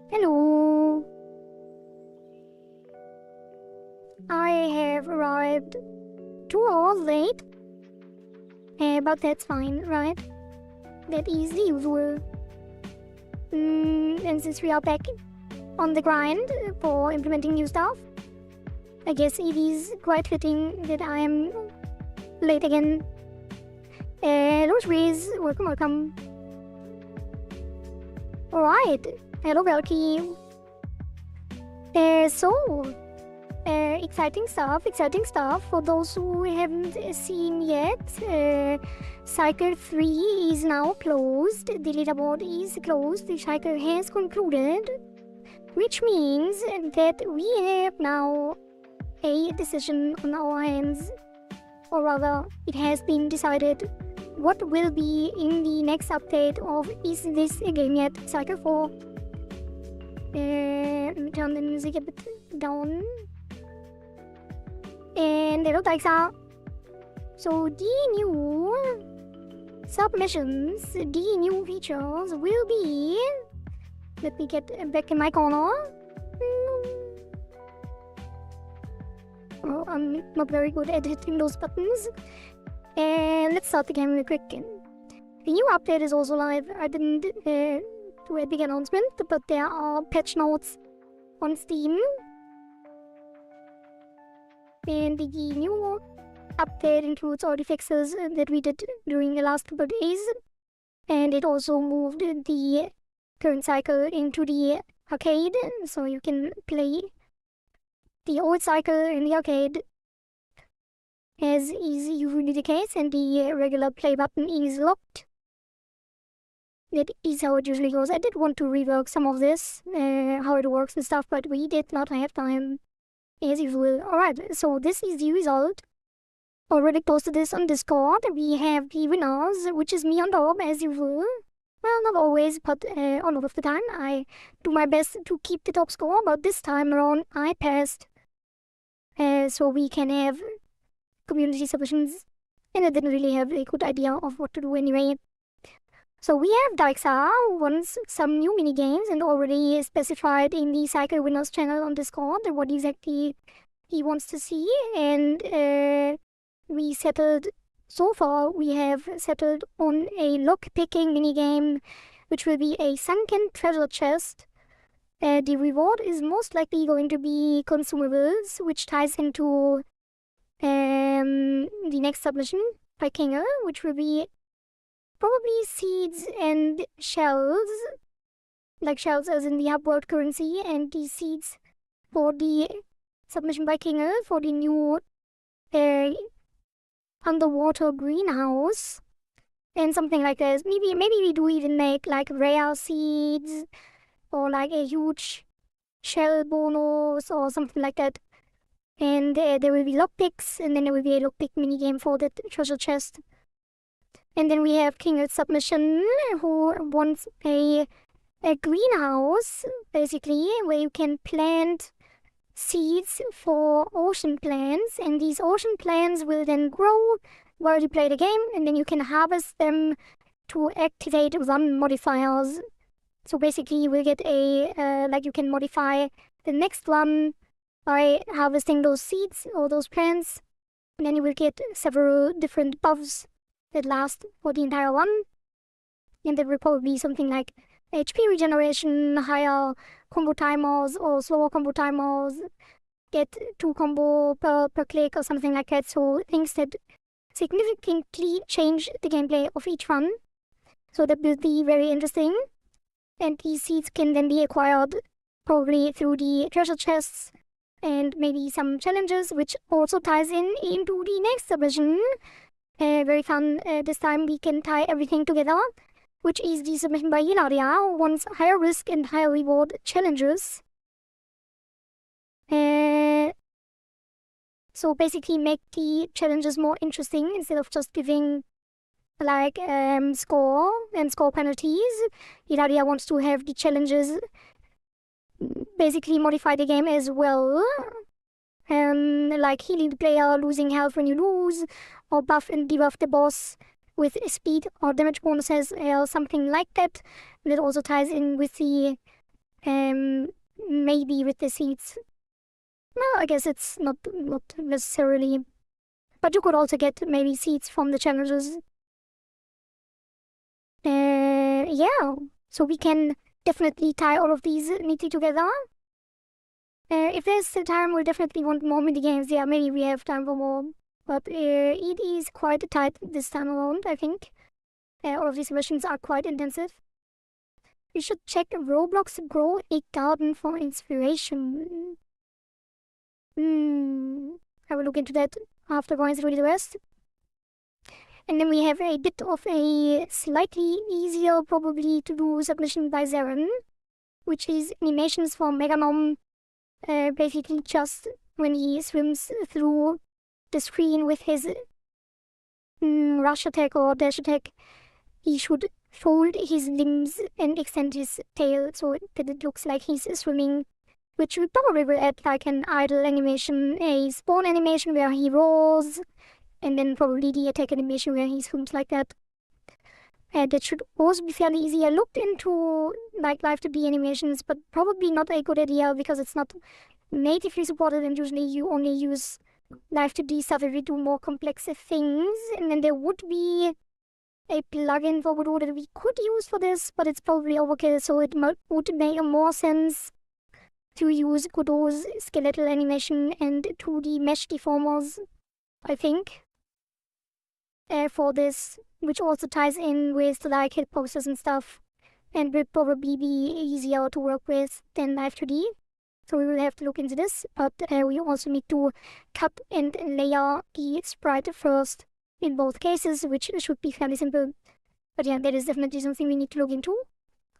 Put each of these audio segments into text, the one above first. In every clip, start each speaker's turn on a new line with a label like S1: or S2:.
S1: Hello. I have arrived 2 hours late. But that's fine, right? That is the usual. And since we are back on the grind for implementing new stuff, I guess it is quite fitting that I am late again. Hello, Shreeze. Welcome. Alright. Hello, Valky. Exciting stuff. For those who haven't seen yet, Cycle 3 is now closed. The leaderboard is closed. The cycle has concluded, which means that we have now a decision on our hands, or rather, it has been decided what will be in the next update of Is This a Game Yet? Cycle 4. Let me turn the music a bit down. And hello, Taika. So the new submissions, the new features will be... Let me get back in my corner. Oh, I'm not very good at hitting those buttons. And let's start the game real quick. The new update is also live. I didn't do a big announcement, but there are patch notes on Steam. And the new update includes all the fixes that we did during the last couple of days. And it also moved the current cycle into the arcade, so you can play the old cycle in the arcade, as is usually the case, and the regular play button is locked. That is how it usually goes. I did want to rework some of this, how it works and stuff, but we did not have time, as usual. Alright, so this is the result. Already posted this on Discord. We have the winners, which is me on top, as usual. Well, not always, but a lot of the time. I do my best to keep the top score, but this time around I passed. So we can have community submissions, and I didn't really have a good idea of what to do anyway. So we have Daixa, who wants some new minigames and already specified in the Cycle Winners channel on Discord what exactly he wants to see, and we settled, so far we have settled on a lock-picking minigame, which will be a sunken treasure chest. The reward is most likely going to be consumables, which ties into the next submission by Kinger, which will be probably seeds and shells, like shells as in the upward currency, and the seeds for the submission by Kinger for the new underwater greenhouse, and something like this. Maybe we do even make like rare seeds, or like a huge shell bonus or something like that. And there will be lockpicks, and then there will be a lockpick minigame for the treasure chest. And then we have Kinger's submission, who wants a greenhouse, basically, where you can plant seeds for ocean plants, and these ocean plants will then grow while you play the game, and then you can harvest them to activate run modifiers. So basically you will get a, like you can modify the next run by harvesting those seeds or those plants, and then you will get several different buffs that last for the entire run. And there will probably be something like HP regeneration, higher combo timers or slower combo timers, get 2 combo per click or something like that. So things that significantly change the gameplay of each run. So that will be very interesting. And these seeds can then be acquired probably through the treasure chests and maybe some challenges, which also ties into the next submission. Very fun. This time we can tie everything together, which is the submission by Hilaria, who wants higher risk and higher reward challenges. So basically make the challenges more interesting instead of just giving like score and score penalties. Hilaria wants to have the challenges basically modify the game as well. Like healing the player, losing health when you lose, or buff and debuff the boss with speed or damage bonuses or something like that. That also ties in with the maybe with the seeds. No, I guess it's not necessarily. But you could also get maybe seeds from the challenges. Yeah. So we can definitely tie all of these neatly together. If there's time, we'll definitely want more mini games. Yeah, maybe we have time for more. But it is quite tight this time around, I think. All of these missions are quite intensive. You should check Roblox Grow a Garden for inspiration. I will look into that after going through the rest. And then we have a bit of a slightly easier, probably, to do submission by Zaren, which is animations for Meganom. Basically, just when he swims through the screen with his rush attack or dash attack, he should fold his limbs and extend his tail so that it looks like he's swimming, which we probably will add like an idle animation, a spawn animation where he roars, and then probably the attack animation where he swims like that. That should also be fairly easy. I looked into like live-to-be animations, but probably not a good idea because it's not natively supported, and usually you only use live-to-be stuff if you do more complex things. And then there would be a plugin for Godot that we could use for this, but it's probably overkill, so it would make more sense to use Godot's skeletal animation and 2D mesh deformers, I think, for this, which also ties in with like hitboxes and stuff, and will probably be easier to work with than Live2D. So we will have to look into this, but we also need to cut and layer the sprite first in both cases, which should be fairly simple. But yeah, that is definitely something we need to look into.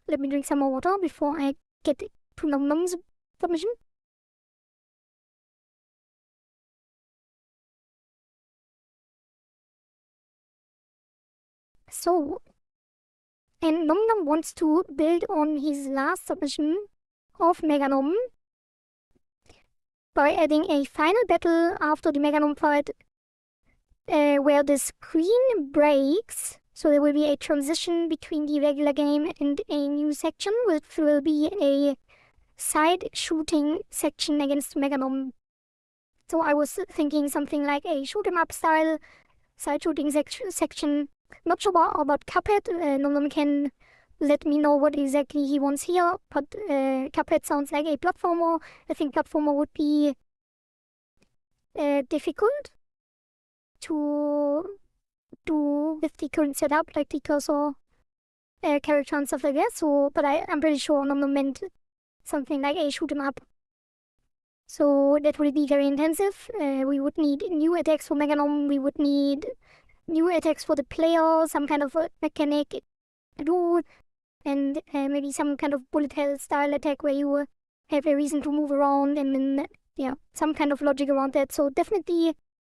S1: Let me drink some more water before I get to Num's submission. So, and Num wants to build on his last submission of Meganom by adding a final battle after the Meganom fight where the screen breaks. So there will be a transition between the regular game and a new section, which will be a side shooting section against Meganom. So I was thinking something like a shoot 'em up style side shooting section. Not sure about Cuphead. Nom can let me know what exactly he wants here, but Cuphead sounds like a platformer. I think platformer would be difficult to do with the current setup, like the cursor character and stuff like that. So, but I'm pretty sure Nom meant something like a shoot 'em up. So that would be very intensive. We would need new attacks for Meganom. We would need new attacks for the player, some kind of a mechanic to do, and maybe some kind of bullet hell style attack where you have a reason to move around, and then yeah, some kind of logic around that. So definitely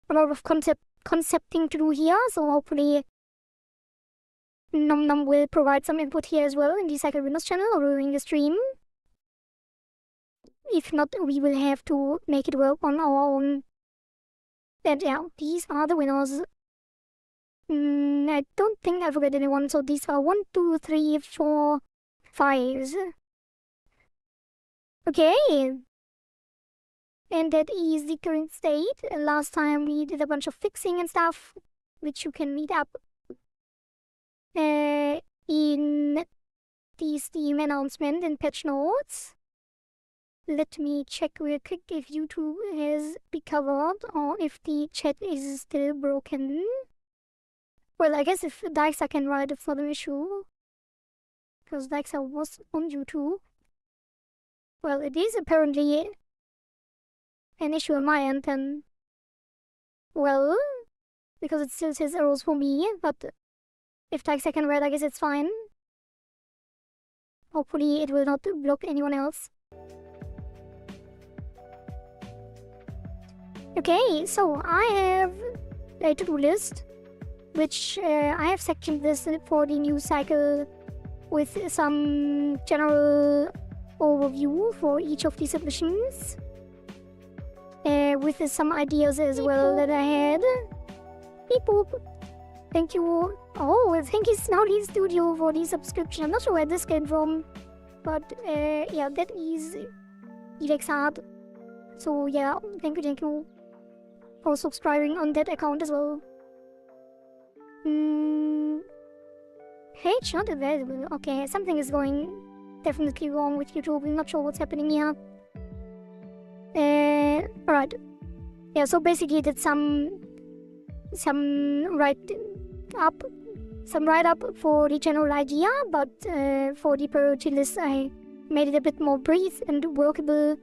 S1: a lot of concepting to do here. So hopefully Nom will provide some input here as well in the Cycle Winners channel or during the stream. If not, we will have to make it work on our own. And yeah, these are the winners. I don't think I forgot anyone, so these are 1, 2, 3, 4, 5. Okay. And that is the current state. Last time we did a bunch of fixing and stuff, which you can read up in the Steam announcement and patch notes. Let me check real quick if YouTube has been covered or if the chat is still broken. Well, I guess if Dixa can write, it's not an issue. Because Dixa was on YouTube. Well, it is apparently an issue on my end, and well, because it still says errors for me, but if Dixa can write, I guess it's fine. Hopefully it will not block anyone else. Okay, so I have a to-do list, which I have sectioned this for the news cycle with some general overview for each of the submissions, with some ideas as well that I had. Beep boop. Thank you. Oh, thank you Snowly Studio for the subscription. I'm not sure where this came from. but yeah, that is ItaGy. So yeah, thank you for subscribing on that account as well. Hey, it's not available. Okay, something is going definitely wrong with YouTube. I'm not sure what's happening here. Alright. Yeah, so basically did some write-up for the general idea, but for the priority list I made it a bit more brief and workable.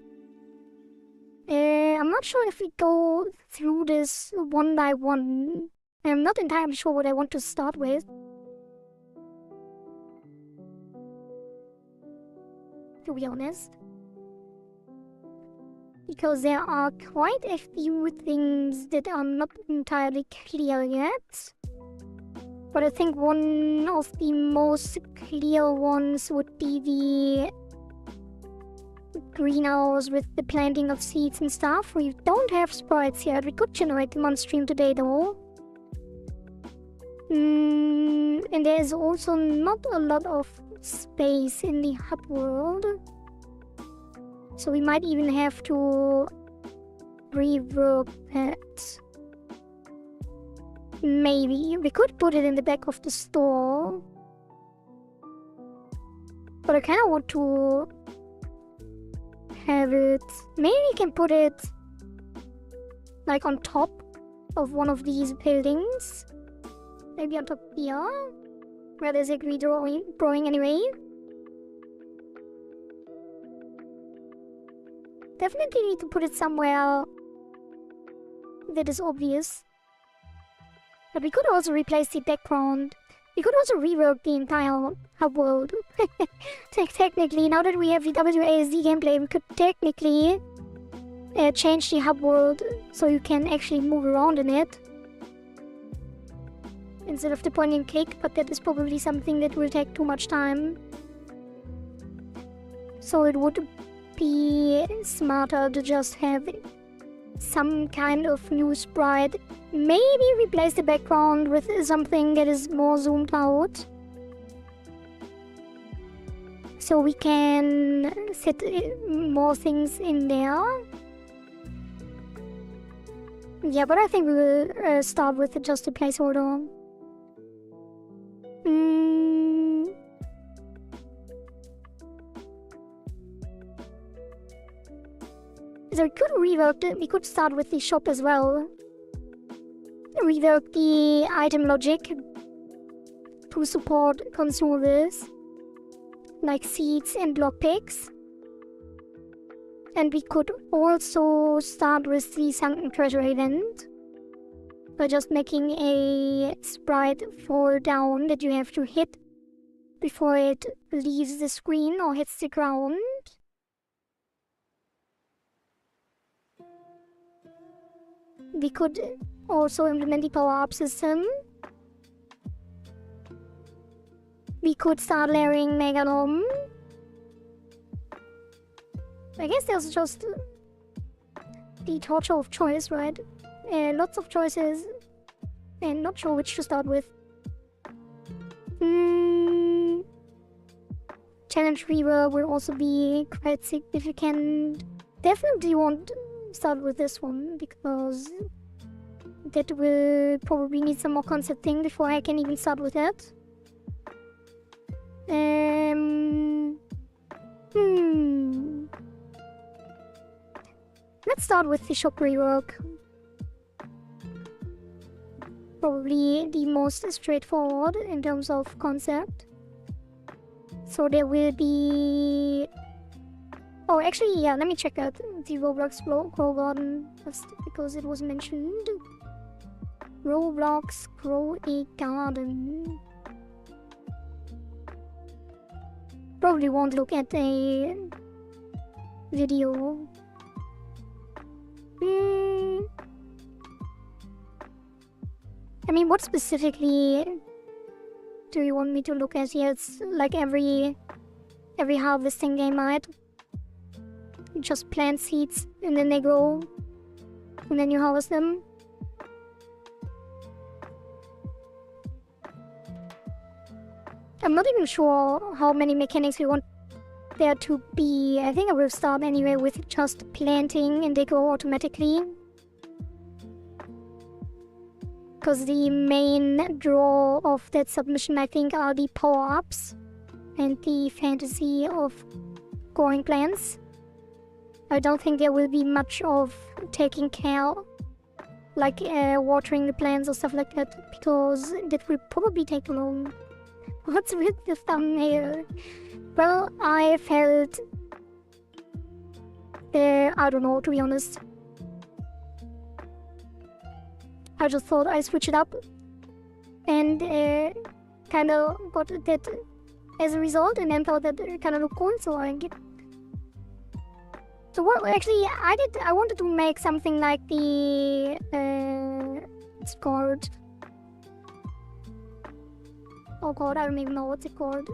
S1: I'm not sure if we go through this one by one. I'm not entirely sure what I want to start with. To be honest. Because there are quite a few things that are not entirely clear yet. But I think one of the most clear ones would be the greenhouse with the planting of seeds and stuff. We don't have sprites yet. We could generate them on stream today though. And there's also not a lot of space in the hub world. So we might even have to rework that. Maybe. We could put it in the back of the store. But I kind of want to have it... Maybe we can put it like on top of one of these buildings. Maybe on top here. Where there's a drawing anyway. Definitely need to put it somewhere that is obvious. But we could also replace the background. We could also rework the entire hub world. Technically, now that we have the WASD gameplay, we could technically change the hub world so you can actually move around in it. Instead of the point and click, but that is probably something that will take too much time. So it would be smarter to just have some kind of new sprite. Maybe replace the background with something that is more zoomed out. So we can set more things in there. Yeah, but I think we will start with just a placeholder. So we could rework it. We could start with the shop as well. Rework the item logic to support consumables like seeds and lockpicks. And we could also start with the sunken treasure event by just making a sprite fall down that you have to hit before it leaves the screen or hits the ground. We could also implement the power-up system. We could start layering Megalom. I guess there's just the torture of choice, right? Lots of choices, and not sure which to start with. Challenge rework will also be quite significant. Definitely won't start with this one because that will probably need some more concepting before I can even start with that. Let's start with the shop rework. Probably the most straightforward in terms of concept. So there will be... Oh, actually, yeah, let me check out the Roblox Grow Garden first because it was mentioned. Roblox Grow a Garden. Probably won't look at a video. I mean, what specifically do you want me to look at here? It's like every harvesting game, right? You just plant seeds and then they grow and then you harvest them. I'm not even sure how many mechanics we want there to be. I think I will start anyway with just planting and they grow automatically. Because the main draw of that submission, I think, are the power-ups and the fantasy of growing plants. I don't think there will be much of taking care, like watering the plants or stuff like that, because that will probably take too long. What's with the thumbnail? Well, I felt... I don't know, to be honest. I just thought I'd switch it up. And kind of got that as a result, and then thought that it kind of looked cool, so I get... So what, actually, I wanted to make something like the... it's called... Oh god, I don't even know what's it called.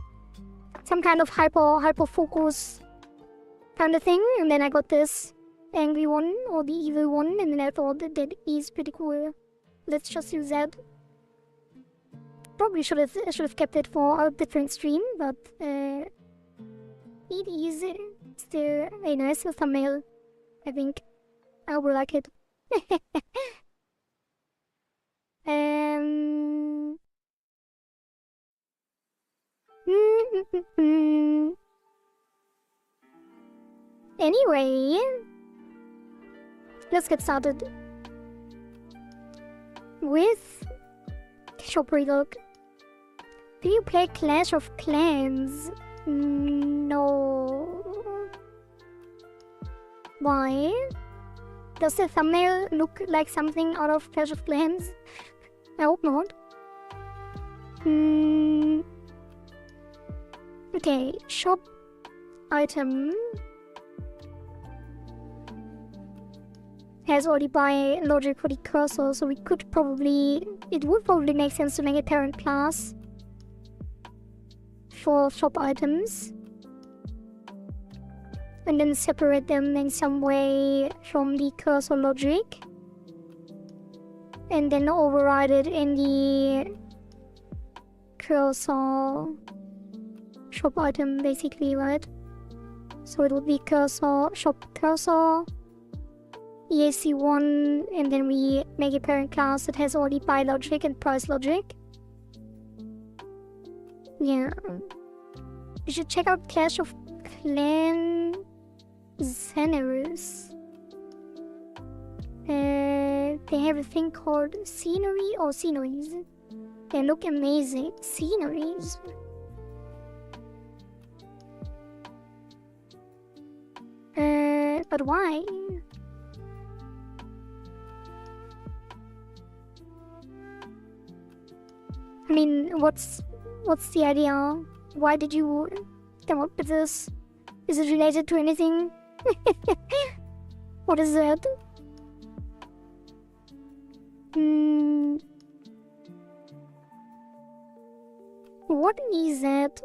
S1: Some kind of hyper focus kind of thing, and then I got this angry one or the evil one, and then I thought that is pretty cool. Let's just use that. Probably should have kept it for a different stream, but it is still a nice thumbnail. I think I will like it. Anyway, let's get started with Shop Relog. Do you play Clash of Clans? No. Why? Does the thumbnail look like something out of Clash of Clans? I hope not. Okay, shop item has already buy logic for the cursor, so it would probably make sense to make a parent class for shop items and then separate them in some way from the cursor logic and then override it in the cursor shop item, basically, right? So it would be cursor, shop cursor, EAC1, and then we make a parent class that has already buy logic and price logic. Yeah. You should check out Clash of Clans Xenerus. They have a thing called scenery or sceneries. They look amazing. Sceneries. But why? I mean, what's the idea? Why did you come up with this? Is it related to anything? What is that? What is that?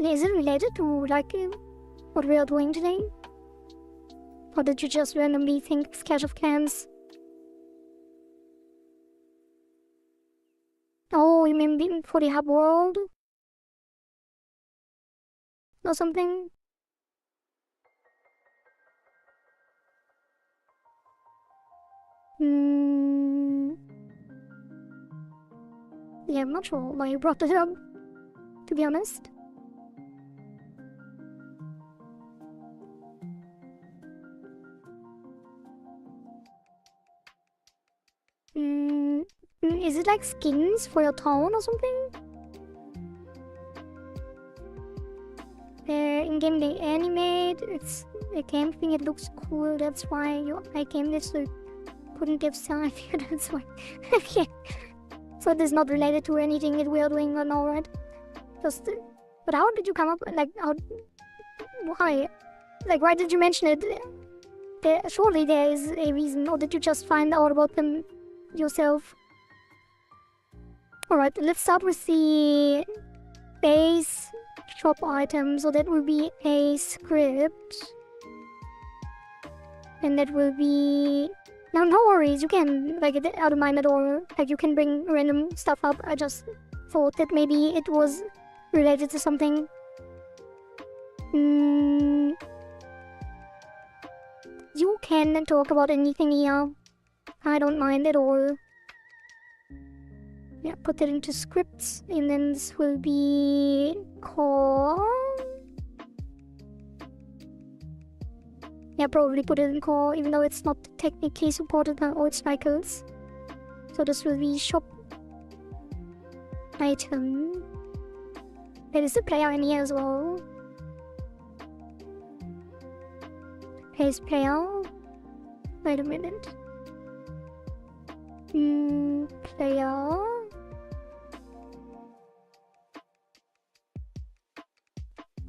S1: Is it related to, like, what we are doing today? Or did you just randomly think of Clash of Clans? Oh, you mean for the hub world? Or something? Yeah, I'm not sure why you brought it up, to be honest. Is it like skins for your town or something? In-game they animate, it's a game thing, it looks cool, that's why I came this, so couldn't give sign. That's why. Okay. So it is not related to anything that we are doing or no, right? Just, but how did you come up, like, why? Like, why did you mention it? Surely there is a reason, or did you just find out about them yourself? Alright, let's start with the base shop item, so that will be a script. And that will be... Now, no worries, you can, like, get out of mind at all. Like, you can bring random stuff up. I just thought that maybe it was related to something. You can talk about anything here. I don't mind at all. Yeah, put that into scripts, and then this will be core. Yeah, probably put it in core, even though it's not technically supported by all cycles. So this will be shop item. There is a player in here as well. Place player. Wait a minute. Player.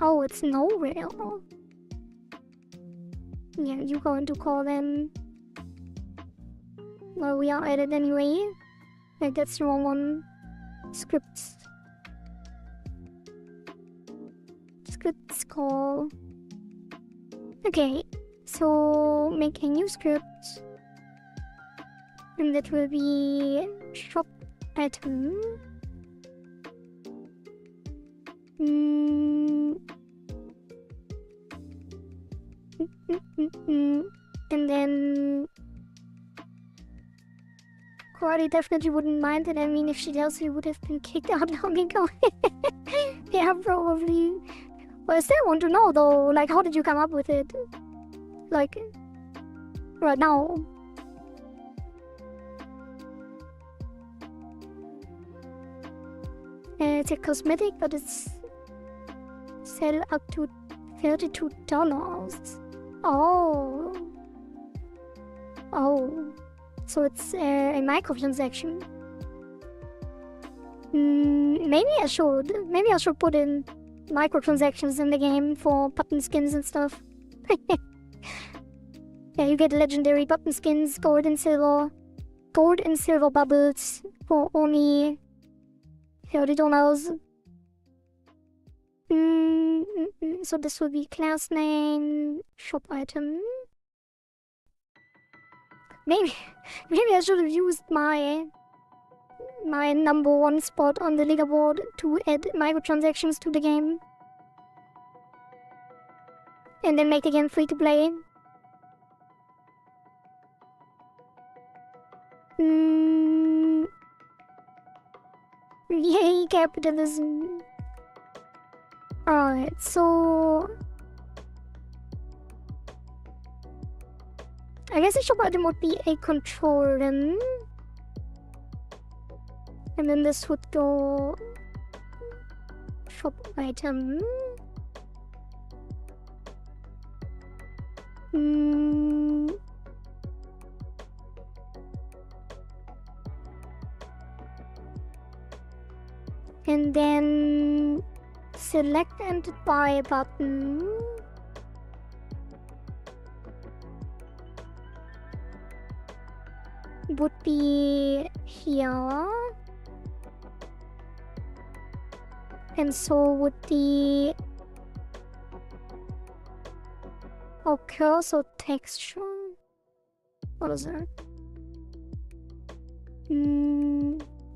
S1: Oh, it's nowhere. Yeah, you're going to call them. Well, we are at it anyway. Like, that's the wrong one. Scripts. Scripts call. Okay, so make a new script. And that will be shop item. And then Cordy definitely wouldn't mind it. I mean, if she does, she would have been kicked out long ago. Yeah, probably. Well, I still want to know though, like, how did you come up with it? Like, right now. It's a cosmetic, but it's sell up to $32. Oh. Oh. So it's a microtransaction. Maybe I should put in microtransactions in the game for button skins and stuff. Yeah, you get legendary button skins, gold and silver bubbles for only $30. So this will be class name, shop item. Maybe I should have used my number one spot on the leaderboard to add microtransactions to the game. And then make the game free to play. Yay, capitalism. Alright, so... I guess the shop item would be a control then. And then this would go... shop item. And then select and buy button. Would be here. And so would the cursor texture. What is that?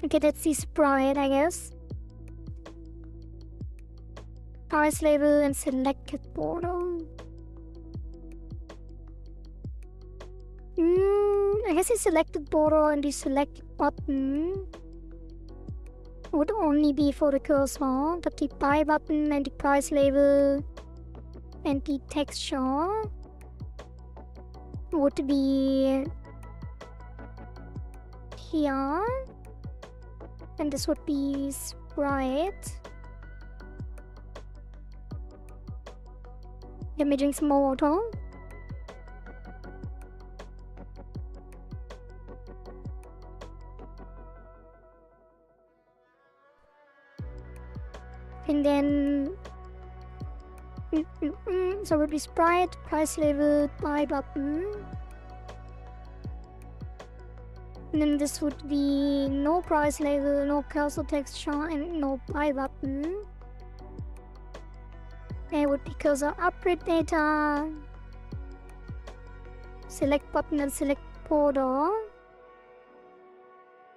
S1: Okay, that's the sprite, I guess. Price label and selected border. I guess the selected border and the selected button would only be for the cursor, but the buy button and the price label and the texture would be here, and this would be sprite. Let me drink some more water. And then so it would be sprite, price label, buy button. And then this would be no price label, no cursor texture, and no buy button. There would be cursor upgrade data, select button and select border.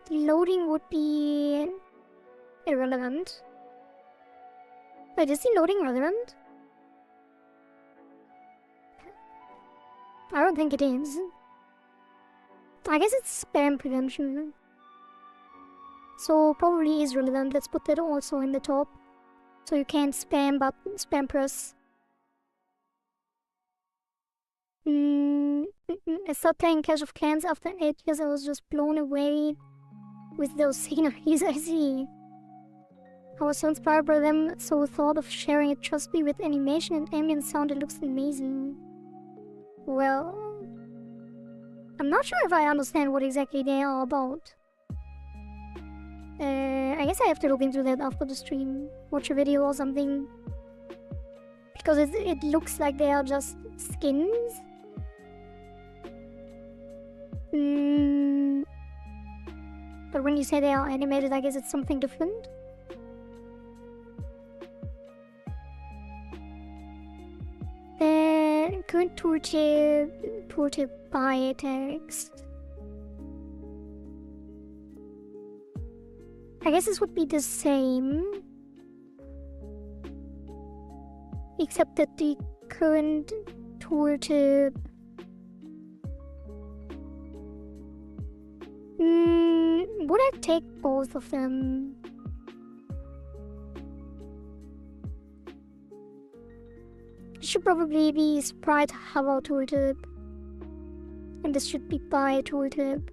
S1: The loading would be irrelevant. Wait, is the loading relevant? I don't think it is. I guess it's spam prevention. So probably is relevant. Let's put that also in the top. So you can't spam press. I started playing Clash of Clans after 8 years. I was just blown away with those sceneries. I see. I was so inspired by them, so thought of sharing it. Trust me, with animation and ambient sound, it looks amazing. Well, I'm not sure if I understand what exactly they are about. I guess I have to look into that after the stream. Watch a video or something. Because it looks like they are just skins. But when you say they are animated, I guess it's something different. Current tooltip by text. I guess this would be the same, except that the current tooltip would I take both of them? It should probably be sprite hover tooltip, and this should be by tooltip.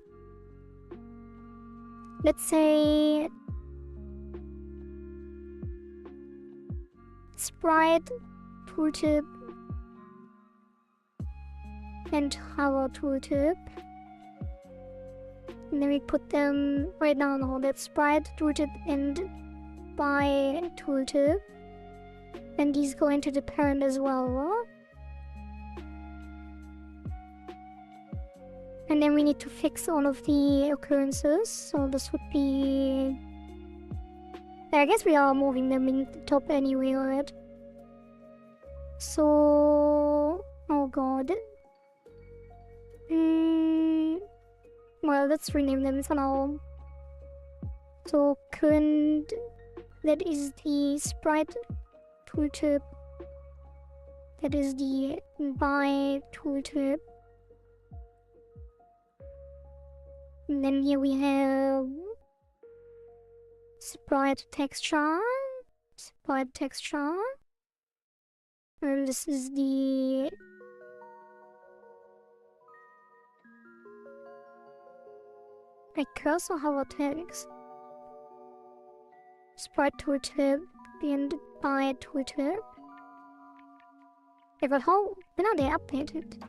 S1: Let's say sprite tooltip and hover tooltip, and then we put them right now. No, that's sprite tooltip and by tooltip, and these go into the parent as well. And then we need to fix all of the occurrences, so this would be... I guess we are moving them in the top anyway, right? So... oh god. Well, let's rename them for now. So current... that is the sprite tooltip. That is the by tooltip. And then here we have sprite texture, and this is the cursor hover text, sprite tooltip and by tooltip. Yeah, but when are they updated?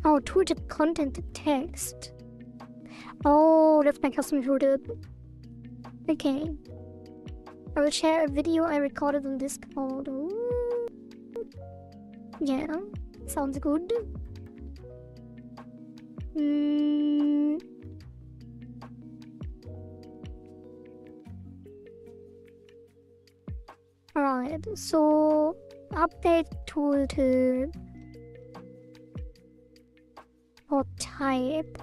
S1: Oh, tooltip content text. Oh, that's my custom tooltip. Okay. I will share a video I recorded on Discord. Ooh. Yeah, sounds good. Alright, so update tooltip. Or type.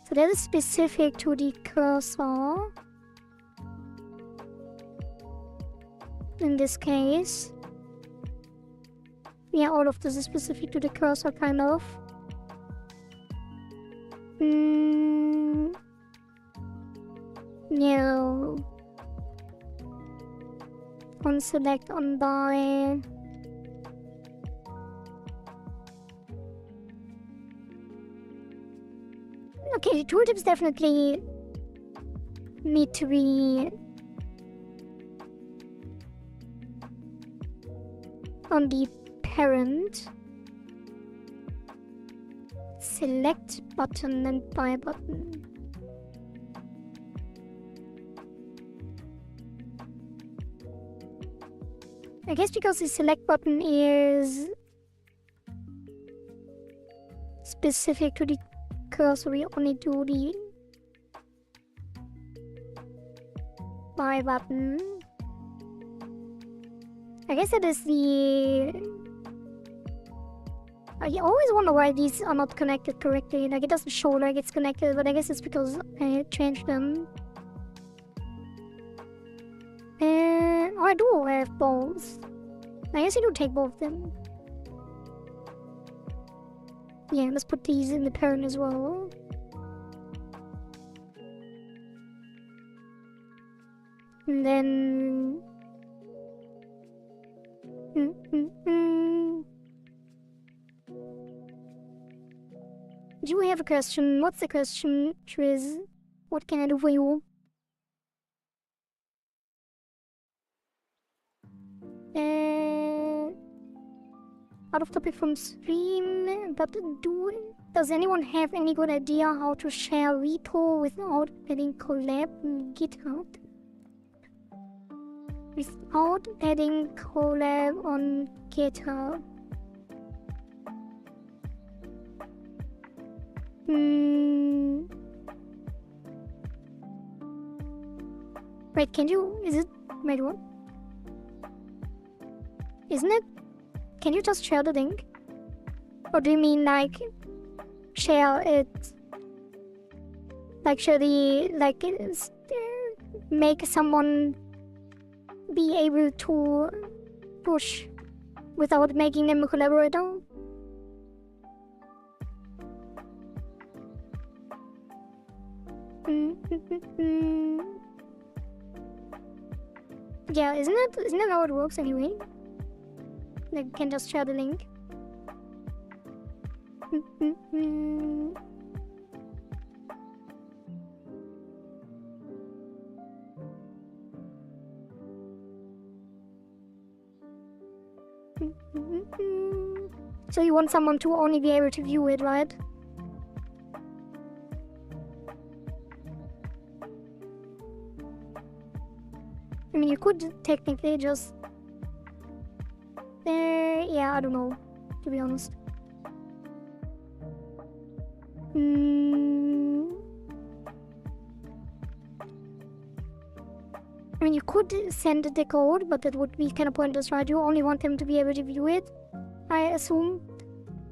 S1: So that is specific to the cursor. In this case. Yeah, all of this is specific to the cursor, kind of. No. On select, on by. Okay, the tooltips definitely need to be on the parent. Select button and buy button. I guess because the select button is specific to the cursor, we only do the by button. I guess it is the... I always wonder why these are not connected correctly. Like, it doesn't show like it's connected, but I guess it's because I changed them. And... oh, I do have both. I guess I do take both of them. Yeah, let's put these in the parent as well. And then... Do we have a question? What's the question, Triz? What can I do for you? Out of topic from stream, but does anyone have any good idea how to share repo without adding collab in GitHub? Without adding collab on GitHub. Wait, can you... is it... wait, what? Isn't it... can you just share the link? Or do you mean like... share it... like share the... like... make someone... be able to... push... without making them a collaborator? Yeah, isn't that how it works anyway? Like, you can just share the link. So you want someone to only be able to view it, right? I mean, you could technically just... yeah, I don't know, to be honest. I mean, you could send the code, but that would be kind of pointless, right? You only want them to be able to view it, I assume.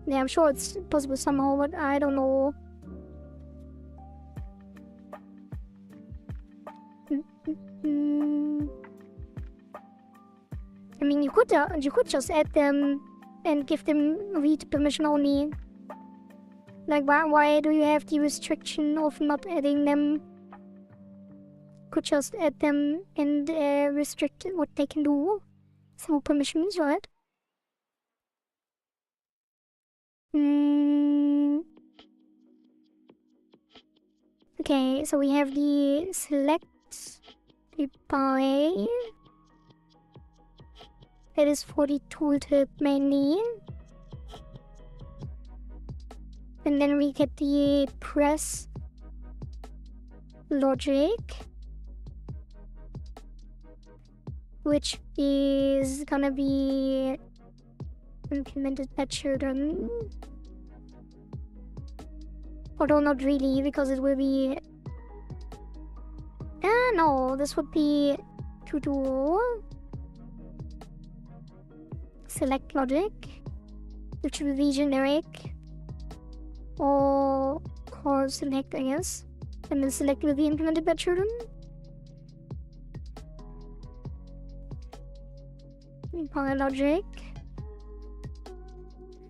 S1: Yeah, I'm sure it's possible somehow, but I don't know. I mean, you could just add them and give them read permission only. Like, why do you have the restriction of not adding them? Could just add them and restrict what they can do through permissions, right? Okay, so we have the select by. That is for the tooltip mainly. And then we get the press logic, which is gonna be implemented by children. Although not really, because it will be... no, this would be to do select logic, which will be generic, or core select, I guess. And then select will be implemented by children. By logic,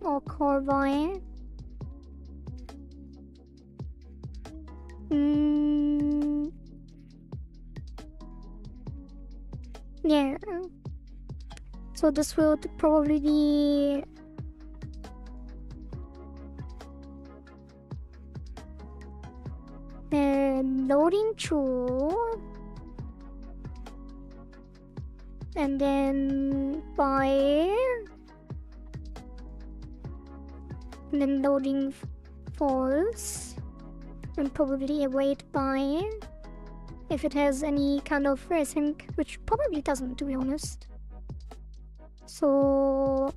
S1: or core by. Yeah. So this will probably be loading true, and then by, and then loading false, and probably await by if it has any kind of async, which probably doesn't, to be honest. So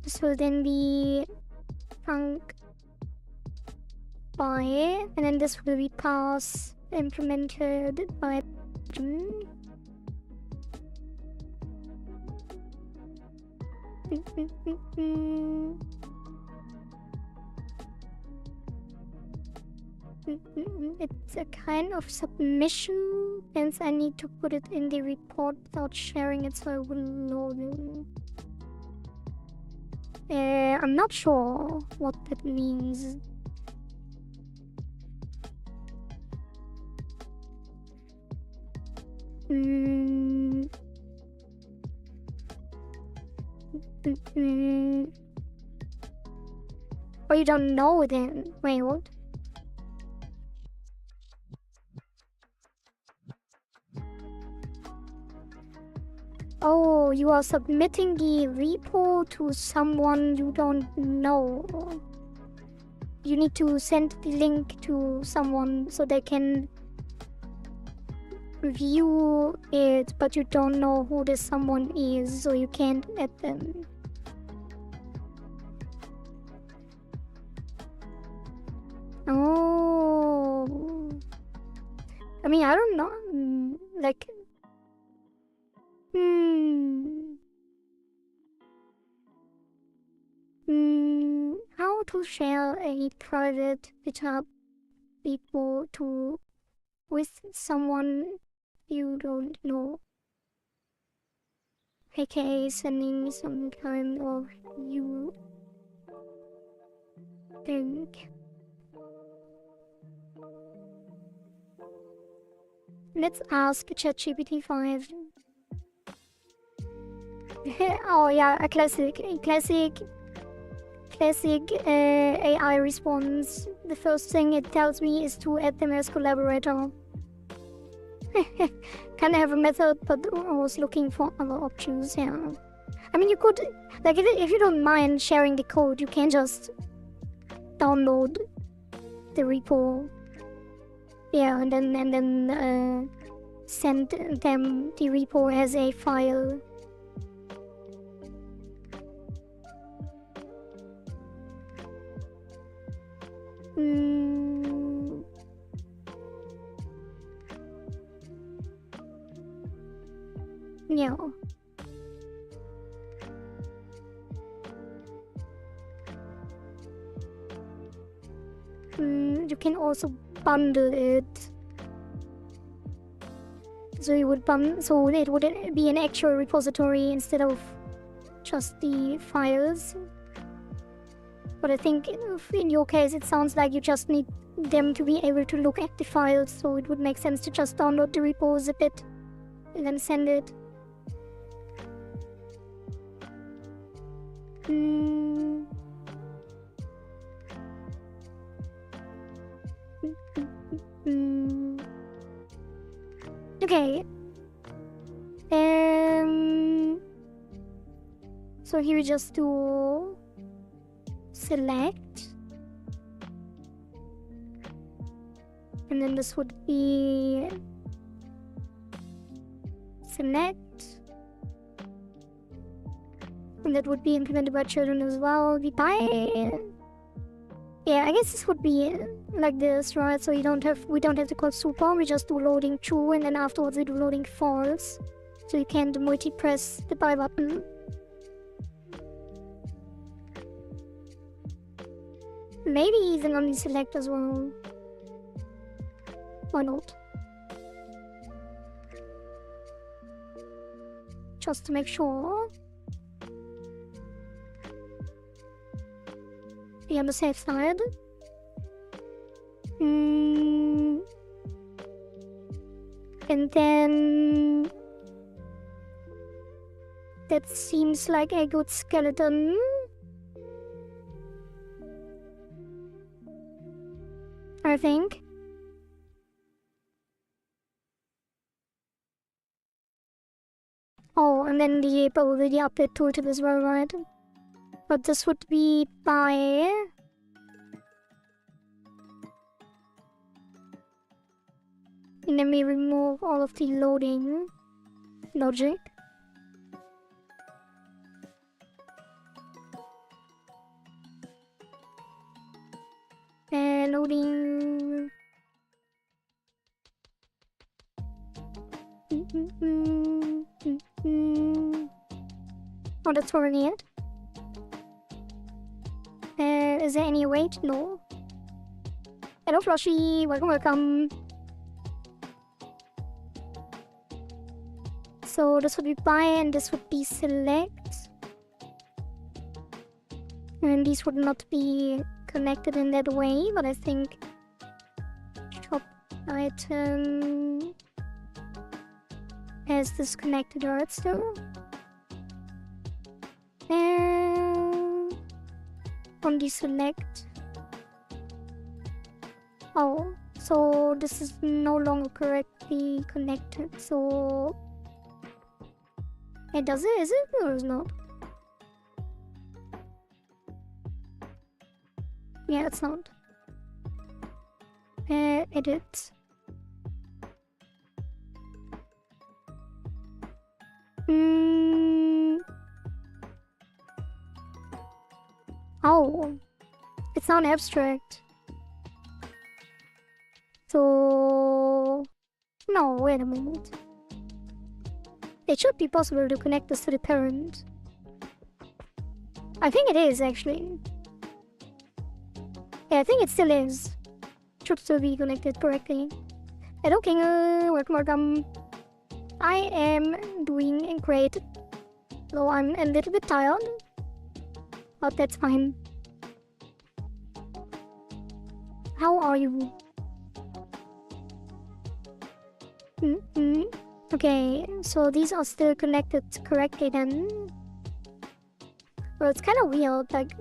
S1: this will then be func by, and then this will be pass implemented by. It's a kind of submission, hence I need to put it in the report without sharing it so I wouldn't know them. I'm not sure what that means. Oh, you don't know then? Wait, what? Oh, you are submitting the repo to someone you don't know. You need to send the link to someone so they can review it, but you don't know who this someone is, so you can't add them. Oh. I mean, I don't know. Like... How to share a private GitHub repo with someone you don't know, aka sending some kind of you link. Let's ask ChatGPT 5. Oh yeah, a classic AI response. The first thing it tells me is to add them as collaborator. Kinda have a method, but I was looking for other options, yeah. I mean, you could, like, if you don't mind sharing the code, you can just download the repo. Yeah, and then send them the repo as a file. Yeah. You can also bundle it. So you would so it would be an actual repository instead of just the files. But I think in your case it sounds like you just need them to be able to look at the files, so it would make sense to just download the repo, zip it, and then send it. Okay. So here we just do select, and then this would be select, and that would be implemented by children as well. Yeah, I guess this would be like this, right? So we don't have to call super, we just do loading true, and then afterwards we do loading false. So you can't multi-press the buy button. Maybe even on the select as well. Why not? Just to make sure. Be on the safe side. And then that seems like a good skeleton. I think. Oh, and then probably the update tooltip as well, right? But this would be by... And then we remove all of the loading logic. And loading. Oh, that's already it. Is there any wait? No. Hello, Floshy. Welcome. So this would be buy and this would be select. And these would not be connected in that way, but I think shop item has this connected art still. And on the select. Oh, so this is no longer correctly connected. So it does it? Is it or is it not? Yeah, it's not. Edit. Oh, it's not abstract. So no, wait a minute. It should be possible to connect this to the parent. I think it is actually. Yeah, I think it still is. Should still be connected correctly. Hello, King. Welcome. I am doing great. Though I'm a little bit tired. But that's fine. How are you? Okay, so these are still connected correctly then. Well, it's kind of weird. Like,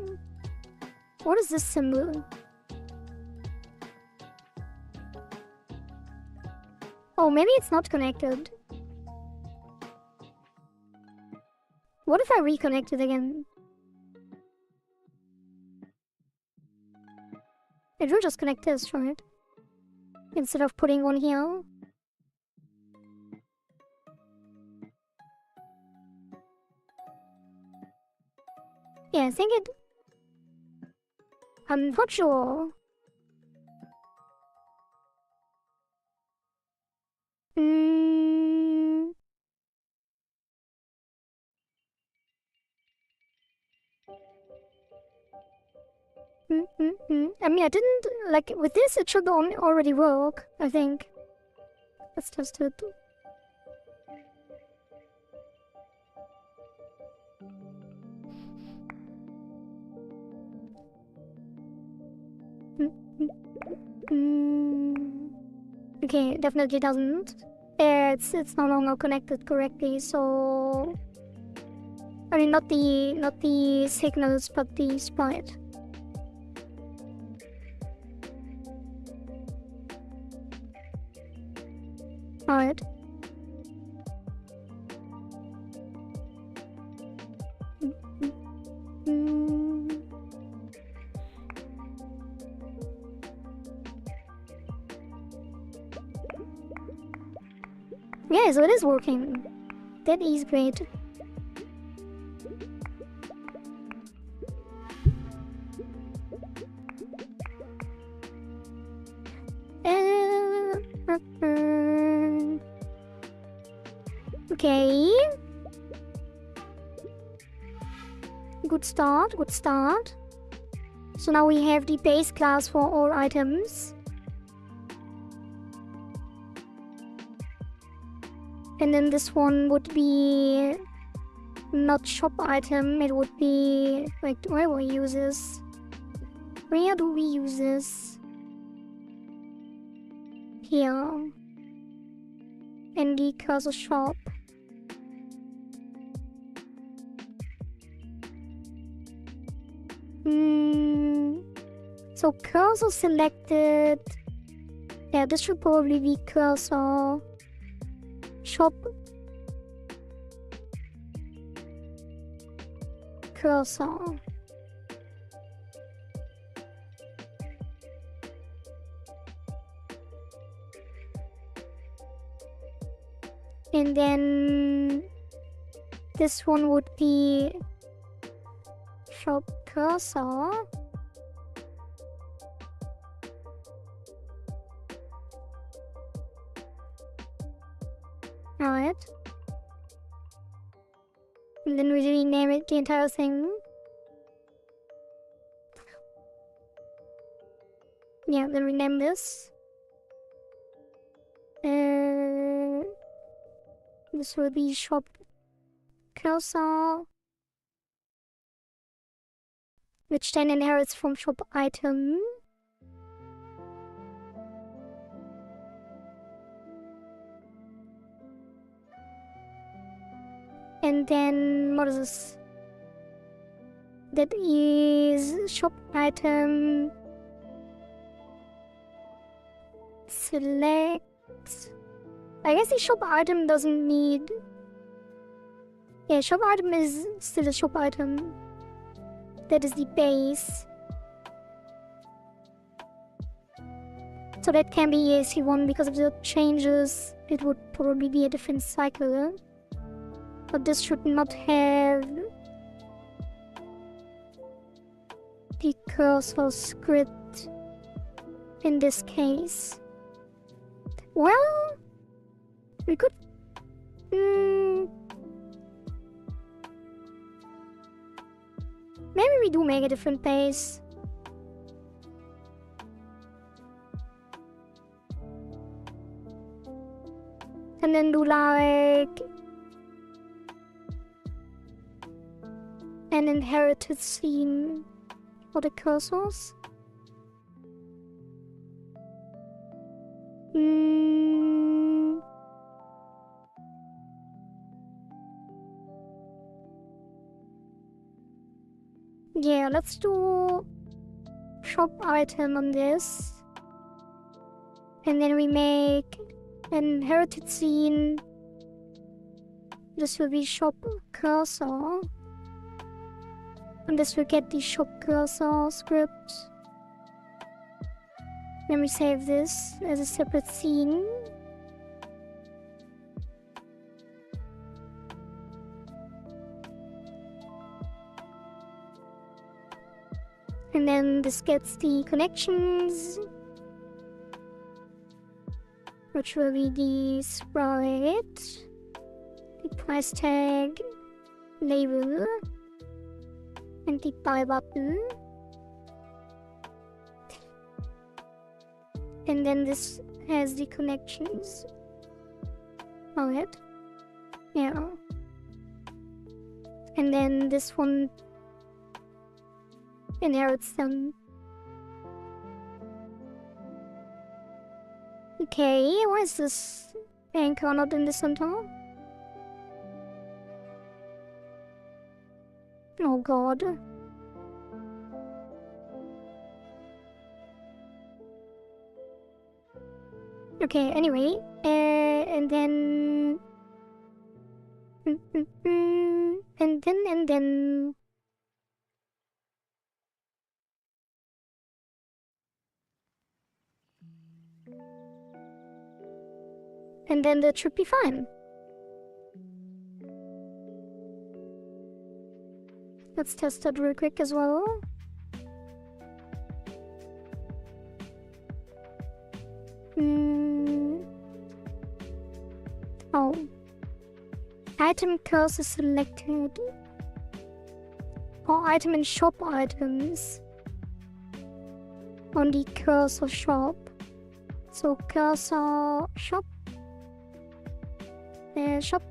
S1: what is this symbol? Oh, maybe it's not connected. What if I reconnect it again? It will just connect this, right? Instead of putting one here. Yeah, I think it... I'm not sure. I mean, I didn't... Like, with this, it should already work, I think. Let's test it. Okay, definitely doesn't. It's no longer connected correctly, so... I mean, not the signals, but the sprite. Alright. Yeah, so it is working. That is great. Okay. Good start, good start. So now we have the base class for all items. And then this one would be not shop item, it would be like, where will we use this? Where do we use this? Here. In the cursor shop. So cursor selected. Yeah, this should probably be cursor shop cursor. And then this one would be shop cursor. Alright. And then we rename it the entire thing. Yeah, then rename this. This will be shop cursor, which then inherits from shop item. And then what is this? That is shop item. Select. I guess the shop item doesn't need. Yeah, shop item is still a shop item. That is the base. So that can be EAC1 because of the changes. It would probably be a different cycle. But this should not have the cursor script in this case. Well, we could. Maybe we do make a different base. And then do like an inherited scene for the cursors. Yeah, let's do shop item on this. And then we make an inherited scene. This will be shop cursor. And this will get the shop cursor script. Then we save this as a separate scene. And then this gets the connections, which will be the sprite, the price tag, label, and the buy button. And then this has the connections. Alright. Yeah. And then this one inherits them. Okay, why is this anchor not in the center? Oh god. Okay, anyway, and then... And then... And then that should be fine. Let's test that real quick as well. Oh. Item cursor selected. Or item and shop items. On the cursor shop. So cursor shop. Shop.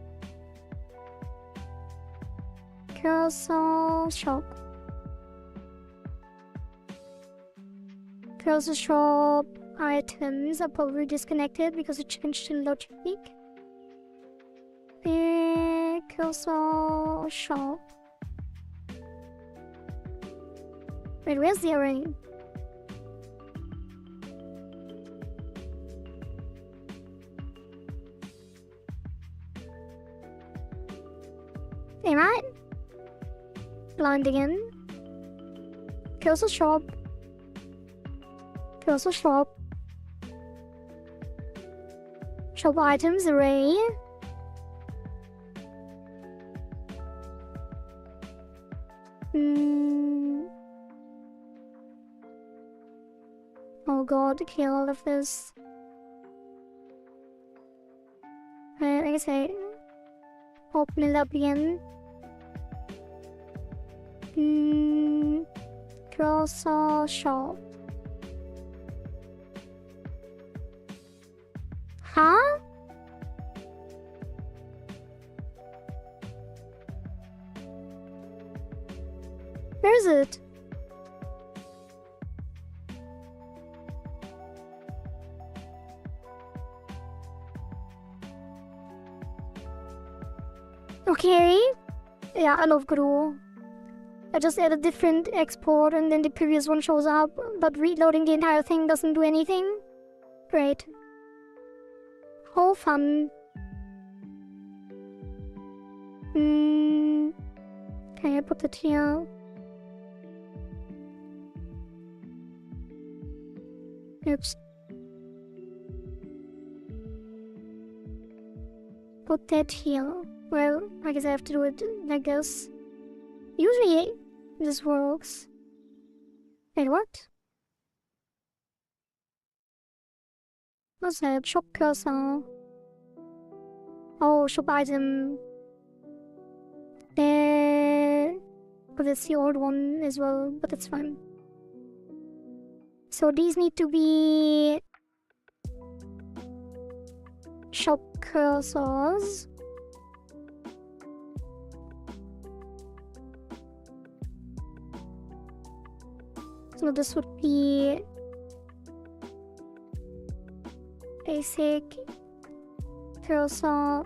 S1: Cursor shop. Cursor shop items are probably disconnected because it changed in logic. Cursor shop. Wait, where's the array? Am I blind again? Cursor shop. Cursor shop. Shop items array. Oh god, kill all of this. I guess I open it up again. Cursor shop. Huh? Where is it? Okay. Yeah, I love Grow. I just add a different export and then the previous one shows up, but reloading the entire thing doesn't do anything. Great. How fun. Okay, I put it here. Oops. Put that here. Well, I guess I have to do it like this. Usually this works. Wait, what? What's that? Shop cursor. Oh, shop item. There. But it's the old one as well, but it's fine. So these need to be shop cursors. So this would be basic cursor.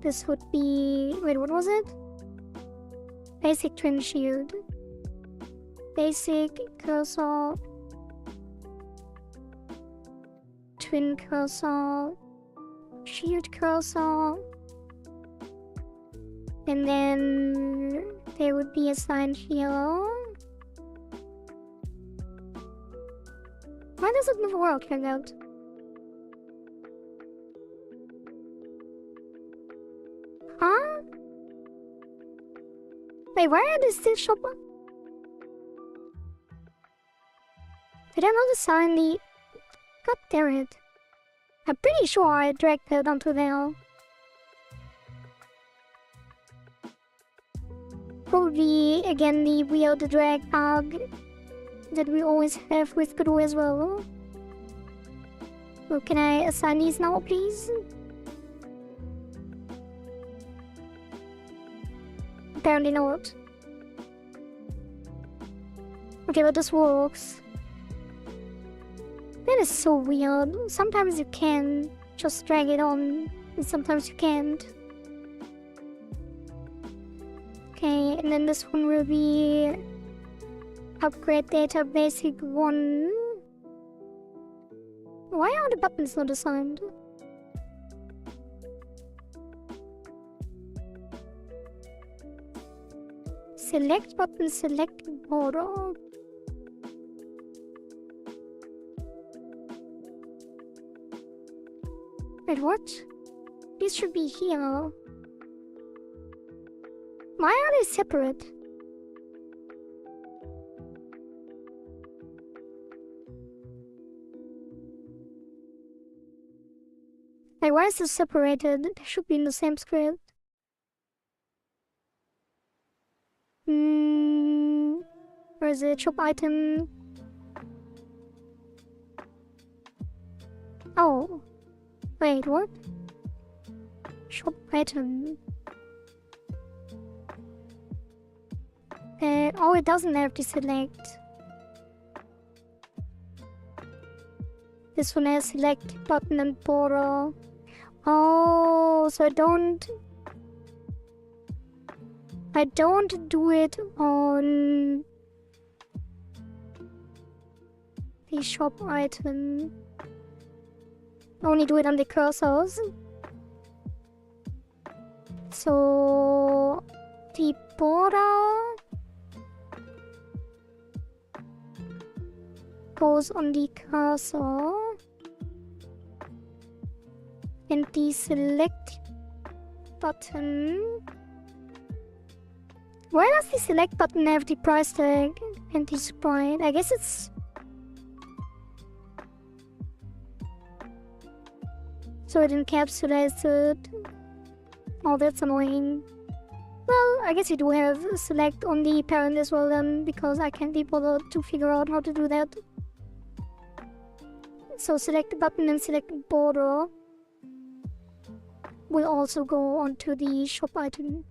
S1: This would be, wait, what was it? Basic twin shield. Basic cursor. Twin cursor. Shield cursor. And then they would be assigned here. Why does it not work like that? Huh? Wait, why are they still shop? Did I not assign the... God damn it. I'm pretty sure I dragged that onto there. Probably, again, the weird drag bug that we always have with Grow as well. So can I assign these now, please? Apparently not. Okay, but this works. That is so weird. Sometimes you can just drag it on, and sometimes you can't. Okay, and then this one will be upgrade data basic 1. Why are the buttons not assigned? Select button, select border. Wait, what? These should be here. Why are they separate? Like, why is this separated? They should be in the same script. Where is it? Shop item. Oh. Wait, what? Shop item. Oh, it doesn't have to select. This one has select button and border. Oh, so I don't do it on the shop item. I only do it on the cursors. So the border goes on the cursor, and the select button. Why does the select button have the price tag and the sprite? I guess it's So it encapsulates it. Oh, that's annoying. Well, I guess you do have select on the parent as well then, because I can't be bothered to figure out how to do that. So select the button and select border will also go onto the shop item.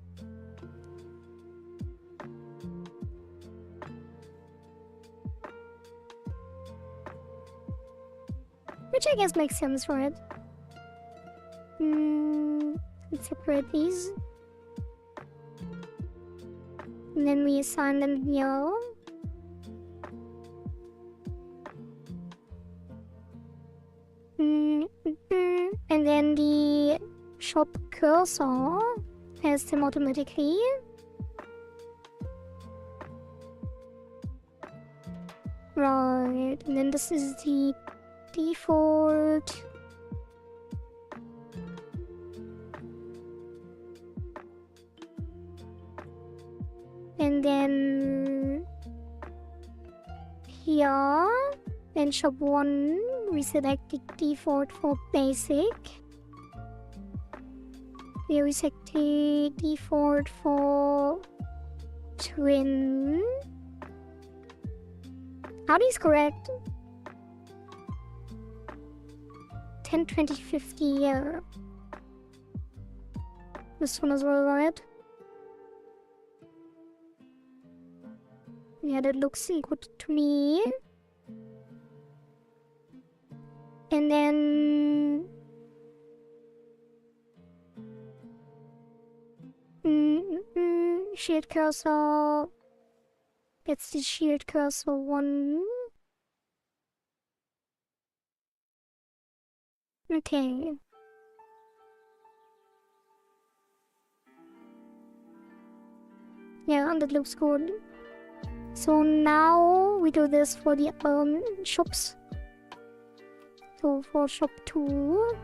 S1: Which I guess makes sense, right? Let's separate these. And then we assign them here. And then the shop cursor has them automatically. Right, and then this is the default. And then here in shop 1 we select the default for basic. Here we select the default for twin. Are these correct? 10, 20, 50, yeah. This one as well, right? Yeah, that looks good to me. And then shield cursor. It's the shield cursor 1. Okay. Yeah, that looks good. So now we do this for the shops. So for shop 2.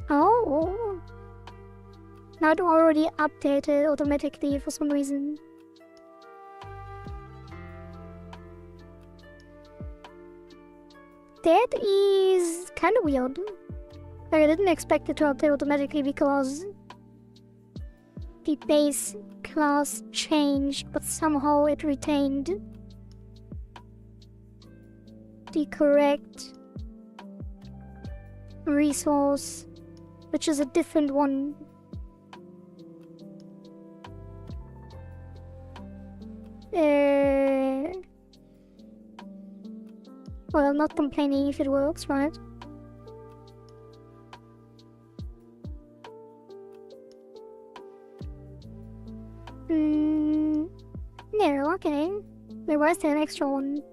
S1: Oh. Now it already updated automatically for some reason. That is kind of weird. Like, I didn't expect it to update automatically because the base class changed, but somehow it retained the correct resource, which is a different one. Well, I'm not complaining if it works, right? No, okay. Wait, where's the extra one?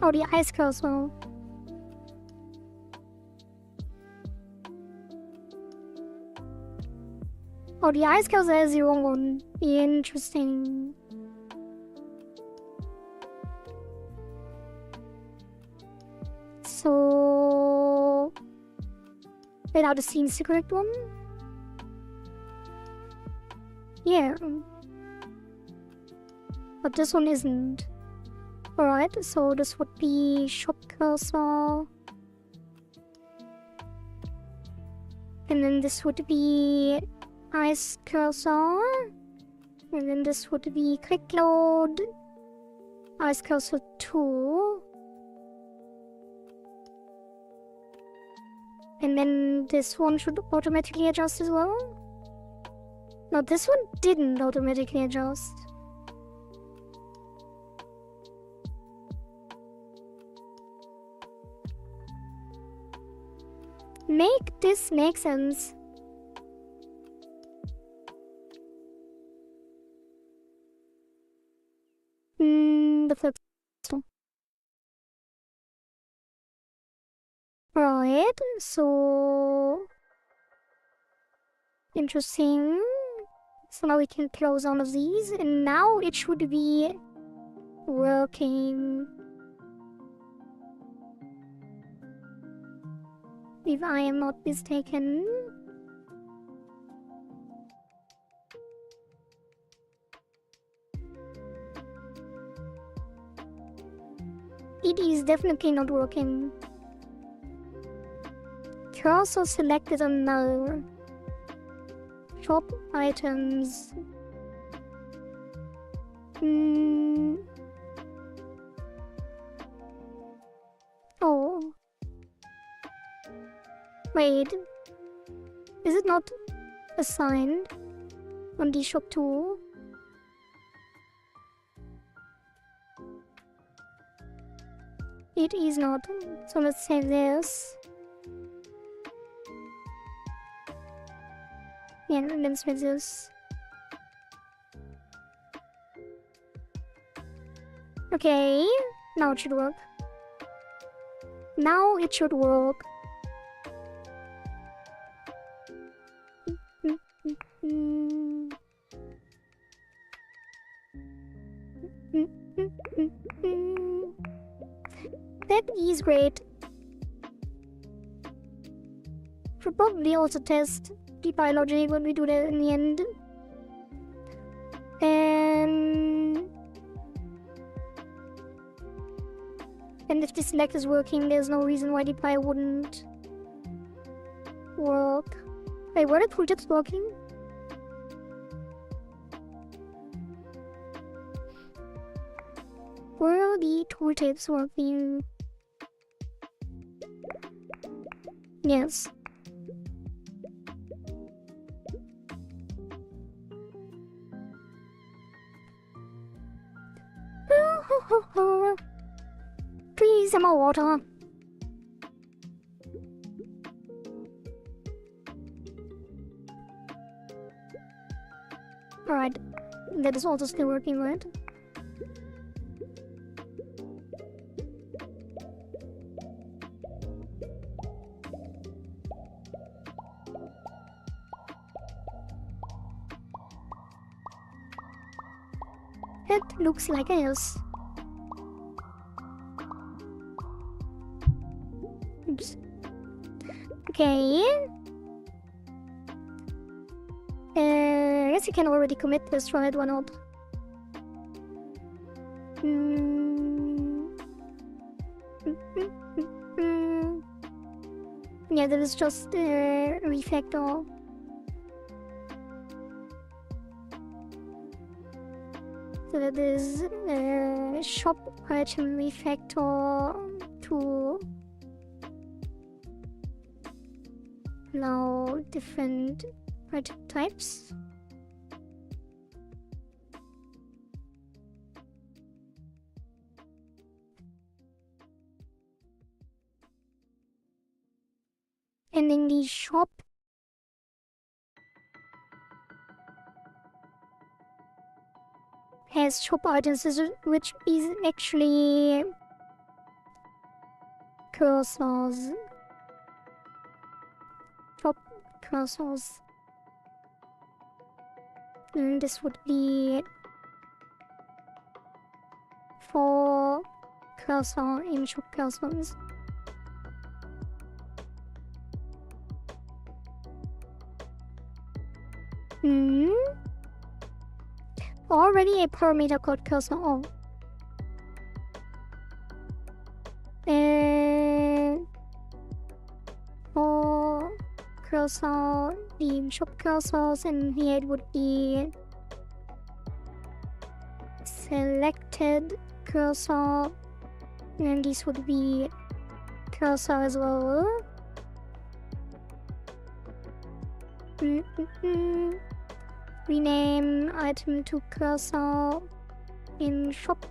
S1: Oh, the ice cursor. Oh, the ice cursor is the wrong one. Interesting. So... wait, now the scene's the correct one? Yeah. But this one isn't. Alright, so this would be shop cursor. And then this would be ice cursor. And then this would be quick load. Ice cursor 2. And then this one should automatically adjust as well. No, this one didn't automatically adjust. Make this make sense. The flip store. Right, so interesting. So now we can close all of these, and now it should be working. If I am not mistaken. It is definitely not working. Cursor selected on no. Shop items. Oh. Wait. Is it not assigned on the shop tool? It is not. So let's save this. Yeah, let's save this. Okay, now it should work. Now it should work. That is great. Should probably also test the biology when we do that in the end. And if the select is working, there's no reason why the pie wouldn't work. Wait, were the tooltips working? Were the tooltips working? Yes. Please, some more water. Alright, that is also still working, right? It looks like yes. Oops. Okay. I guess you can already commit this, right? Why not? Yeah, that is just a refactor. So that is shop item refactor to allow different item types. And in the shop, has shop items, which is actually cursors. Shop cursors. And this would be for cursor in shop cursors. Already a parameter called cursor. Oh. And for cursor, the shop cursors, and here it would be selected cursor, and this would be cursor as well. Rename item to cursor in shop.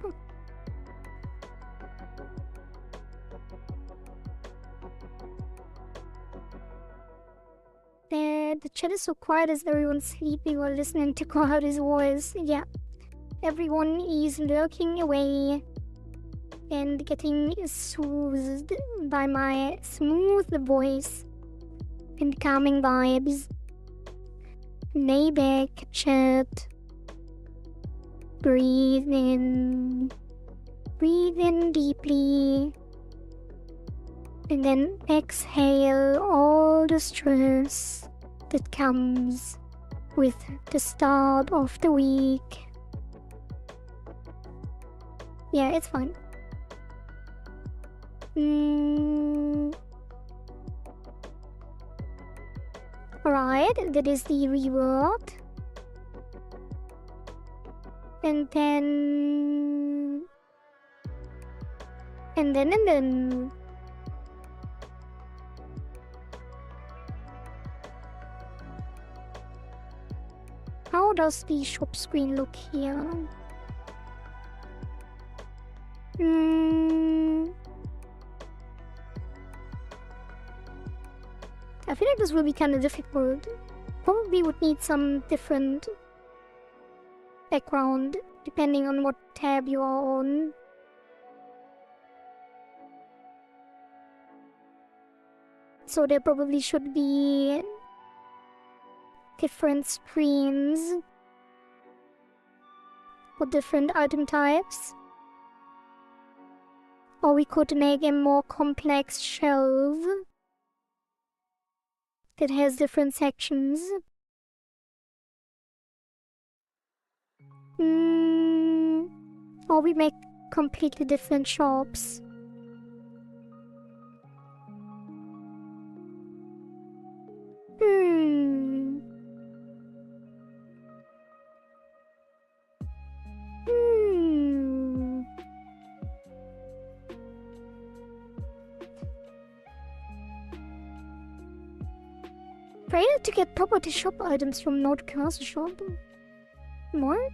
S1: The chat is so quiet as everyone's sleeping or listening to Cloudy's voice. Yeah, everyone is lurking away and getting soothed by my smooth voice and calming vibes. Lay back, chat. Breathe in. Breathe in deeply. And then exhale all the stress that comes with the start of the week. Yeah, it's fine. Alright, that is the reward. And then... And then... How does the shop screen look here? I feel like this will be kind of difficult. Probably would need some different background depending on what tab you are on. So there probably should be different screens for different item types. Or we could make a more complex shelf that has different sections. Or we make completely different shops. Failed to get property shop items from North Castle shop. What?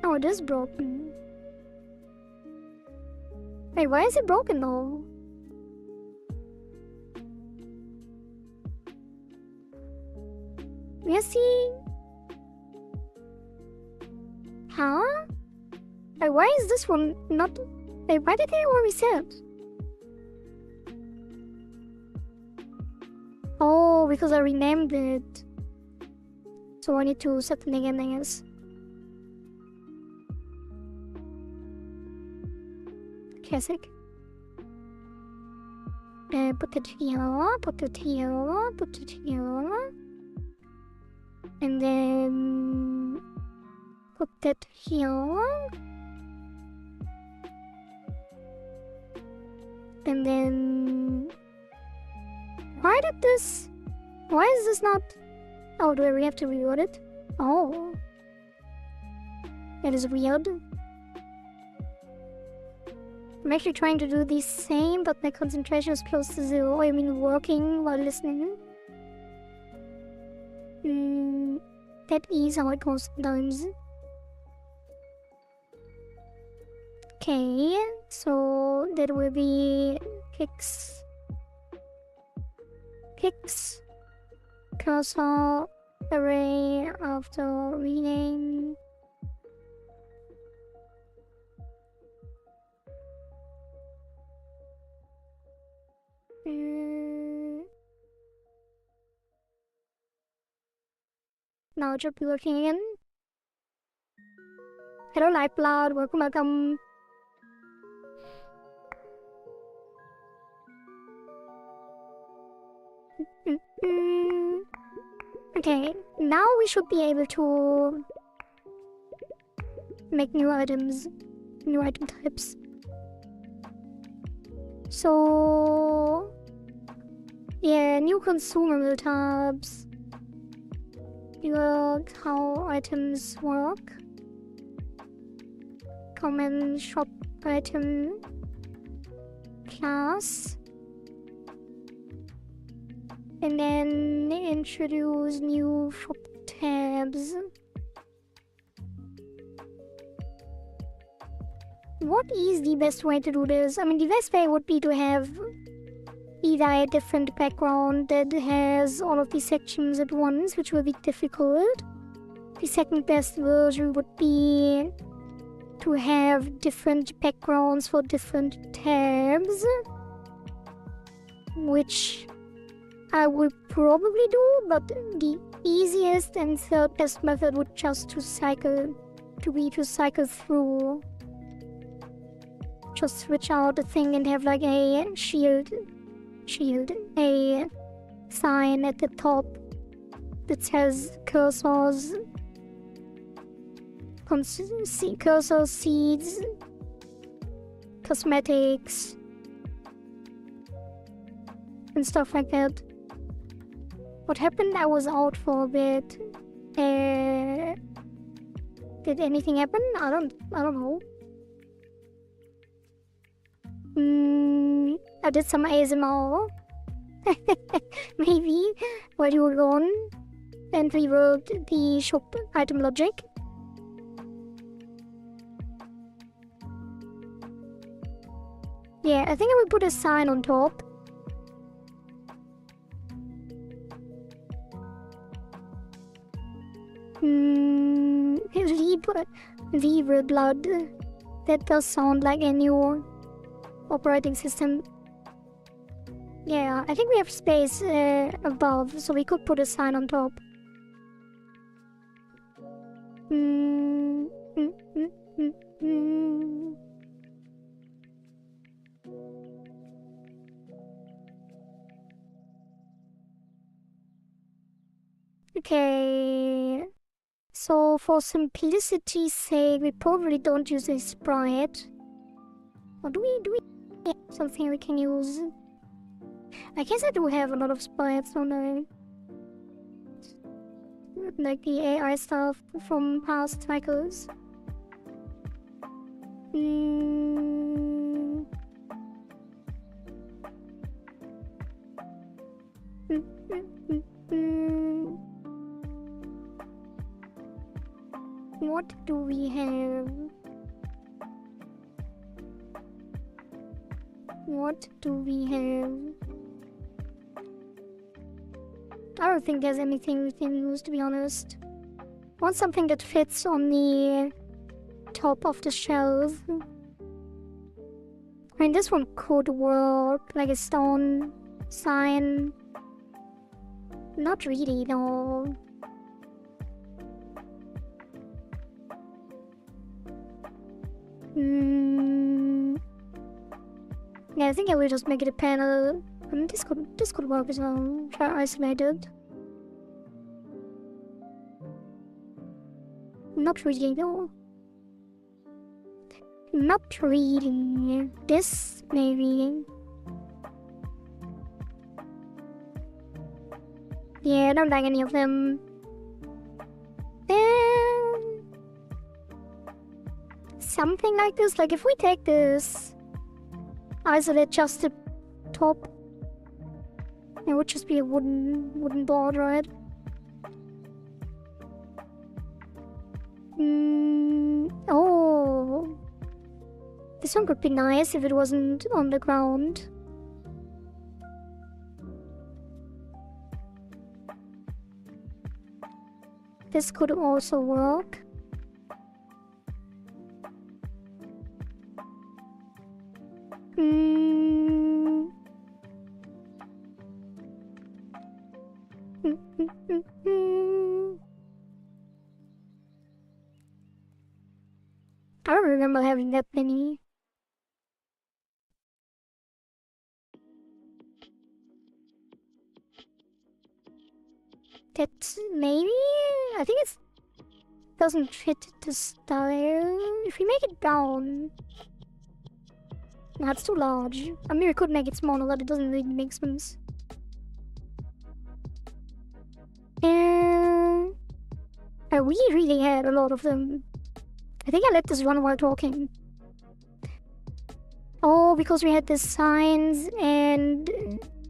S1: Oh, it is broken. Wait, why is it broken though? We are seeing... Huh? Wait, why is this one not... Wait, why did they all reset? Oh, because I renamed it. So I need to set it again, I guess. Classic. Put it here, put it here, put it here. And then... Put it here. And then... Why did this... Why is this not... Oh, do we have to reload it? Oh. That is weird. I'm actually trying to do the same, but my concentration is close to zero. I mean working while listening. That is how it goes sometimes. Okay, so that will be kicks, cursor, array after reading. Now it should be working again. Hello Lifeblood, welcome. Okay, now we should be able to make new items, new item types. So, yeah, new consumable tabs. Look how items work. Common shop item class. And then introduce new shop tabs. What is the best way to do this? I mean, the best way would be to have either a different background that has all of these sections at once, which will be difficult. The second best version would be to have different backgrounds for different tabs, which I would probably do, but the easiest and third best method would just to cycle through. Just switch out the thing and have like a shield, a sign at the top that says cursors, cursor seeds, cosmetics, and stuff like that. What happened? I was out for a bit. Did anything happen? I don't know. I did some ASMR. Maybe while you were gone, and reworked the shop item logic. Yeah, I think I will put a sign on top. Devlog. That does sound like a new operating system. Yeah, I think we have space above, so we could put a sign on top. Okay. So for simplicity's sake, we probably don't use a sprite. Or do we have something we can use? I guess I do have a lot of sprites, don't I? Like the AI stuff from past cycles. What do we have? What do we have? I don't think there's anything we can use, to be honest. I want something that fits on the top of the shelf. I mean, this one could work, like a stone sign. Not really, no. Yeah, I think I will just make it a panel. I mean, this could work as well. Try isolated. Not really, though. Not really. This, maybe. Yeah, I don't like any of them. Something like this. Like, if we take this, isolate just the top, it would just be a wooden board, right? Oh, this one could be nice if it wasn't on the ground. This could also work. I don't remember having that many. That maybe? I think it doesn't fit the style. If we make it down... No, it's too large. I mean, we could make it smaller, but it doesn't really make sense. We really had a lot of them. I think I let this run while talking. Oh, because we had the signs and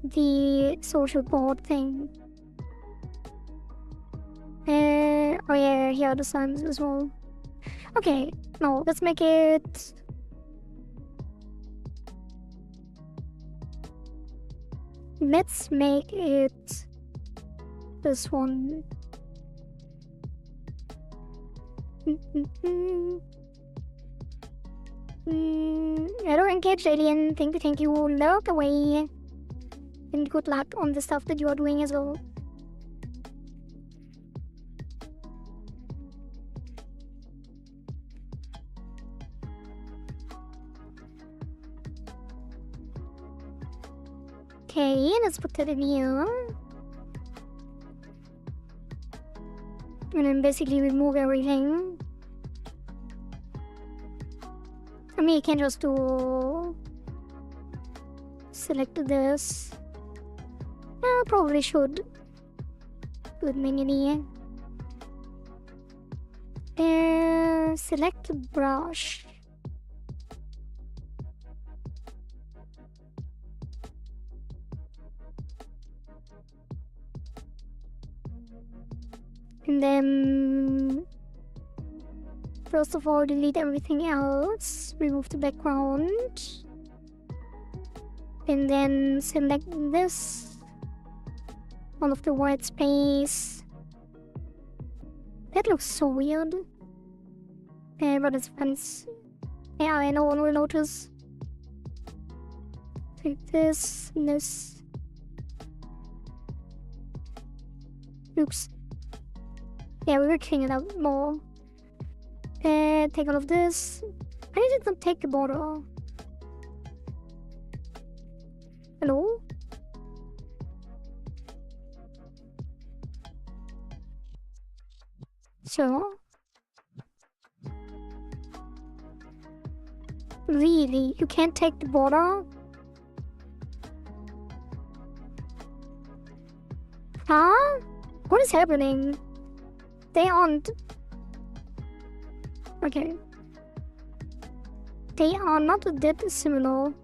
S1: the social board thing. Oh yeah, here are the signs as well. Okay, no, let's make it... Let's make it this one. Hello, engaged alien. Thank you. Look away. And good luck on the stuff that you are doing as well. Okay, let's put that in here. And then basically remove everything. I mean, you can just do select this. I probably should put manually. Select brush. And then first of all, delete everything else, remove the background, and then select this, all of the white space. That looks so weird. But it's fun. Yeah, I know one will notice. Take this, and this. Oops. Yeah, we were cleaning it up more. Take all of this. I did not take the border. Hello? So? Really? You can't take the border? Huh? What is happening? They aren't... Okay. They are not that similar.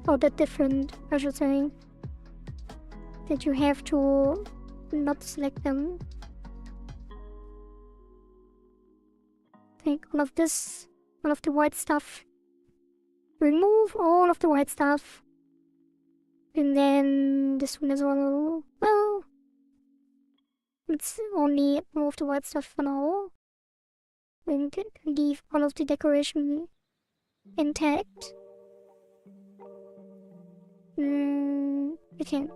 S1: Or that different, I should say. That you have to not select them. Take all of this, all of the white stuff. Remove all of the white stuff. And then this one as well. Well, let's only remove the white stuff for now. And leave all of the decoration intact. Okay.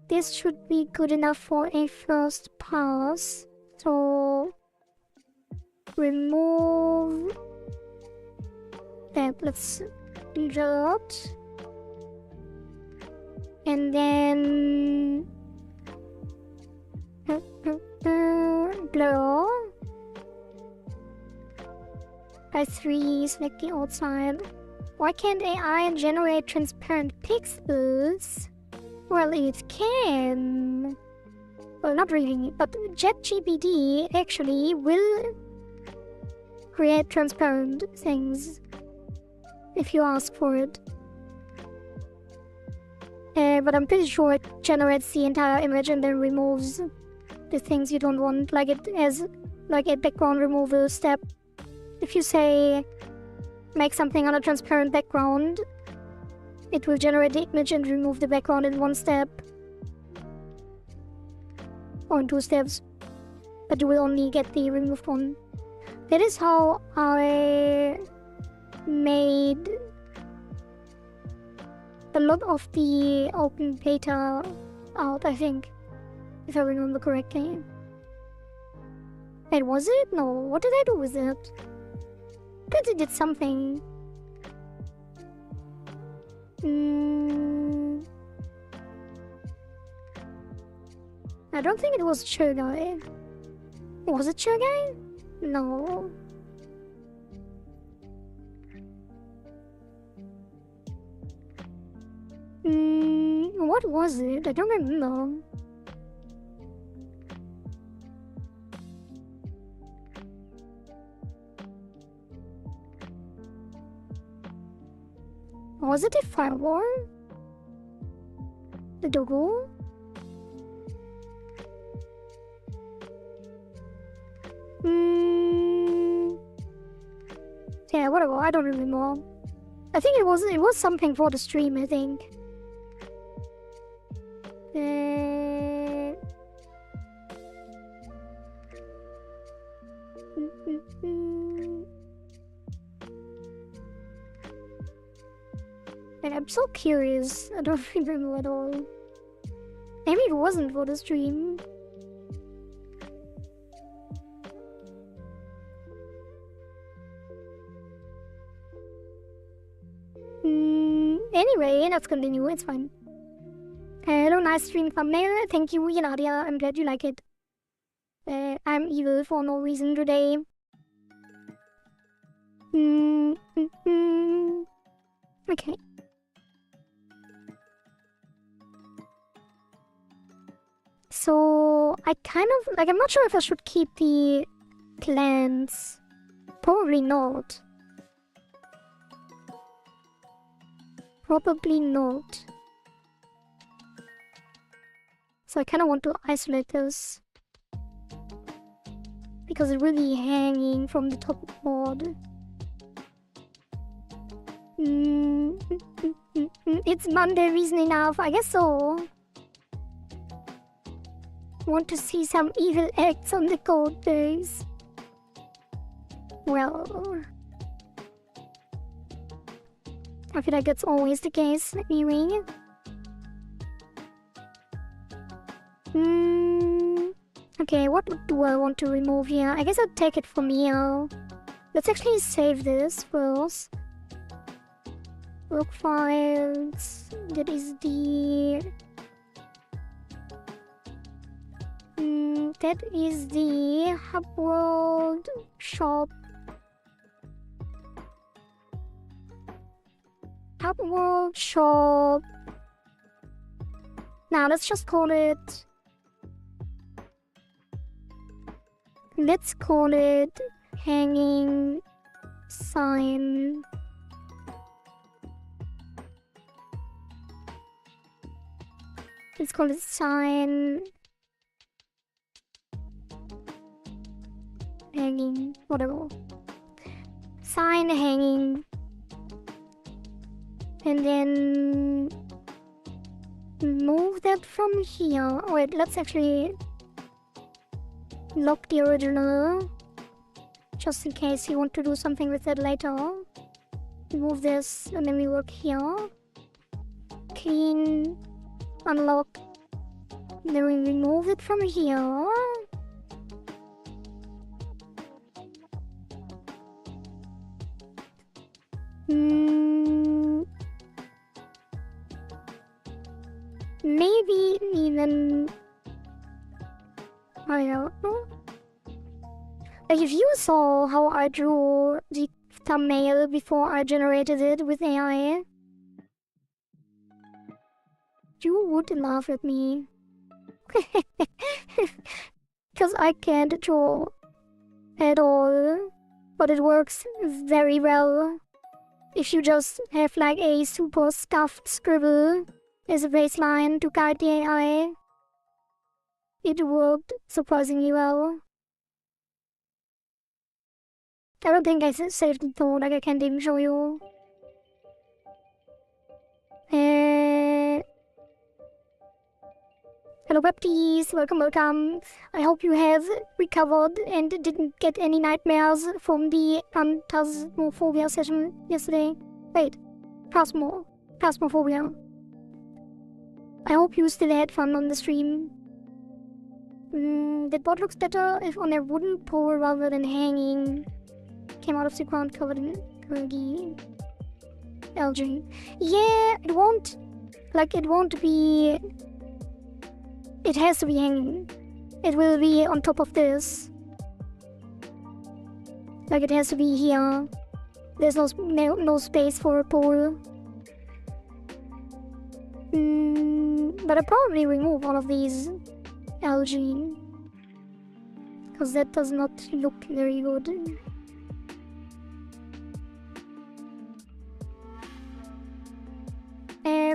S1: This should be good enough for a first pass. So remove that. Let's insert. And then blur. By 3, select the outside. Why can't AI generate transparent pixels? Well, it can. Well, not really, but ChatGPT actually will create transparent things if you ask for it. But I'm pretty sure it generates the entire image and then removes the things you don't want, like it as like a background removal step. If you say make something on a transparent background, it will generate the image and remove the background in one step. Or in 2 steps. But you will only get the removed one. That is how I made a lot of the open beta out, I think. If I remember correctly. Wait, was it? No, what did I do with it? Because it did something. I don't think it was ItaGy. Was it ItaGy? No. What was it? I don't remember. Was it a firewall? The doggo? Yeah, whatever, I don't remember. I think it was something for the stream, I think. And I'm so curious. I don't remember at all. Maybe it wasn't for the stream. Anyway, let's continue. It's fine. Hello, nice stream thumbnail. Thank you, Yanadia. I'm glad you like it. I'm evil for no reason today. Okay. So, I kind of, like, I'm not sure if I should keep the clans. Probably not. Probably not. So I kind of want to isolate this. Because it's really hanging from the top board. It's Monday reason enough, I guess so. Want to see some evil acts on the code base. Well, I feel like that's always the case anyway. Okay, what do I want to remove here? I guess I'll take it from here. Let's actually save this first. Work files. That is the... that is the Hub World shop. Hub World shop. Now let's just call it... let's call it hanging sign. Let's call it sign hanging, whatever. Sign hanging. And then move that from here. Wait, let's actually lock the original, just in case you want to do something with it later. Remove this, and then we work here. Clean, unlock. Then we remove it from here. Maybe even... I don't know. Like, if you saw how I drew the thumbnail before I generated it with AI, you would laugh at me. Because I can't draw at all. But it works very well. If you just have like a super scuffed scribble as a baseline to guide the AI. It worked surprisingly well. I don't think I saved it though, like I can't even show you. Hello Baptiste, welcome. I hope you have recovered and didn't get any nightmares from the Phasmophobia session yesterday. Wait, Phasmophobia. I hope you still had fun on the stream. That board looks better if on a wooden pole rather than hanging. Came out of the ground covered in algae. Yeah, it won't be... It has to be hanging. It will be on top of this. Like, it has to be here. There's no space for a pole. But I'll probably remove all of these algae, because that does not look very good.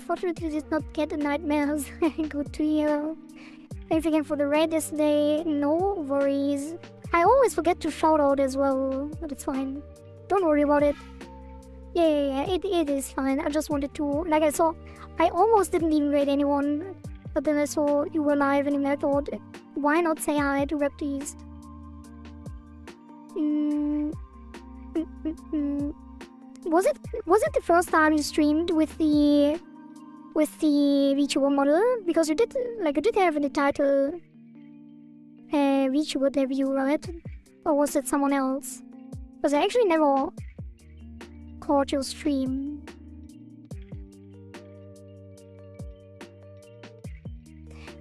S1: Fortunately did not get the nightmares. Good to hear. Thanks again for the raid yesterday. No worries. I always forget to shout out as well, but it's fine. Don't worry about it. Yeah, it is fine. I just wanted to, like, I almost didn't even raid anyone. But then I saw you were live and I thought, why not say hi to Baptiste? Was it the first time you streamed with the VTuber model? Because you did have in the title VTuber debut, right? Or was it someone else? Because I actually never caught your stream.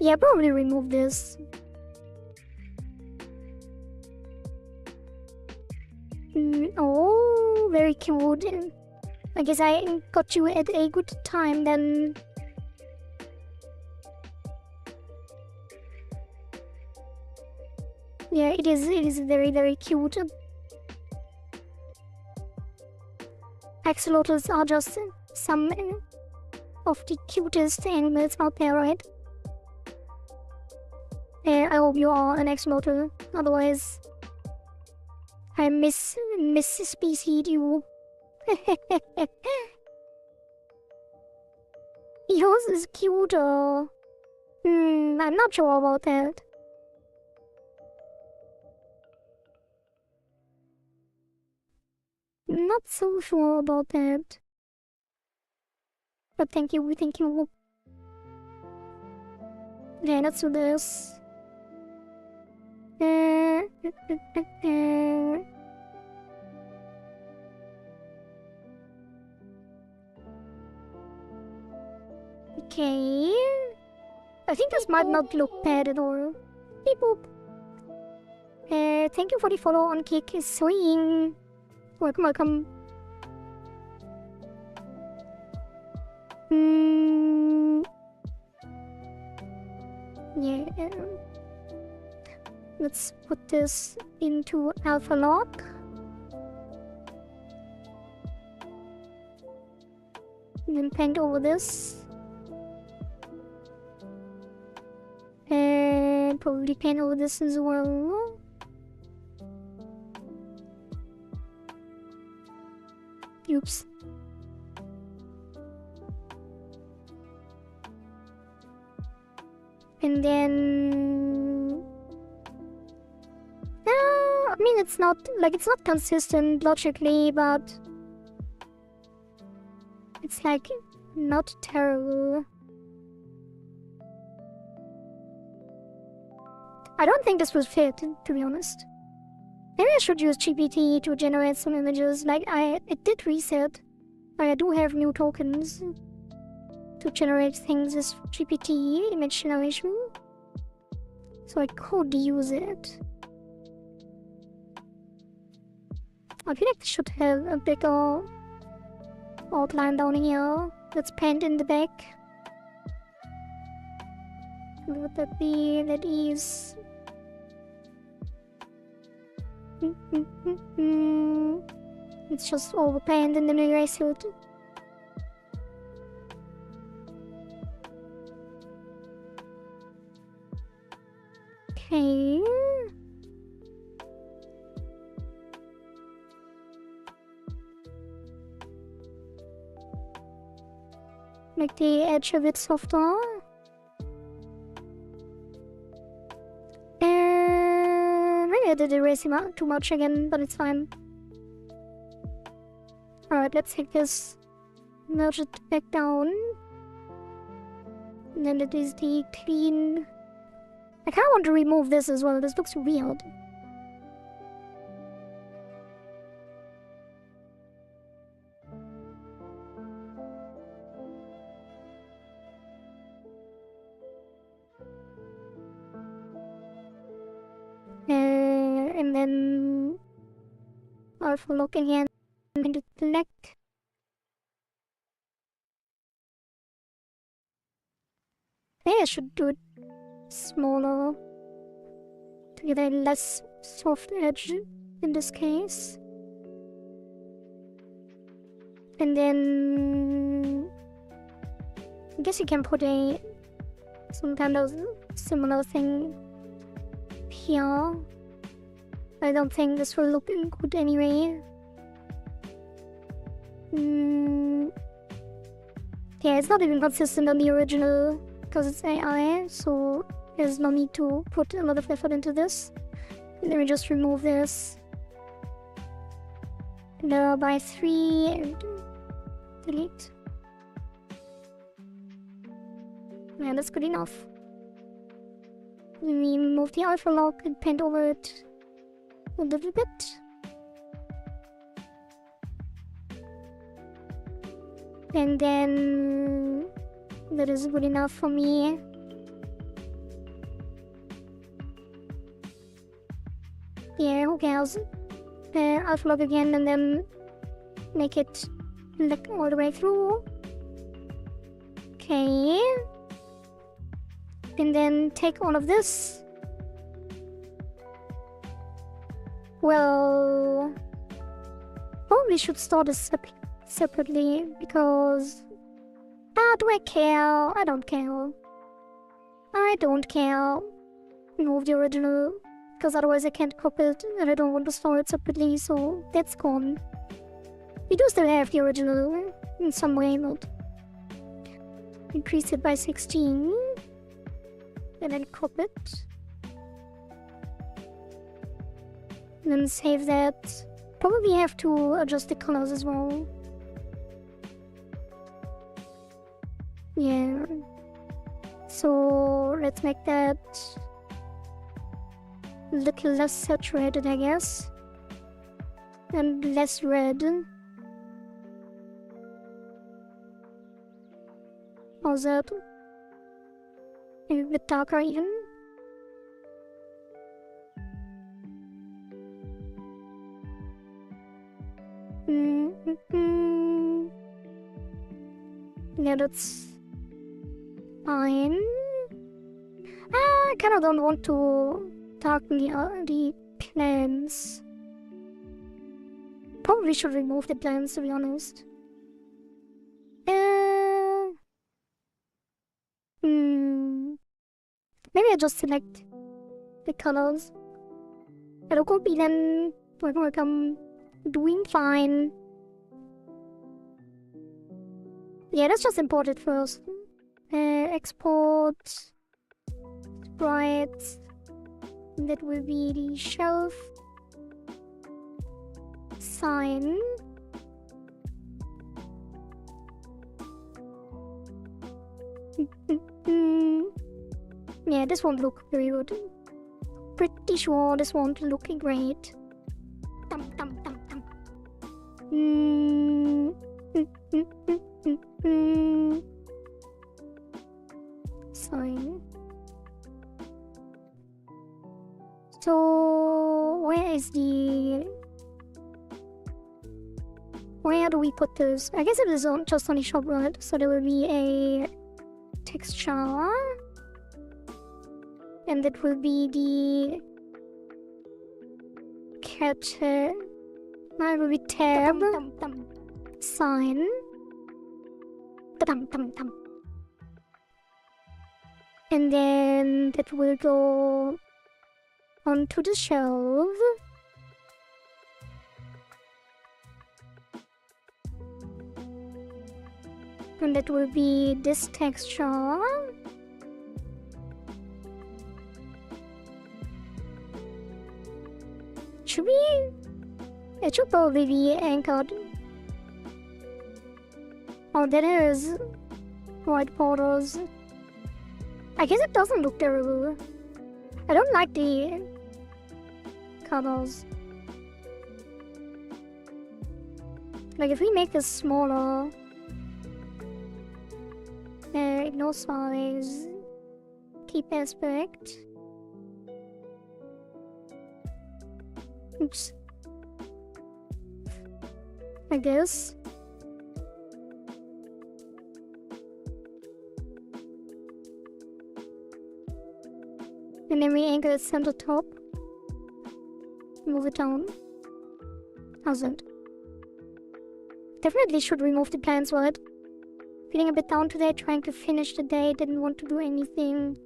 S1: Yeah, probably remove this. Oh, very cute. I guess I got you at a good time then. Yeah, it is very, very cute. Axolotls are just some of the cutest animals out there, right? I hope you are an axolotl, otherwise I miss-specied you. Yours is cuter. I'm not sure about that. Not so sure about that. But thank you, thank you. Yeah, let's do this. Okay. I think this might not look bad at all. Beep boop. Thank you for the follow on Kick Swing. Welcome, welcome. Yeah. Let's put this into alpha lock. And then paint over this. And probably paint over this as well. Oops. And then... I mean, it's not consistent logically, but... it's like, not terrible. I don't think this would fit, to be honest. Maybe I should use GPT to generate some images. Like, it did reset. I do have new tokens to generate things as GPT image generation. So I could use it. I feel like I should have a bigger outline down here. Let's paint in the back. What would that be? That is... It's just overpaint and then erase it. Okay. Make the edge a bit softer. Maybe I did erase him out too much again, but it's fine. Alright, let's take this, merge it back down. And then it is the clean. I kinda want to remove this as well, this looks weird. And then alpha lock again into black. Maybe I should do it smaller to get a less soft edge in this case. And then I guess you can put some kind of similar thing here. I don't think this will look good anyway. Yeah, it's not even consistent on the original because it's AI, so there's no need to put a lot of effort into this. Let me just remove this. And by 3 and delete. Yeah, that's good enough. Let me remove the alpha lock and paint over it a little bit. And then that is good enough for me. Okay, I'll plug again and then make it look all the way through. Okay. And then take all of this. Well, probably should start this separately because do I care? I don't care. I don't care. Remove the original because otherwise I can't copy it and I don't want to store it separately, so that's gone. We do still have the original in some way, but increase it by 16 and then crop it. And then save that. Probably have to adjust the colors as well. Yeah. So let's make that a little less saturated, I guess. And less red. How's that? Maybe a bit darker even. Yeah, that's fine. I kinda don't want to darken the plants. Probably should remove the plants, to be honest. Maybe I just select the colors. It'll be then like I'm doing fine. Yeah, let's just import it first. Export sprites. That will be the shelf sign. Yeah, this won't look very good. Pretty sure this won't look great. Sign. So where do we put this? I guess it is just on the shop, right? So there will be a texture. And that will be the cat. That will be tab sign. And then that will go onto the shelf. And that will be this texture. It should probably be anchored. Oh, that is white borders. I guess it doesn't look terrible. I don't like the colors. Like if we make this smaller, ignore size, keep aspect. Oops. Like this. And then we anchor the center top. Move it down. How's that? Definitely should remove the plants, right? Feeling a bit down today, trying to finish the day, didn't want to do anything.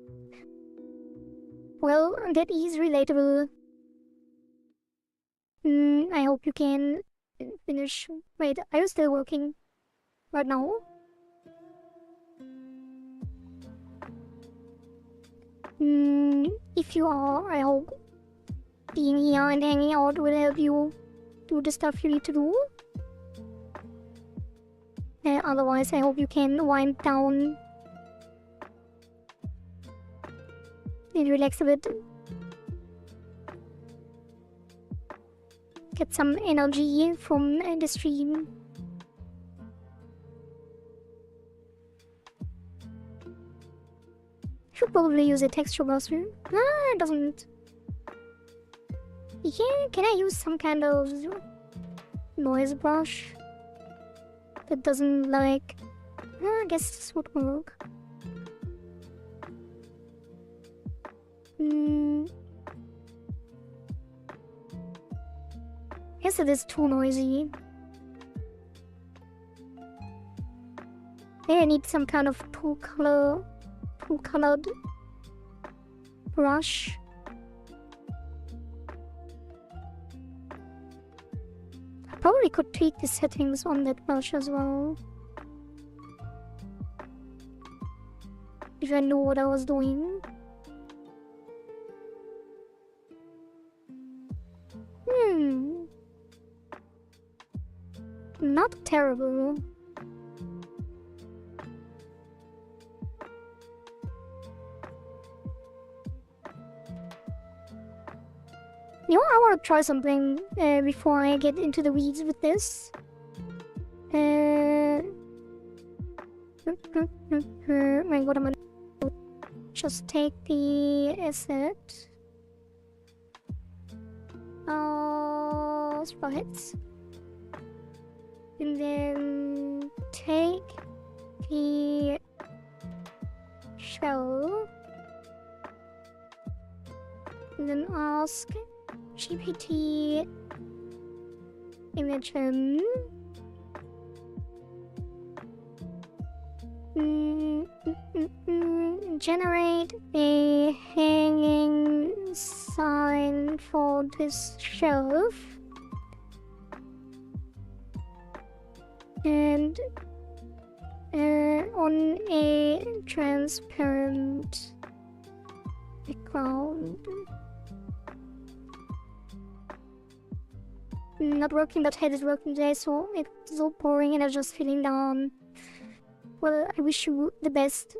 S1: Well, that is relatable. I hope you can finish. Wait, are you still working right now? If you are, I hope being here and hanging out will help you do the stuff you need to do. Otherwise, I hope you can wind down and relax a bit. Get some energy from the stream. Should probably use a texture browser. It doesn't. Yeah, can I use some kind of noise brush that doesn't like... I guess this would work. I guess it is too noisy. Maybe I need some kind of two-colored brush. I probably could tweak the settings on that brush as well, if I knew what I was doing. Not terrible. You know, I want to try something before I get into the weeds with this. My God, I'm gonna just take the asset. Sprites. And then take the shell. And then ask GPT image him. Generate a hanging sign for this shelf. And on a transparent background. Not working, but head is working today, so it's so boring and I'm just feeling down. Well, I wish you the best.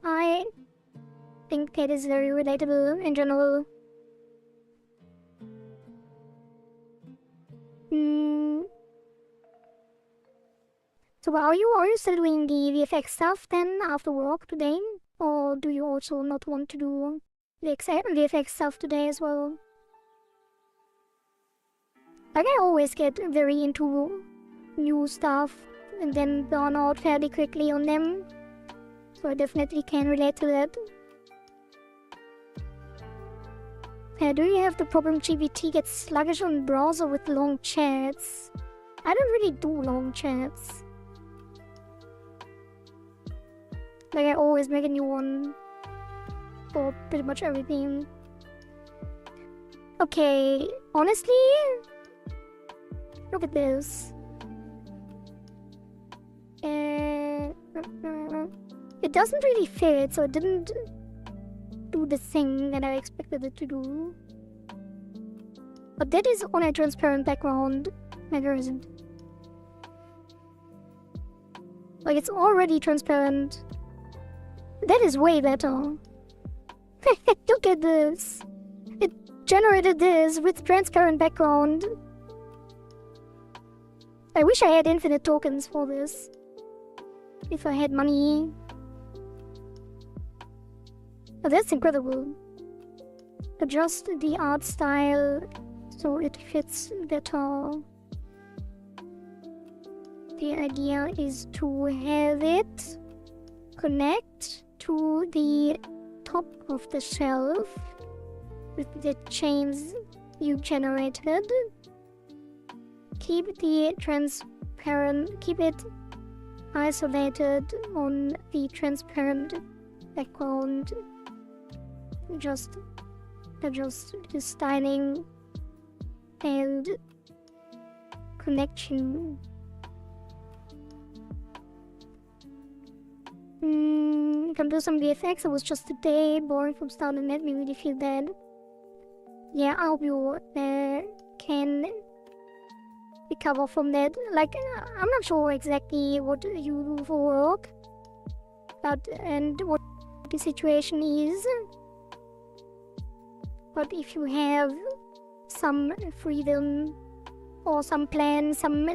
S1: I think that is very relatable in general. So are you still doing the VFX stuff then after work today? Or do you also not want to do the VFX stuff today as well? Like, I always get very into new stuff and then burn out fairly quickly on them. So I definitely can relate to that. Do you have the problem GPT gets sluggish on browser with long chats? I don't really do long chats. Like, I always make a new one for pretty much everything. Okay, honestly, look at this. It doesn't really fit, so it didn't do the thing that I expected it to do. But that is on a transparent background. Maybe it isn't. Like, it's already transparent. That is way better. Look at this. It generated this with transparent background. I wish I had infinite tokens for this. If I had money. Oh, that's incredible. Adjust the art style so it fits better. The idea is to have it connect to the top of the shelf with the chains you generated. Keep it isolated on the transparent background. Just adjust the styling and connection. Can do some VFX. It was just a day, boring from start and made me really feel bad. Yeah, I hope you can recover from that. Like, I'm not sure exactly what you do for work, and what the situation is. But if you have some freedom or some plan, some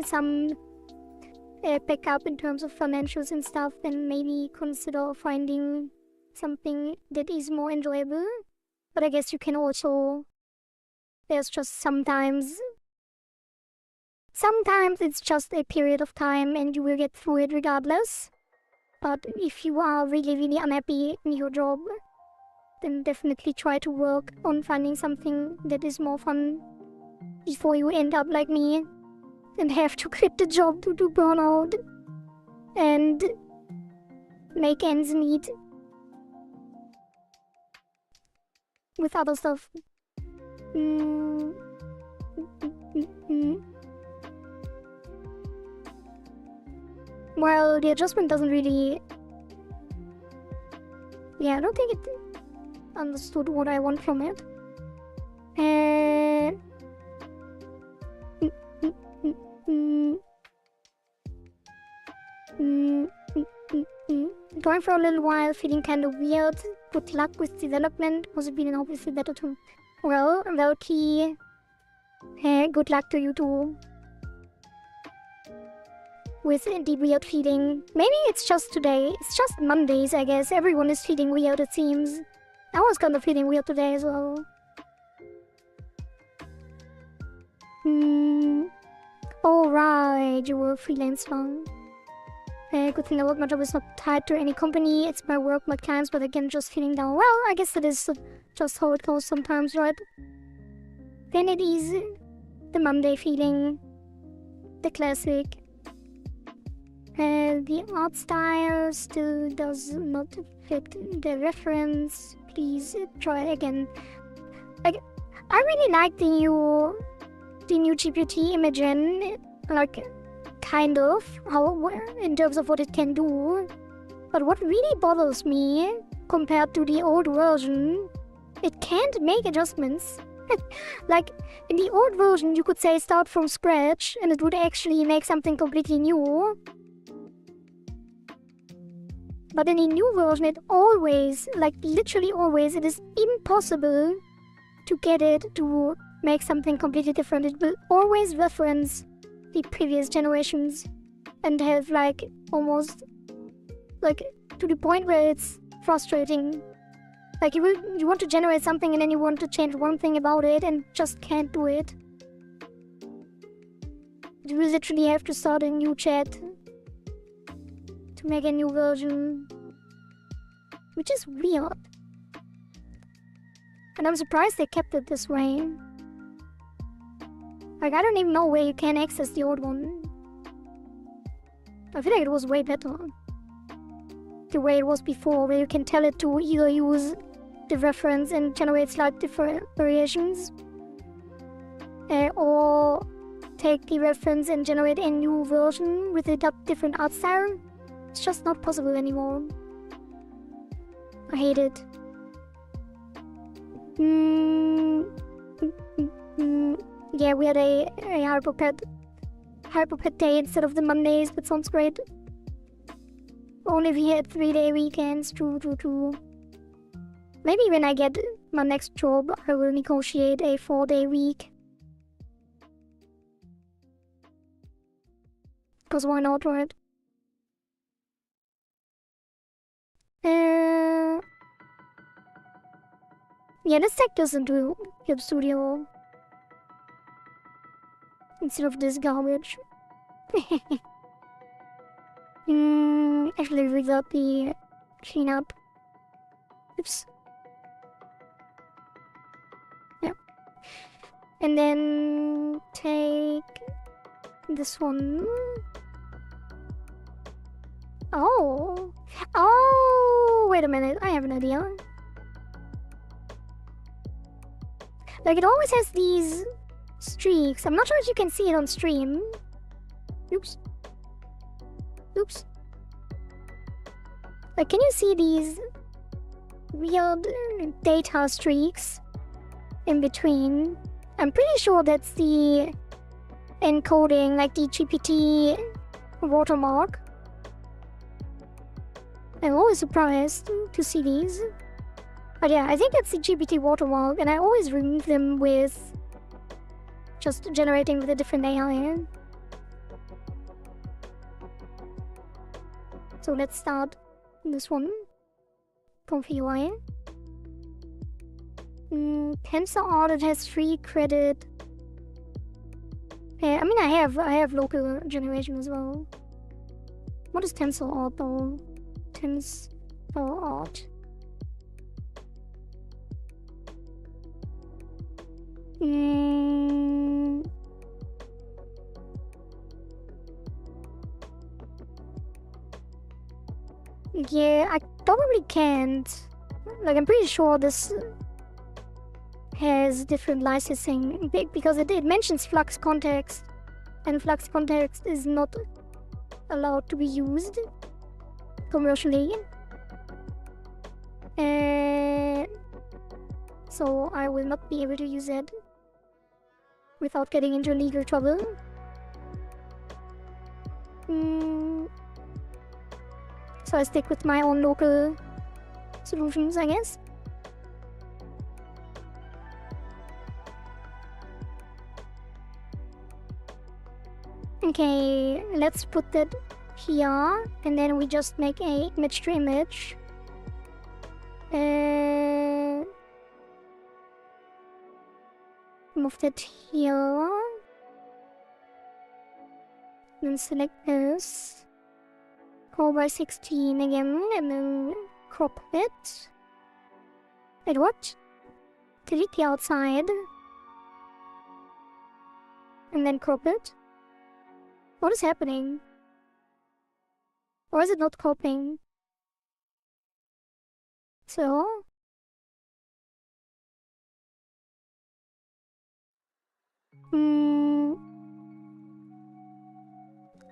S1: backup in terms of financials and stuff, then maybe consider finding something that is more enjoyable. But I guess you can also There's just sometimes it's just a period of time and you will get through it regardless. But if you are really, really unhappy in your job, then definitely try to work on finding something that is more fun before you end up like me and have to quit the job due to burnout and make ends meet with other stuff. Well, the adjustment doesn't really... Yeah, I don't think it understood what I want from it. Going for a little while, feeling kind of weird. Good luck with development. Was it been obviously better to... Well, Valky, good luck to you too. With the weird feeling. Maybe it's just today. It's just Mondays, I guess. Everyone is feeling weird, it seems. I was kind of feeling weird today as well. Alright, you were freelance long. Good thing about my job is not tied to any company. It's my work, my clients, but again, just feeling down. Well, I guess that is just how it goes sometimes, right? Then it is the Monday feeling. The classic. The art style still does not fit the reference. Please try again. I really like the new GPT Imogen. Like, kind of, in terms of what it can do. But what really bothers me, compared to the old version, it can't make adjustments. Like, in the old version, you could say start from scratch, and it would actually make something completely new. But in the new version, it always, like literally always, it is impossible to get it to make something completely different. It will always reference the previous generations and have like almost like to the point where it's frustrating. Like you want to generate something and then you want to change one thing about it and just can't do it. You will literally have to start a new chat to make a new version, which is weird. And I'm surprised they kept it this way. Like, I don't even know where you can access the old one. I feel like it was way better. The way it was before, where you can tell it to either use the reference and generate slight different variations, or take the reference and generate a new version with a different art style. It's just not possible anymore. I hate it. Yeah, we had a hyperpet day instead of the Mondays. That sounds great. Only we had 3-day weekends. True. Maybe when I get my next job, I will negotiate a 4-day week. Because why not, right? Yeah, let's take this into Hip Studio instead of this garbage. Actually, without the cleanup. Oops. Yeah. And then take this one. Oh, wait a minute. I have an idea. Like, it always has these streaks. I'm not sure if you can see it on stream. Oops. Like, can you see these weird data streaks in between? I'm pretty sure that's the encoding, like the GPT watermark. I'm always surprised to see these. But yeah, I think that's the GPT watermark, and I always remove them with just generating with a different AI. So let's start this one from UI. Tensor Art has free credit. Yeah, I mean, I have local generation as well. What is Tensor Art though? Tensor Art. Yeah, I probably can't. Like, I'm pretty sure this has different licensing because it mentions Flux Context, and Flux Context is not allowed to be used commercially. So I will not be able to use it without getting into legal trouble. So I stick with my own local solutions, I guess. Okay, let's put that here, and then we just make a image to image. Move that here. Then select this. Go by 16 again, and then crop it. Wait, what? Delete the outside. And then crop it. What is happening? Or is it not cropping? So?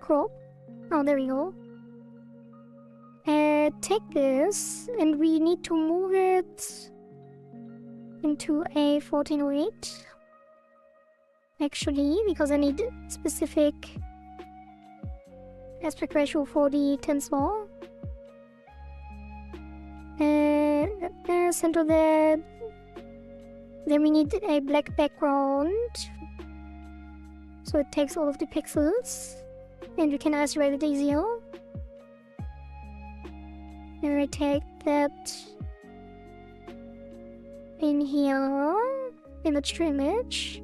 S1: Crop. Oh, there we go. Take this, and we need to move it into a 1408. Actually, because I need specific aspect ratio for the tensor. Center that. Then we need a black background, so it takes all of the pixels, and you can isolate it easier. Then I take that in here, image to image.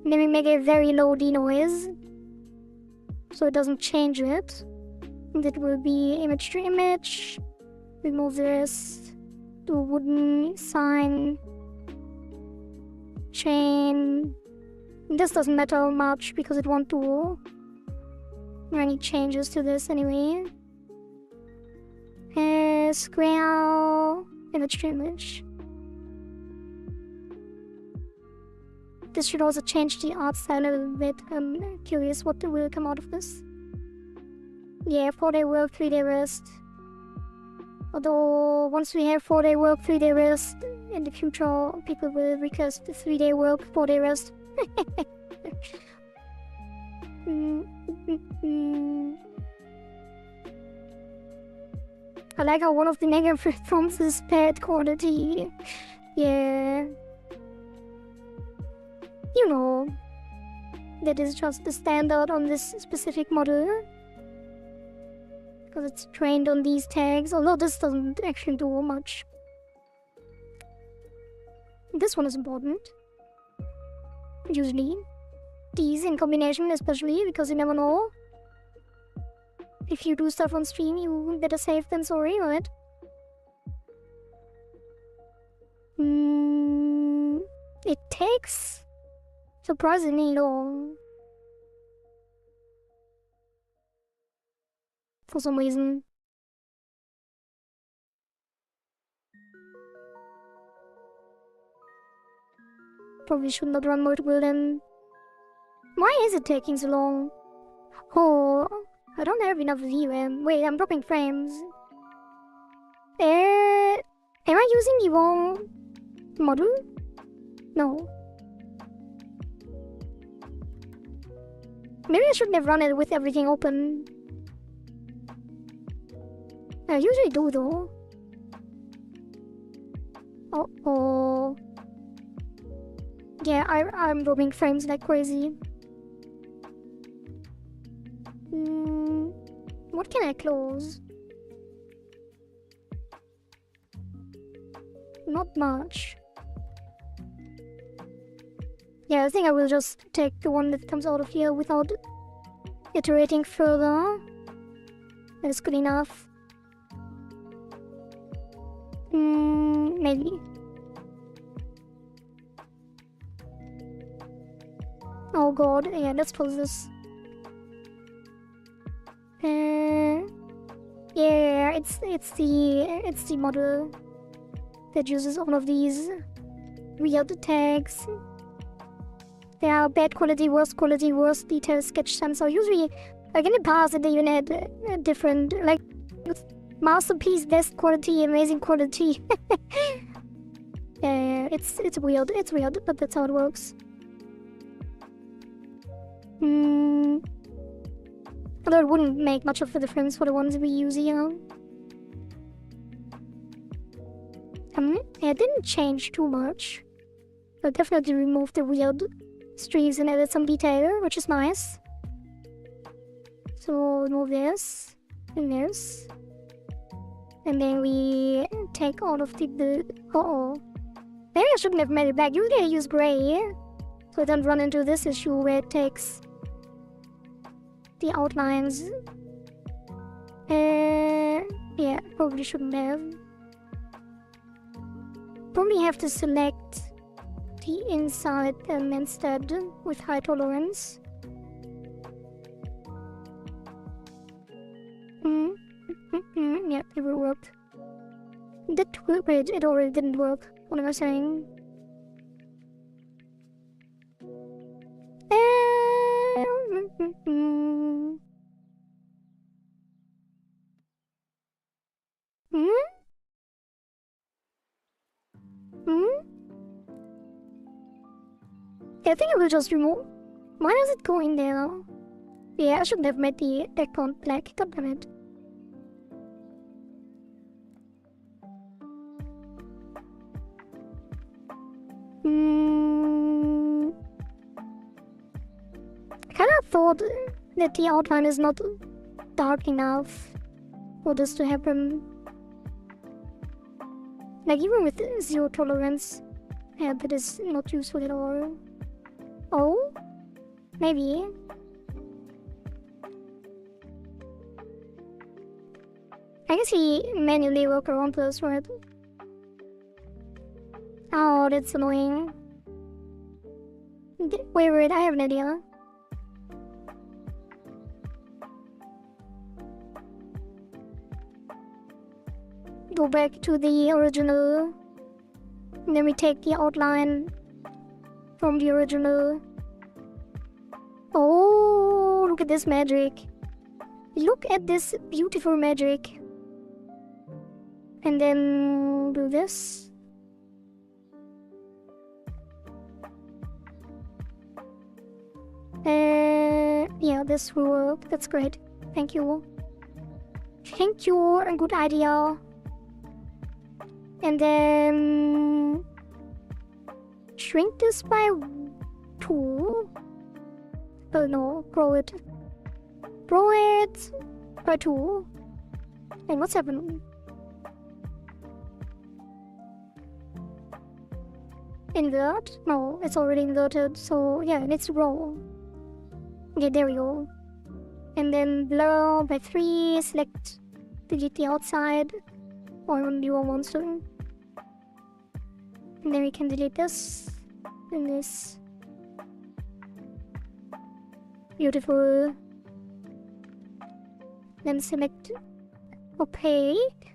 S1: And then we make a very low denoise, so it doesn't change it. And it will be image to image. Remove the rest. Do a wooden sign. Chain. This doesn't matter much because it won't do any changes to this anyway. Square, image to image. This should also change the art style a little bit. I'm curious what will come out of this. Yeah, 4-day work, 3-day rest. Although, once we have 4-day work, 3-day rest, in the future, people will request 3-day work, 4-day rest. I like how one of the negative prompts is bad quality. Yeah. You know, that is just the standard on this specific model. Because it's trained on these tags, although this doesn't actually do much. This one is important. Usually. These in combination especially, because you never know. If you do stuff on stream, you better safe than sorry, right? It takes surprisingly long. For some reason. Probably should not run multiple then. Why is it taking so long? Oh, I don't have enough VRAM. Wait, I'm dropping frames. Am I using the wrong model? No. Maybe I shouldn't have run it with everything open. I usually do though. Oh. Yeah, I'm dropping frames like crazy. What can I close? Not much. Yeah, I think I will just take the one that comes out of here without iterating further. That's good enough. Maybe. Oh god, yeah, let's pause this. Yeah, it's the model that uses all of these weird tags. There are bad quality, worst detail sketch sensor. Usually, like in the past, they even had different, like, masterpiece, best quality, amazing quality. Yeah, it's weird, but that's how it works. Although it wouldn't make much of a difference for the ones we use here. Yeah, it didn't change too much. But definitely removed the weird streaks and added some detail, which is nice. So remove this and this. And then we take all of the maybe I shouldn't have made it black. Usually I use gray, so I don't run into this issue where it takes the outlines. Yeah, probably shouldn't have. Probably have to select the inside instead with high tolerance. Yeah, it will work. Wait, it already didn't work. What am I saying? Yeah, I think I will just remove. Why does it go in there? Yeah, I shouldn't have made the background black. God damn it. I kind of thought that the outline is not dark enough for this to happen. Like, even with zero tolerance, yeah, that is not useful at all. Oh? Maybe. I guess he manually worked around this, right? Oh, that's annoying. Wait, I have an idea. Go back to the original. And then we take the outline from the original. Oh, look at this magic. Look at this beautiful magic. And then do this. Yeah, this will work. That's great. Thank you. Thank you. A good idea. And then shrink this by 2. Oh no, grow it. Grow it by 2. And what's happening? Invert? No, it's already inverted, so yeah, it needs to grow. Okay, there we go. And then blur by 3, select, delete the outside, or only one wants to. And then we can delete this, and this. Beautiful. Then select opaque,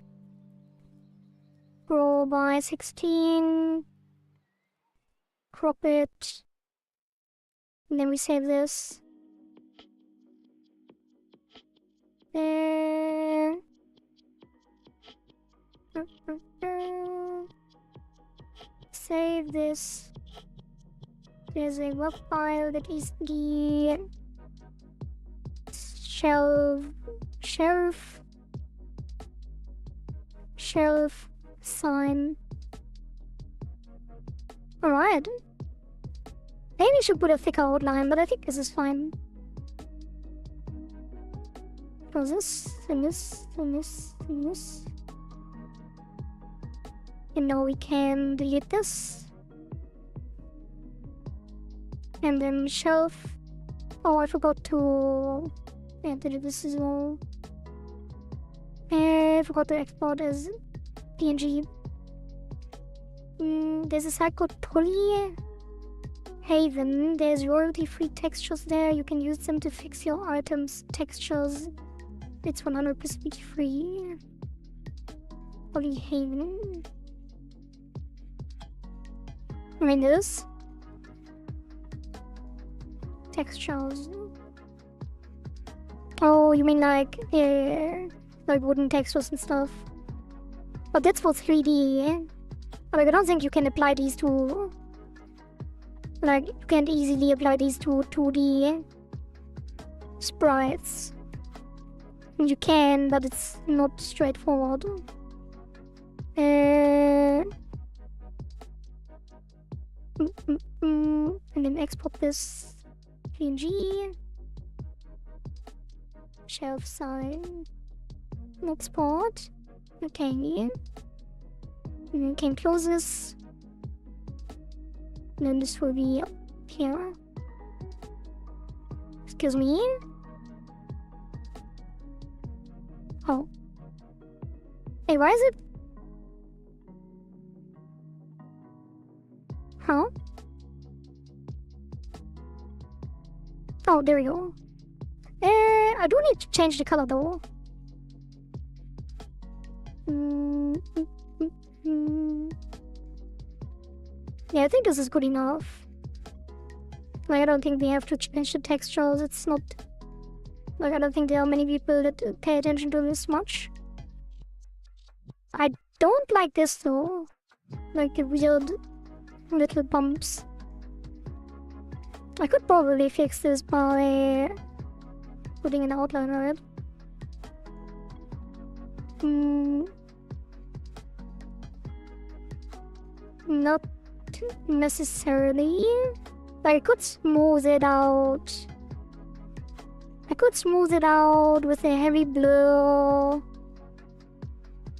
S1: grow by 16, crop it, and then we save this. Save this. There's a web file that is the shelf sign. Alright. Maybe we should put a thicker outline, but I think this is fine. For this, and this, and this, and this. And now we can delete this. And then shelf. Oh, I forgot to do this as well. I forgot to export as PNG. There's a site called Tully Haven. There's royalty-free textures there. You can use them to fix your items' textures. It's 100% free. Tully Haven. I mean this. Textures. Oh, you mean like, yeah, like wooden textures and stuff. But that's for 3D. Like, I don't think you can apply these to... Like, you can't easily apply these to 2D sprites. You can, but it's not straightforward. And then export this PNG. Shelf side. Export. Okay. And then can close this. And then this will be up here. Excuse me. Oh. Hey, why is it? Huh? Oh, there we go. I do need to change the color though. Yeah, I think this is good enough. Like, I don't think we have to change the textures. It's not... Like, I don't think there are many people that pay attention to this much. I don't like this though. Like the weird little bumps. I could probably fix this by putting an outline on it. Not necessarily. Like, I could smooth it out. I could smooth it out with a heavy blur.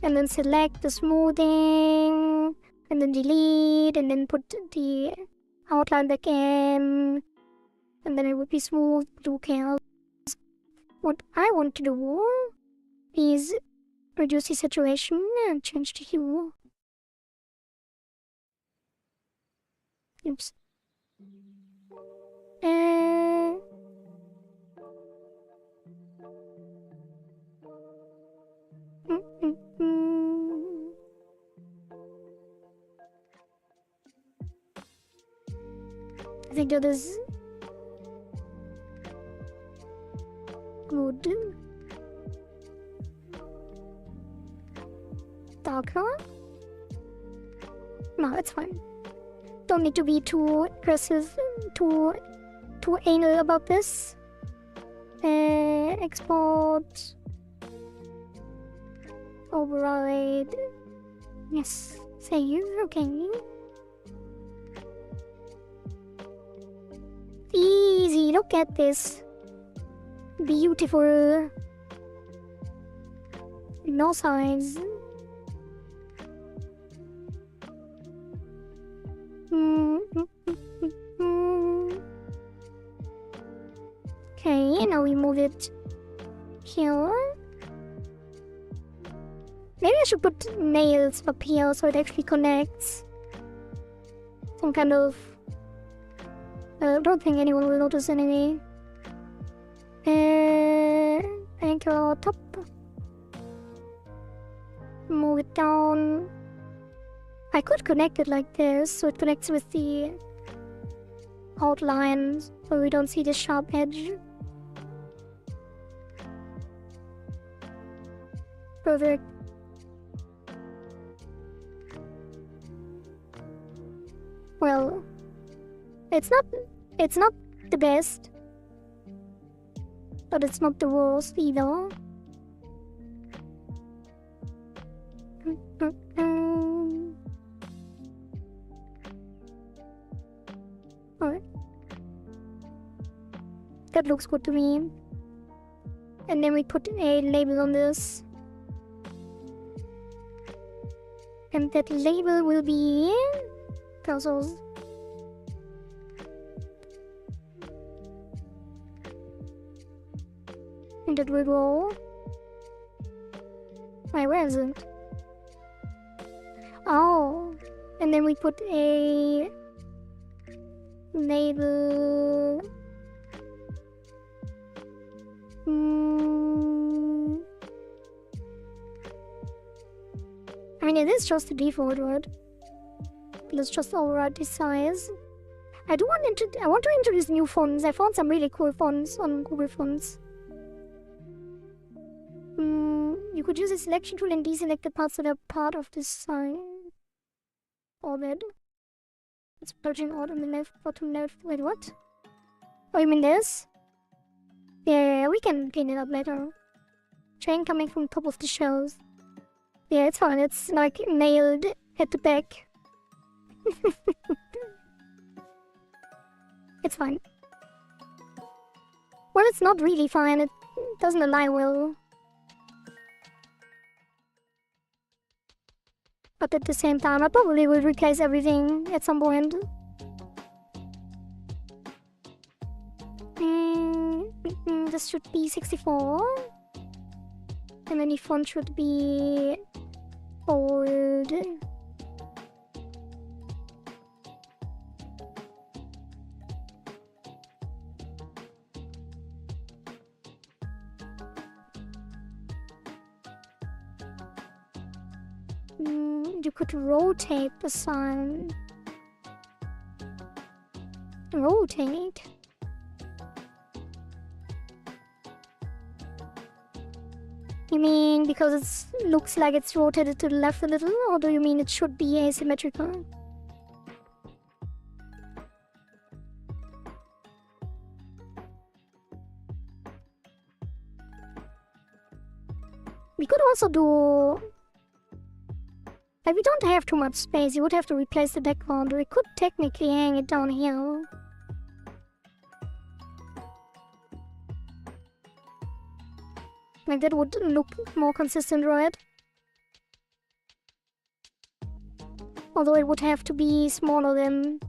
S1: And then select the smoothing. And then delete. And then put the outline back in. And then it would be smooth. But who cares? What I want to do is reduce the saturation and change the hue. Oops. I think that is good. Darker? No, it's fine. Don't need to be too aggressive, too anal about this. Export. Override. Yes. Save. Okay. Easy. Look at this. Beautiful. No size. Okay, now we move it here. Maybe I should put nails up here so it actually connects. Some kind of... I don't think anyone will notice anyway. Anchor top. Move it down. I could connect it like this so it connects with the outline so we don't see the sharp edge. Perfect. Well, it's not the best, but it's not the worst either. Alright. That looks good to me. And then we put a label on this. And that label will be puzzles. Did we go? Wait, where is it? Oh, and then we put a label. I mean, it is just the default word. Let's just override the size. I want to introduce new fonts. I found some really cool fonts on Google Fonts. You could use a selection tool and deselect the parts that are part of this sign. All that. It's purging out on the left, bottom left. Wait, what? Oh, you mean this? Yeah, we can clean it up later. Train coming from top of the shelves. Yeah, it's fine. It's like nailed at the back. It's fine. Well, it's not really fine. It doesn't align well. But at the same time, I probably will replace everything at some point. This should be 64. And then the font should be bold. You could rotate the sign. Rotate? You mean because it looks like it's rotated to the left a little, or do you mean it should be asymmetrical? We could also do... Like, we don't have too much space. You would have to replace the background. We could technically hang it down here. Like, that would look more consistent, right? Although it would have to be smaller than...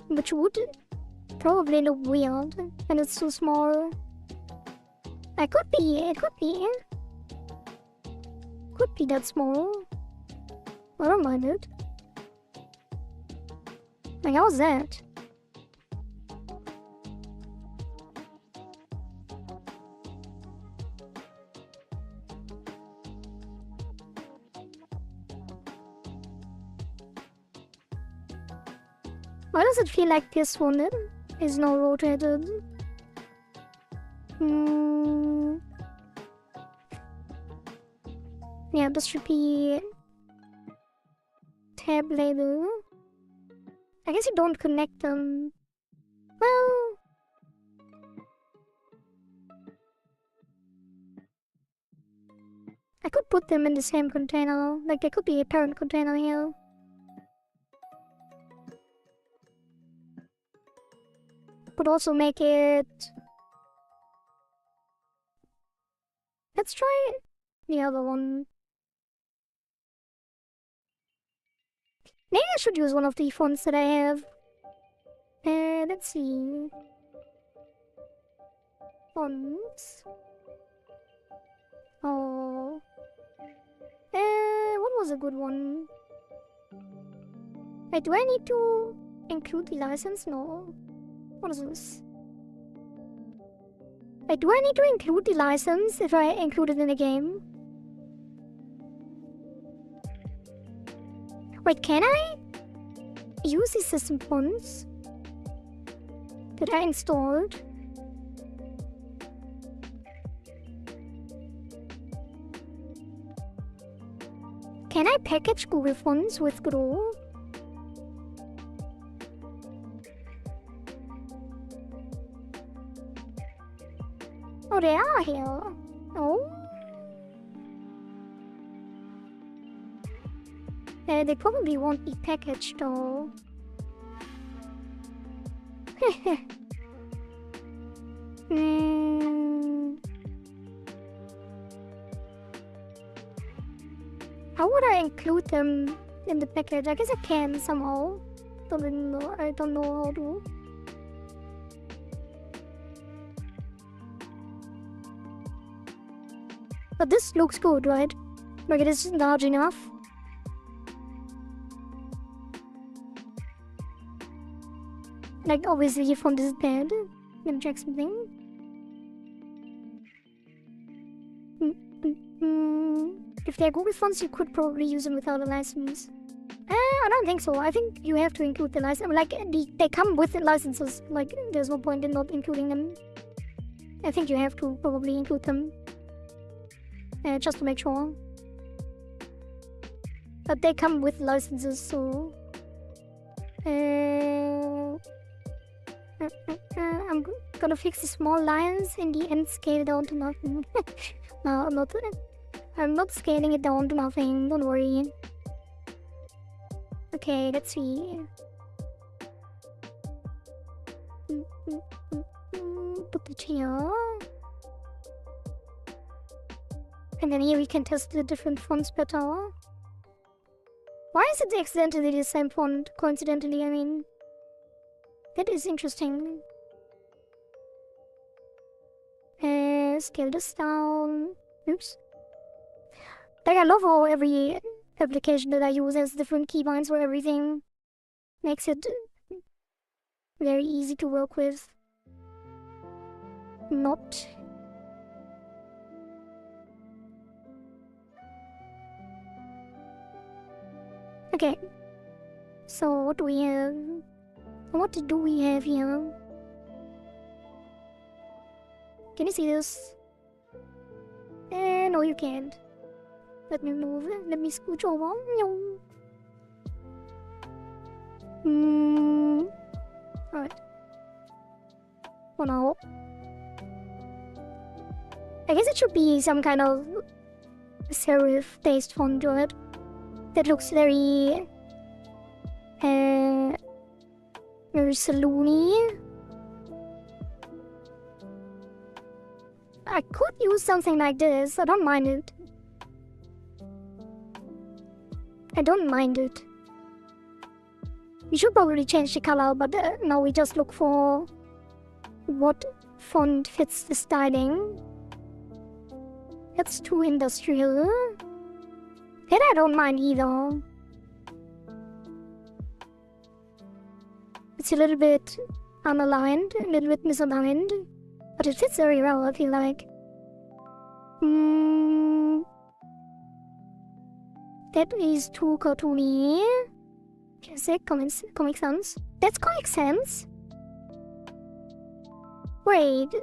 S1: Which would probably look weird, and it's too small. It could be that small. I don't mind it. Like, how's that? Why does it feel like this one is not rotated? Yeah, this should be tab label. I guess you don't connect them. Well, I could put them in the same container. Like, there could be a parent container here. Could also make it... Let's try the other one. Maybe I should use one of the fonts that I have. Let's see. Fonts. Oh. What was a good one? Wait, do I need to include the license? No. What is this? Wait, do I need to include the license if I include it in the game? Wait, can I use the system fonts that I installed? Can I package Google Fonts with Grow? Oh, they are here. Oh. They probably won't be packaged though. How would I include them in the package? I guess I can somehow. I don't know how to. But this looks good, right? Like it is large enough. Like obviously your font is bad. Let me check something. If they're Google fonts, you could probably use them without a license. I don't think so. I think you have to include the license. Like, they come with the licenses. Like, there's no point in not including them. I think you have to probably include them. Just to make sure. But they come with licenses, so... I'm gonna fix the small lines in the end, scale down to nothing. No, I'm not scaling it down to nothing, don't worry. Okay, let's see. Put it here. And then here we can test the different fonts better. Why is it accidentally the same font? Coincidentally, I mean. That is interesting. Scale this down. Oops. Like, I love how every application that I use has different keybinds for everything. Makes it very easy to work with. Not. Okay. So, what do we have? What do we have here? Can you see this? No, you can't. Let me move. Let me scooch over. Alright. For now. I guess it should be some kind of serif based font to it. That looks very... very saloony. I could use something like this. I don't mind it. I don't mind it. We should probably change the color, but now we just look for what font fits the styling. That's too industrial. That I don't mind either. It's a little bit unaligned, a little bit misaligned, but it fits very well, I feel like. That is too cartoony. Classic, Comic Sans. That's Comic Sans? Wait,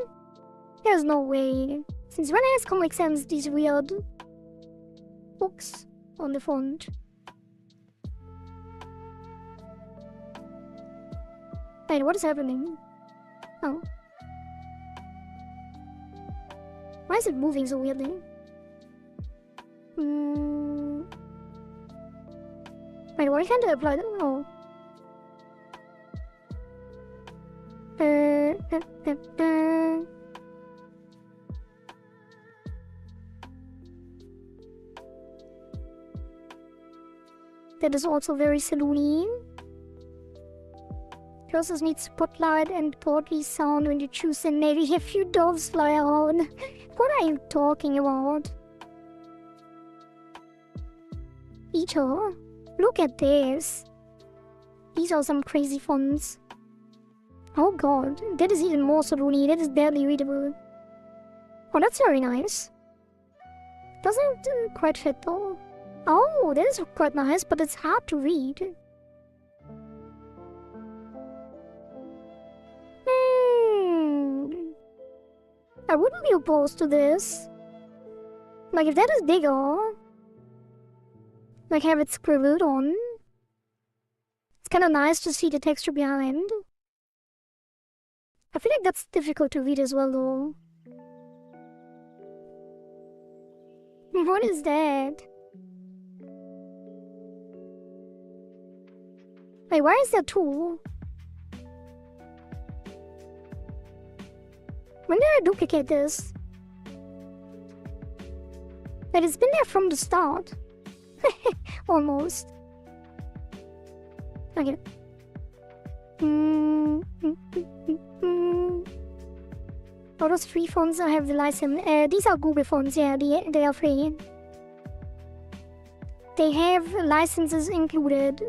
S1: there's no way. Since when has Comic Sans these weird books on the font? Wait, what is happening? Oh. Why is it moving so weirdly? Wait, why can't I apply that? Oh. That is also very saloony. Process needs spotlight and portly sound when you choose and maybe a few doves fly around. What are you talking about? Ito, look at this. These are some crazy fonts. Oh god, that is even more saloony. That is barely readable. Oh, that's very nice. Doesn't quite fit though. Oh, that is quite nice, but it's hard to read. I wouldn't be opposed to this. Like, if that is bigger, like have it scribbled on. It's kind of nice to see the texture behind. I feel like that's difficult to read as well, though. What is that? Wait, why is there two? When did I duplicate this? But it's been there from the start. Almost. Okay. All those free fonts I have the license. These are Google fonts, yeah, they are free. They have licenses included.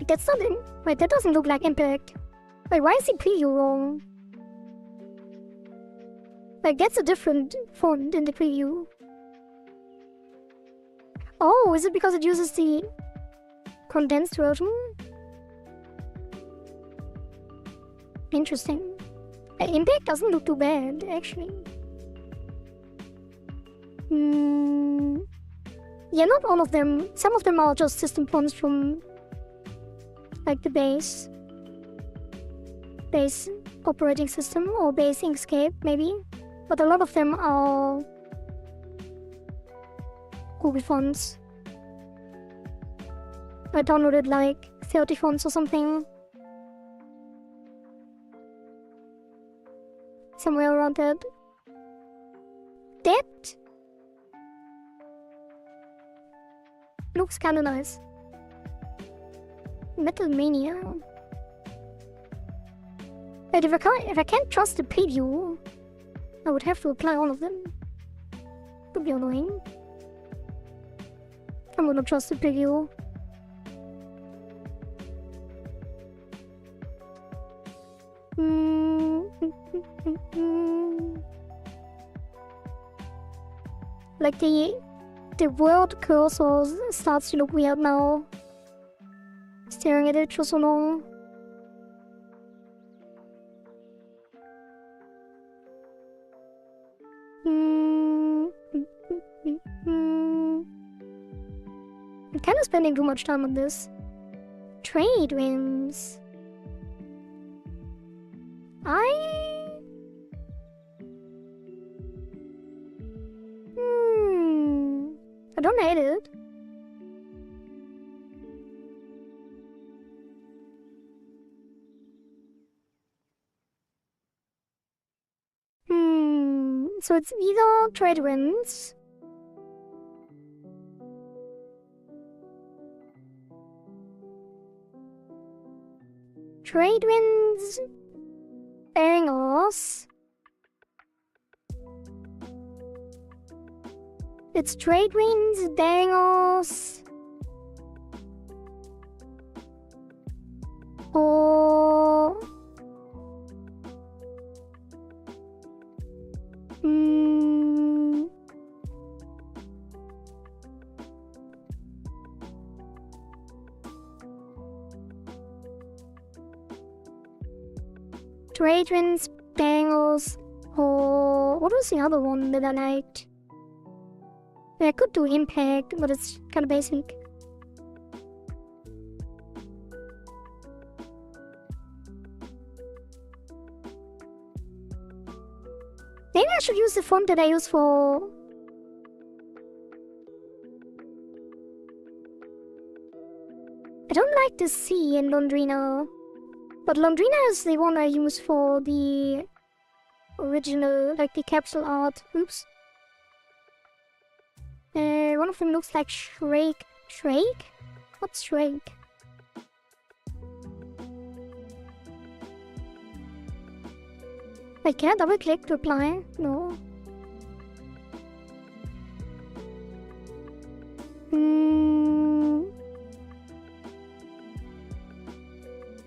S1: That's not in. Wait, that doesn't look like Impact. Wait, why is the preview wrong? Like, that's a different font in the preview. Oh, is it because it uses the condensed version? Interesting. Impact doesn't look too bad, actually. Yeah, not all of them. Some of them are just system fonts from like the base operating system or base Inkscape, maybe. But a lot of them are Google fonts. I downloaded like 30 fonts or something. Somewhere around that. That looks kinda nice. Metal Mania. But if I can't trust the preview, I would have to apply all of them. Could be annoying. I'm gonna trust the preview. Like the word cursor starts to look weird now. Staring at it for so long. I'm kind of spending too much time on this. Trade winds. I don't hate it. So it's either trade winds. Trade winds. Angles. It's trade winds, dangles, or trade winds, dangles, or what was the other one that I liked? I could do Impact, but it's kind of basic. Maybe I should use the font that I use for... I don't like the C in Londrina, but Londrina is the one I use for the original, like the capsule art. Oops. One of them looks like Shrake. Shrake? What's Shrake? Wait, can I double click to apply? No.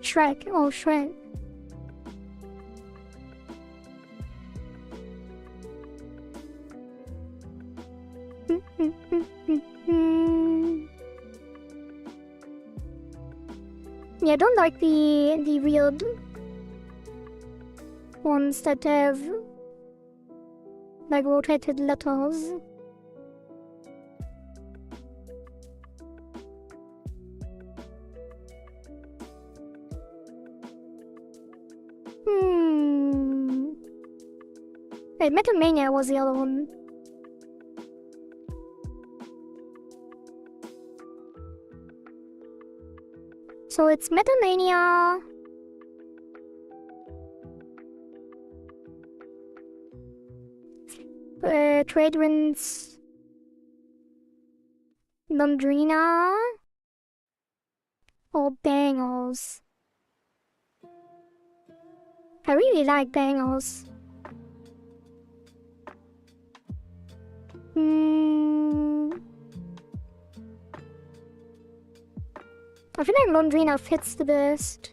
S1: Shrek. Oh, Shrek. Yeah, I don't like the weird ones that have like rotated letters. Wait, Metal Mania was the other one. So it's Metal Mania. Trade winds. Londrina. Or Bangles. I really like Bangles. I feel like Laundrina fits the best.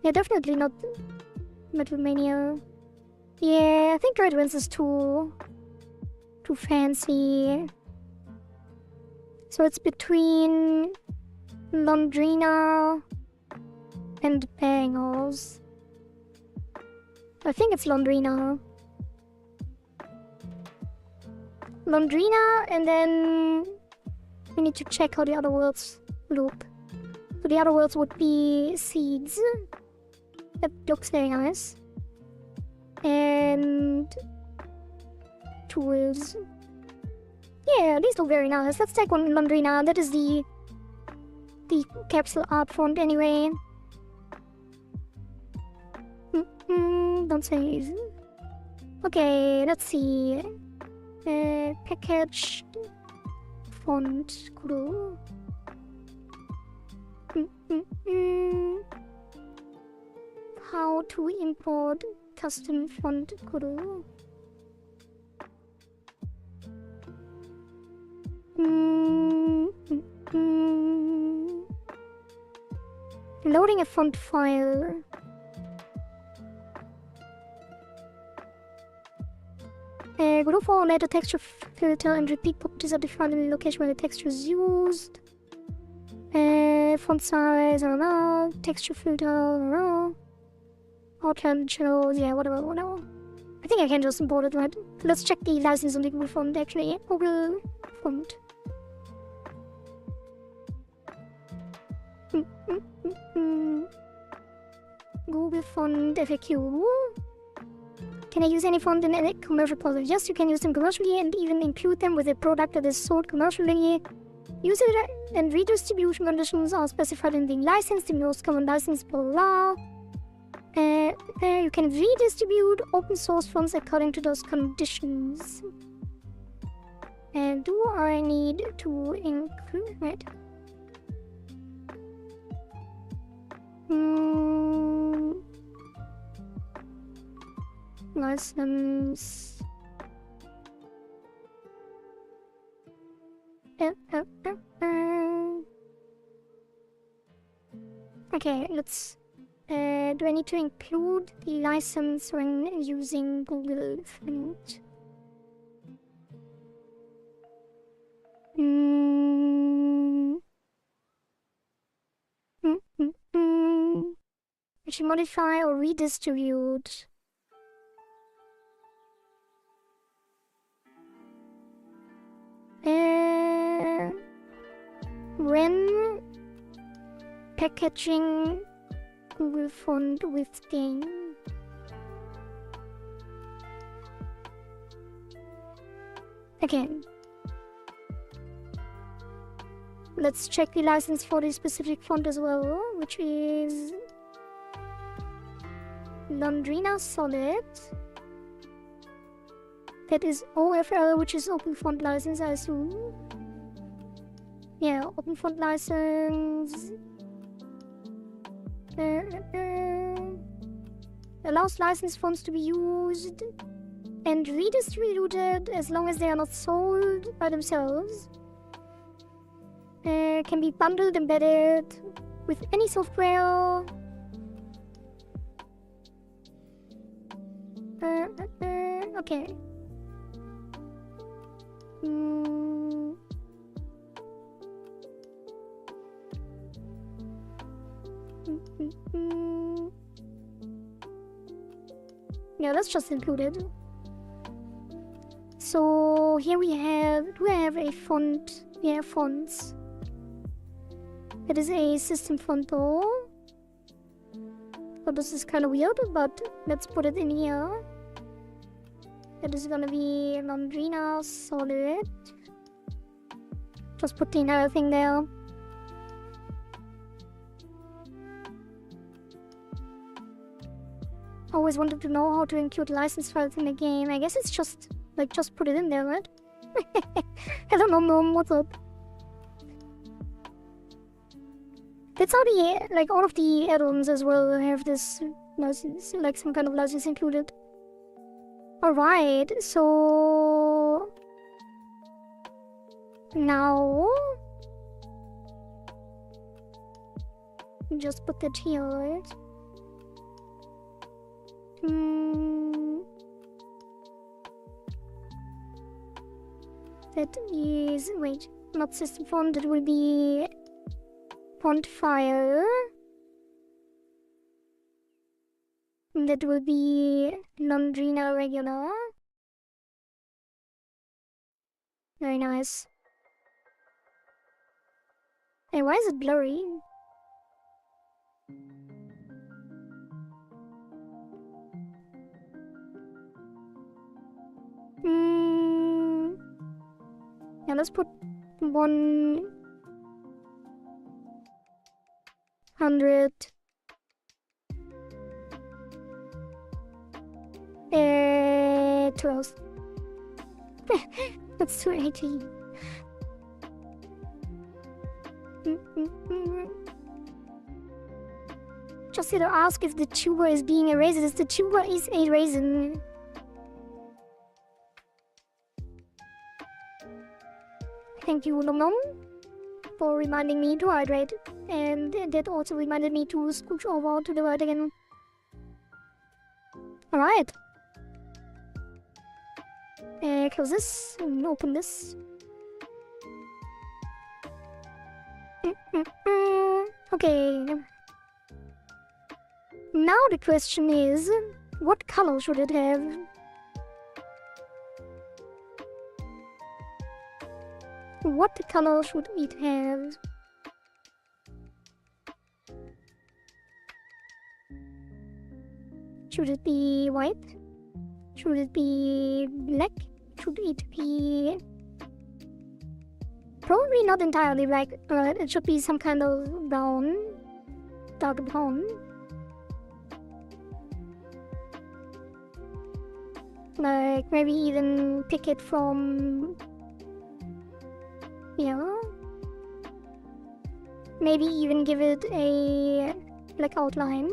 S1: Yeah, definitely not Metalmania. Yeah, I think Red Wings is too fancy. So it's between Laundrina and Bangles. I think it's Laundrina. Laundrina, and then we need to check how the other worlds look. So the other worlds would be Seeds. That looks very nice. And Tools. Yeah, these look very nice. Let's take one Laundrina. That is the capsule art font anyway. Don't say. Okay, let's see. Packaged font crew. How to import custom font crew. Loading a font file. Go for let the texture filter and repeat properties are defined in the location where the texture is used. Font size, I don't know. Texture filter, I don't know. Outline channels, yeah, whatever. I think I can just import it, right? Let's check the license on the Google font actually. Google font. Google font FAQ. Can I use any font in any commercial product? Yes, you can use them commercially and even include them with a product that is sold commercially. User and redistribution conditions are specified in the license, the most common license, blah blah blah. You can redistribute open source fonts according to those conditions. And do I need to include it? License. Okay, let's. Do I need to include the license when using Google Font? I should modify or redistribute. When packaging Google Font with thing. Again. Let's check the license for the specific font as well, which is Laundrina Solid. That is OFL, which is Open Font License, I assume. Yeah, Open Font License. Allows licensed fonts to be used and redistributed as long as they are not sold by themselves. Can be bundled, embedded with any software. Okay. Yeah, that's just included. So here we have, do I have a font? Yeah, fonts. It is a system font though. So this is kind of weird, but let's put it in here. It is gonna be Laundrina Solid. Just put the entire thing there. Always wanted to know how to include license files in the game. I guess it's just, like, just put it in there, right? I don't know, Mom, what's up? That's how the, like, all of the add-ons as well have this license, like some kind of license included. Alright, so now just put that here, right? That is, wait, not system font, it will be font fire. That will be Londrina regular. Very nice. Hey, why is it blurry? Yeah, let's put 100. 12. That's 280. Just to ask if the tuber is being a raisin. If the tuber is a raisin. Thank you, Nom Nom, for reminding me to hydrate. And that also reminded me to scooch over to the right again. Alright. Close this and open this. Okay. Now the question is, what color should it have? What color should it have? Should it be white? Should it be black? Should it be... Probably not entirely black, but it should be some kind of brown. Dark brown. Like, maybe even pick it from... yeah. Maybe even give it a black outline.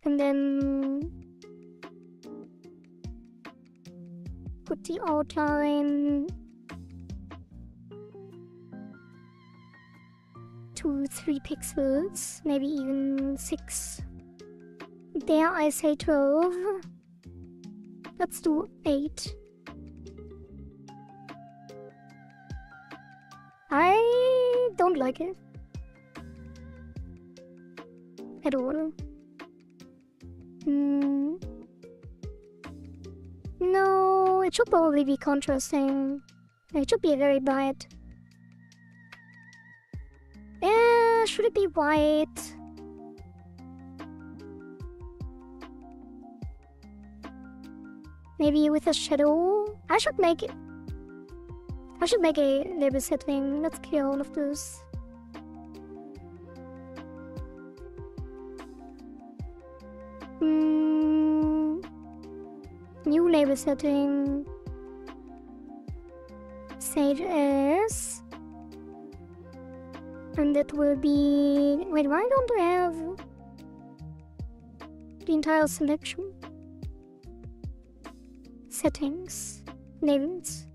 S1: And then put the outline to 3 pixels, maybe even 6. There I say 12. Let's do 8. I don't like it at all. No, it should probably be contrasting. It should be very bright. Should it be white? Maybe with a shadow? I should make a label setting. Let's clear all of this. New label setting. Save as. And that will be... Wait, why don't I have the entire selection? Settings. Labels.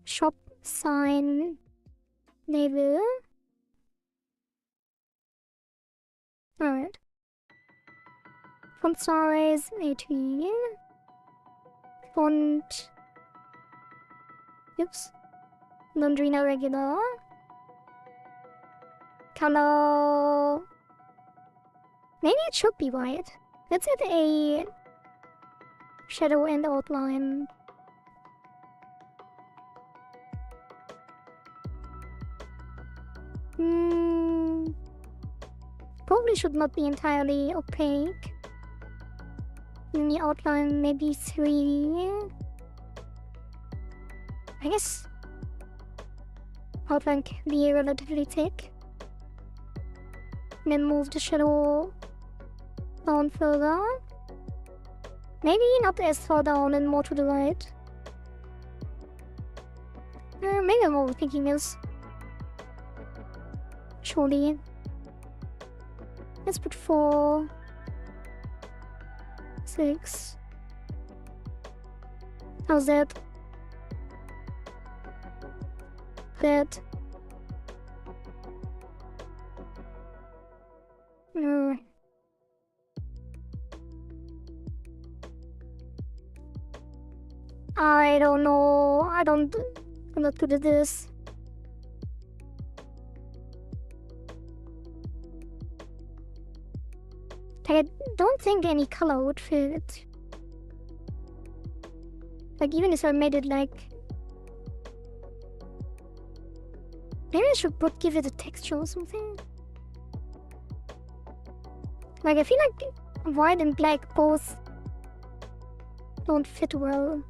S1: Shop sign label. Alright. Font size 18. Font. Oops. Londrina regular. Color. Maybe it should be white. Let's add a shadow and outline. Probably should not be entirely opaque. In the outline, maybe 3. I guess outline can be relatively thick. And then move the shadow down further. Maybe not as far down and more to the right. Maybe I'm overthinking this. Surely. Let's put 4, 6. How's that? That. I don't know. I'm not good at this. I don't think any color would fit. Like, even if I made it like... Maybe I should give it a texture or something. Like, I feel like white and black both don't fit well.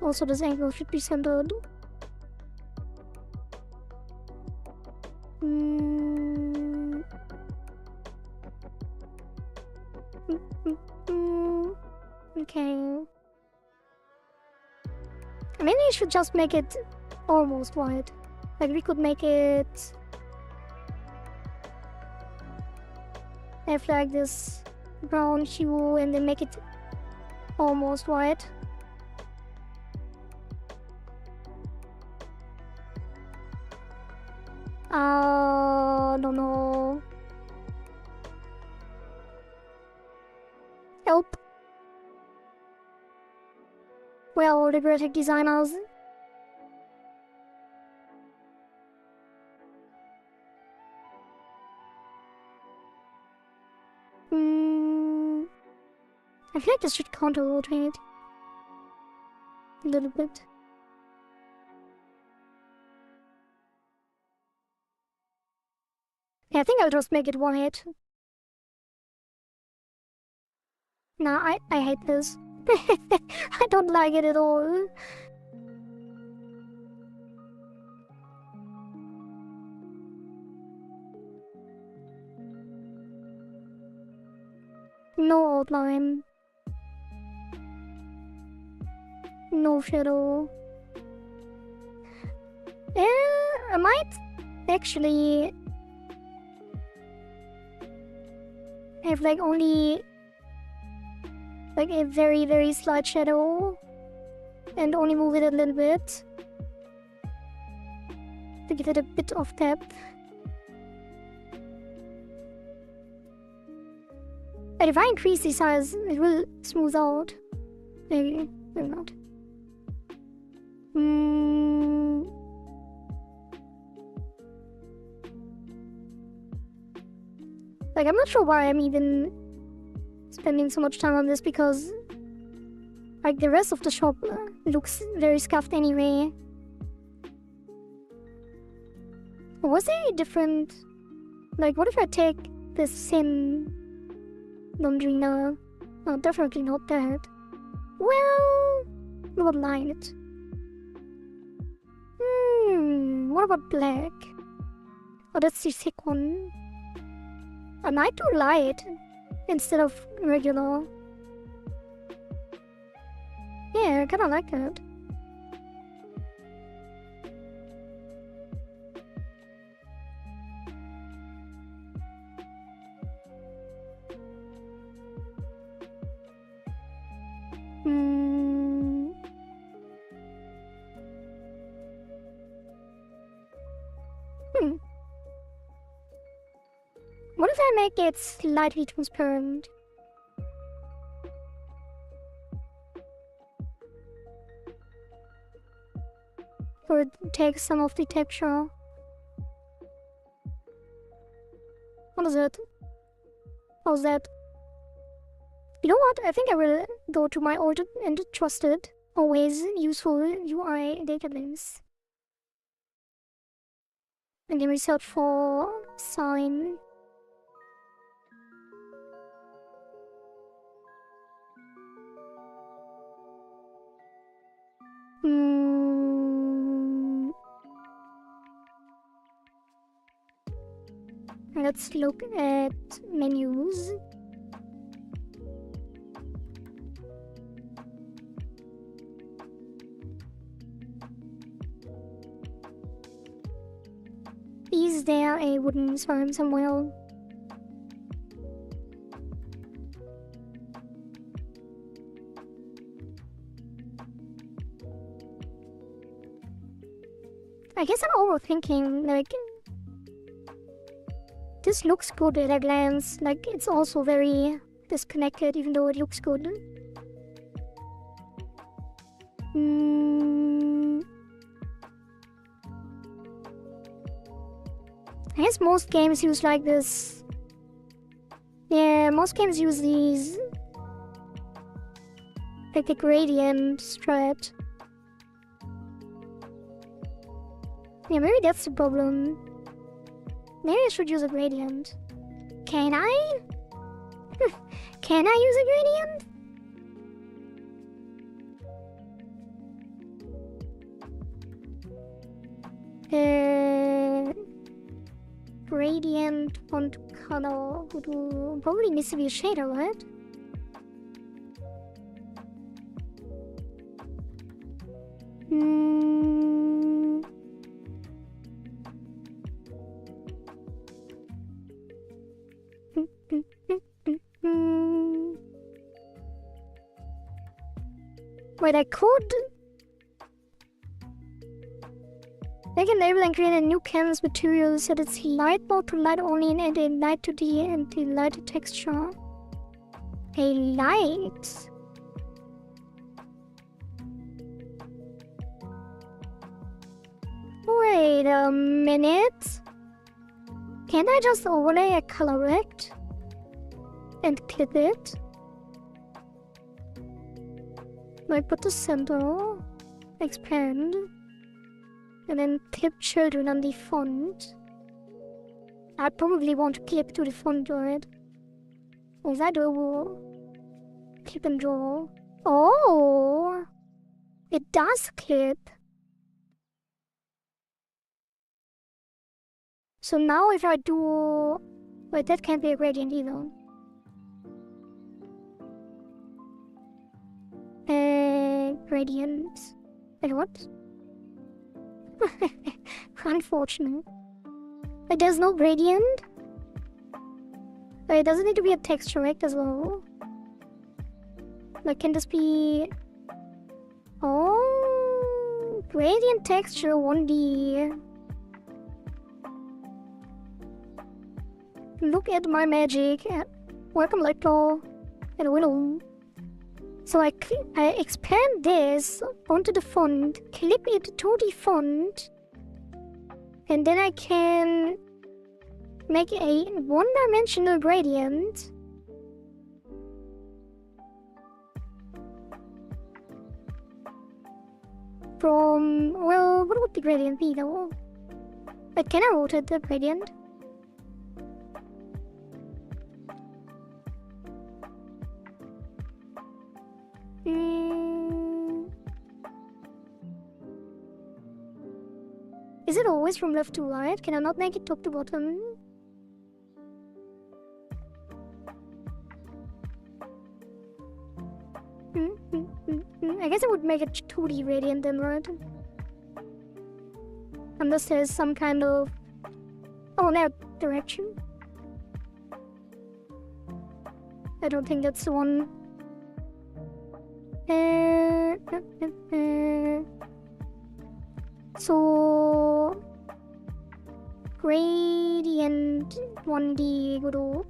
S1: Also, this angle should be centered. Okay. Maybe I should just make it almost white. Like, we could make it... have like this brown hue and then make it almost white. Don't know. Help. Where are all the graphic designers? I feel like this should counter-rotate a little bit. Yeah, I think I'll just make it white. Nah, I hate this. I don't like it at all. No outline. No shadow. I might actually have like only like a very, very slight shadow and only move it a little bit to give it a bit of depth. But if I increase the size, it will smooth out. Maybe not. Like, I'm not sure why I'm even spending so much time on this, because like the rest of the shop looks very scuffed anyway. Was there a different... Like, what if I take this same laundry now? Oh, definitely not that. Well, we'll line it. What about black? Oh, that's the thick one. I might do light instead of regular. Yeah, I kinda like that. What if I make it slightly transparent? Or it takes some of the texture. What is it? How's that? You know what? I think I will go to my old and trusted, always useful UI database. And then we search for sign. Let's look at menus. Is there a wooden farm somewhere? I guess I'm overthinking, like, this looks good at a glance, like, it's also very disconnected even though it looks good. I guess most games use like this. Yeah, most games use these, like the gradient strat. Yeah, maybe that's the problem. Maybe I should use a gradient. Can I? Can I use a gradient? Gradient font color would probably needs to be a shader, right? Wait, I could. I can label and create a new canvas material set its light mode to light only and add a light to the anti-light texture. A light. Wait a minute. Can't I just overlay a color rect and clip it? Like put the center, expand, and then clip children on the font. I'd probably want to clip to the font, right? Is that doable? Clip and draw. Oh! It does clip. So now if I do... Wait, that can't be a gradient either. Gradient. Wait, what? Unfortunate. Wait, there's no gradient? Wait, does it need to be a texture rect as well? Like, can this be... Oh... Gradient texture 1D. Look at my magic. Welcome, Lector. And Willow. So I expand this onto the font, clip it to the font, and then I can make a one-dimensional gradient. From, well, what would the gradient be though? But can I rotate the gradient? Is it always from left to right? Can I not make it top to bottom? I guess I would make it 2D gradient then, right? Unless there's some kind of... Oh, now direction. I don't think that's the one. So gradient 1D go to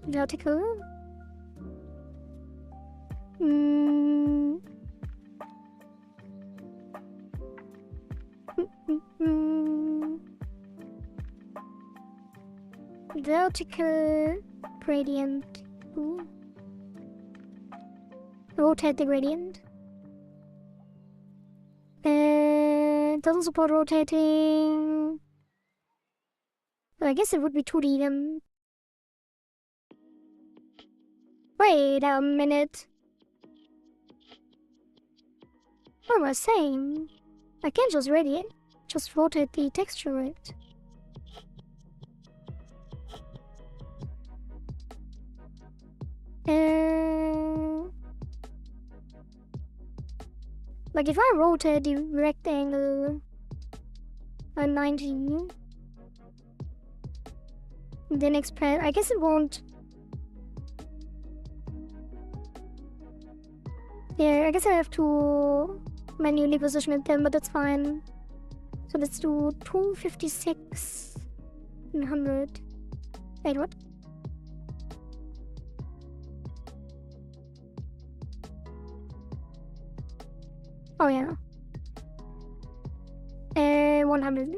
S1: vertical. Vertical gradient. Ooh. Rotate the gradient. Doesn't support rotating. Well, I guess it would be 2D then. Wait a minute. What am I saying? I can't just just rotate the texture, right? Like if I rotate the rectangle at 90, then expand, I guess it won't. Yeah, I guess I have to manually position it then, but that's fine. So let's do 256 and 100. Wait, what? Oh yeah. 100.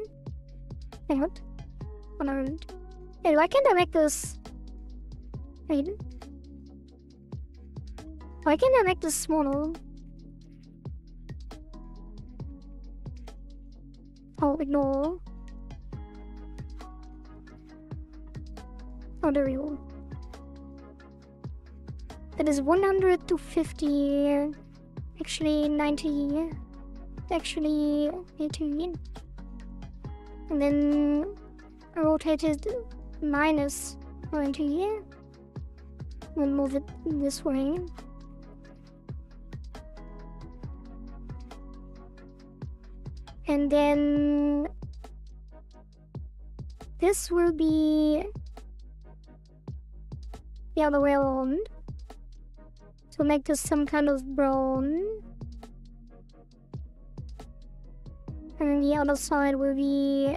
S1: Wait, what? 100. Hey, why can't I make this? Wait. Why can't I make this smaller? Oh, ignore. Oh, there we go. That is 100 to 50. Actually, 90. Actually, 18. And then rotated minus 90. And move it this way. And then this will be the other way around. So make this some kind of brown. And then the other side will be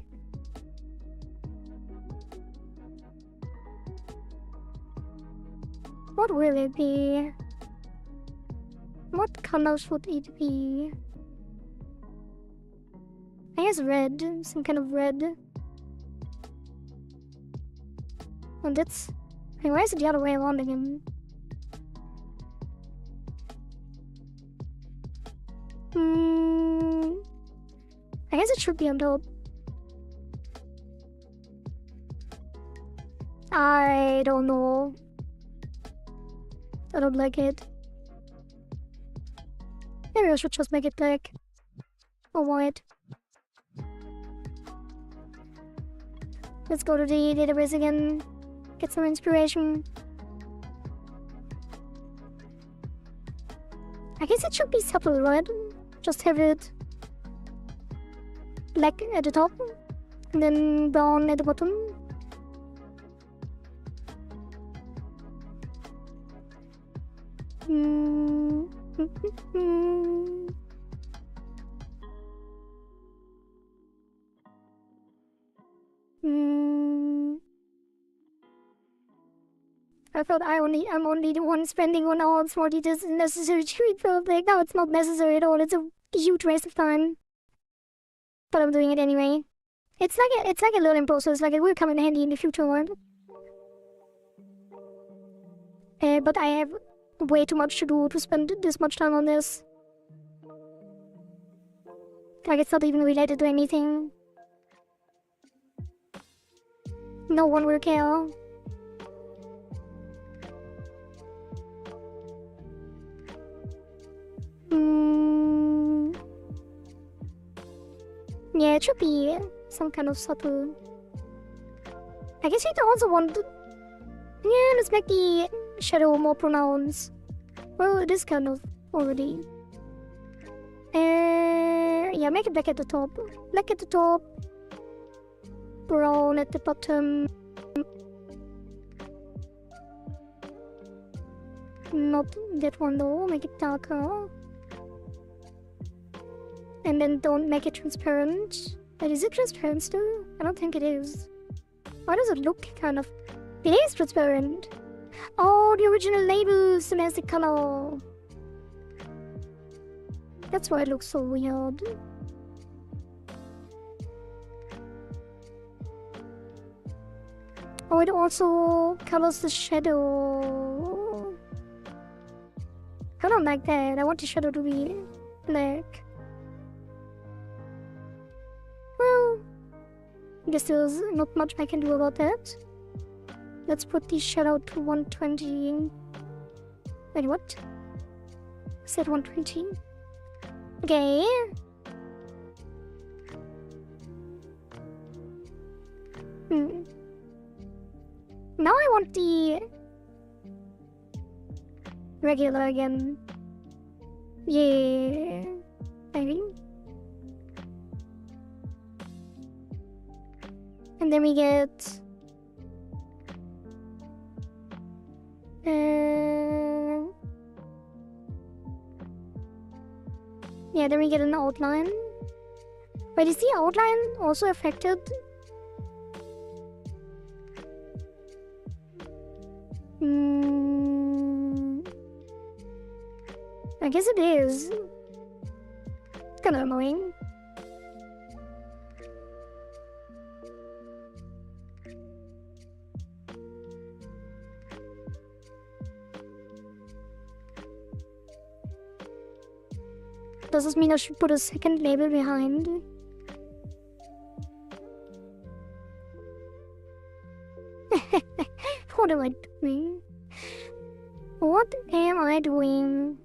S1: what will it be? What colors would it be? I guess red, some kind of red. Oh, that's... Hey, why is it the other way around again? I guess it should be on top. I don't know. I don't like it. Maybe I should just make it black. Or white. Let's go to the database again. Get some inspiration. I guess it should be subtle, right? Just have it black at the top and then brown at the bottom. I thought I'm only the one spending 1 hour on small details and necessary treat for like now it's not necessary at all. It's a huge waste of time. But I'm doing it anyway. It's like a learning process, like it will come in handy in the future, right? But I have way too much to do to spend this much time on this. Like it's not even related to anything. No one will care. Yeah, it should be some kind of subtle. I guess you also want... Yeah, let's make the shadow more pronounced. Well, it is kind of already. Yeah, make it black at the top. Black at the top. Brown at the bottom. Not that one though, make it darker. And then don't make it transparent. But is it transparent still? I don't think it is. Why does it look kind of... It is transparent! Oh, the original label still the color. That's why it looks so weird. Oh, it also colors the shadow. I don't like that. I want the shadow to be black. Well, I guess there's not much I can do about that. Let's put the shadow to 120. Wait, what? I said 120. Okay. Now I want the regular again. Yeah. maybe. And then we get yeah, then we get an outline. But is the outline also affected? I guess it is. It's kinda annoying. Does this mean I should put a second label behind? What am I doing? What am I doing?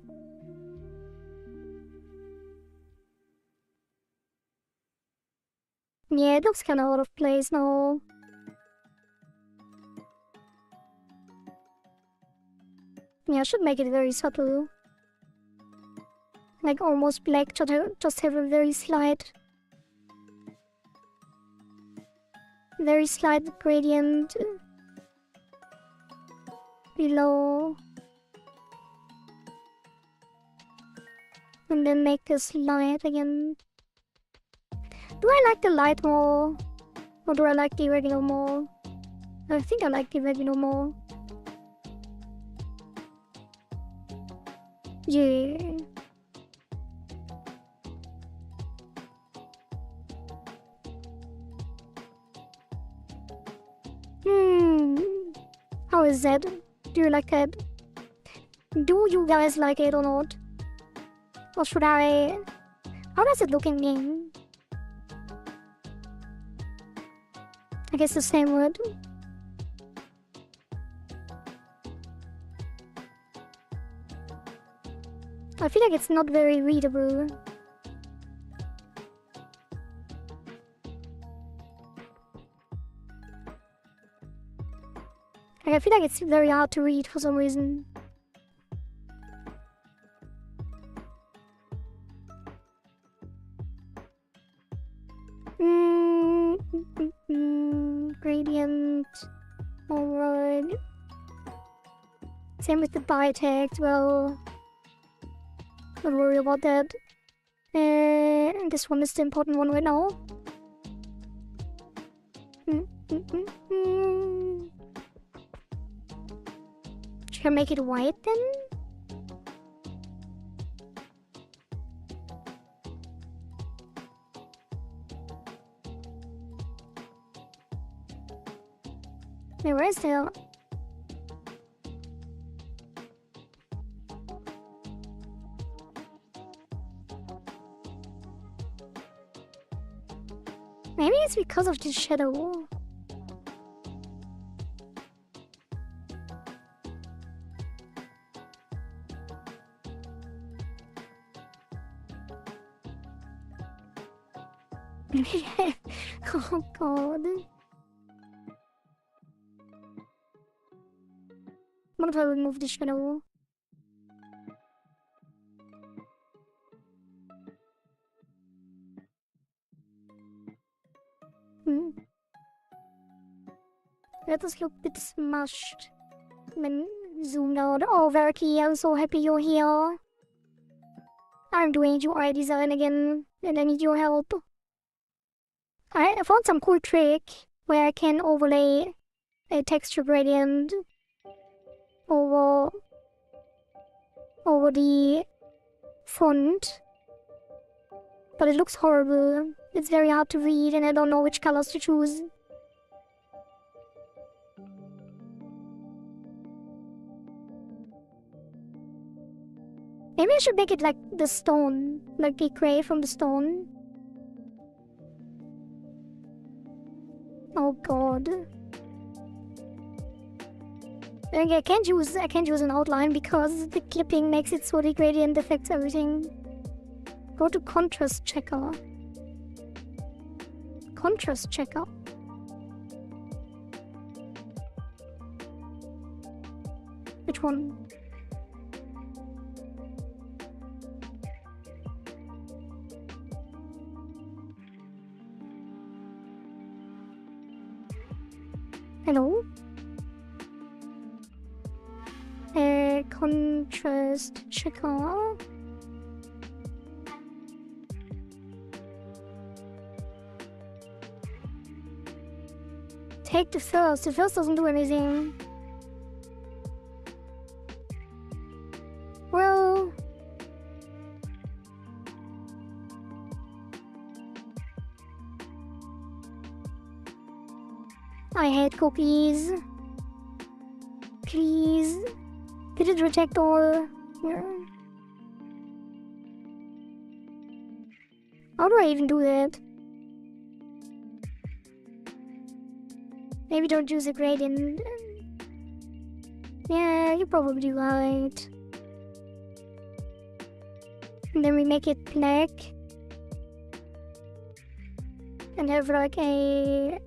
S1: Yeah, it looks kinda out of place now. Yeah, I should make it very subtle. Like almost black, just have a very slight gradient below. And then make this light again. Do I like the light more? Or do I like the regular more? I think I like the regular more. Yeah. How is that? Do you like that? Do you guys like it or not? Or should I... How does it look in game? I guess the same word. I feel like it's not very readable. Like, I feel like it's very hard to read for some reason. Gradient. Alright. Same with the by text. Well, don't worry about that. This one is the important one right now. Should I make it white then? Hey, where is the... Maybe it's because of the shadow. Oh god. What if I remove the shadow? That does look a bit smushed when zoomed out. Oh, Verky, I'm so happy you're here. I'm doing UI design again, and I need your help. I found some cool trick where I can overlay a texture gradient over the font, but it looks horrible. It's very hard to read and I don't know which colors to choose. Maybe I should make it like the stone, like the gray from the stone. Oh god. Okay, I can't use an outline because the clipping makes it so the gradient affects everything. Go to contrast checker. Contrast checker. Which one? Hello? Contrast checker. Take the first. The first doesn't do anything. Well... I hate cookies. Please. Did it reject all? Yeah. How do I even do that? Maybe don't use a gradient. Yeah, you're probably right. And then we make it black. And have like a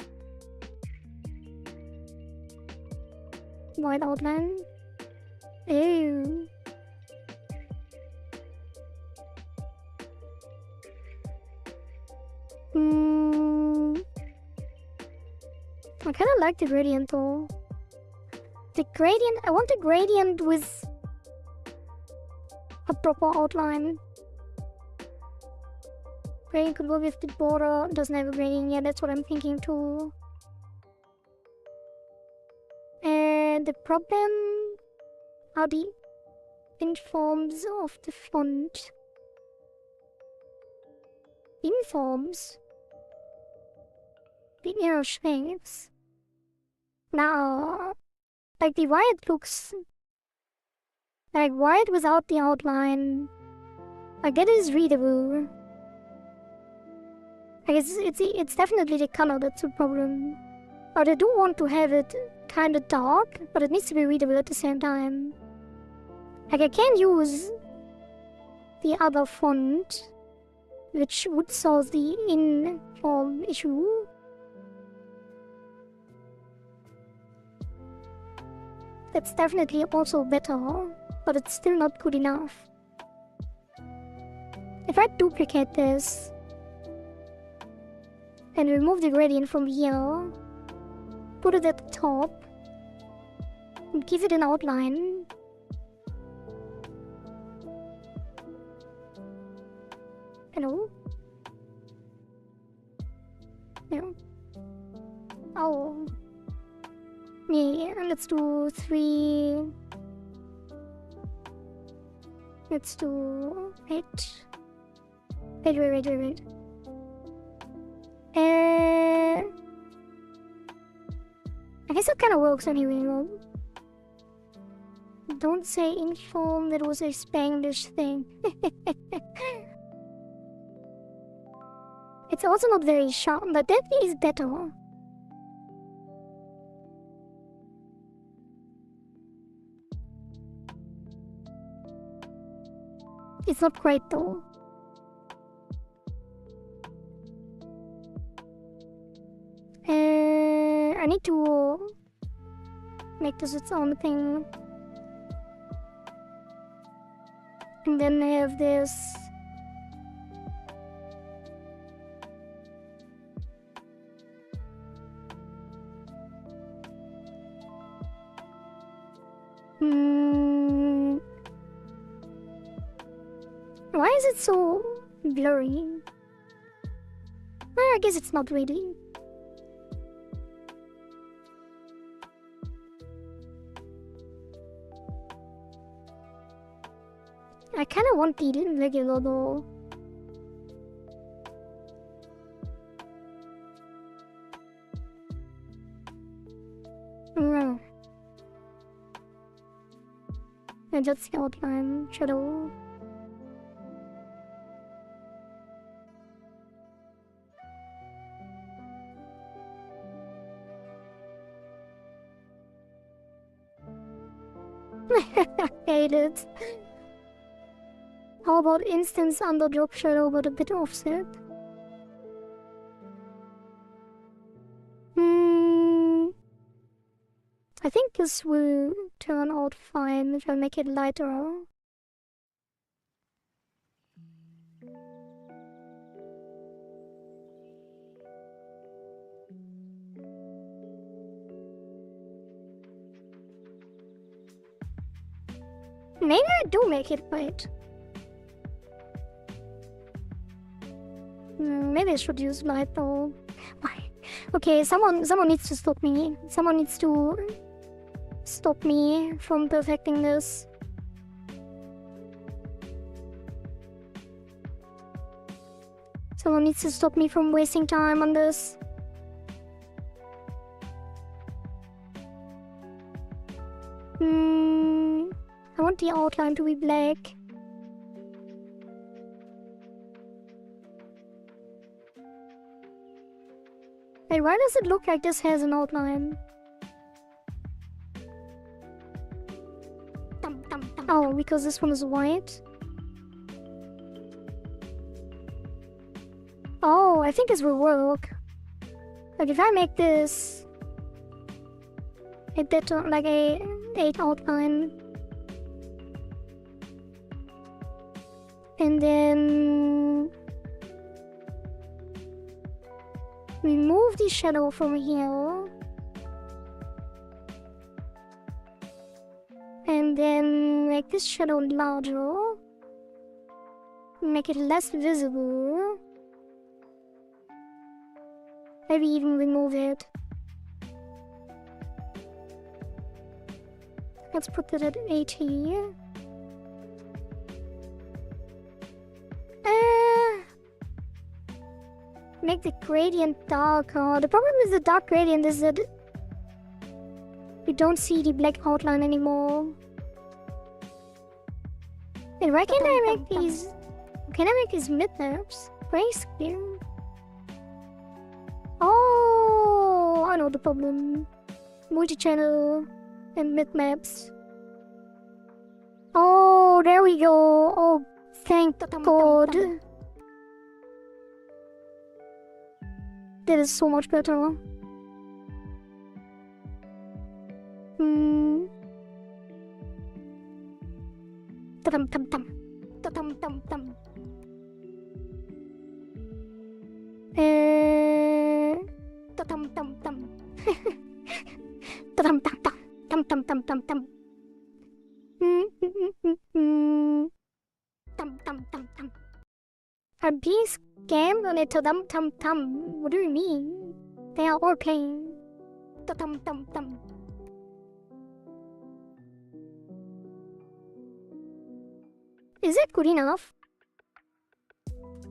S1: white outline. Ew. I kinda like the gradient though. The gradient, I want the gradient with a proper outline. Gradient could work with the border, doesn't have a gradient yet, that's what I'm thinking too. And the problem are the informs of the font. Informs? The inner shapes. Now, like the white looks like white without the outline. Like that is readable. Like it's definitely the color that's the problem. But I do want to have it kinda dark, but it needs to be readable at the same time. Like I can use the other font, which would solve the inform issue. That's definitely also better, but it's still not good enough. If I duplicate this and remove the gradient from here, put it at the top, and give it an outline. Hello? No. Oh. Yeah, let's do 3. Let's do 8. Wait. I guess that kind of works anyway, though. Don't say inform, that was a Spanglish thing. It's also not very sharp, but that is better. It's not great though. I need to make this its own thing. And then I have this. Why is it so blurry? Well, I guess it's not really. I kinda want the regular though. And just the outline, shadow. Hate it. How about instance under drop shadow but a bit offset? I think this will turn out fine if I make it lighter. Maybe I do make it right. Maybe I should use light though. Why? Okay, someone needs to stop me. Someone needs to stop me from perfecting this. Someone needs to stop me from wasting time on this. I want the outline to be black. Wait, why does it look like this has an outline? Oh, because this one is white. Oh, I think this will work. Like if I make this a bit like a 8 outline, and then remove the shadow from here, and then make this shadow larger, make it less visible, maybe even remove it. Let's put it at 80. Make the gradient darker. The problem with the dark gradient is that you don't see the black outline anymore. And why can't I make these? Can I make these mid-maps grayscale? Oh, I know the problem. Multi-channel and mid-maps. Oh, there we go. Oh, thank God. That is so much better. Ta-dum-tum-tum. Ta-dum-tum-tum. Ta-dum-tum-tum. Ta-dum-tum-tum. Tum-tum-tum-tum-tum. Tum-tum-tum-tum. I'm being scammed on a ta-dum-tum-tum. What do you mean? They are all playing. Ta-dum-tum-tum. Is that good enough?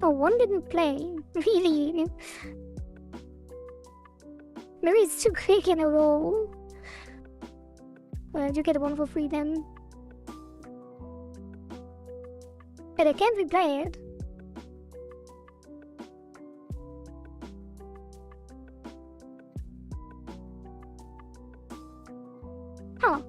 S1: Oh, one didn't play. Really? Maybe it's too quick in a row. Well, you get one for free then. But I can't replay it. Huh.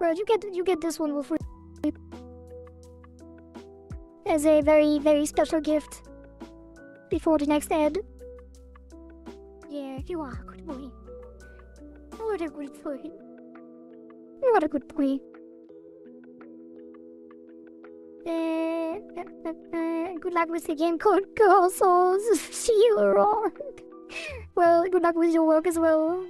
S1: Well, you get this one for free as a very, very special gift before the next ad. Yeah, you are a good boy. What a good boy. What a good boy. Good luck with the game called Girl Souls. See you around. Well, good luck with your work as well.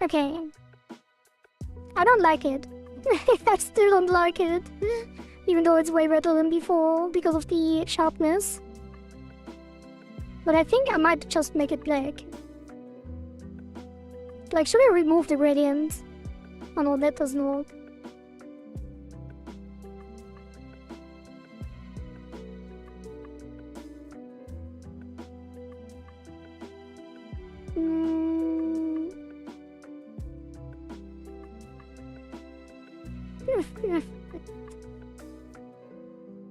S1: Okay. I don't like it. I still don't like it. Even though it's way better than before because of the sharpness. But I think I might just make it black. Like, should I remove the gradient? Oh no, that doesn't work.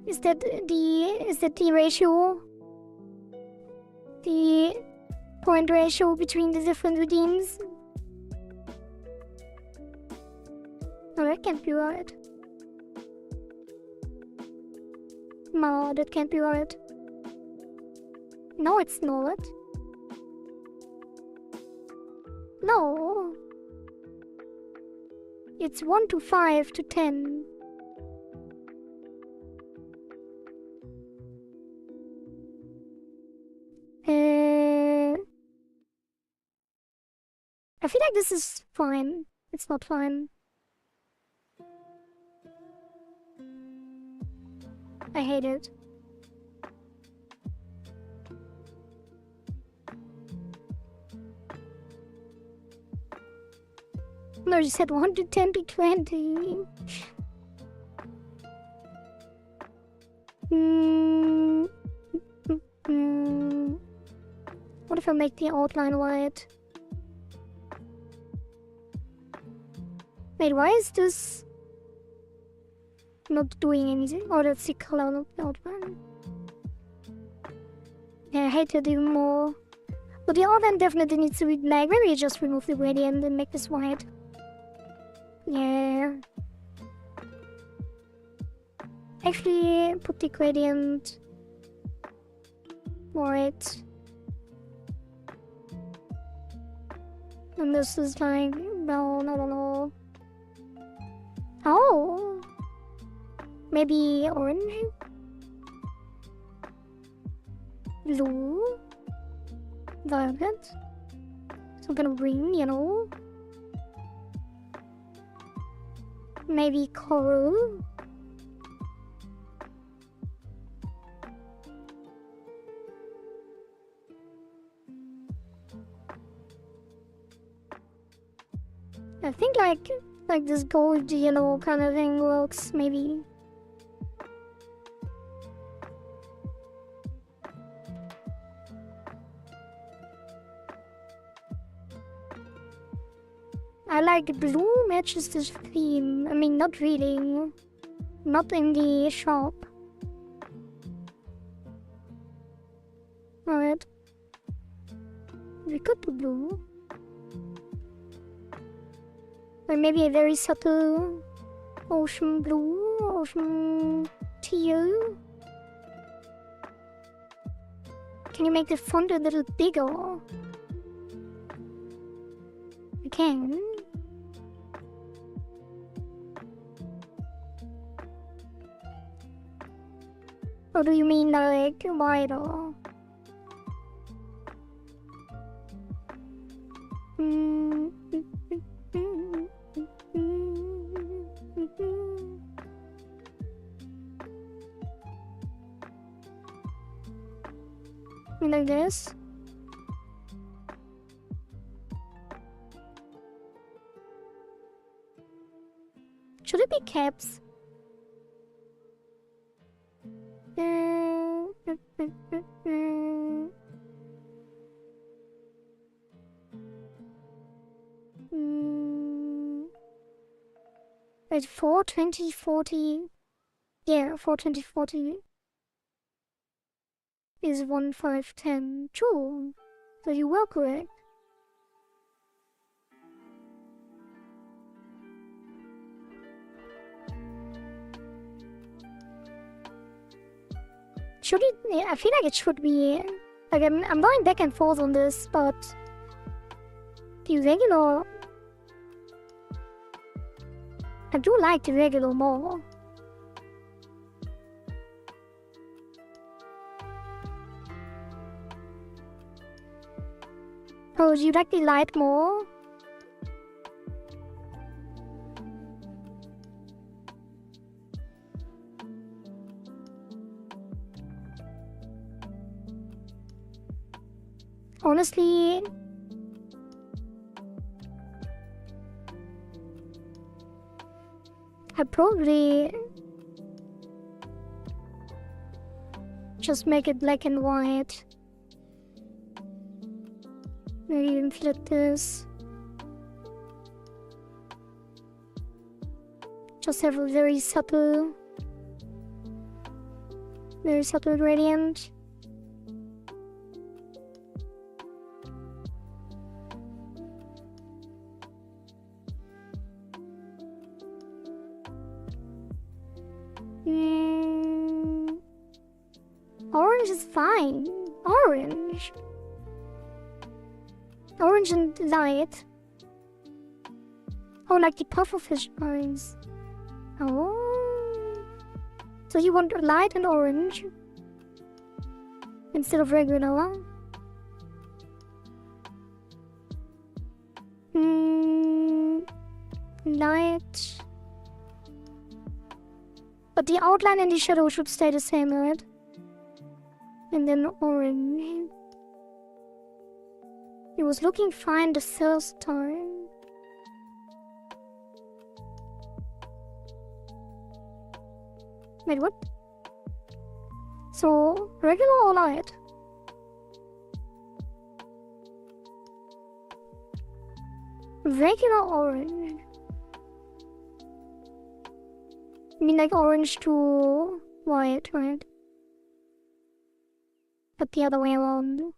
S1: Is that the ratio? The point ratio between the different redeems? No, that can't be right. No, that can't be right. No, it's not. No. It's 1 to 5 to 10. like this is fine. It's not fine. I hate it. No, you said 110 to 20. What if I make the outline white? Wait, why is this not doing anything? Oh, that's the color of the outline. Yeah, I hate it even more. But the outline definitely needs to be black. Maybe I just remove the gradient and make this white. Yeah. Actually, put the gradient white. And this is like brown, I don't know. Oh! Maybe orange? Blue? Violet? Some kind of green, you know? Maybe coral? I think like this gold yellow kind of thing works, maybe. I like blue matches this theme. I mean, not really. Not in the shop. Alright. We could do blue. Or maybe a very subtle ocean blue, ocean teal. Can you make the font a little bigger? I can. Or do you mean like wider? Like this. Should it be caps? Wait, 4, 20, 40. Yeah, 4, 20, 40 is 1, 5, 10. True. So you were correct. Should it? Yeah, I feel like it should be. Like I'm going back and forth on this, but the regular. I do like the regular more. Oh, do you like the light more? Honestly, I probably just make it black and white. Maybe even flip this. Just have a very subtle gradient. Orange is fine. Orange. Orange and light. Oh, like the pufferfish eyes. Oh. So you want light and orange instead of regular? light. But the outline and the shadow should stay the same, right? And then orange. It was looking fine the first time. Wait, what? So, regular or light? Regular orange. I mean like orange to white, right? But the other way around.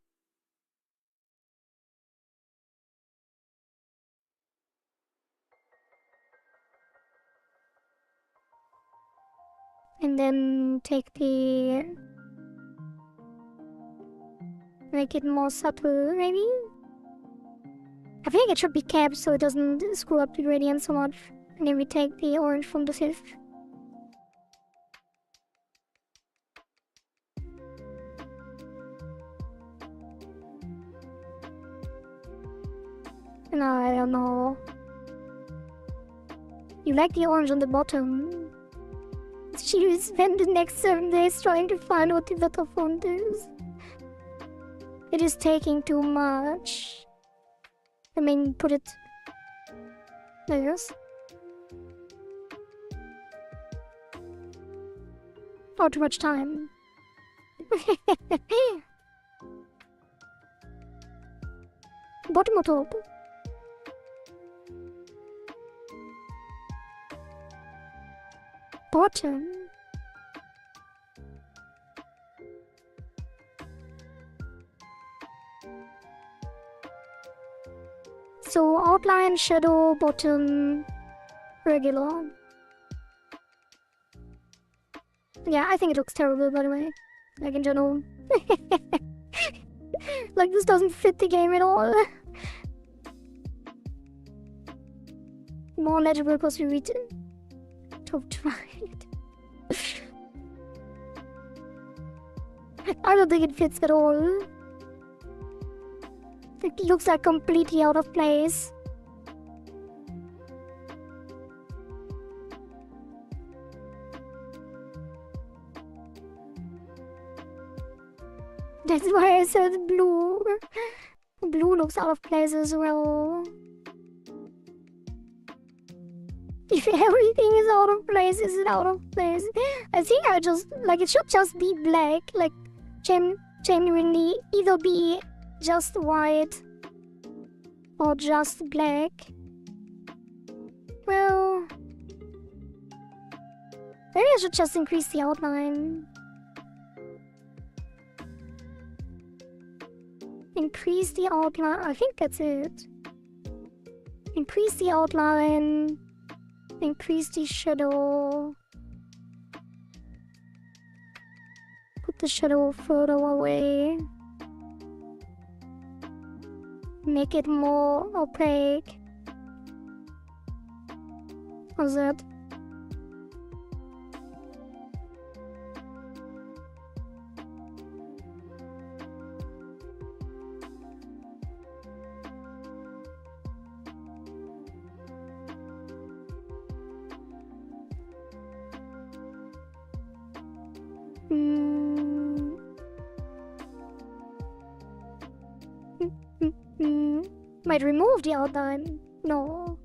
S1: And then take the... make it more subtle, maybe? I think it should be kept so it doesn't screw up the gradient so much. And then we take the orange from the fifth. No, I don't know. You like the orange on the bottom. She will spend the next 7 days trying to find what the better font is. It is taking too much. I mean, put it... there. Oh, too much time. Bottom or top? Bottom. So outline, shadow, bottom, regular. Yeah, I think it looks terrible, by the way. Like in general. Like this doesn't fit the game at all. More legible because we read it. Top right. I don't think it fits at all. It looks like completely out of place. That's why I said blue. Blue looks out of place as well. If everything is out of place, is it out of place? I think I just, like, it should just be black. Like, genuinely, either be just white or just black. Well, maybe I should just increase the outline. Increase the outline. I think that's it. Increase the outline. Increase the shadow. Put the shadow further away. Make it more opaque. How's that? Might remove the outline. No.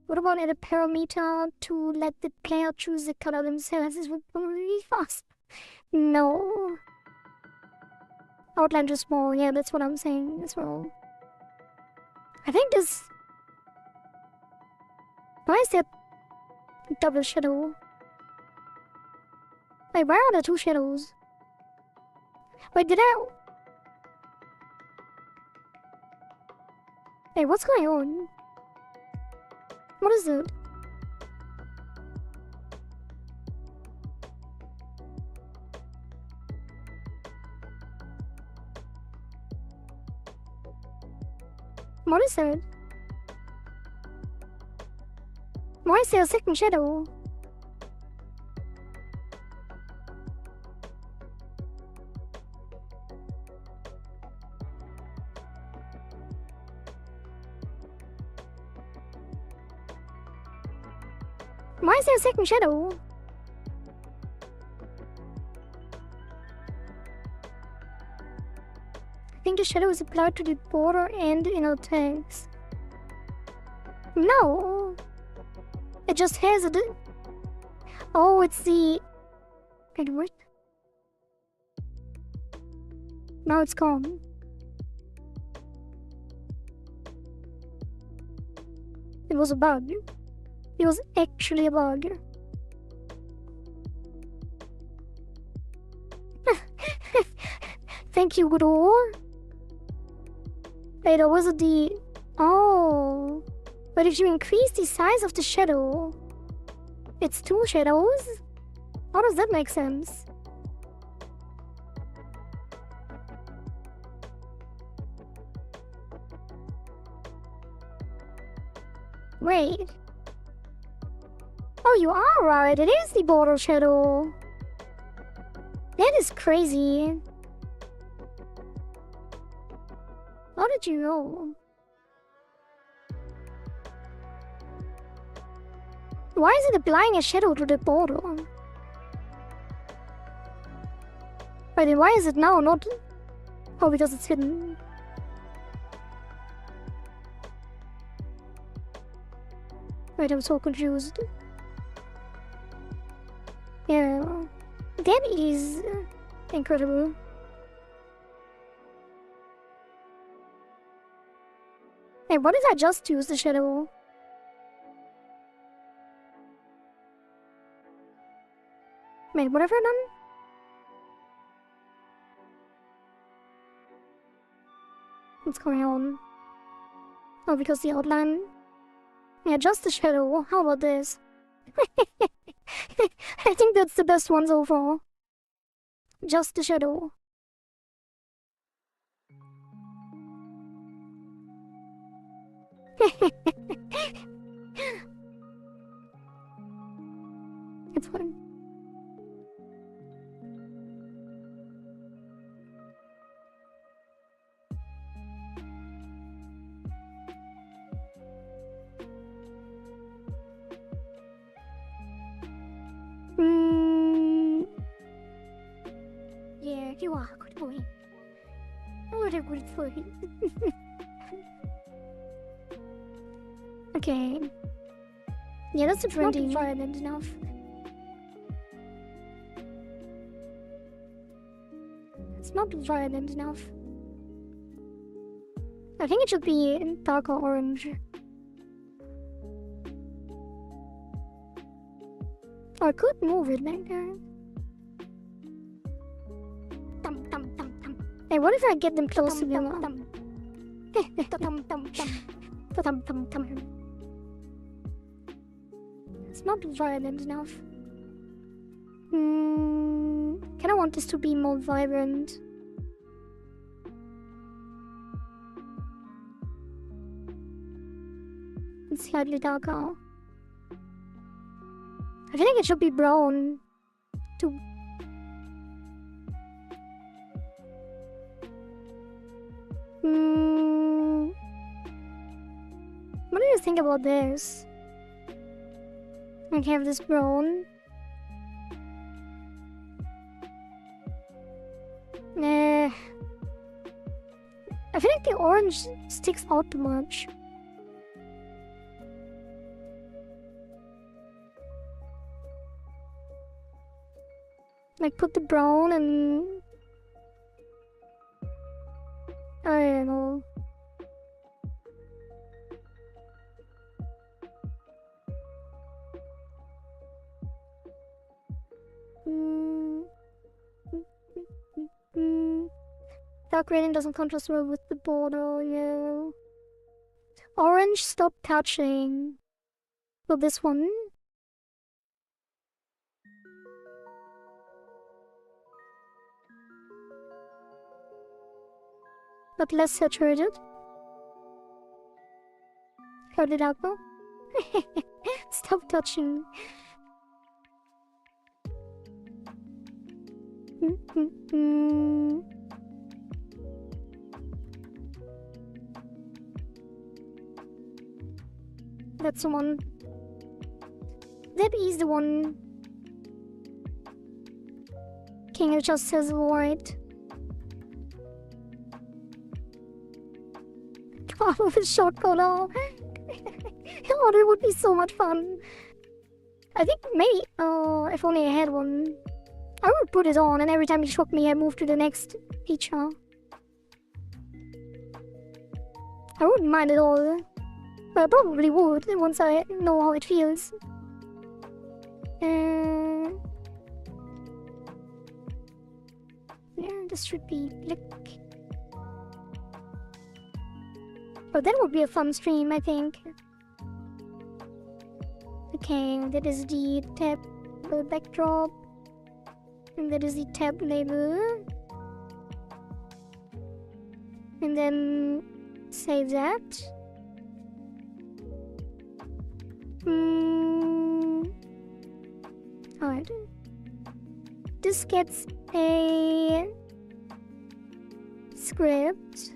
S1: What about a parameter to let the player choose the color themselves? This would go really fast. No. Outline too small. Yeah, that's what I'm saying as well. I think this... why is there double shadow? Wait, where are the two shadows? Wait, did I... Hey, what's going on? What is it? What is it? Why is there a second shadow? Why is there a second shadow? I think the shadow is applied to the border and inner text. No! It just has a... Oh, it's the... Wait, what? Now it's gone. It was a bug. It was actually a bug. Thank you, Guru. Wait, or was it the... Oh. But if you increase the size of the shadow, it's 2 shadows? How does that make sense? Wait. Oh, you are right. It is the border shadow. That is crazy. How did you know? Why is it applying a shadow to the border? But then why is it now not... Oh, because it's hidden. Wait, I'm so confused. Yeah, that is incredible. Hey, what if I just use the shadow? Wait, what have I done? What's going on? Oh, because the outline... Yeah, just the shadow. How about this? I think that's the best one so far. Just the shadow. It's fine. Yeah, you are a good boy. What a good boy. Okay. Yeah, that's a trendy. Not violent enough. It's not violent enough. I think it should be darker orange. Or I could move it like that. Hey, what if I get them close together? It's not violent enough. Kinda want this to be more vibrant. It's slightly darker. I feel like it should be brown too. What do you think about this? I have this brown. Nah. I feel like the orange sticks out too much. Like put the brown and... I don't know. Dark gradient doesn't contrast well with the border, yeah. Orange, stop touching. So this one. But less saturated. Heard it out now? Stop touching. That's the one. that is the one. King just says right. With a shotgun. Oh, that would be so much fun. I think maybe, if only I had one, I would put it on, and every time it shocked me, I move to the next feature. I wouldn't mind at all, but I probably would once I know how it feels. Yeah, this should be click. But that would be a fun stream, I think. Okay, that is the tab backdrop. And that is the tab label. And then save that. Alright. This gets a script.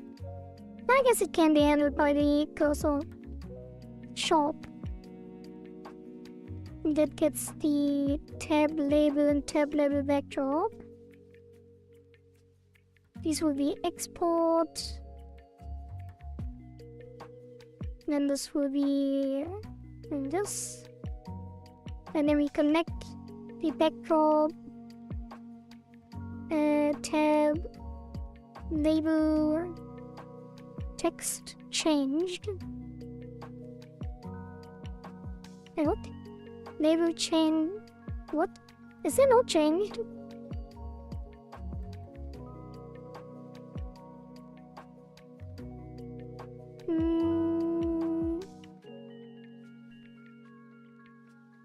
S1: I guess it can be handled by the cursor shop. That gets the tab label and tab label backdrop. These will be export. Then this will be this. And then we connect the backdrop, tab, label, text changed. And what? Label change. What? Is there no changed?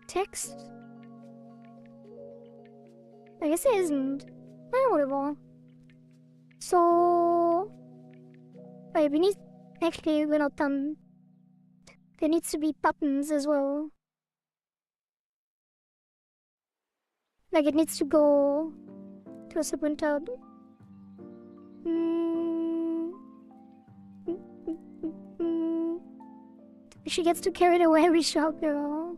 S1: Text? I guess it isn't. Whatever. So... wait, we need... actually, we're not done. There needs to be buttons as well. Like, it needs to go to a separate tab. She gets to carry it away every shot, girl.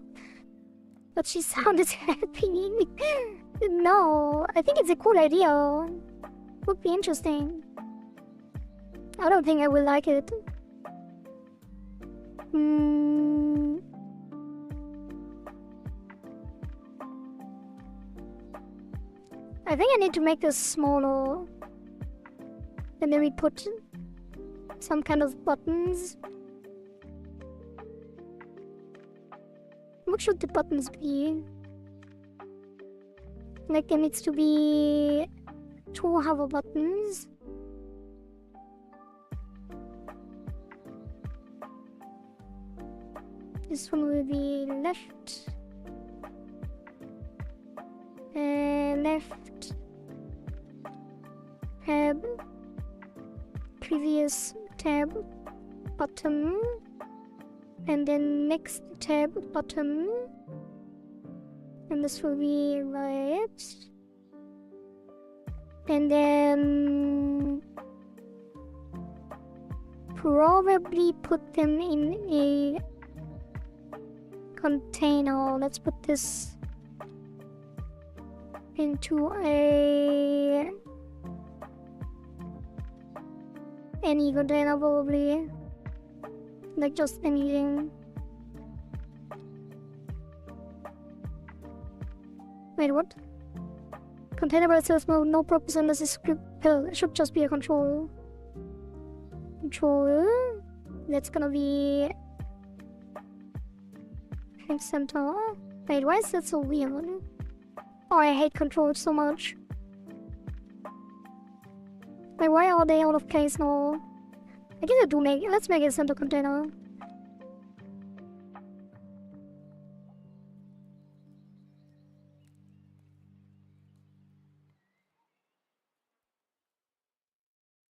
S1: But she sounded happy. No, I think it's a cool idea. Would be interesting. I don't think I will like it. I think I need to make this smaller. And then we put some kind of buttons. What should the buttons be? Like, there needs to be 2 hover buttons. This one will be left. Left. Tab. Previous tab. Bottom. And then next tab bottom. And this will be right. And then probably put them in a container. Let's put this into any container, probably. Like, just anything. Wait, what? Container by itself, no purpose unless it's script. Hell, it should just be a control. Control. That's gonna be center. Wait, why is that so weird? Oh, I hate controls so much. Like, why are they out of place now? I guess I do make it. Let's make it a center container.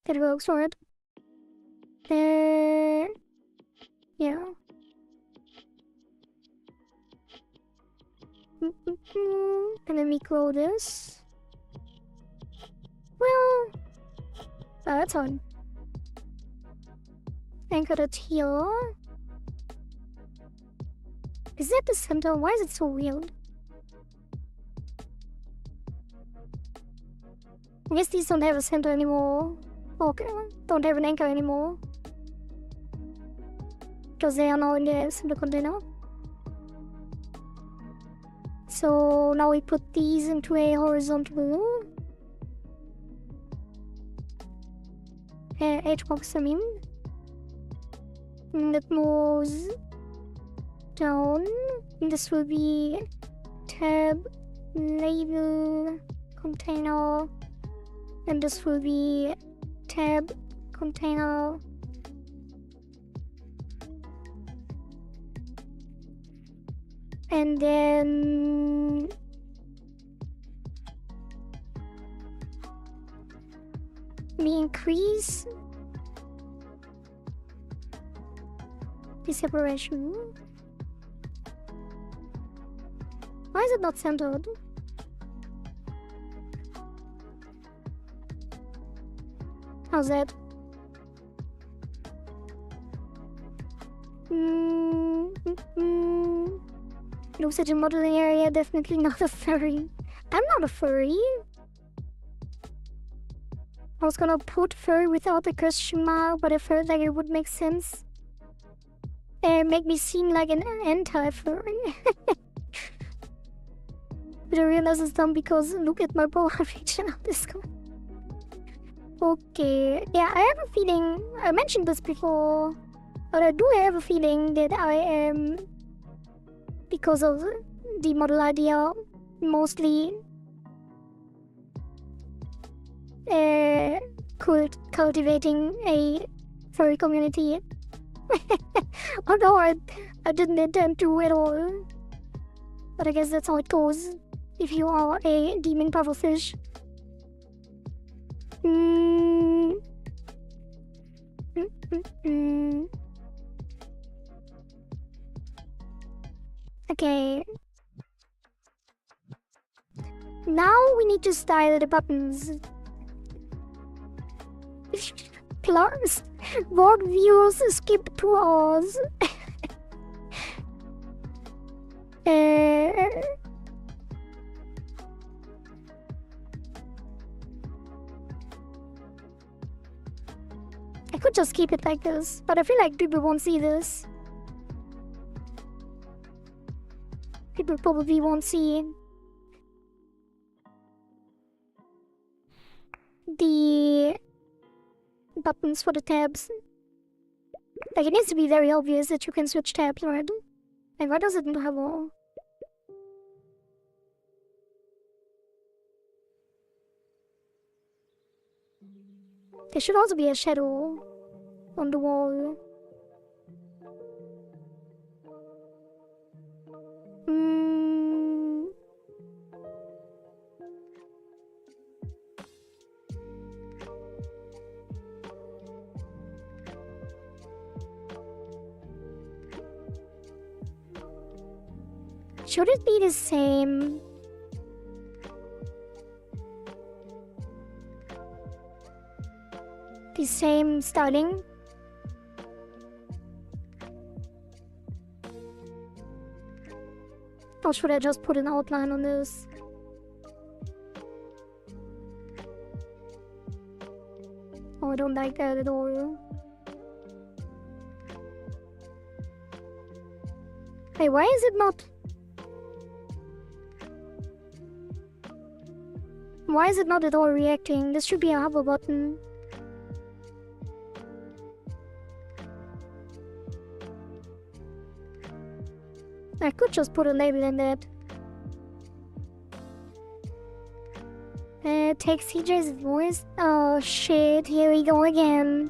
S1: That works, right? Yeah. And then we grow this. Well, that's fun. Anchor it here. Is that the center? Why is it so weird? I guess these don't have a center anymore. Okay, don't have an anchor anymore. Because they are now in the center container. So now we put these into a horizontal edge box, I mean. And it moves down. And this will be tab, label, container. And this will be tab, container. And then we increase the separation. Why is it not centered? How's that? Usage in modeling area, definitely not a furry. I'm not a furry. I was gonna put furry without a question mark, but I felt like it would make sense. And make me seem like an anti-furry. But I realize it's dumb because look at my bro reaching out this guy. Okay, yeah, I have a feeling, I mentioned this before, but I do have a feeling that I am, because of the model idea, mostly cultivating a furry community. Although I didn't intend to at all. But I guess that's how it goes if you are a demon pufferfish. Okay. Now we need to style the buttons. Plus, what views skip 2 hours? I could just keep it like this, but I feel like people won't see this. People probably won't see the buttons for the tabs. Like, it needs to be very obvious that you can switch tabs, right? Like, why does it not have all? There should also be a shadow on the wall. Should it be the same? The same styling? Or should I just put an outline on this? Oh, I don't like that at all. Hey, why is it not? Why is it not at all reacting? This should be a hover button. I could just put a label in that. Take CJ's voice. Oh shit, here we go again.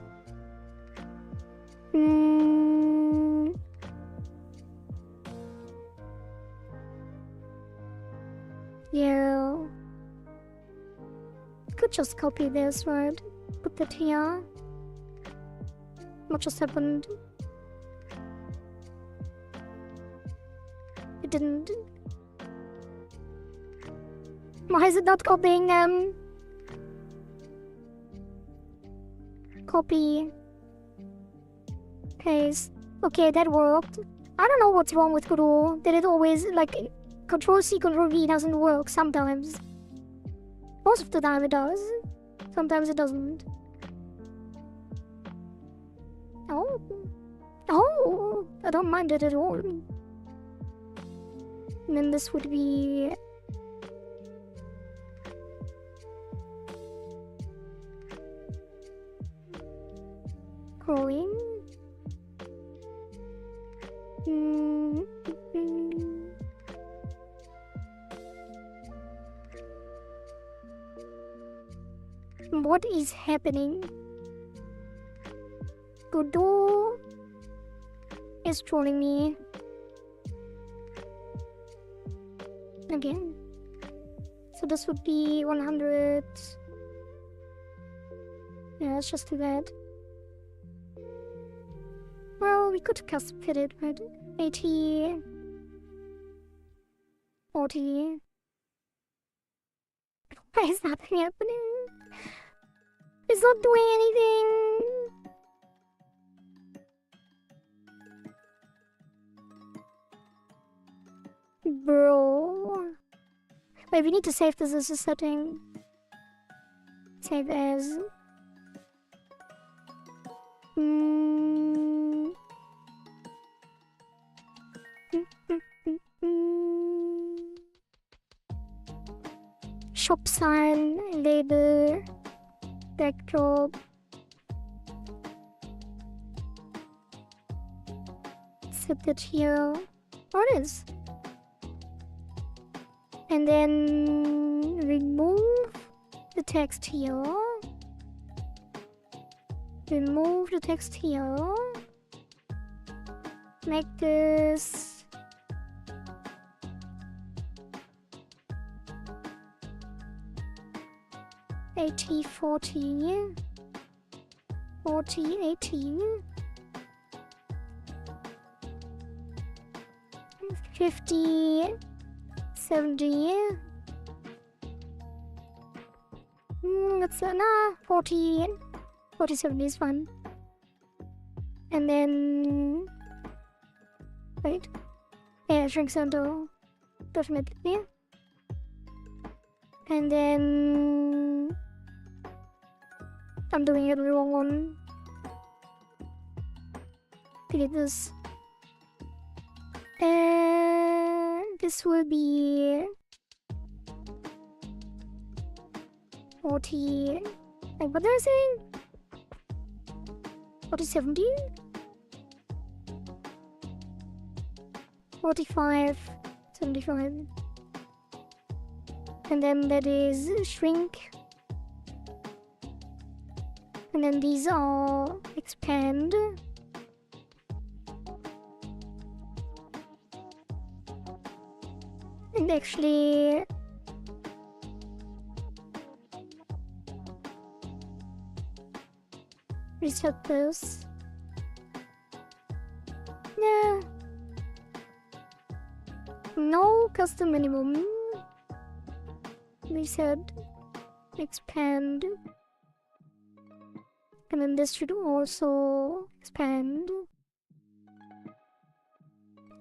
S1: Yeah. Could just copy this, right? Put that here. What just happened? It didn't. Why is it not copying them? Copy. Paste. Okay, that worked. I don't know what's wrong with Control. That it always, like, Control-C, Control-V doesn't work sometimes. Most of the time it does. Sometimes it doesn't. Oh. Oh, I don't mind it at all. And then this would be... Growing. What is happening? Godot is trolling me again. So this would be 100. Yeah, let's just do that. Well, we could custom fit it, but 80, 40. Why is nothing happening? It's not doing anything. Bro. Wait, we need to save this as a setting. Save as. Shop sign, label, backdrop. Set it here. Oh, it is. And then remove the text here. Remove the text here. Make this 80, 40, 40, 80, 50, 70. That's nah, 40, 40, 70 is fun. And then wait, yeah, shrink center, definitely. And then I'm doing it the wrong one. Delete this. And this will be 40. Like, what did I say? 40, 70? 45, 75. And then that is shrink. And then these are expand. And actually reset this. Yeah. No custom minimum. Reset. Expand. And then this should also expand.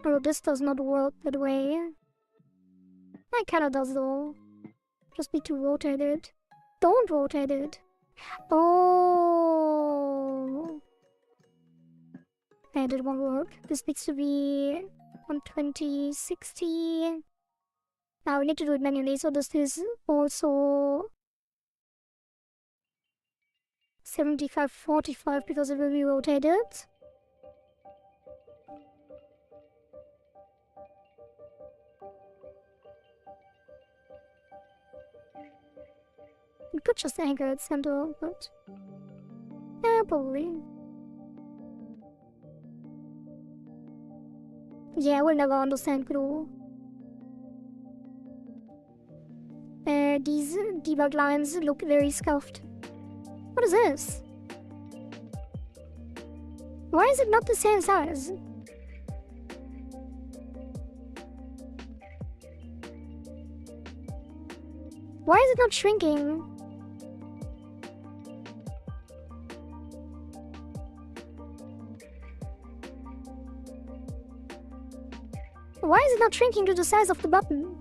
S1: Oh, this does not work that way. It kinda does though. Just need to rotate it. Don't rotate it. Oh. And it won't work. This needs to be 120, 60. Now we need to do it manually, so this is also 75, 45 because it will be rotated. We could just anchor at center, but yeah, probably. Yeah, we'll never understand Grow. These debug lines look very scuffed. What is this? Why is it not the same size? Why is it not shrinking? Why is it not shrinking to the size of the button?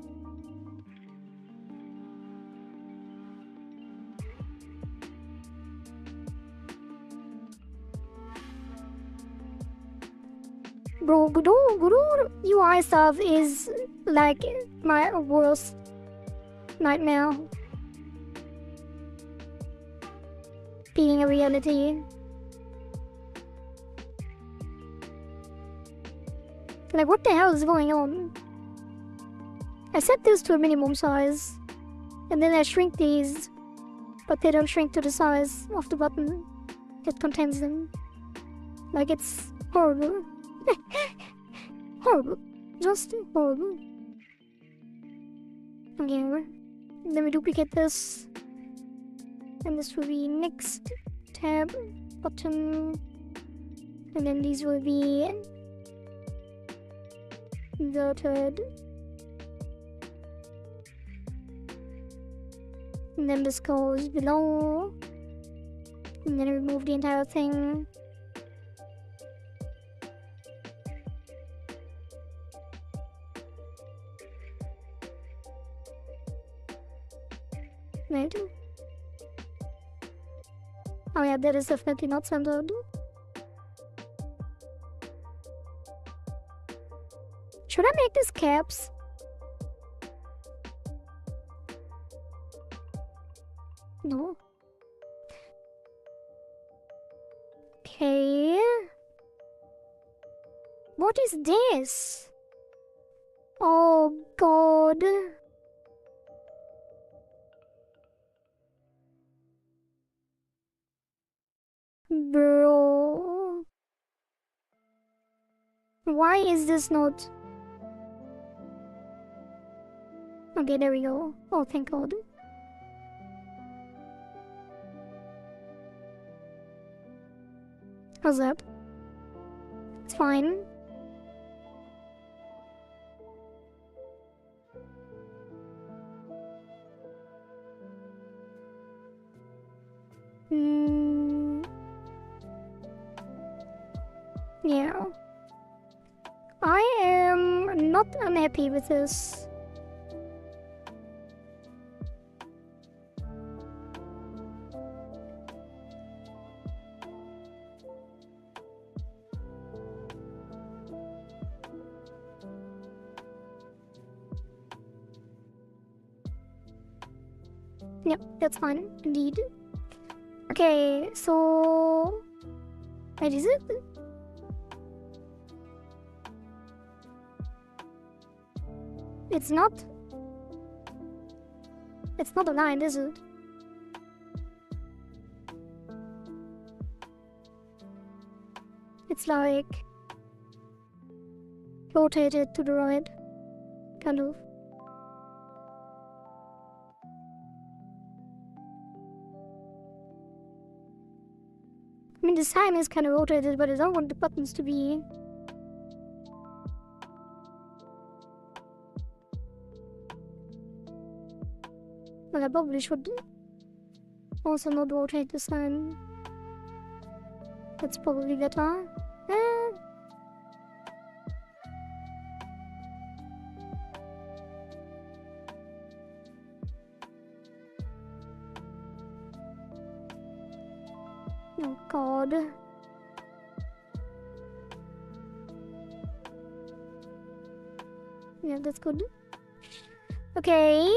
S1: Bro, Guru UI stuff is like my worst nightmare. Being a reality. Like, what the hell is going on? I set this to a minimum size, and then I shrink these, but they don't shrink to the size of the button that contains them. Like, it's horrible. Horrible. Just horrible. Okay, then we duplicate this. And this will be next tab, button. And then these will be inverted. And then this goes below. And then remove the entire thing. Right. Oh yeah, that is definitely not centered. Should I make this caps? No. Okay. What is this? Oh god. Bro. Why is this not... Okay, there we go. Oh, thank god. How's that? It's fine. Yeah. I am not unhappy with this. Yep, that's fine, indeed. Okay, so... Wait, is it? It's not... It's not aligned, is it? It's like... rotated to the right. Kind of. I mean, the sign is kind of rotated, but I don't want the buttons to be. Well, I probably should also not rotate the sign. That's probably better. Oh god. Yeah, that's good. Okay.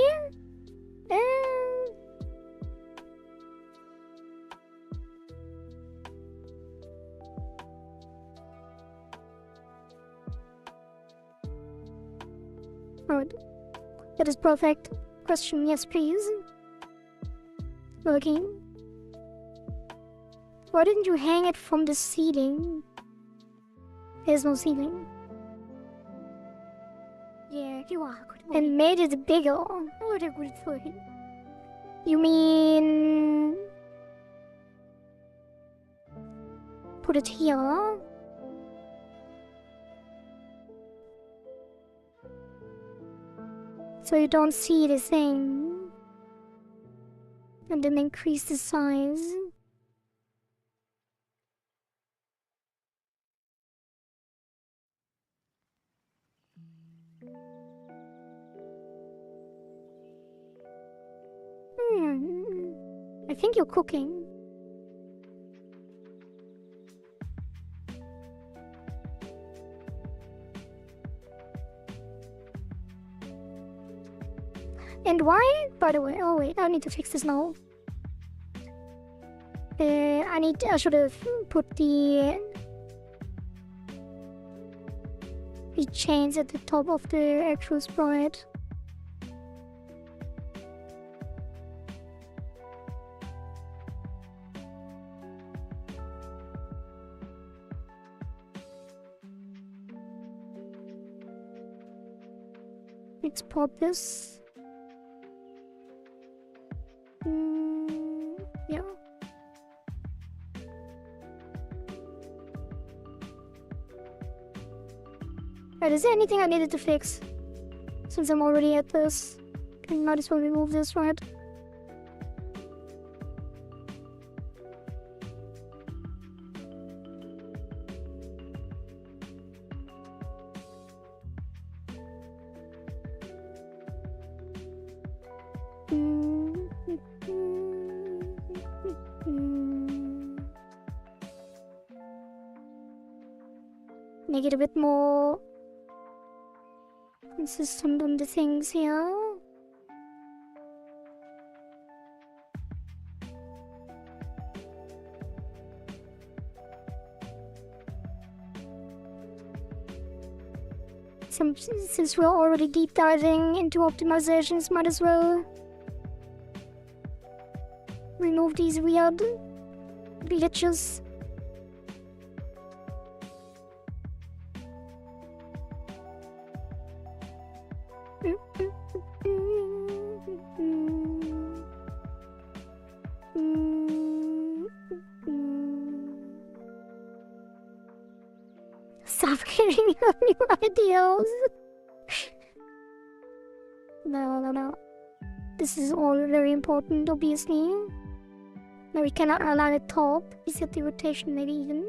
S1: Alright. That is perfect. Question, yes please. Working. Why didn't you hang it from the ceiling? There's no ceiling. Yeah, you are good. And made it bigger. What a good thing. You mean... put it here? So you don't see the thing. And then increase the size. I think you're cooking. And why? By the way, oh wait, I need to fix this now. I should have put the chains at the top of the actual sprite. Let's pop this. Yeah. Right, is there anything I needed to fix? Since I'm already at this, I might as well remove this, right? Make it a bit more consistent on the things here. Since we're already deep diving into optimizations, might as well remove these weird glitches. Stop giving me new ideas. No. This is all very important, obviously. Now we cannot align the top. Reset the rotation, maybe even.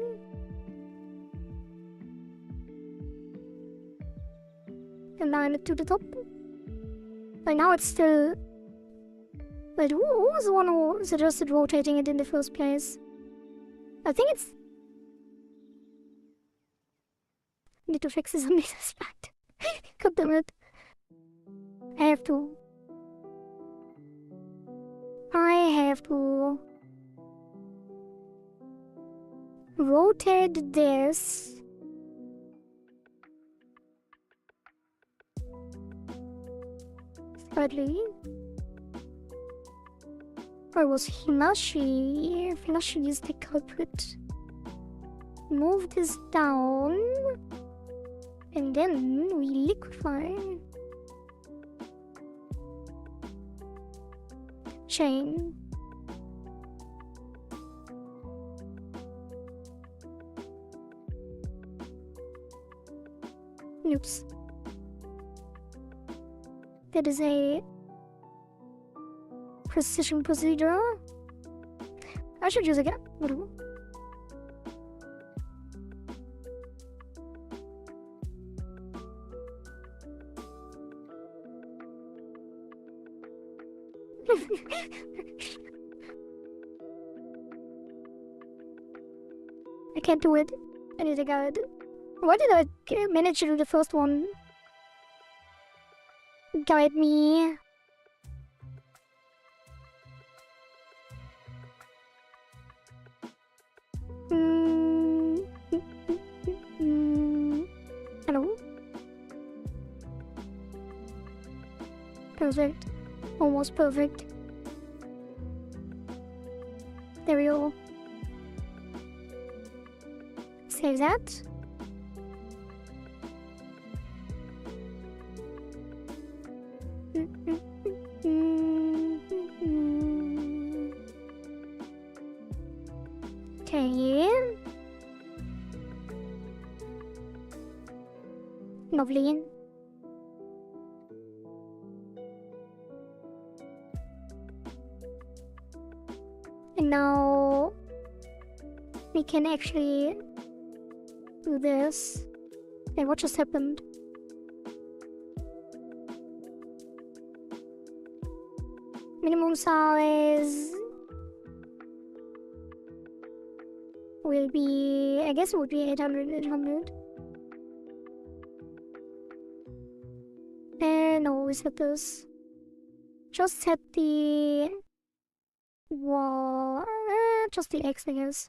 S1: Align it to the top. But now it's still. Wait, who was the one who suggested rotating it in the first place? I think it's. I need to fix this on this aspect. God damn it. I have to rotate this slightly. Or was Flashy? Flashy is the culprit. Move this down. And then we liquefy. Chain. Oops. That is a precision procedure. I should use again. I can't do it. I need a guide. Why did I manage to do the first one? Guide me. Hello? Perfect. Almost perfect. There we go. Save that. Okay. Lovely. And now we can actually do this. Hey, what just happened? minimum size will be, I guess it would be 800, 800. And no, we set this. Just set the wall, just the X, I guess.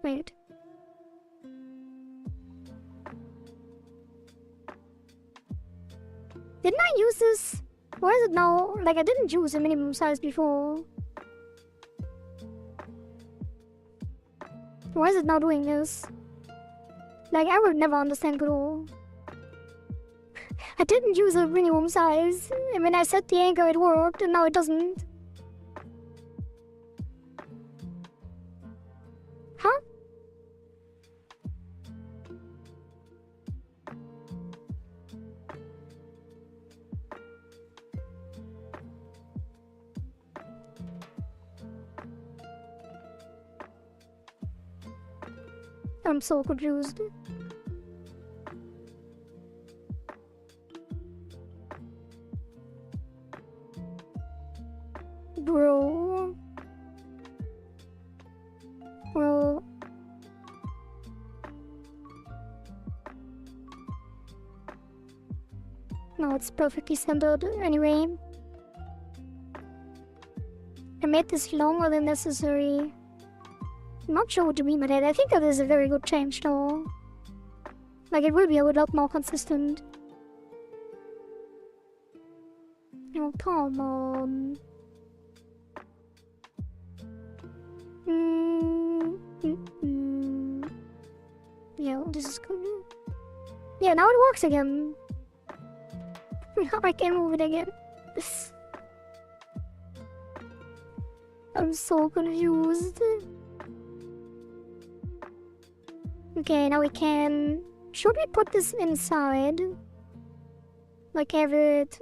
S1: Wait. Didn't I use this? Why is it now? Like, I didn't use a minimum size before. Why is it now doing this? Like, I would never understand at all. I didn't use a minimum size, and when I set the anchor it worked, and now it doesn't. Huh? I'm so confused. Bro. Well. No, it's perfectly centered anyway. I made this longer than necessary. I'm not sure what you mean by that. I think that is a very good change though. Like, it will be a lot more consistent. Oh, come on. Yeah, this is good. Yeah, now it works again. Now I can move it again. I'm so confused. Okay, now we can... Should we put this inside? Like, have it...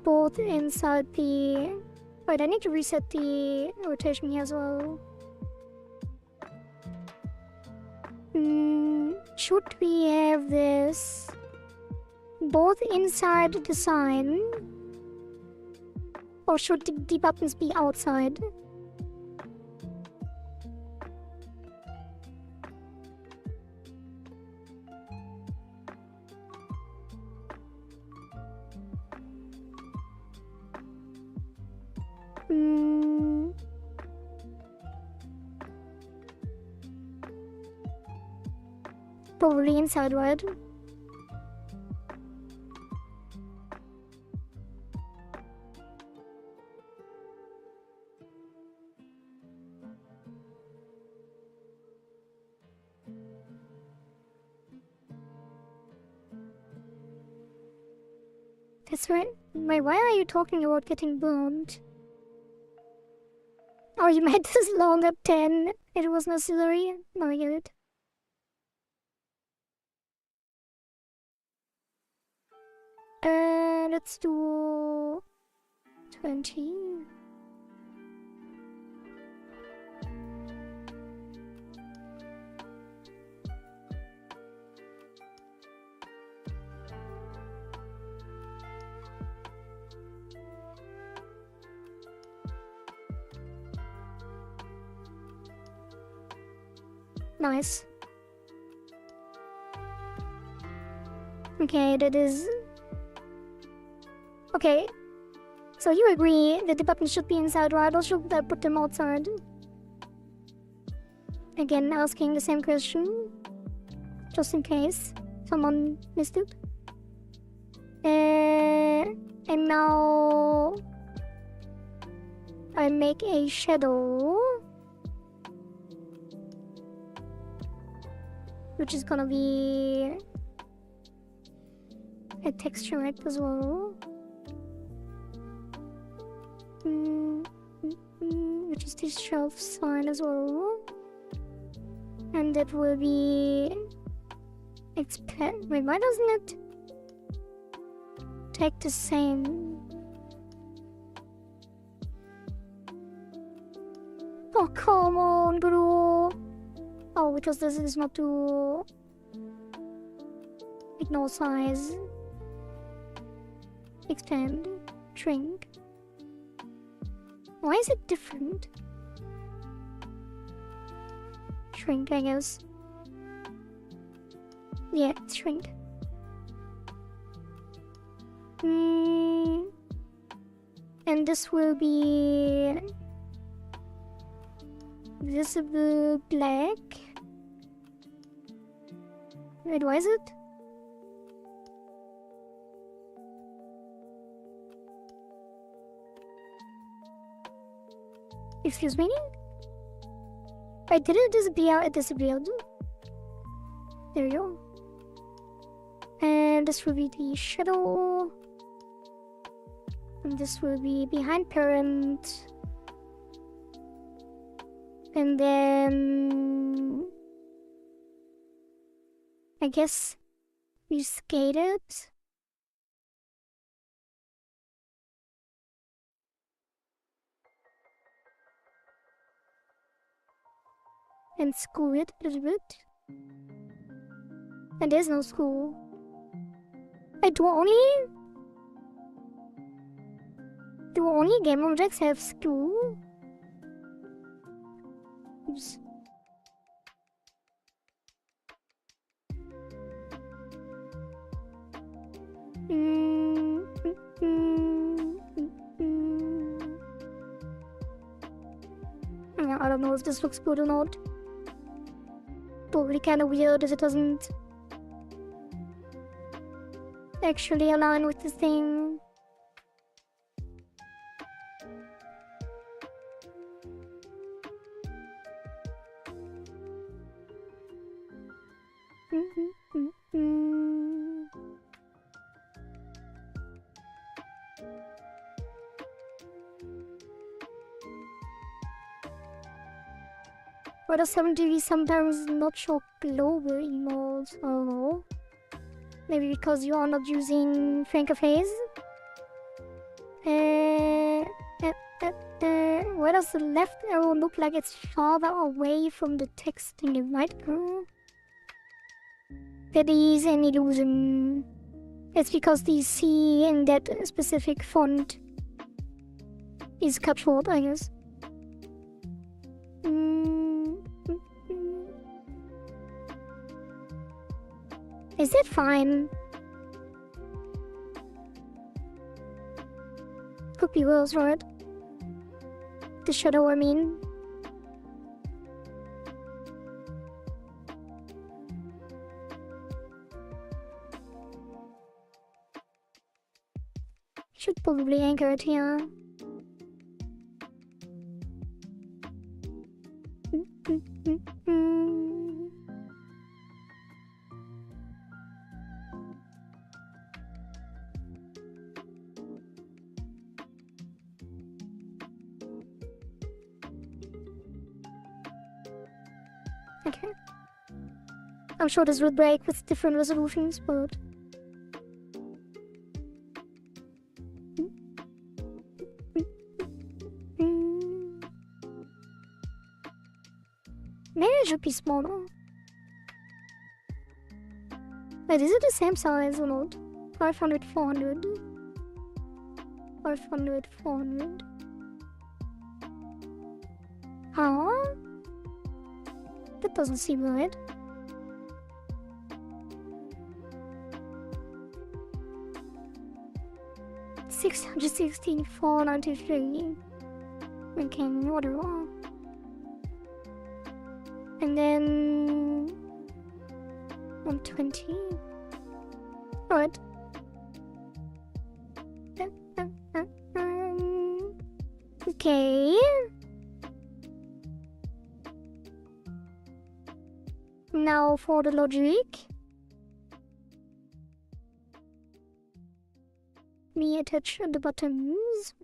S1: both inside the... Wait, I need to reset the rotation here as well. Should we have this both inside the sign? Or should the buttons be outside? Probably inside, right? That's right. Wait, why are you talking about getting burned? Oh, you made this long at 10. It was necessary? No, I get it. Let's do 20. Nice. Okay, that is... Okay, so you agree that the buttons should be inside, right? Or should I put them outside? Again, asking the same question, just in case someone missed it. And now I make a shadow, which is gonna be a texture right as well. Which is this shelf sign as well. And that will be... Wait, why doesn't it take the same? Oh, come on, bro. Oh, because this is not to ignore size. expand, shrink. Why is it different? Shrink, I guess. Yeah, it's shrink. And this will be visible black. Wait, why is it? Excuse me? I didn't disappear, it disappeared. There we go. And this will be the shadow. And this will be behind parent. And then I guess we skate it. And school it a little bit. And there's no school. I do only game objects have school? Oops. Yeah, I don't know if this looks good or not. Probably kind of weird if it doesn't actually align with the thing. Why does 7TV sometimes not show global emotes? I don't know. Maybe because you are not using Franker Phase? Why does the left arrow look like it's farther away from the text than the right arrow? That is an illusion. It's because the C in that specific font is cut short, I guess. Is that fine? Could be worse, right? The shadow, I mean. Should probably anchor it here. Okay. I'm sure this would break with different resolutions, but... maybe it should be smaller. Wait, is it the same size or not? 500, 400. 500, 400. Huh? That doesn't seem right. $616, $493. Okay, whatever. And then 120. Alright. Okay. Now for the logic. We attach the buttons.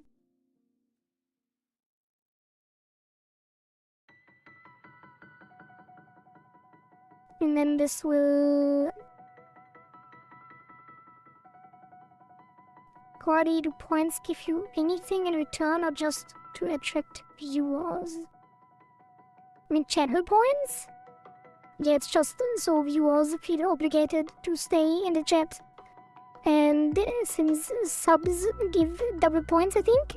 S1: And then this will quality do points give you anything in return or just to attract viewers? I mean channel points? Yeah, it's just so viewers feel obligated to stay in the chat And since subs give double points, I think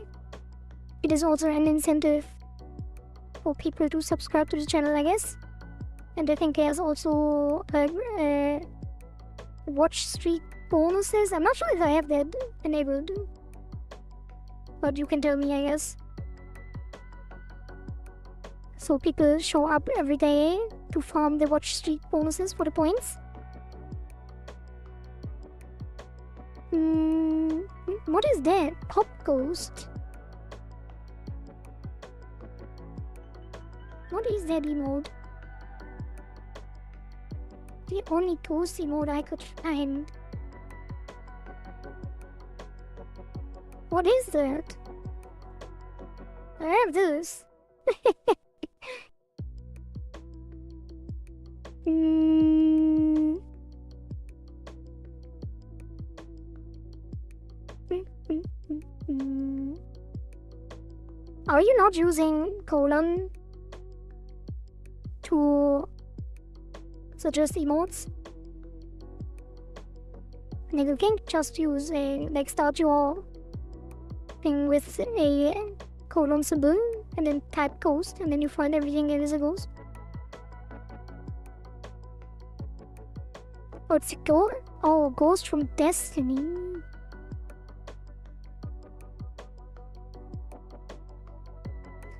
S1: it is also an incentive for people to subscribe to the channel, I guess. And I think there's also watch streak bonuses. I'm not sure if I have that enabled, but you can tell me, I guess. So people show up every day to farm the watch streak bonuses for the points. What is that? Pop Ghost? What is that emote? The only ghost emote I could find. What is that? I have this. Are you not using colon to suggest emotes? Like you can just use a, like, start your thing with a colon symbol and then type ghost and then you find everything that is a ghost. Oh, it's a ghost. Oh, ghost from Destiny.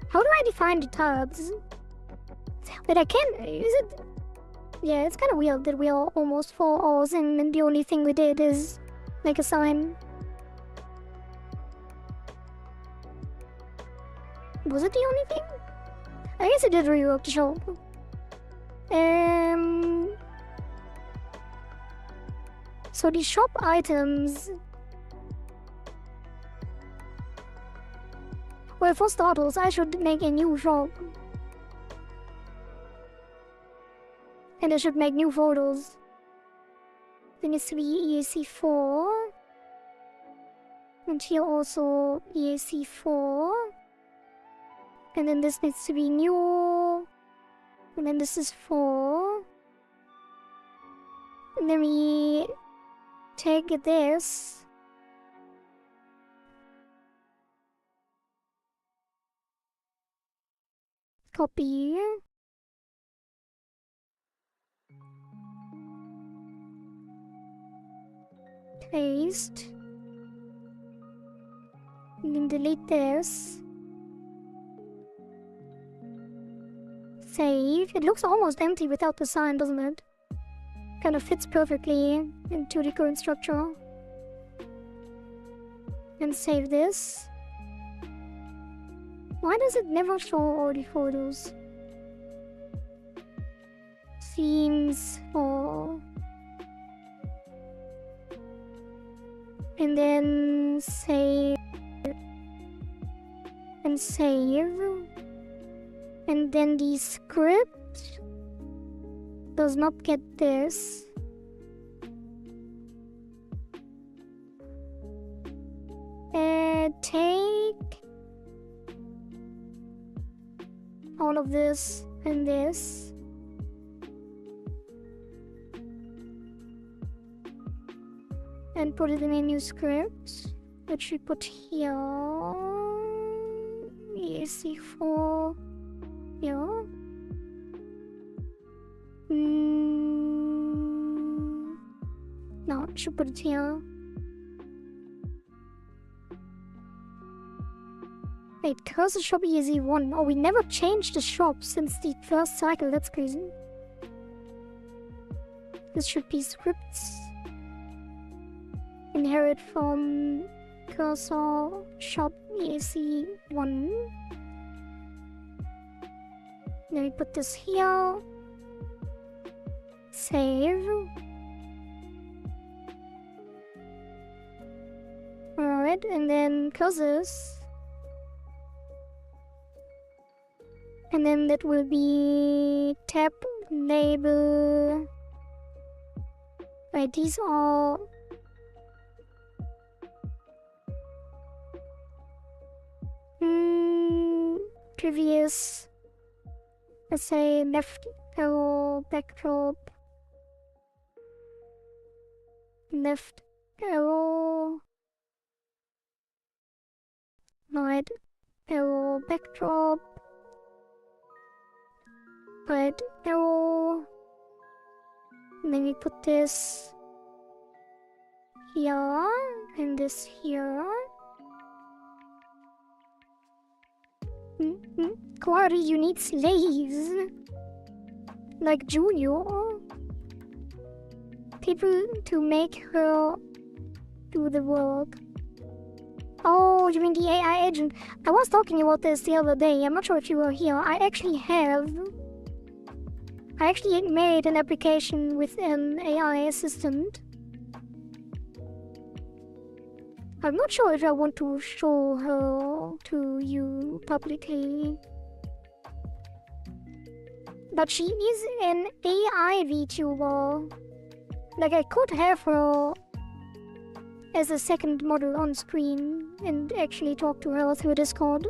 S1: How do I define the tabs? But I can't. Is it? Yeah, it's kind of weird that we are almost 4 hours in and the only thing we did is make a sign. Was it the only thing? I guess it did rework the shop. So the shop items. Well, for starters, I should make a new shop. And I should make new photos. There needs to be EAC4. And here also EAC4. And then this needs to be new. And then this is 4. And then we take this. Copy. Paste. And then delete this. Save. It looks almost empty without the sign, doesn't it? Kind of fits perfectly into the current structure. And save this. Why does it never show all the photos? Themes for... And then save. And save. And then the script does not get this. Take all of this and this. And put it in a new script, which we put here. EAC4 here. No, I should put it here. Wait, cursor shop EAC1. Oh, we never changed the shop since the first cycle. That's crazy. This should be scripts. Inherit from cursor shop EAC1. Then we put this here. Save. Alright, and then cursors. And then that will be tab label. Right, these are previous, let's say left arrow, back arrow, left arrow, right arrow backdrop, right arrow, and then we put this here and this here. Quarry, you need slaves like Junior, people to make her do the work. Oh, you mean the AI agent? I was talking about this the other day. I'm not sure if you were here. I actually made an application with an AI assistant. I'm not sure if I want to show her to you publicly. But she is an AI VTuber. Like, I could have her as a second model on screen and actually talk to her through Discord.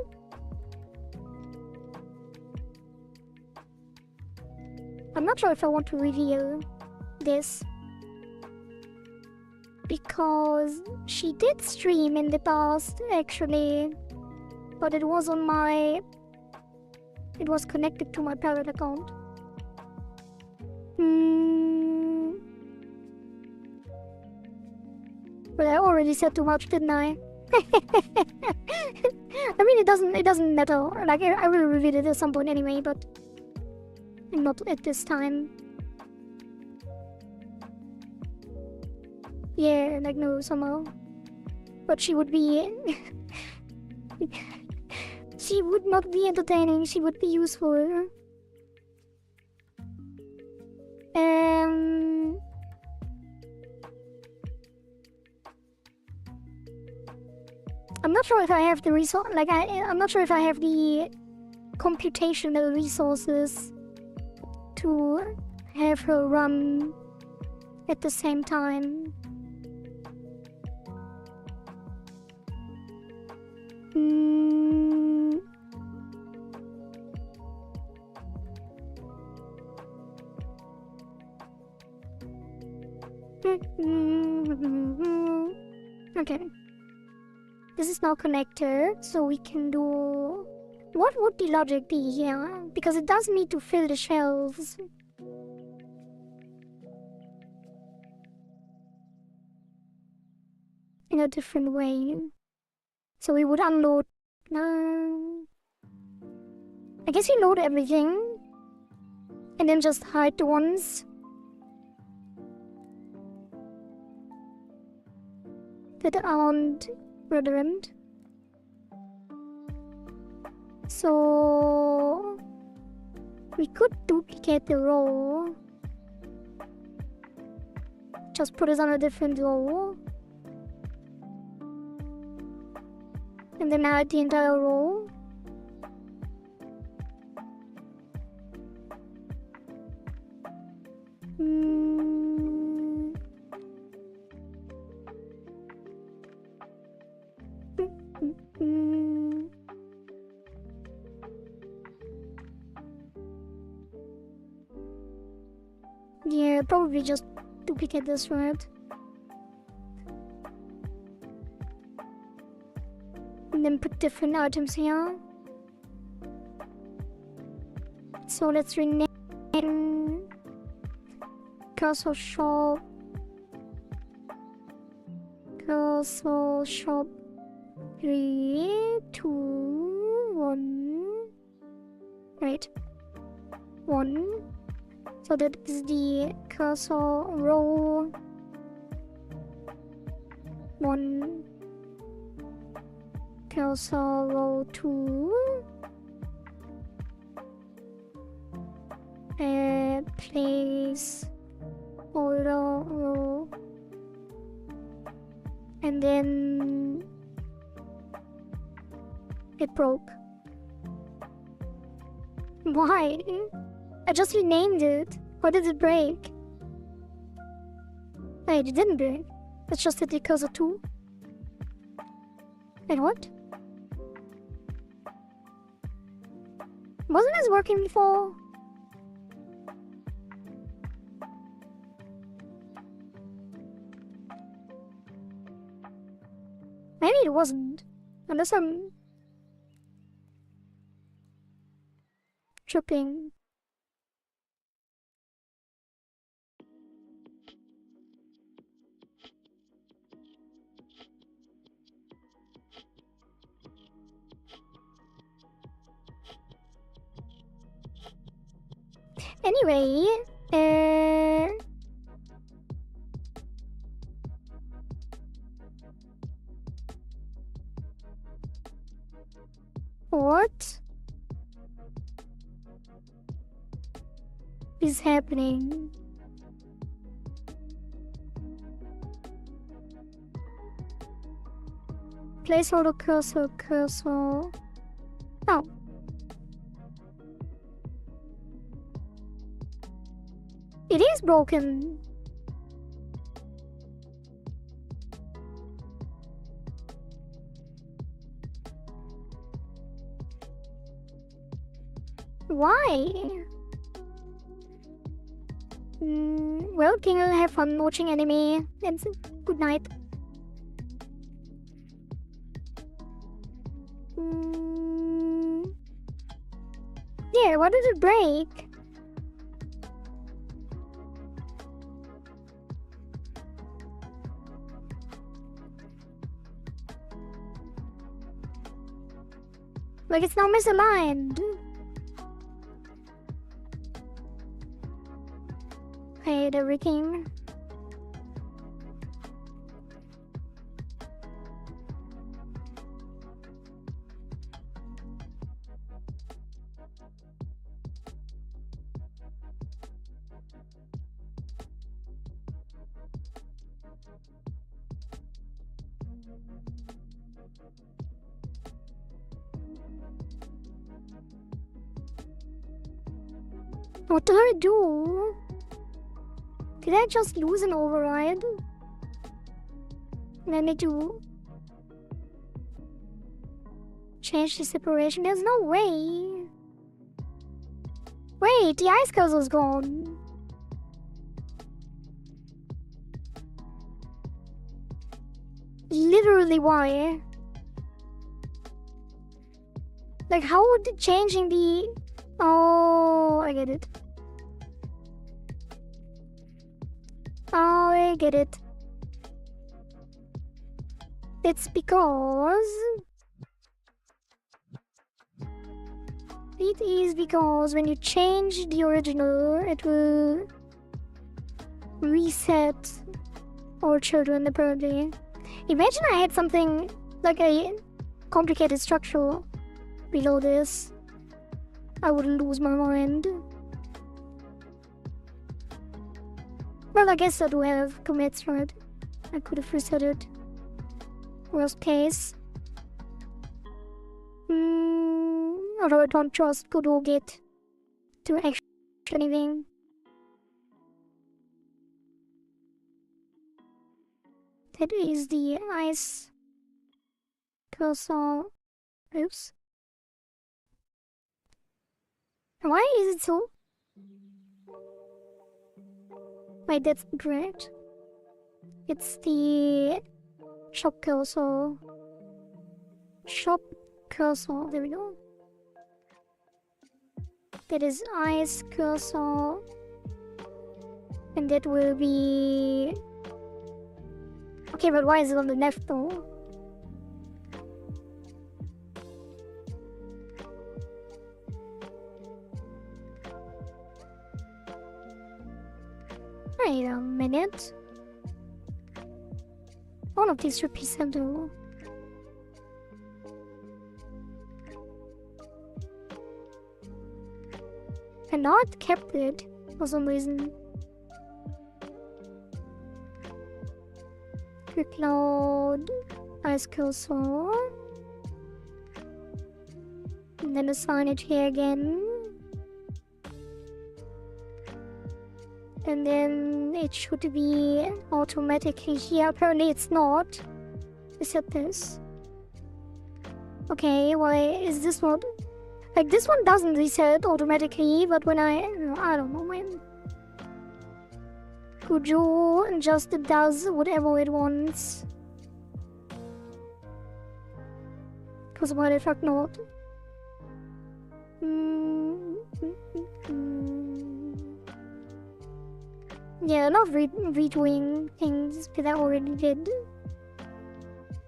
S1: I'm not sure if I want to reveal this, because she did stream in the past, actually, but it was connected to my parent account. But I already said too much, didn't I? I mean, it doesn't matter. Like, I will reveal it at some point anyway, but not at this time. Yeah, like, no, somehow. But she would be... she would not be entertaining, she would be useful. I'm not sure if I have the I'm not sure if I have the computational resources to have her run at the same time. Okay. This is now connected, so we can do... What would the logic be here? Because it does need to fill the shelves. In a different way. So we would unload... I guess we load everything. And then just hide the ones that aren't relevant. So we could duplicate the row. Just put it on a different row. And then add the entire row. Yeah, probably just duplicate this, right? And then put different items here. So let's rename cursor shop 3, 2, 1. Right. 1. So that is the cursor row 1, cursor row 2, place order row, and then it broke. Why? I just renamed it. Why did it break? Wait, it didn't break. It's just that the cursor 2. Wait, what? Wasn't this working before? it wasn't. Unless I'm tripping. Anyway, what is happening? Placeholder cursor. Oh. It is broken. Why? Well, can you have fun watching anime? And good night. Yeah, why did it break? Like, it's now misaligned. I hate everything. What did I do? Did I just lose an override? And I need to change the separation. There's no way. Wait, the ice cursor's gone. Literally, why? Like, how would changing the... Oh, I get it. Oh, I get it. It's because... It is because when you change the original, it will reset our children, apparently. Imagine I had something like a complicated structure below this. I would lose my mind. Well, I guess I do have commits, right? I could have reset it. Worst case. Although I don't trust Godogit to actually do anything. That is the ice cursor. Oops. Why is it so? Wait, that's great. It's the shop cursor. Shop cursor. There we go. That is ice cursor. And that will be... Okay, but why is it on the left though? Wait a minute. One of these should be central. And now it kept it for some reason. Quick load, ice cursor. And then assign it here again. And then it should be automatically here. Apparently it's not. Reset this. Okay, why is this not? Like, this one doesn't reset automatically, but when I don't know, man. Kujo just does whatever it wants. Because why the fuck not? Yeah, I love redoing things that I already did.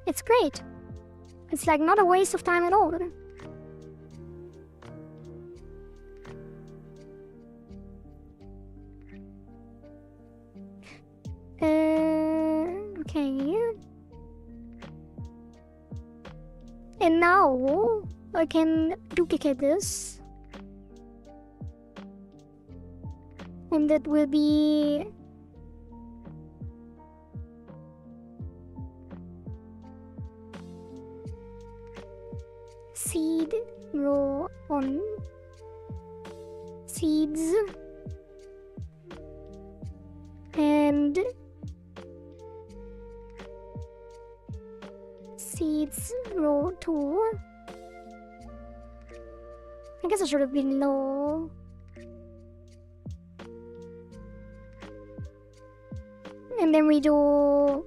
S1: It's great. It's like not a waste of time at all. Okay. And now I can duplicate this. And that will be seed row 1, seeds, and seeds row 2. I guess I should have been low. And then we do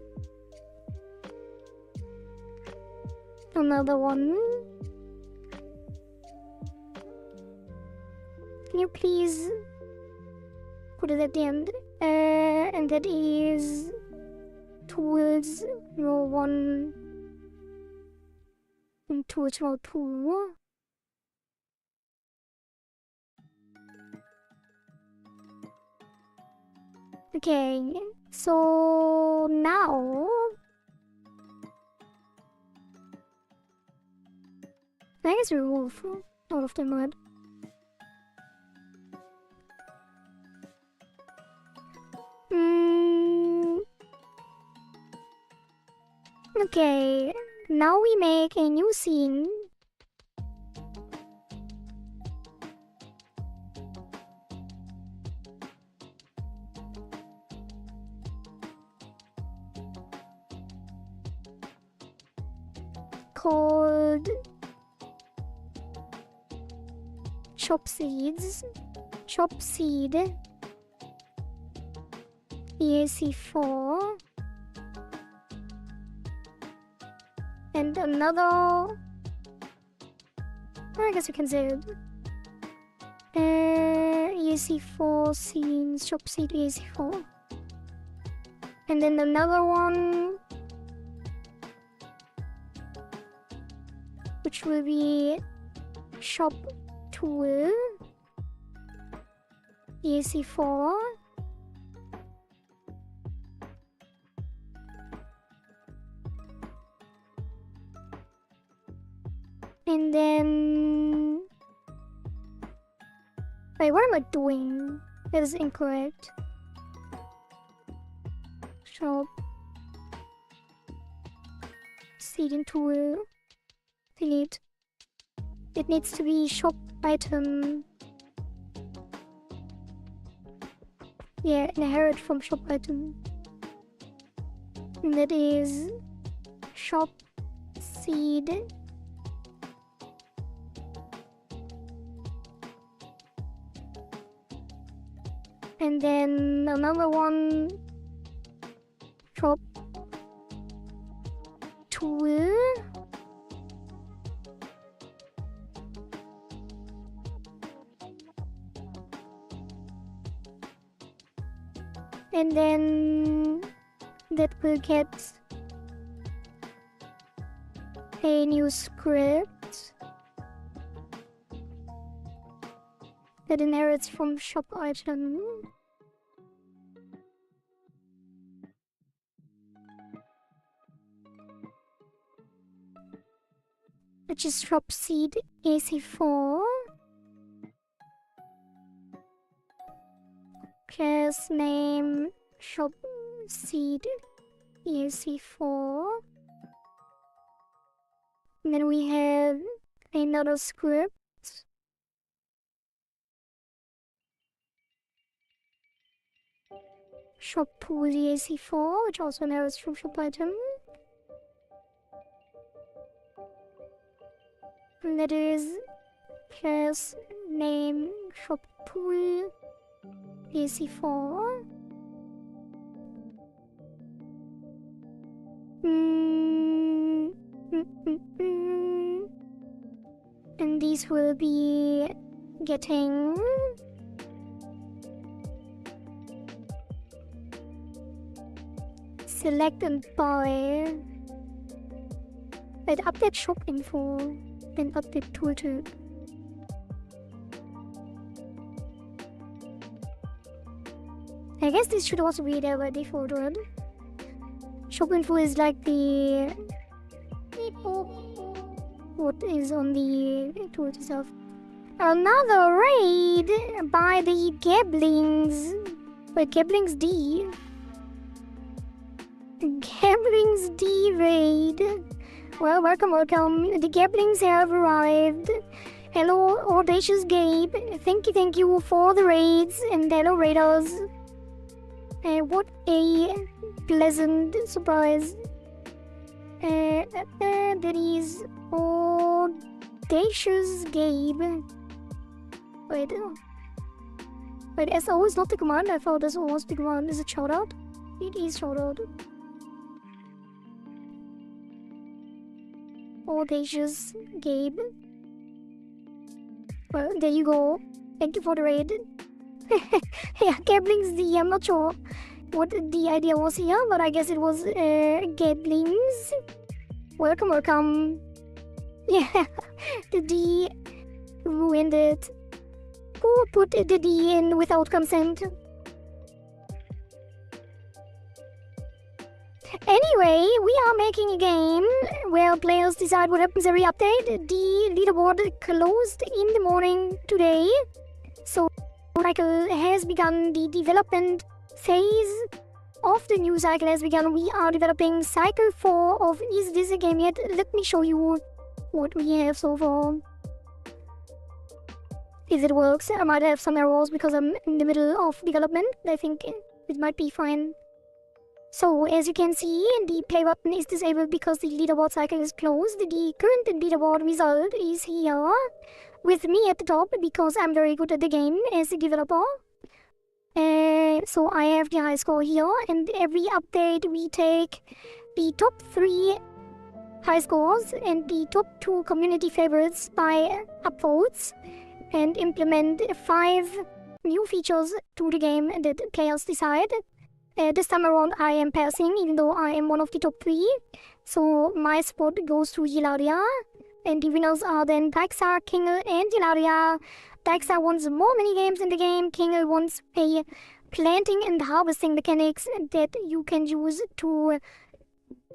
S1: another one. Can you please put it at the end? And that is tools row 1 and tools row 2. Okay, so now I guess remove all of the mud. Okay, now we make a new scene. Called Chop Seeds. Chop Seed EAC4 and another, I guess you can say it. EAC4 scenes, Chop Seed EAC4, and then another one which will be Shop Tool EAC4. And then... Wait, what am I doing? That is incorrect. Shop Seeding Tool. Delete. It needs to be shop item. Yeah, inherit from shop item. And that is shop seed. And then another one, shop tool. And then that will get a new script that inherits from shop item. Which is shop seed AC4. Class name shop seed AC4. And then we have another script. Shop tool AC4, which also inherits from shop item. And that is class name shop tool AC4. and these will be getting select and buy. Wait, update shop info, then update tooltip. I guess this should also be there by default, right? Shop info is like the what is on the tool itself. Another raid by the Gablings. Wait, Gablings D. Gablings D raid. Well, welcome. The Gablings have arrived. Hello, Audacious Gabe. Thank you for the raids, and hello, raiders. What a pleasant surprise. That is Audacious Gabe. Wait, SO is not the command. I thought SO was the command. Is it shoutout? It is shoutout. Audacious Gabe. Well, there you go. Thank you for the raid. Yeah, Gablings D. I'm not sure what the idea was here, but I guess it was Gablings. Welcome. Yeah, the D ruined it. Who put the D in without consent? Anyway, we are making a game where players decide what happens every update. The leaderboard closed in the morning today, so cycle has begun. The development phase of the new cycle has begun. We are developing cycle 4 of Is This a Game Yet? Let me show you what we have so far. If it works, I might have some errors because I'm in the middle of development. I think it might be fine. So, as you can see, the play button is disabled because the leaderboard cycle is closed. The current leaderboard result is here with me at the top because I'm very good at the game as a developer. So I have the high score here, and every update we take the top 3 high scores and the top 2 community favorites by upvotes and implement 5 new features to the game that players decide. This time around I am passing, even though I am one of the top 3. So my spot goes to Hilaria, and the winners are then Daxa, Kingle, and Hilaria. Daxa wants more minigames in the game. Kingle wants a planting and harvesting mechanics that you can use to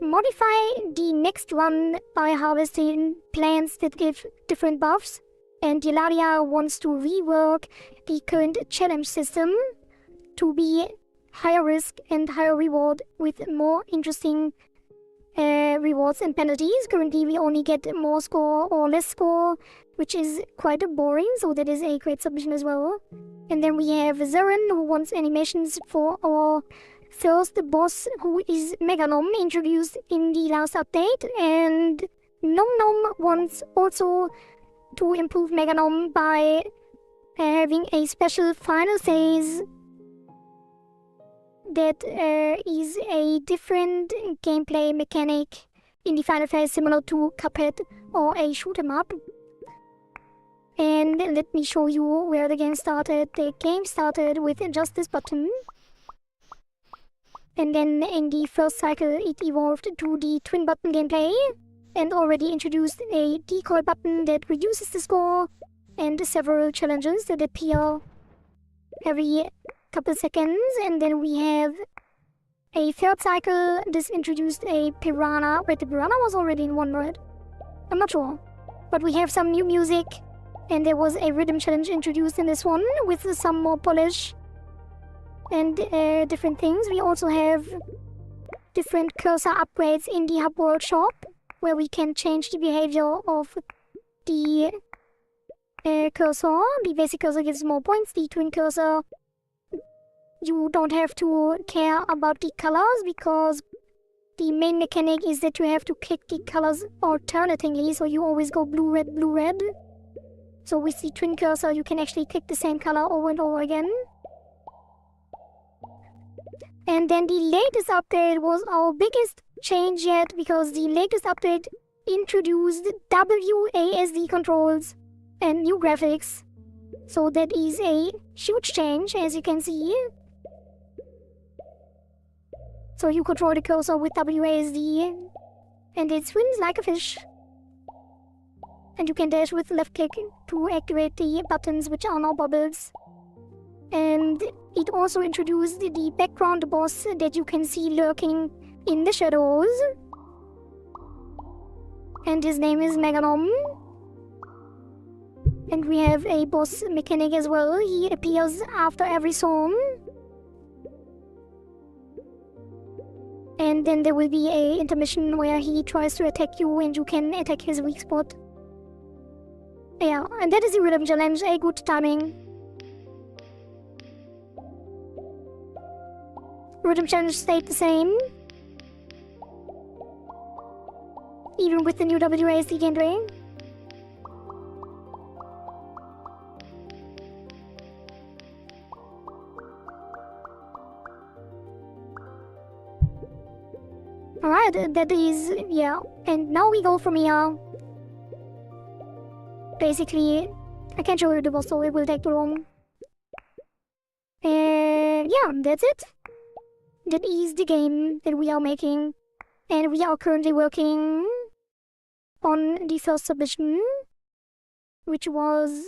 S1: modify the next run by harvesting plants that give different buffs. And Hilaria wants to rework the current challenge system to be higher risk and higher reward with more interesting rewards and penalties. Currently we only get more score or less score, which is quite boring, so that is a great submission as well. And then we have Zeren, who wants animations for our first boss, who is Meganom, introduced in the last update. And Nom Nom wants also to improve Meganom by having a special final phase that is a different gameplay mechanic in the final phase, similar to Cuphead or a shoot 'em up. And let me show you where the game started. The game started with just this button, and then in the first cycle it evolved to the twin button gameplay and already introduced a decoy button that reduces the score and several challenges that appear every couple seconds. And then we have a third cycle. This introduced a piranha. Wait, the piranha was already in one, right? I'm not sure. But we have some new music, and there was a rhythm challenge introduced in this one with some more polish and different things. We also have different cursor upgrades in the Hub Workshop, where we can change the behavior of the cursor. The basic cursor gives more points. The twin cursor, you don't have to care about the colors because the main mechanic is that you have to click the colors alternatingly, so you always go blue, red, blue, red. So with the twin cursor you can actually click the same color over and over again. And then the latest update was our biggest change yet, because the latest update introduced WASD controls and new graphics. So that is a huge change, as you can see. So you control the cursor with WASD, and it swims like a fish. And you can dash with left click to activate the buttons, which are now bubbles. And it also introduced the background boss that you can see lurking in the shadows. And his name is Meganom. And we have a boss mechanic as well. He appears after every song. And then there will be a intermission where he tries to attack you and you can attack his weak spot. Yeah, and that is the rhythm challenge, a good timing. Rhythm challenge stayed the same. Even with the new WASD gameplay. Alright, that is, yeah. And now we go from here. Basically, I can't show you the boss, so it will take too long. And yeah, that's it. That is the game that we are making. And we are currently working on the first submission, which was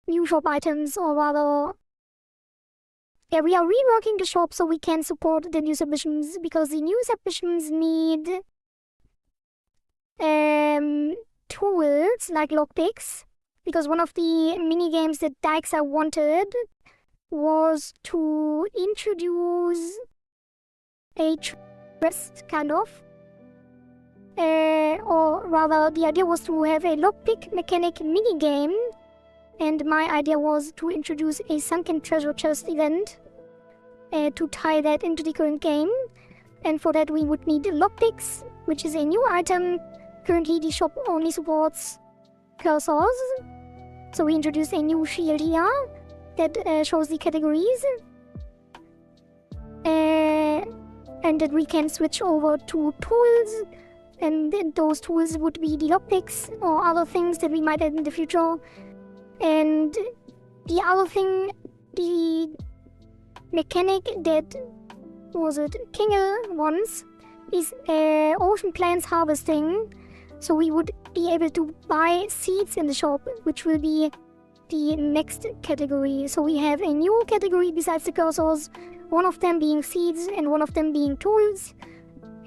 S1: new shop items, or rather, yeah, we are reworking the shop so we can support the new submissions, because the new submissions need tools like lockpicks, because one of the mini games that Dykes wanted was to introduce a quest, kind of. Or rather, the idea was to have a lockpick mechanic mini game, and my idea was to introduce a sunken treasure chest event to tie that into the current game. And for that we would need lockpicks, which is a new item. Currently the shop only supports cursors, so we introduced a new shield here that shows the categories, and that we can switch over to tools, and those tools would be the lockpicks or other things that we might add in the future. And the other thing, the mechanic that was it Kingle wants is ocean plants harvesting. So we would be able to buy seeds in the shop, which will be the next category. So we have a new category besides the cursors, one of them being seeds and one of them being tools.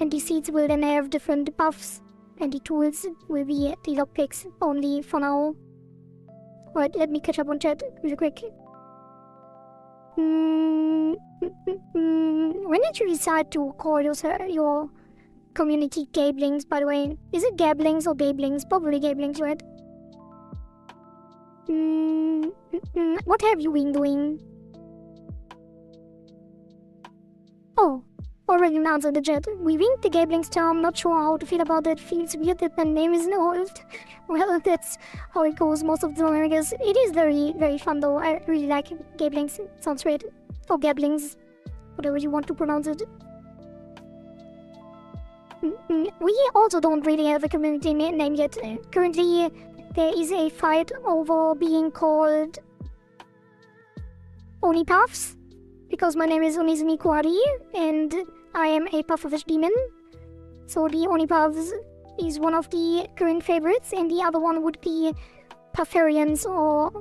S1: And the seeds will then have different buffs, and the tools will be the lockpicks only for now. Alright, let me catch up on chat real quick. When did you decide to call your community Gablings, by the way? Is it Gablings or Gablings? Probably Gablings, right? What have you been doing? Oh, already announced in the chat. We winked the Gablings term, not sure how to feel about it. Feels weird that the name is involved. Well, that's how it goes most of the time, I guess. It is very, very fun though. I really like Gablings. It sounds great. Or Gablings. Whatever you want to pronounce it. We also don't really have a community name yet. Currently, there is a fight over being called Onipuffs, because my name is Onizumi Kuwari, and I am a pufferfish demon. So the Onipuffs is one of the current favorites, and the other one would be Puffarians, or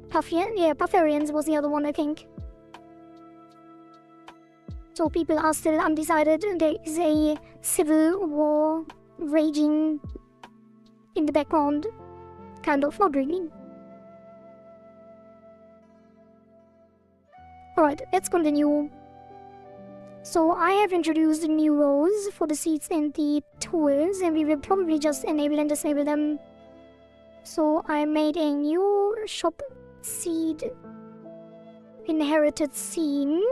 S1: Puffian. Yeah, Puffarians was the other one, I think. So people are still undecided. There is a civil war raging in the background. Kind of, not really. Alright, let's continue. So I have introduced new rows for the seeds and the tools, and we will probably just enable and disable them. So I made a new shop seed inherited scene,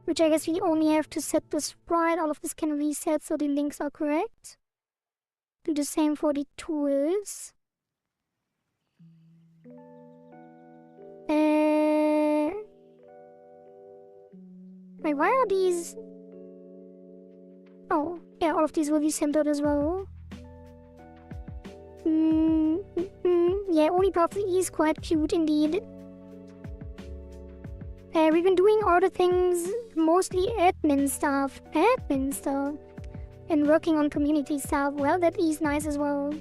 S1: which I guess we only have to set the sprite. All of this can reset so the links are correct. Do the same for the tools. Wait, why are these? Oh, yeah, all of these will be centered as well. Yeah, Onipuff is quite cute indeed. We've been doing other things, mostly admin stuff, and working on community stuff. Well, that is nice as well.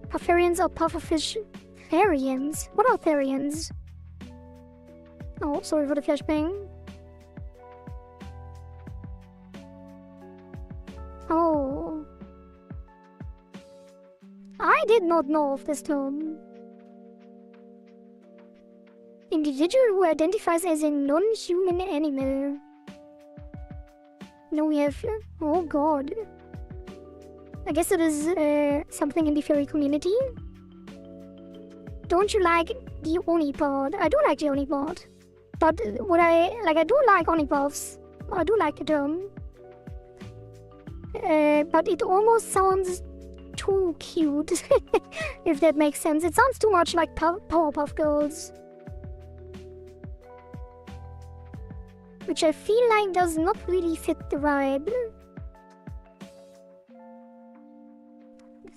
S1: Puffarians or pufferfish therians? What are therians? Oh, sorry for the flashbang. Oh. I did not know of this term. Individual who identifies as a non-human animal. No, we have... Oh god. I guess it is something in the furry community. Don't you like the Onipod? I do like the Onipod. But what I do like Onipuffs. I do like the term. But it almost sounds too cute. If that makes sense. It sounds too much like Powerpuff Girls. Which I feel like does not really fit the vibe.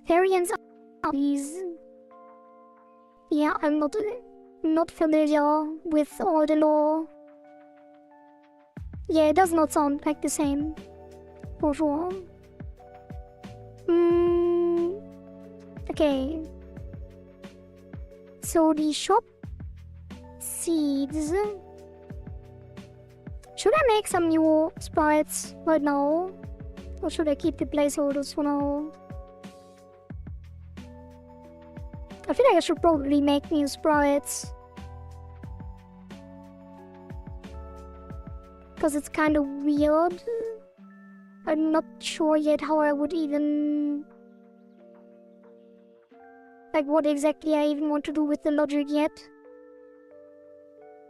S1: Therians are these. Yeah, I'm not familiar with all the lore. Yeah, it does not sound like the same. For sure. Okay. So the shop seeds. Should I make some new sprites right now? Or should I keep the placeholders for now? I feel like I should probably make new sprites. Because it's kind of weird. I'm not sure yet how I would even... Like what exactly I even want to do with the logic yet.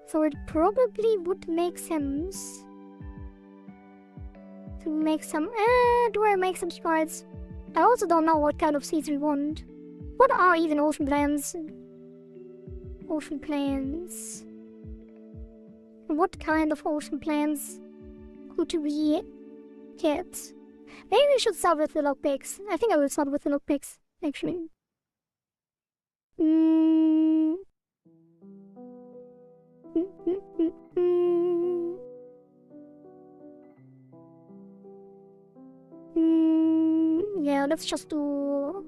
S1: So it probably would make sense to make some... do I make some sprites? I also don't know what kind of seeds we want. What are even ocean plants? Ocean plants... What kind of ocean plants could we get? Maybe we should start with the lockpicks. I think I will start with the lockpicks, actually. Yeah, let's just do...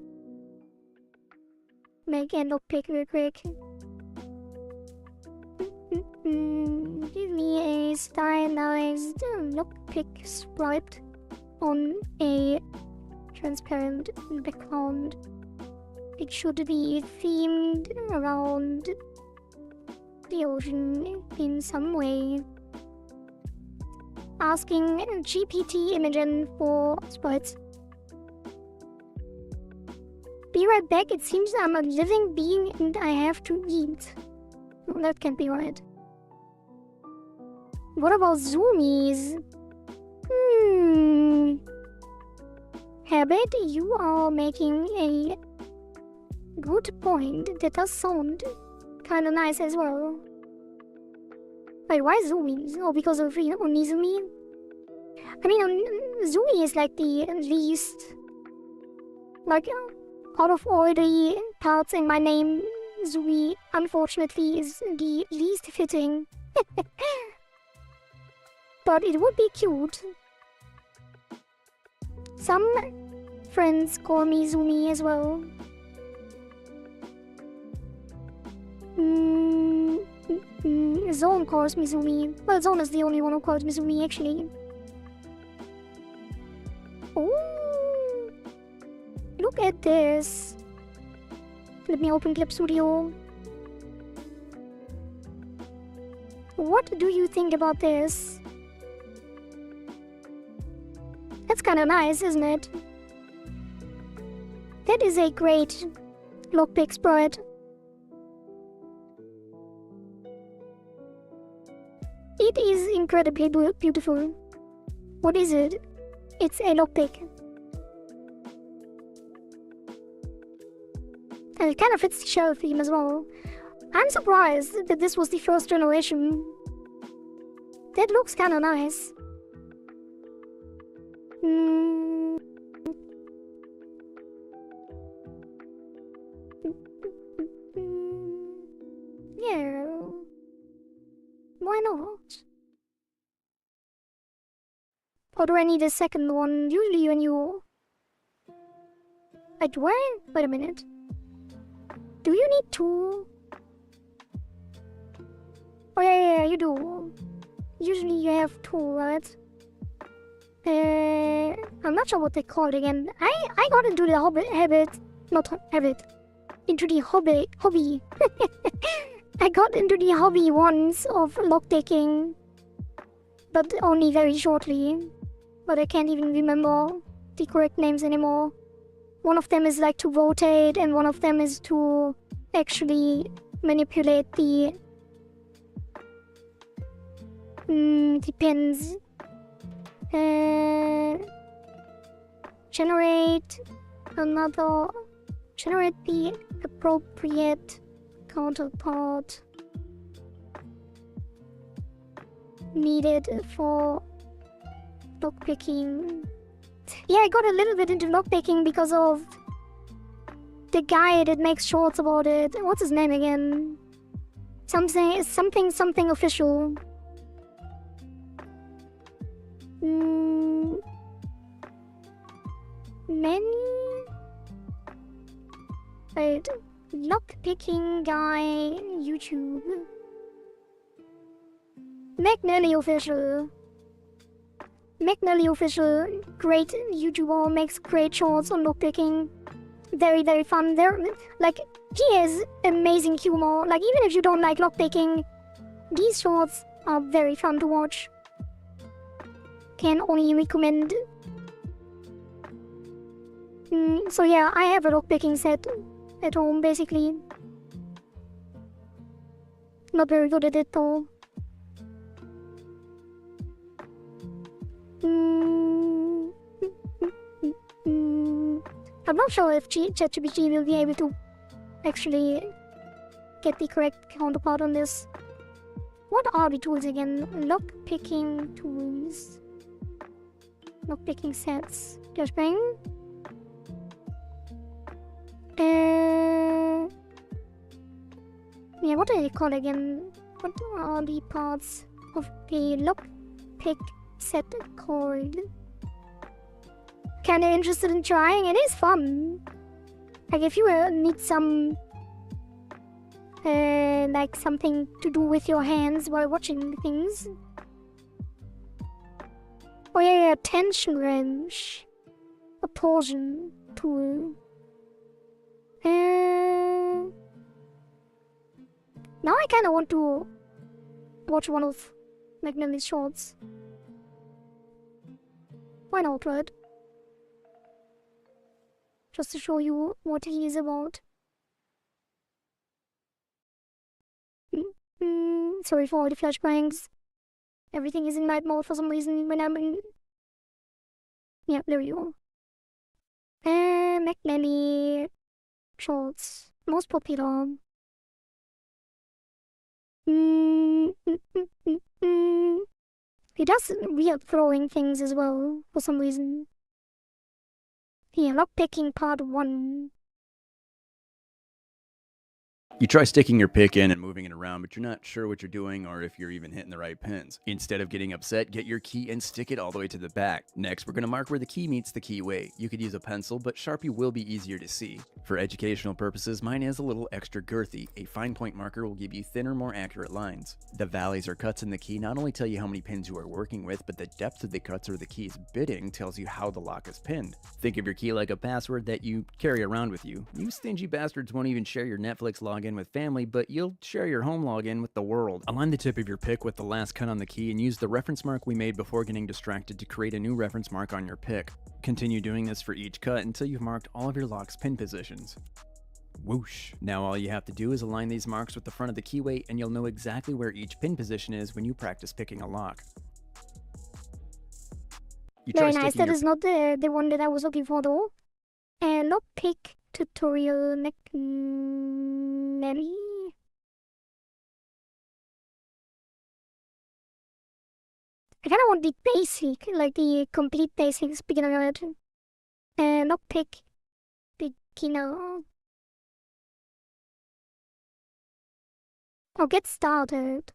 S1: Make a lockpick real quick. Give me a stylized lockpick sprite on a transparent background. It should be themed around the ocean in some way. Asking GPT Imogen for sprites. Be right back, it seems I'm a living being and I have to eat. No, that can't be right. What about zoomies? Habit, you are making a good point. That does sound kinda nice as well. Wait, why zoomies? Oh, because of Onizumi? I mean, Zoomy is like the least... Like, out of all the parts in my name, Zoomy, unfortunately, is the least fitting. But it would be cute. Some friends call me Zoomy as well. Zone calls me Zoomy. Well, Zone is the only one who calls me Zoomy, actually. Oh, look at this. Let me open Clip Studio. What do you think about this? That's kinda nice, isn't it? That is a great lockpick sprite. It is incredibly beautiful. What is it? It's a lockpick. And it kind of fits the show theme as well. I'm surprised that this was the first generation. That looks kinda nice. Yeah. Why not? Or do I need a second one? Usually when you... Wait, where? Wait a minute. Do you need two? Oh yeah, you do. Usually you have two, right? I'm not sure what they call it again. I got into the into the hobby. I got into the hobby once of lockpicking, but only very shortly. But I can't even remember the correct names anymore. One of them is like to rotate, and one of them is to actually manipulate the pins. Generate the appropriate counterpart needed for lockpicking. Yeah, I got a little bit into lockpicking because of the guy that makes shorts about it. What's his name again? Something official. Many? Wait, lockpicking guy, YouTube. McNally official, great YouTuber, makes great shorts on lockpicking. Very, very fun. He has amazing humor. Like, even if you don't like lockpicking, these shorts are very fun to watch. Can only recommend. So yeah, I have a lockpicking set at home, basically. Not very good at it though. I'm not sure if ChatGPT will be able to actually get the correct counterpart on this. What are the tools again? Lockpicking tools. Lockpicking sets. Just bring. Yeah, what do they call again? What are the parts of the lockpick set called? Kinda interested in trying. It is fun. Like, if you need some like something to do with your hands while watching things. Oh yeah, tension wrench. A torsion tool. Now I kinda want to watch one of McNally's shorts. Why not, right? Just to show you what he is about. Sorry for all the flashbangs. Everything is in night mode for some reason when I'm in... Yeah, there you go. McNally shorts. Most popular. He does weird throwing things as well, for some reason. Yeah, lockpicking part 1.
S2: You try sticking your pick in and moving it around, but you're not sure what you're doing or if you're even hitting the right pins. Instead of getting upset, get your key and stick it all the way to the back. Next, we're going to mark where the key meets the keyway. You could use a pencil, but Sharpie will be easier to see. For educational purposes, mine is a little extra girthy. A fine point marker will give you thinner, more accurate lines. The valleys or cuts in the key not only tell you how many pins you are working with, but the depth of the cuts or the key's bitting tells you how the lock is pinned. Think of your key like a password that you carry around with you. You stingy bastards won't even share your Netflix login with family, but you'll share your home login with the world. Align the tip of your pick with the last cut on the key and use the reference mark we made before getting distracted to create a new reference mark on your pick. Continue doing this for each cut until you've marked all of your lock's pin positions. Whoosh! Now all you have to do is align these marks with the front of the keyway and you'll know exactly where each pin position is when you practice picking a lock.
S1: Very nice. That is not the one that I was looking for though. Lockpick tutorial McNally. I kind of want the basic, like the complete basics beginner guide. Lockpick beginner. I'll get started.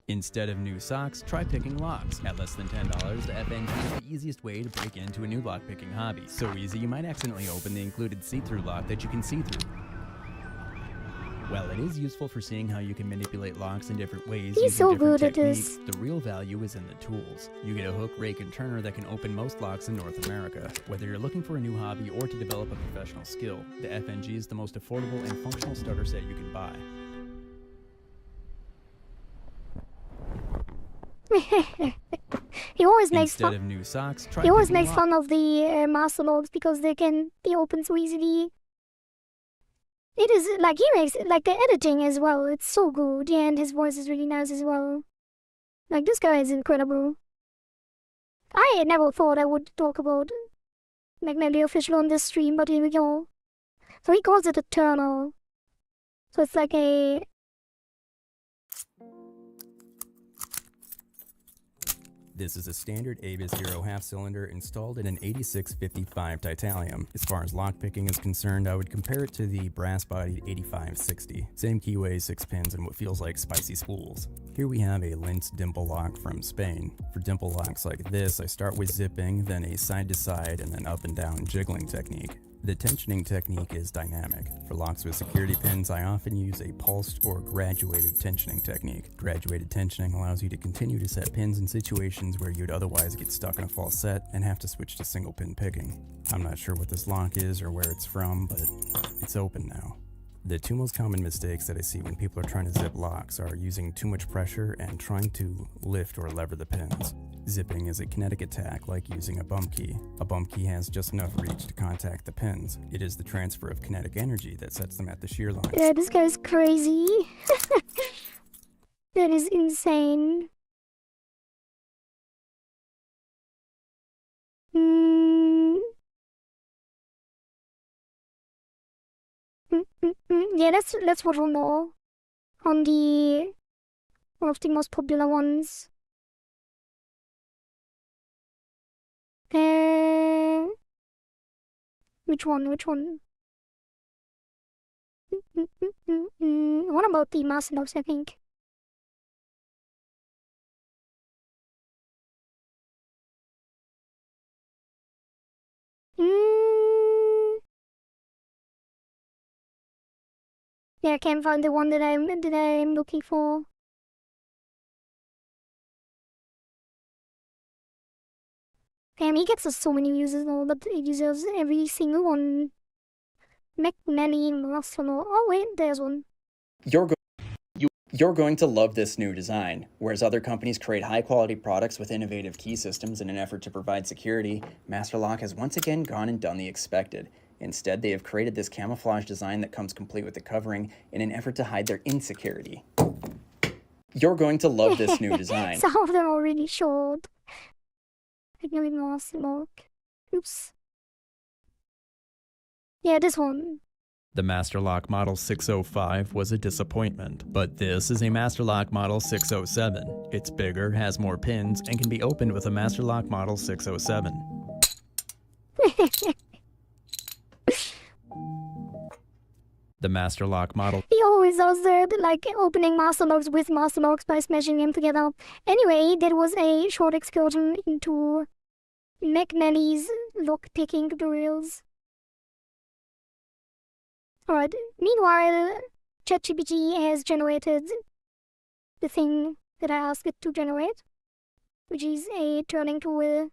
S2: Instead of new socks, try picking locks. At less than $10, the FNG is the easiest way to break into a new lock-picking hobby. So easy you might accidentally open the included see-through lock that you can see through. While it is useful for seeing how you can manipulate locks in different ways
S1: He's
S2: using
S1: so
S2: different
S1: good at
S2: techniques,
S1: this.
S2: the real value is in the tools. You get a hook, rake, and turner that can open most locks in North America. Whether you're looking for a new hobby or to develop a professional skill, the FNG is the most affordable and functional starter set you can buy.
S1: He always makes
S2: Instead
S1: fun.
S2: of new socks, try
S1: He always
S2: picking
S1: makes fun of the master locks because they can be opened so easily. It is like he makes like the editing as well. It's so good, and his voice is really nice as well. Like this guy is incredible. I never thought I would talk about Magnetic Official on this stream, but here we go. So he calls it a turner. So it's like a
S2: This is a standard Avis Zero half-cylinder installed in an 8655 titanium. As far as lockpicking is concerned, I would compare it to the brass-bodied 8560. Same keyway, 6 pins, and what feels like spicy spools. Here we have a Lince dimple lock from Spain. For dimple locks like this, I start with zipping, then a side-to-side, and then up and down jiggling technique. The tensioning technique is dynamic. For locks with security pins, I often use a pulsed or graduated tensioning technique. Graduated tensioning allows you to continue to set pins in situations where you'd otherwise get stuck in a false set and have to switch to single pin picking. I'm not sure what this lock is or where it's from, but it's open now. The two most common mistakes that I see when people are trying to zip locks are using too much pressure and trying to lift or lever the pins. Zipping is a kinetic attack like using a bump key. A bump key has just enough reach to contact the pins. It is the transfer of kinetic energy that sets them at the shear line.
S1: yeah, this guy's crazy. That is insane. Yeah, let's watch one more on the one of the most popular ones. Which one? Which one? What about the master locks, I think? Yeah, I can't find the one that I'm looking for. Damn, he gets us so many uses now, but he deserves every single one. McNally master lock. Oh wait, there's one.
S2: You're going to love this new design. Whereas other companies create high-quality products with innovative key systems in an effort to provide security, Masterlock has once again gone and done the expected. Instead, they have created this camouflage design that comes complete with the covering in an effort to hide their insecurity. You're going to love this new design.
S1: Some of them are really short. McNally master lock. Oops. Yeah, this one.
S2: The Masterlock Model 605 was a disappointment, but this is a Masterlock Model 607. It's bigger, has more pins, and can be opened with a Masterlock Model 607. The Masterlock Model...
S1: He always does that, like opening master locks with master locks by smashing them together. Anyway, that was a short excursion into McNally's lock-picking tutorials. Alright, meanwhile, ChatGPT has generated the thing that I asked it to generate, which is a turning tool.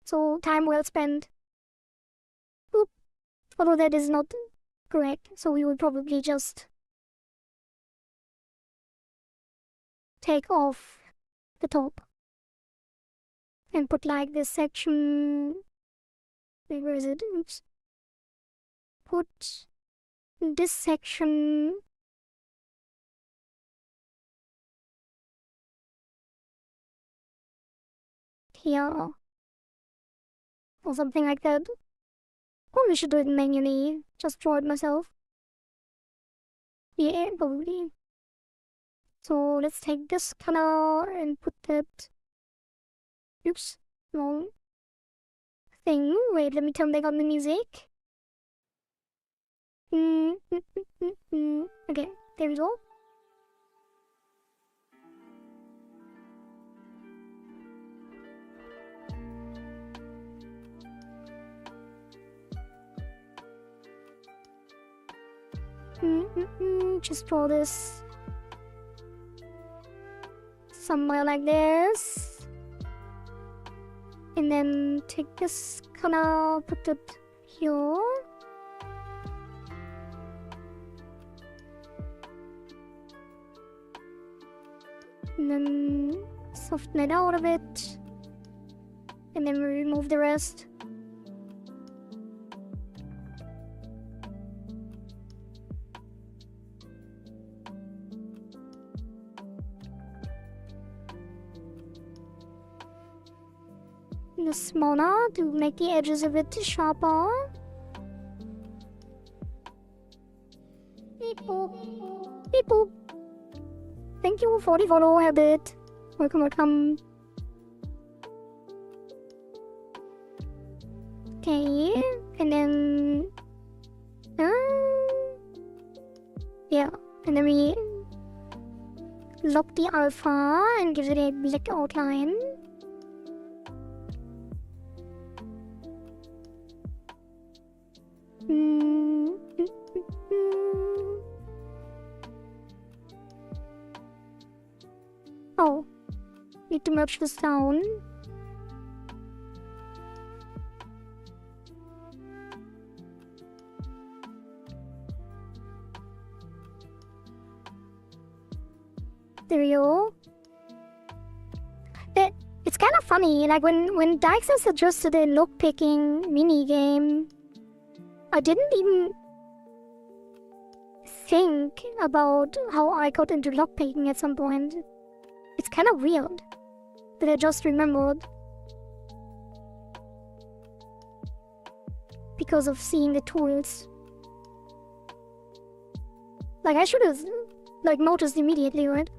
S1: So, time well spent. Oop. Although that is not correct, so we will probably just take off the top and put like this section. Wait, where is it? Oops. Put this section here or something like that. Probably should do it manually. Just draw it myself. Yeah, probably. So let's take this color and put that. Oops. No. thing. Wait, let me turn back on the music. Okay, there we go. Just draw this somewhere like this, and then take this color, put it here, and then soften it out a bit, and then we remove the rest. Smaller to make the edges a bit sharper. Beep boop. Beep boop. Thank you for the follow, Habit. Welcome, welcome. Okay, and then yeah, and then we lock the alpha and give it a black outline. Oh, need to merge this down. There we go. It's kind of funny, like when Dykes suggested a lockpicking minigame, I didn't even think about how I got into lockpicking at some point. It's kind of weird that I just remembered because of seeing the tools. Like, I should have noticed immediately, right?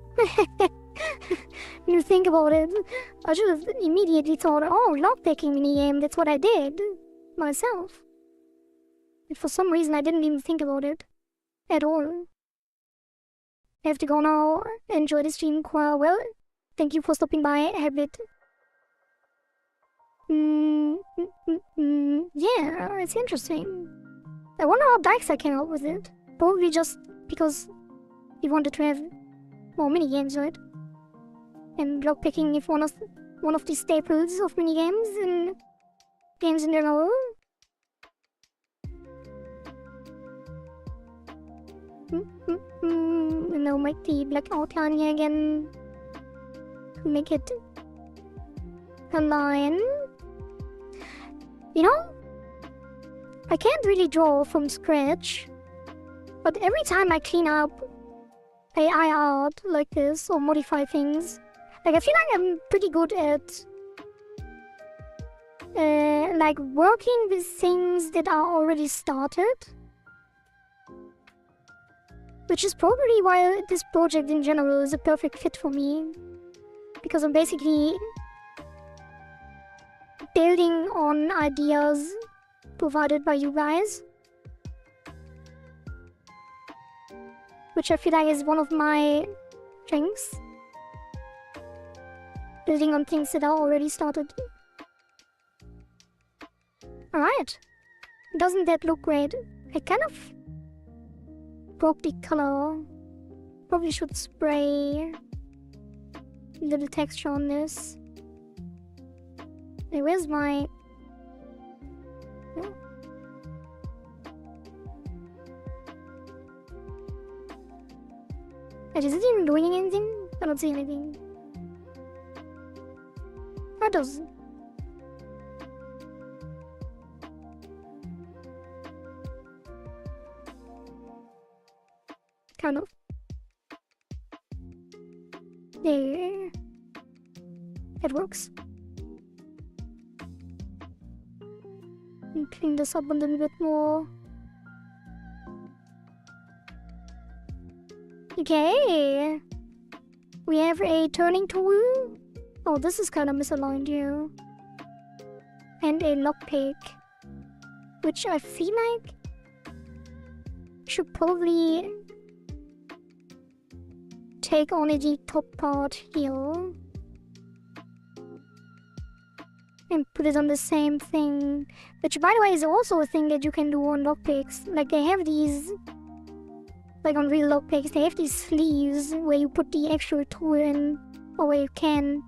S1: When you think about it, I should have immediately thought, oh, lockpicking minigame, that's what I did myself. But for some reason, I didn't even think about it at all. I have to go now. Enjoy the stream quite well. Thank you for stopping by, Habit. Yeah, it's interesting. I wonder how Dykes came up with it. Probably just because he wanted to have more minigames, right? And lockpicking is one of the staples of minigames and games in general. And I'll make the black outline here again. Make it a line. You know, I can't really draw from scratch, but every time I clean up AI art like this or modify things, like I feel like I'm pretty good at like working with things that are already started. Which is probably why this project in general is a perfect fit for me. Because I'm basically building on ideas provided by you guys. Which I feel like is one of my strengths. Building on things that are already started. Alright. Doesn't that look great? I kind of broke the color. Probably should spray a little texture on this. Hey, where's my... Oh. Wait, is it even doing anything? I don't see anything. That does. Kind of. There. It works. And clean this up a little bit more. Okay. We have a turning tool. Oh, this is kind of misaligned here. and a lockpick, which I feel like should probably take only the top part here and put it on the same thing, which by the way is also a thing that you can do on lockpicks. Like they have these, like on real lockpicks, they have these sleeves where you put the actual tool in, or where you can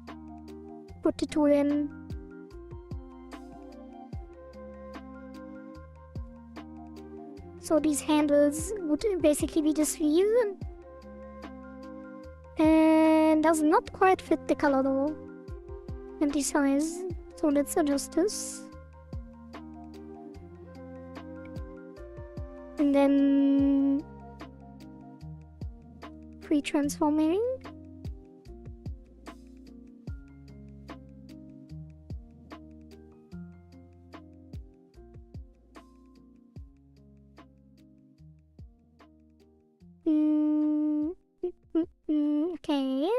S1: put the tool in. So these handles would basically be the sleeve. And does not quite fit the color though, and the size. So let's adjust this. And then pre-transforming. Okay.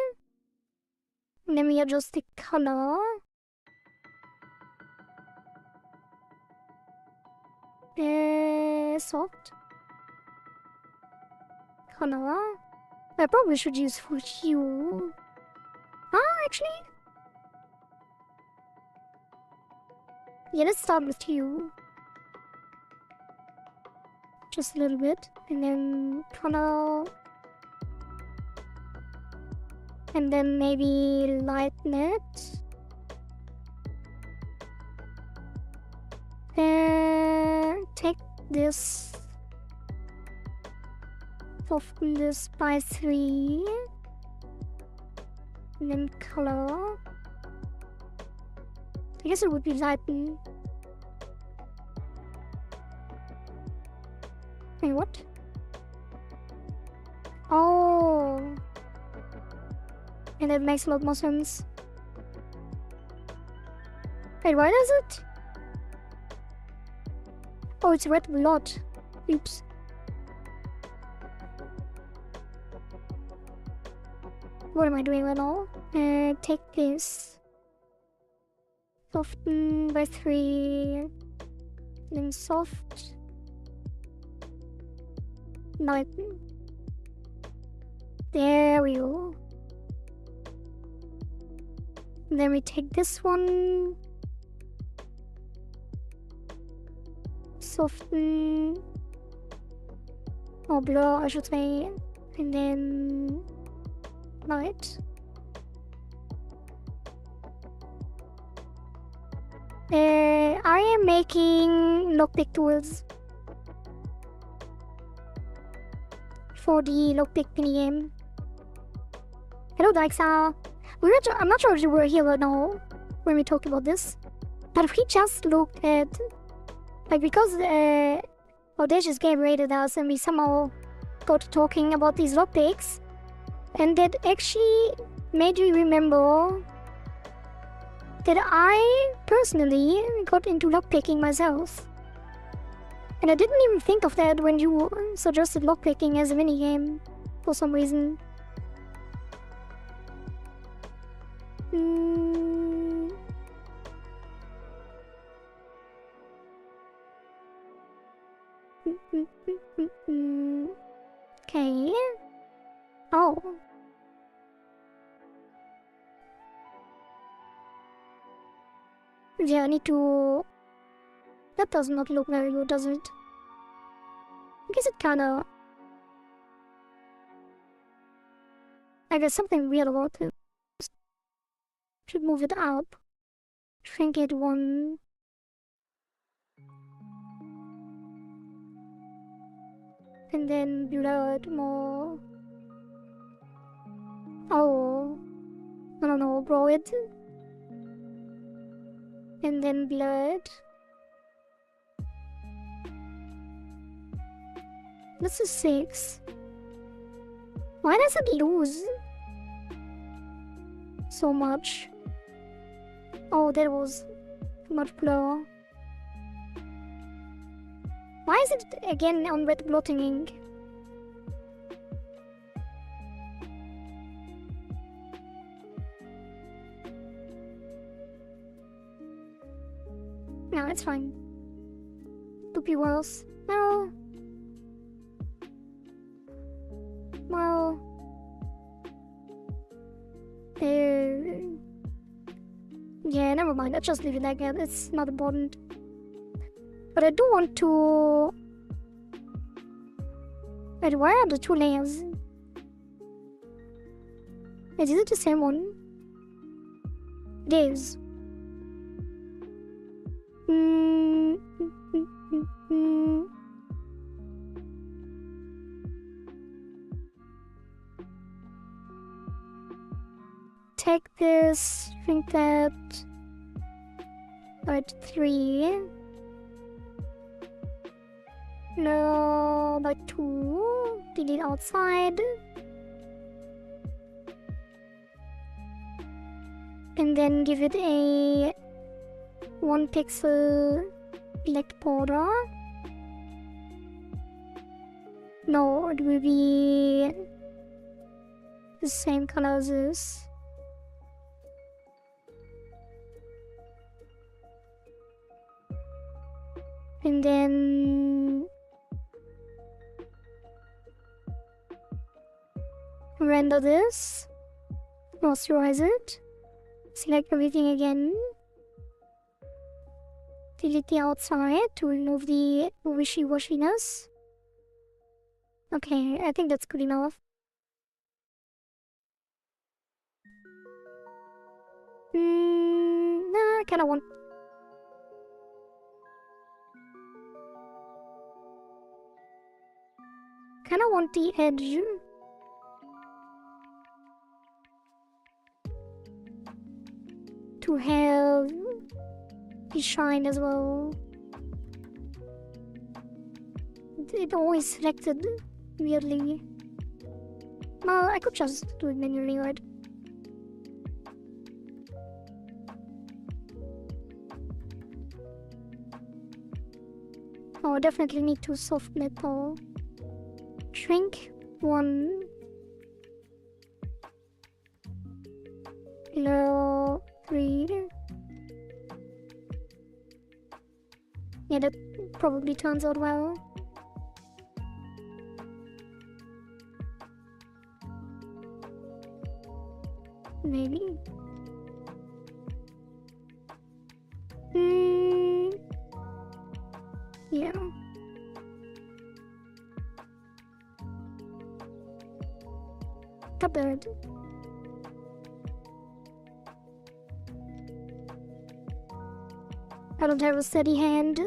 S1: And then we adjust the color. Soft color. I probably should use full hue. Actually, yeah, let's start with hue. Just a little bit, and then color, and then maybe lighten it. Take this, soften this by 3, and then color. I guess it would be lighten. Wait, what? Oh, and that makes a lot more sense. Wait, why does it? Oh, it's red blood. Oops. What am I doing right now? Take this. Soften by 3. Then soft. Lighten. There we go. And then we take this one. Soften, or blur I should say, and then light. I am making lockpick tools for the lockpick minigame. Hello Daixa! I'm not sure if you were here right now when we talked about this, but we just looked at, like, because Audacious Game rated us and we somehow got talking about these lockpicks, and that actually made me remember that I personally got into lockpicking myself. And I didn't even think of that when you suggested lockpicking as a minigame for some reason. Okay. Oh. Yeah, I need to... That does not look very good, does it? I guess it kinda... I guess something weird about it. Should move it up. Shrink it 1. And then blur it more. Oh. I don't know, draw it. And then blur it. This is 6. Why does it lose so much? Oh, there was too much blur. Why is it again on red blotting ink? No, it's fine. Could be worse. No. Well. Yeah, never mind. I'll just leave it like that. It's not important. But I do want to... Wait, where are the two layers? Wait, is it the same one? It is. Take this, shrink that. Right, 3. No, by 2. Delete outside. And then give it a 1 pixel select border. No, it will be the same color as this. And then render this, rasterize it, select everything again, delete the outside to remove the wishy-washiness. Okay, I think that's good enough. Nah, I kinda want... Kinda want the edge to have the shine as well. It always selected weirdly. Well, I could just do it manually, right? Oh, I definitely need to soften it though. Shrink 1. Low 3. Yeah, that probably turns out well. Maybe. Yeah. Cupboard. I don't have a steady hand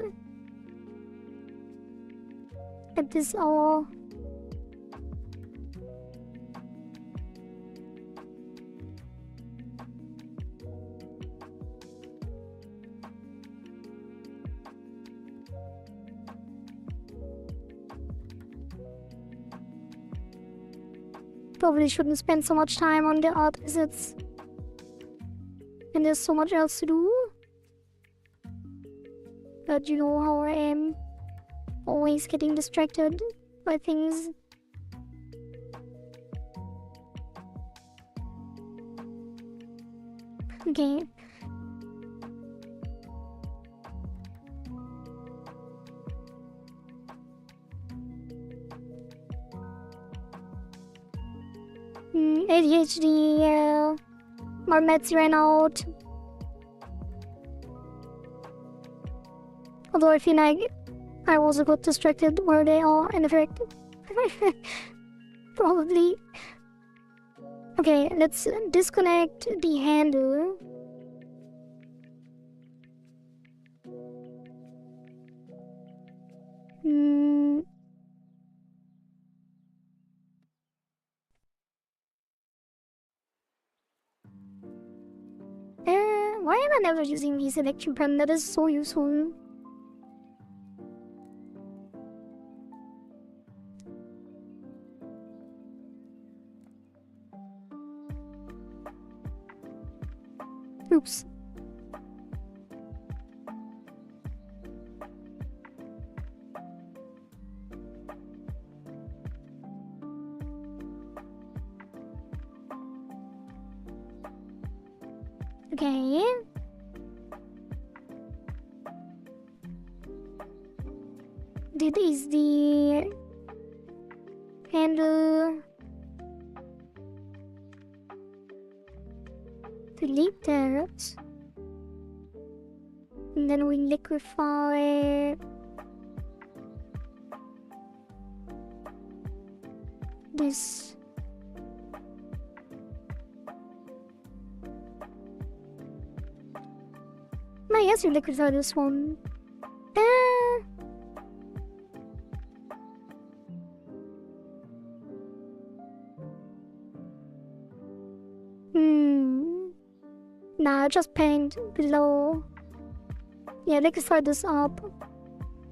S1: at this hour. Probably shouldn't spend so much time on the art visits. And there's so much else to do. But you know how I am. Always getting distracted by things. Okay. ADHD, yeah. My meds ran out. Although I feel like I also got distracted where they are in effect. Probably. Okay, let's disconnect the handle. Why am I never using the selection pen? That is so useful. Oops. Okay. That is the handle. Delete that. And then we liquefy this. I guess we liquefy this one. Nah, just paint below. Yeah, liquefy this up.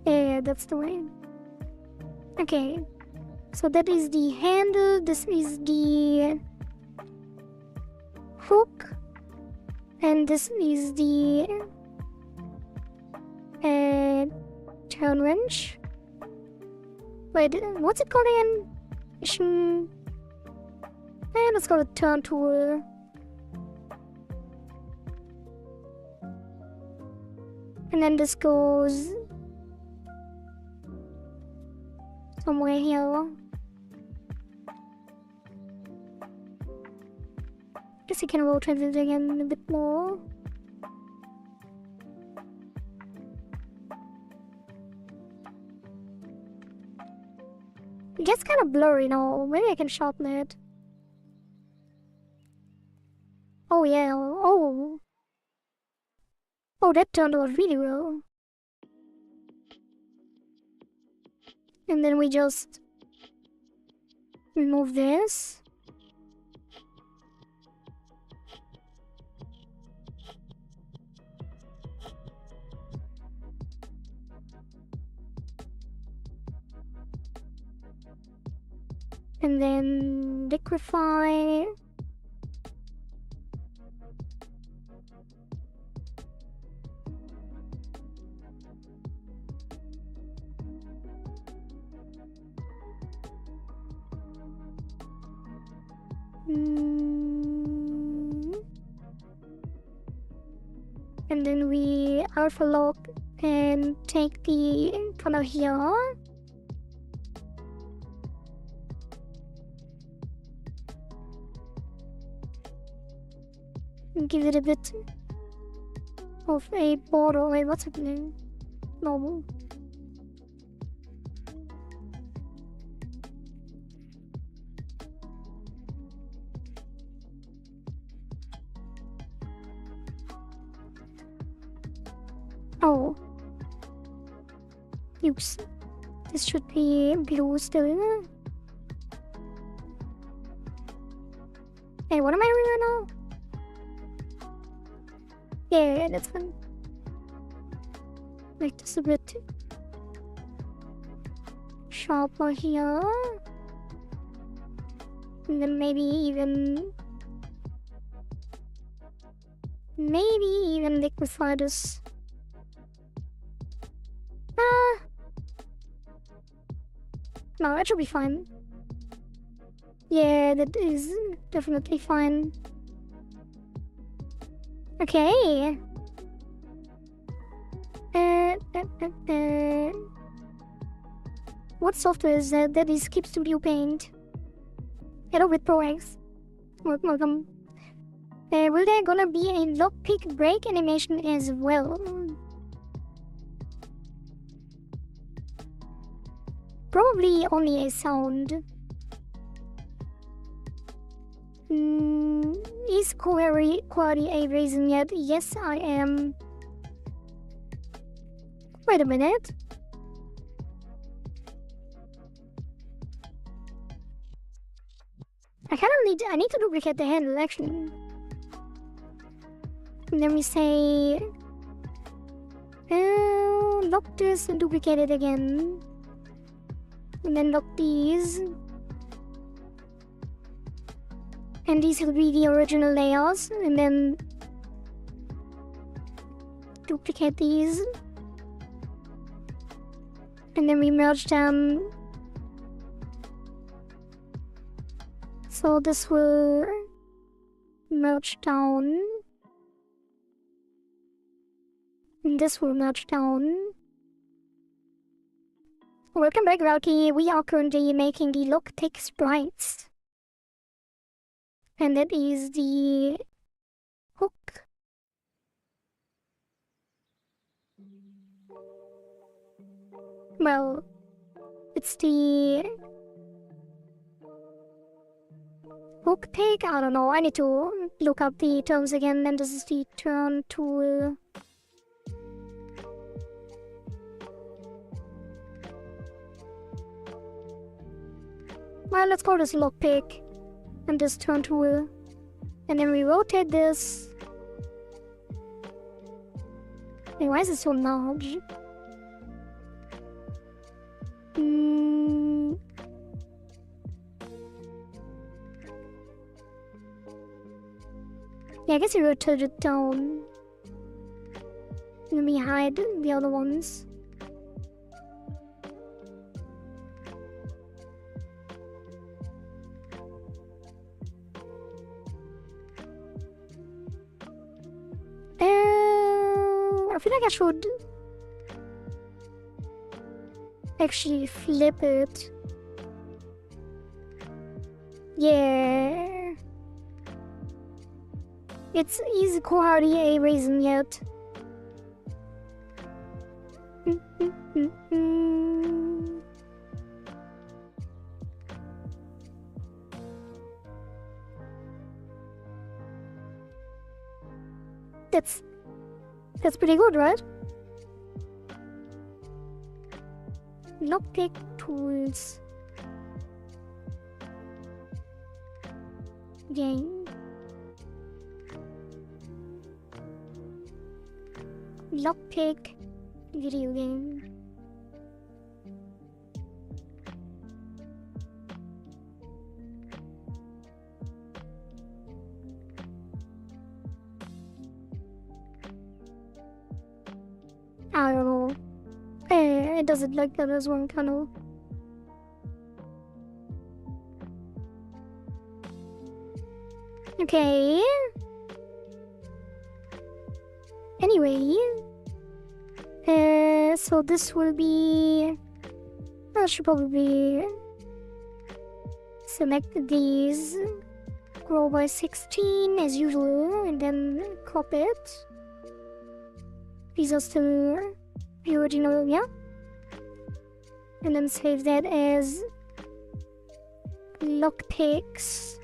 S1: Yeah, that's the way. Okay. So that is the handle. This is the hook. And this is the turn wrench. Wait, what's it called again? Let's call it turn tool. And then this goes somewhere here. Guess I can rotate it again a bit more. It gets kind of blurry now. Maybe I can sharpen it. Oh yeah, oh, that turned out really well. And then we just remove this. And then liquefy. And then we alpha lock and take the color here. And give it a bit of a border. Wait, what's happening? Normal. Oh. Oops. This should be blue still. Hey, what am I doing right now? Yeah, that's fine. Make this a bit sharper here. And then maybe even liquefy this. No, that should be fine. Yeah, that is definitely fine. Okay. What software is that? That is Keep Studio Paint. Hello with ProX. Welcome. Will there gonna be a lockpick break animation as well? Probably only a sound. Is query a reason yet? Yes, I am. Wait a minute. I need to duplicate the handle actually. And then we say lock this and duplicate it again. And then lock these. And these will be the original layers. And then duplicate these. And then we merge them. So this will merge down. And this will merge down. Welcome back, Rauki. We are currently making the lockpick sprites. And that is the hook. Well, it's the hook pick? I don't know. I need to look up the terms again. Then this is the turn tool. Well, let's call this lockpick and this turn tool. And then we rotate this. Hey, why is it so large? Yeah, I guess you rotate it down. Let me hide the other ones. I feel like I should actually flip it. Yeah. Is quality a reason yet? That's pretty good, right? Lockpick tools. Game. Lockpick video game. I don't know. It doesn't like that as one kind. Okay. Anyway. So this will be... I should probably select these. Grow by 16 as usual, and then crop it. These are still the original, yeah? And then save that as lockpicks.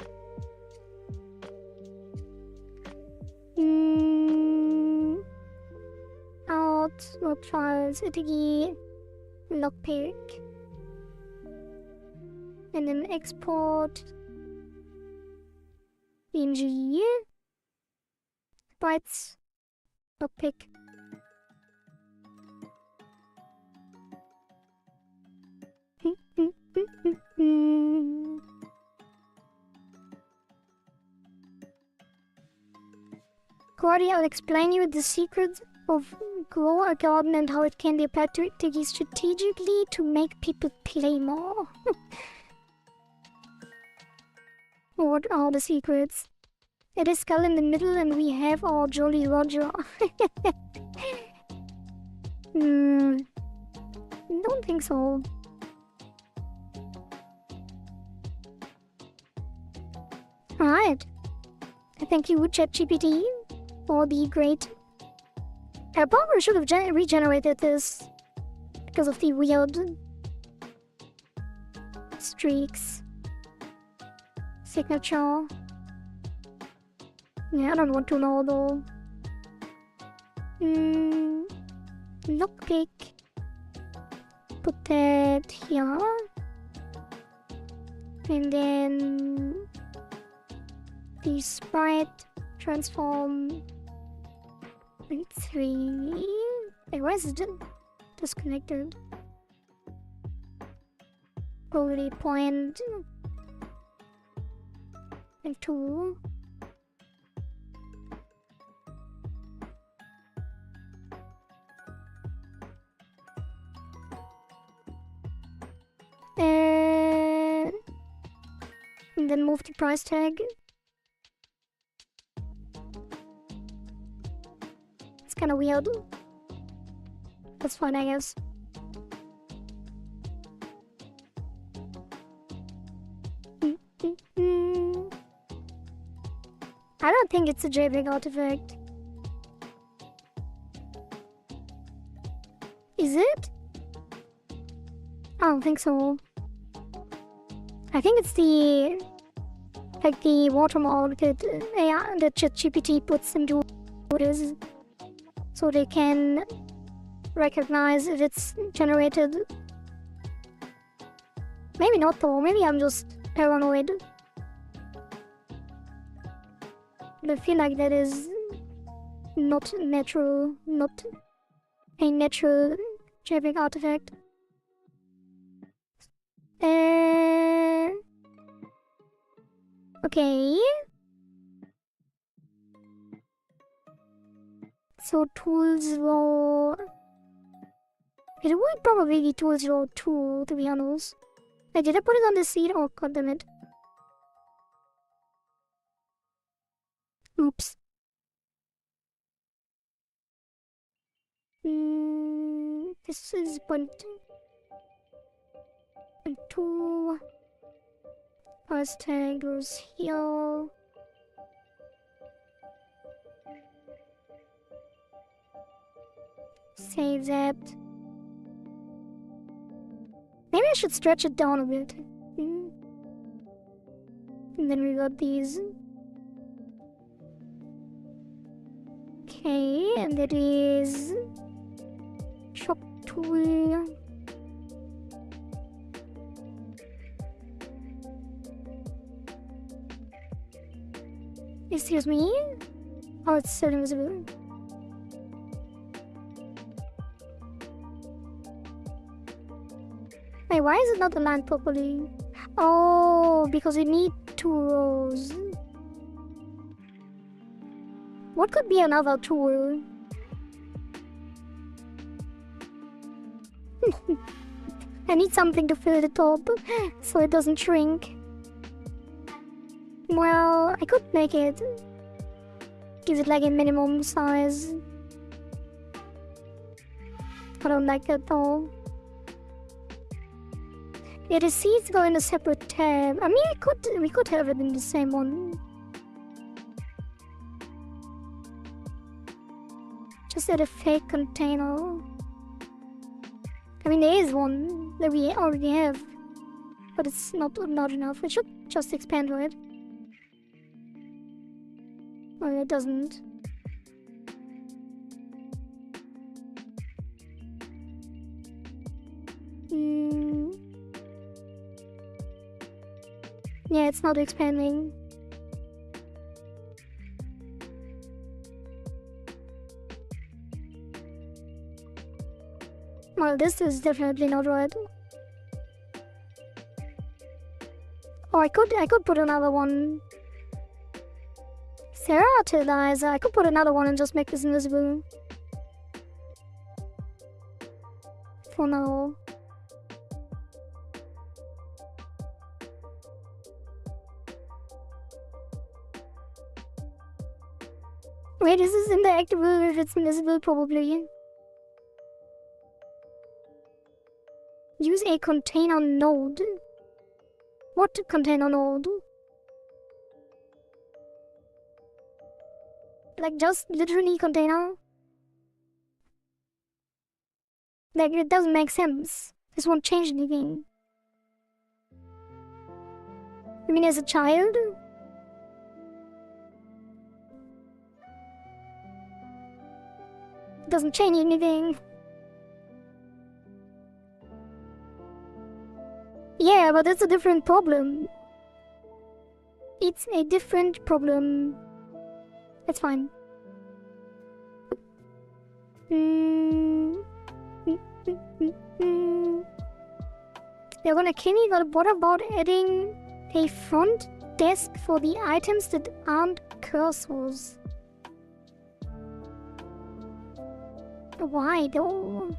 S1: Out, not files, ItaGy, lockpick. And then export PNG, bytes, lockpick. Cordy, I'll explain you the secret of grow a garden and how it can be applied to ItaGy strategically to make people play more. What are the secrets? It is skull in the middle and we have our Jolly Roger. Don't think so. Alright. Thank you, ChatGPT, for the great... I probably should have regenerated this because of the weird streaks. Signature. Yeah, I don't want to know though. Lockpick. Put that here. And then the sprite transform 3. Wait, why is it disconnected? Probably point and 2. And then move the price tag. It's kind of weird. That's fine, I guess. think it's a JPEG artifact. Is it? I don't think so. I think it's the watermark that that ChatGPT puts into it, so they can recognize if it's generated. Maybe not though. Maybe I'm just paranoid. But I feel like that is not natural, not a natural JPEG artifact. Okay. So tools raw. It would probably be tools raw 2, to be honest. Wait, did I put it on the seed? Oh, goddammit. Oops. This is point 2. First tag goes here. Save that. Maybe I should stretch it down a bit. And then we got these. Okay, and that is shop tool. Excuse me? Oh, it's still invisible. Wait, why is it not aligned properly? Oh, because we need 2 rows. What could be another tool? I need something to fill the top so it doesn't shrink. Well, I could make it. Give it like a minimum size. I don't like that though. Yeah, the seeds go in a separate tab. I mean, we could have it in the same one. Just add a fake container. I mean, there is one that we already have, but it's not large enough. It should just expand, right? Oh, it doesn't. Yeah, it's not expanding. Well, this is definitely not right. Oh, I could put another one. Ceratilizer. I could put another one and just make this invisible. For now. Wait, is this interactable if it's invisible? Probably. Use a container node. What container node? Like just literally container? Like it doesn't make sense. This won't change anything. You mean as a child? It doesn't change anything. Yeah, but that's a different problem. It's a different problem. It's fine. They're gonna kill me, but what about adding a front desk for the items that aren't cursors? Why though?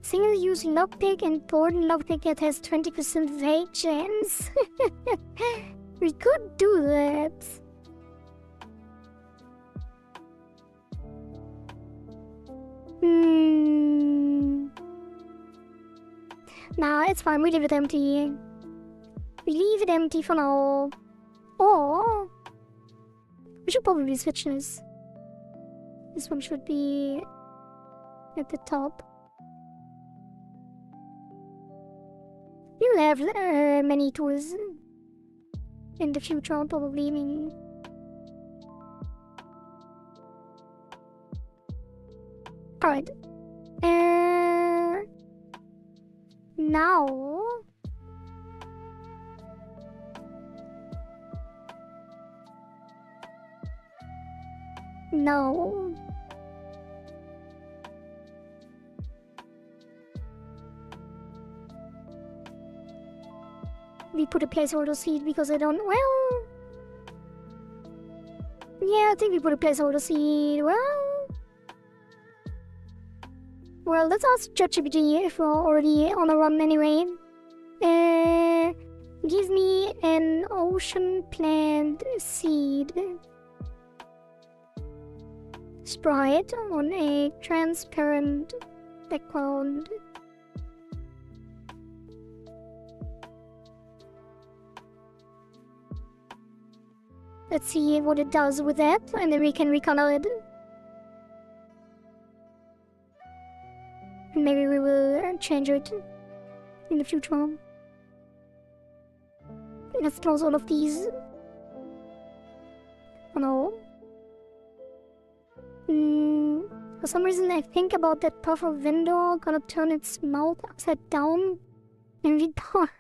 S1: Single use lockpick and Thornton lockpick that has 20% fake chance. We could do that. Nah, it's fine. We leave it empty. We leave it empty for now. Or we should probably switch this. This one should be at the top. You'll have many tours in the future, probably. I mean, alright. Now. No. We put a placeholder seed because I don't. Well. Yeah, I think we put a placeholder seed. Well, let's ask ChatGPT if we're already on a run anyway. Give me an ocean plant seed. Sprite on a transparent background. Let's see what it does with that, and then we can recolor it. Maybe we will change it in the future. Let's close all of these. Oh no. For some reason I think about that purple window gonna turn its mouth upside down and we don't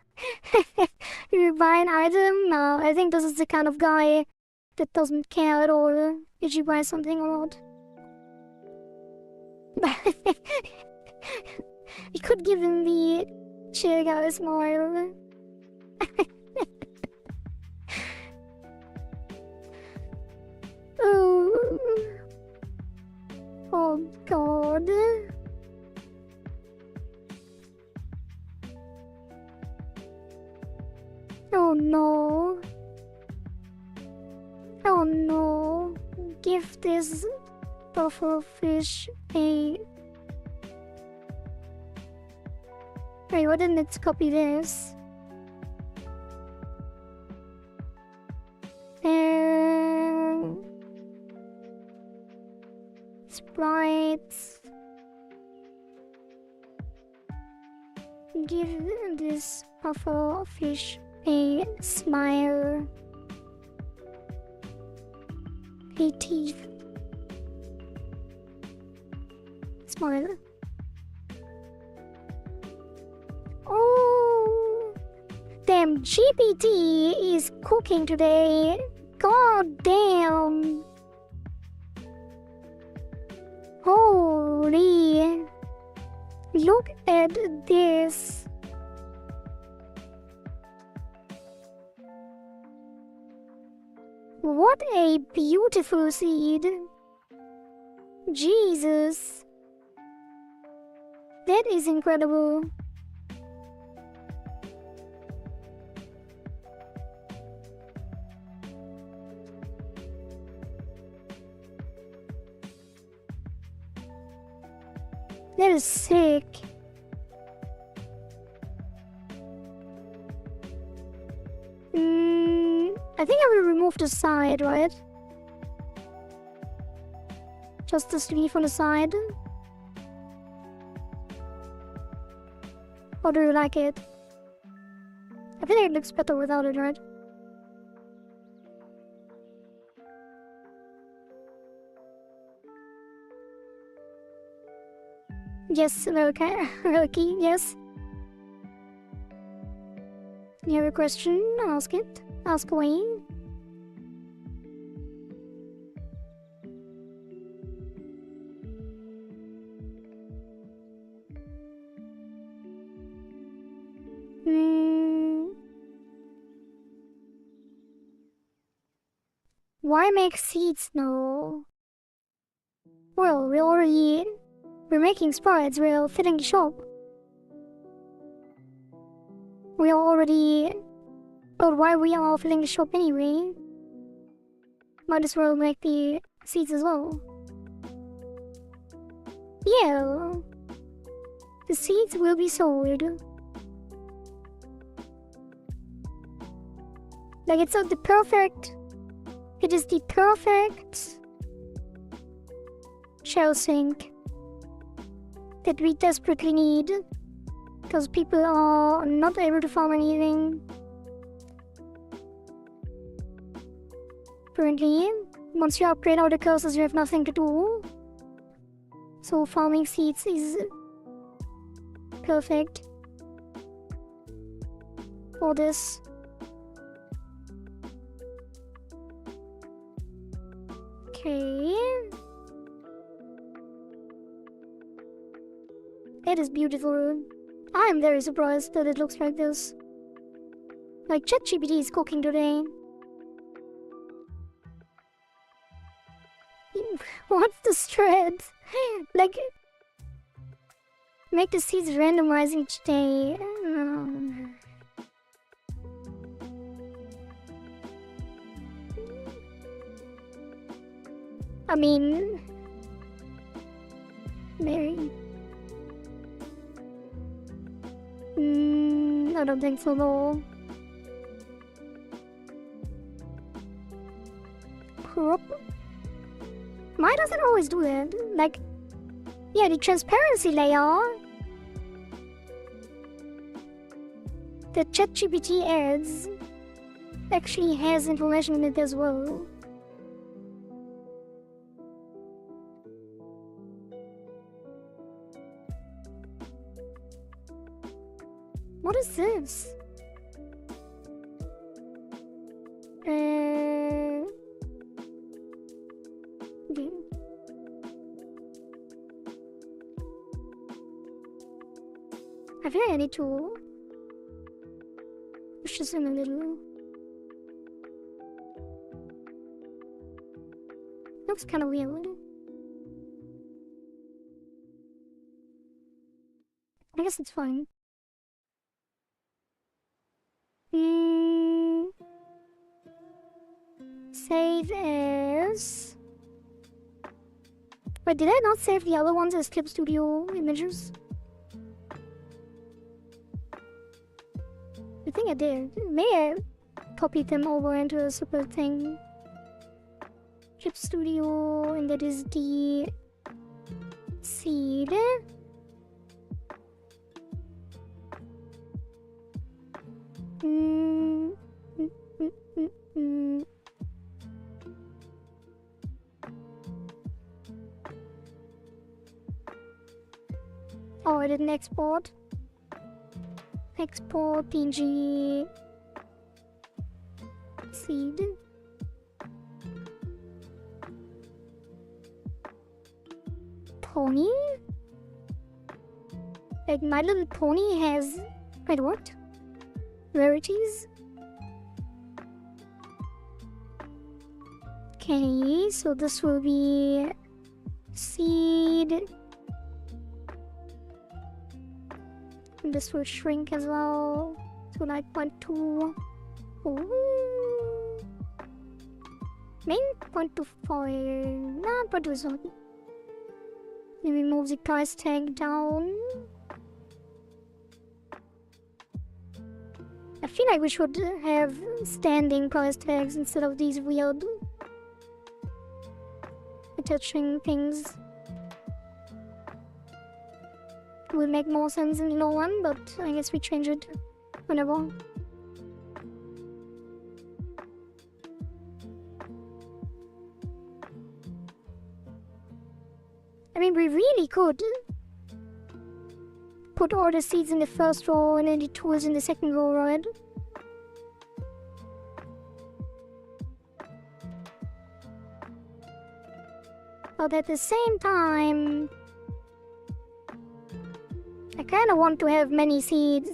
S1: we buy an item. No, I think this is the kind of guy that doesn't care at all if you buy something or not. We could give him the chill guy smile. Oh god. Oh no. Oh no. Give this puffer fish a... Wait, why didn't it copy this? Sprites. Give this puffer fish a smile. A teeth. Smile. Oh, damn, GPT is cooking today. God damn. Holy. Look at this. What a beautiful seed. Jesus. That is incredible. That is sick. I think I will remove the side, right? Just the sleeve on the side. Or do you like it? I think it looks better without it, right? Yes, okay, yes. You have a question? Ask it. Ask away. Why make seeds now? Well, we're making sprites, we're filling the shop. We are already... Or why we are filling the shop anyway? Might as well make the seeds as well. Yeah. The seeds will be sold. Like, it's the perfect... It is the perfect shell sink that we desperately need, because people are not able to farm anything. Currently, once you upgrade all the curses, you have nothing to do. So farming seeds is perfect for this. Okay. It is beautiful. I am very surprised that it looks like this. Like, ChatGPT is cooking today. What's the stress? Like, make the seeds randomize each day. I mean, Mary. I don't think so, though. Why does it always do that? Like, yeah, the transparency layer that ChatGPT adds actually has information in it as well. What is this? Okay. I feel like I need to push this in a little. Looks kind of weird. I guess it's fine. Save as... Wait, did I not save the other ones as Clip Studio images? I think I did. May I copy them over into a separate thing? Clip Studio, and that is the seed. Oh, I didn't export. Export PNG seed. Pony? Like, My Little Pony has... Wait, what? Rarities? Okay, so this will be seed. And this will shrink as well to like 0.2. Ooh. Maybe 0.25. Nah, 0.2 is not. Maybe move the price tag down. I feel like we should have standing price tags instead of these weird attaching things. Will make more sense in the low one, but I guess we change it whenever. I mean, we really could put all the seeds in the first row and then the tools in the second row, right? But at the same time, I kinda want to have many seeds.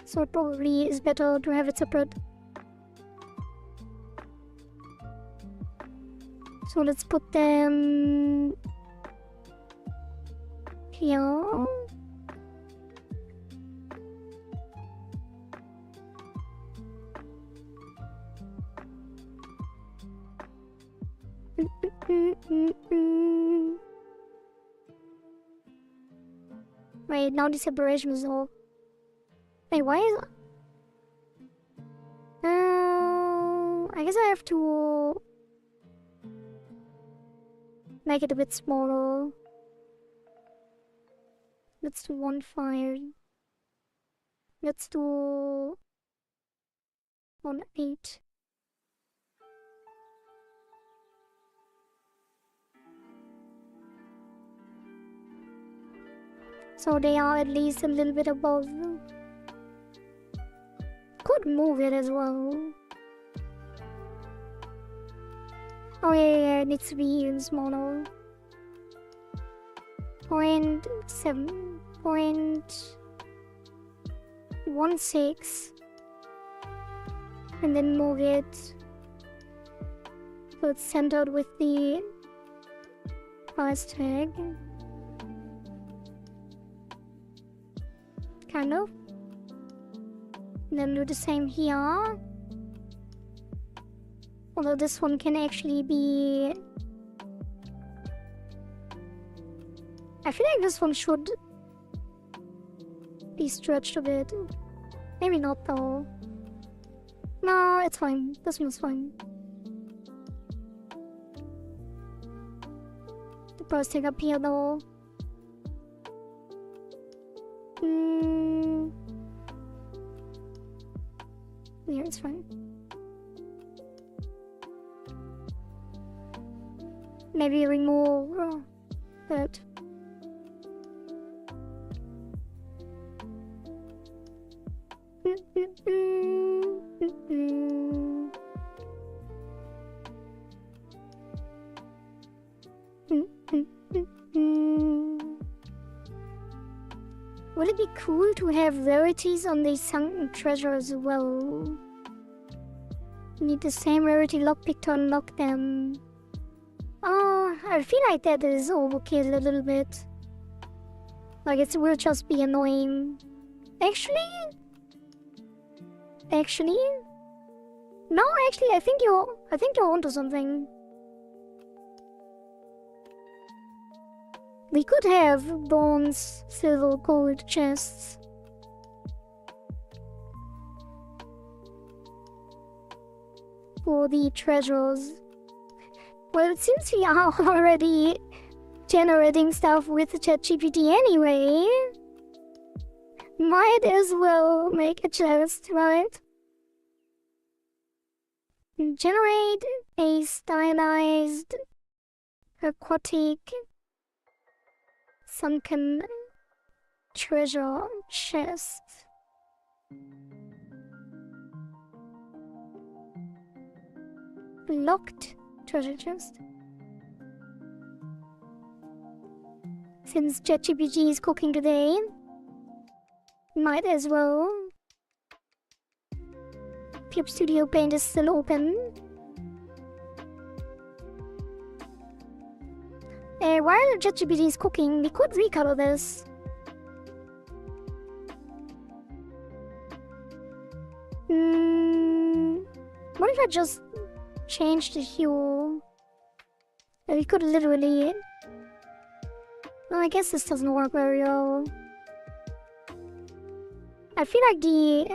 S1: So it probably is better to have it separate. So let's put them here. Okay, now the separation is off. Wait, why is... I guess I have to... make it a bit smaller. Let's do 1.5. Let's do 1.8. So they are at least a little bit above. Could move it as well. Oh yeah, it needs to be even smaller. 0.7, 0.16, and then move it so it's centered with the price tag. Kind of. And then do the same here. Although this one can actually be... I feel like this one should be stretched a bit. Maybe not though. No, it's fine. This one's fine. The price tag up here though. Yeah, it's fine. Maybe remove that. Would it be cool to have rarities on the sunken treasure as well? Need the same rarity lockpick to unlock them. Oh, I feel like that is overkill a little bit. Like it will just be annoying. Actually? No, actually, I think you're onto something. We could have bronze, silver, gold chests. For the treasures. Well, since we are already generating stuff with ChatGPT anyway, might as well make a chest, right? Generate a stylized aquatic sunken treasure chest. Locked treasure chest. Since ChatGPT is cooking today, might as well. Pube Studio Paint is still open. While ChatGPT is cooking, we could recolor this. What if I just change the hue? We could literally... Well, I guess this doesn't work very well. I feel like the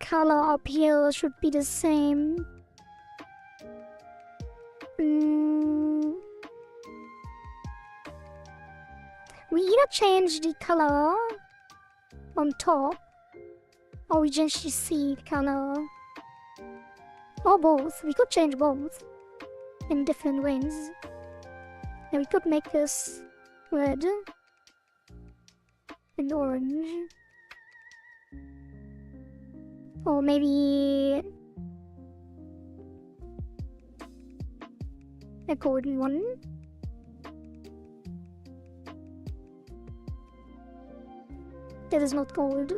S1: color up here should be the same. We either change the color on top, or we change the seed color, or both. We could change both in different ways. And we could make this red and orange, or maybe a golden one. That is not gold.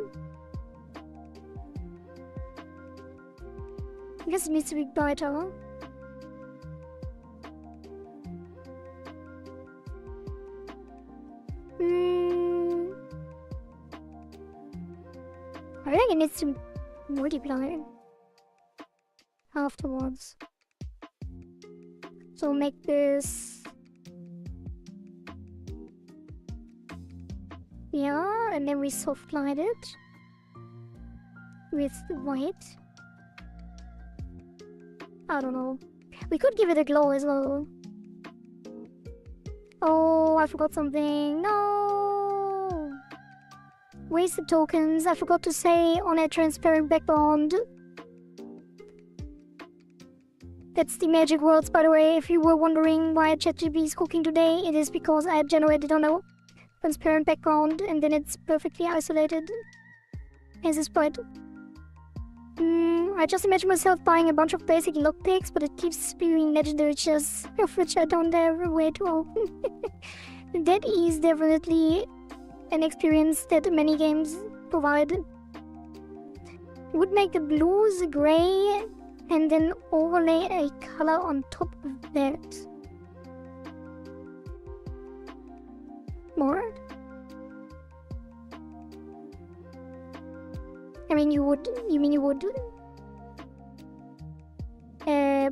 S1: I guess it needs to be brighter. I think it needs to multiply afterwards. So make this Yeah, and then we soft light it with white. I don't know. We could give it a glow as well. Oh, I forgot something. No! Wasted tokens. I forgot to say on a transparent background. That's the magic words, by the way. If you were wondering why ChatGPT is cooking today, it is because I generated on a transparent background and then it's perfectly isolated as a sprite. I just imagine myself buying a bunch of basic lockpicks, but it keeps spewing legendary chests, of which I don't have a way to open. That is definitely an experience that many games provide. Would make the blues grey and then overlay a color on top of that. More? I mean, you would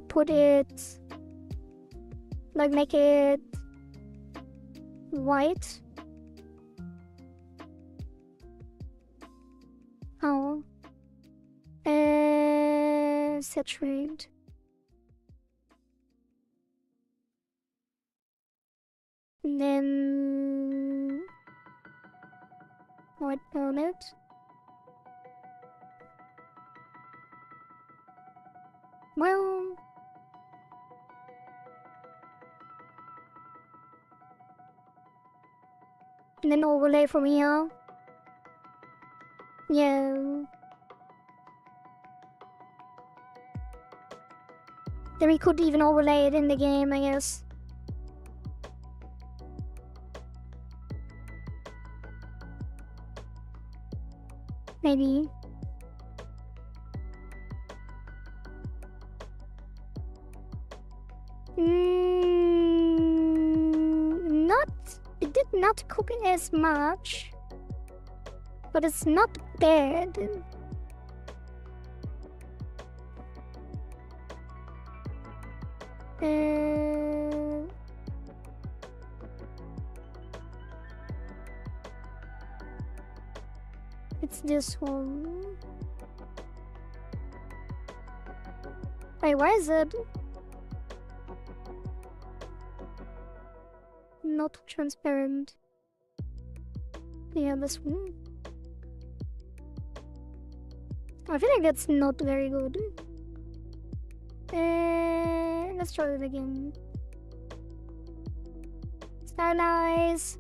S1: put it, like, make it white. How? Saturate. And then white on it. Well, and then overlay from here. Yeah. Then we could even overlay it in the game, I guess. Maybe. It did not cook as much, but it's not bad. It's this one. Wait, why is it not transparent? Yeah, this one. I feel like that's not very good. Let's try it again. Stylized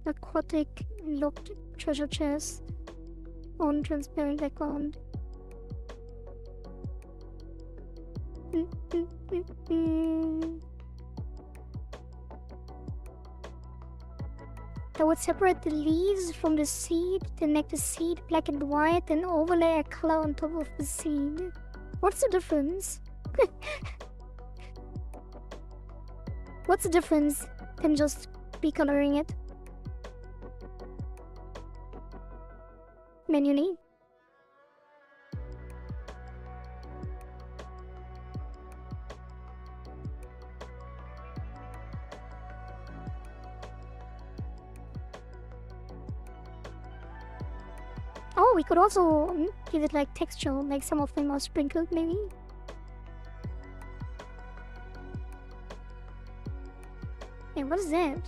S1: aquatic locked treasure chest on transparent background. I would separate the leaves from the seed, then make the seed black and white, then overlay a color on top of the seed. What's the difference? What's the difference than just recoloring it? Manually. Oh, we could also give it like texture, like some of them are sprinkled maybe. Hey, what is that?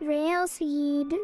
S1: Rail seed.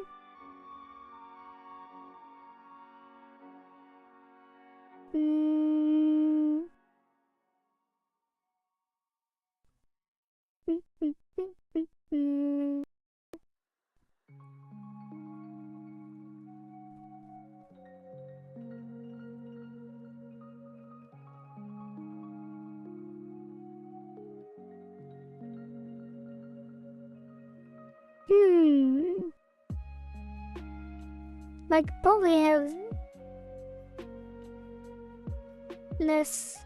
S1: Like, probably have less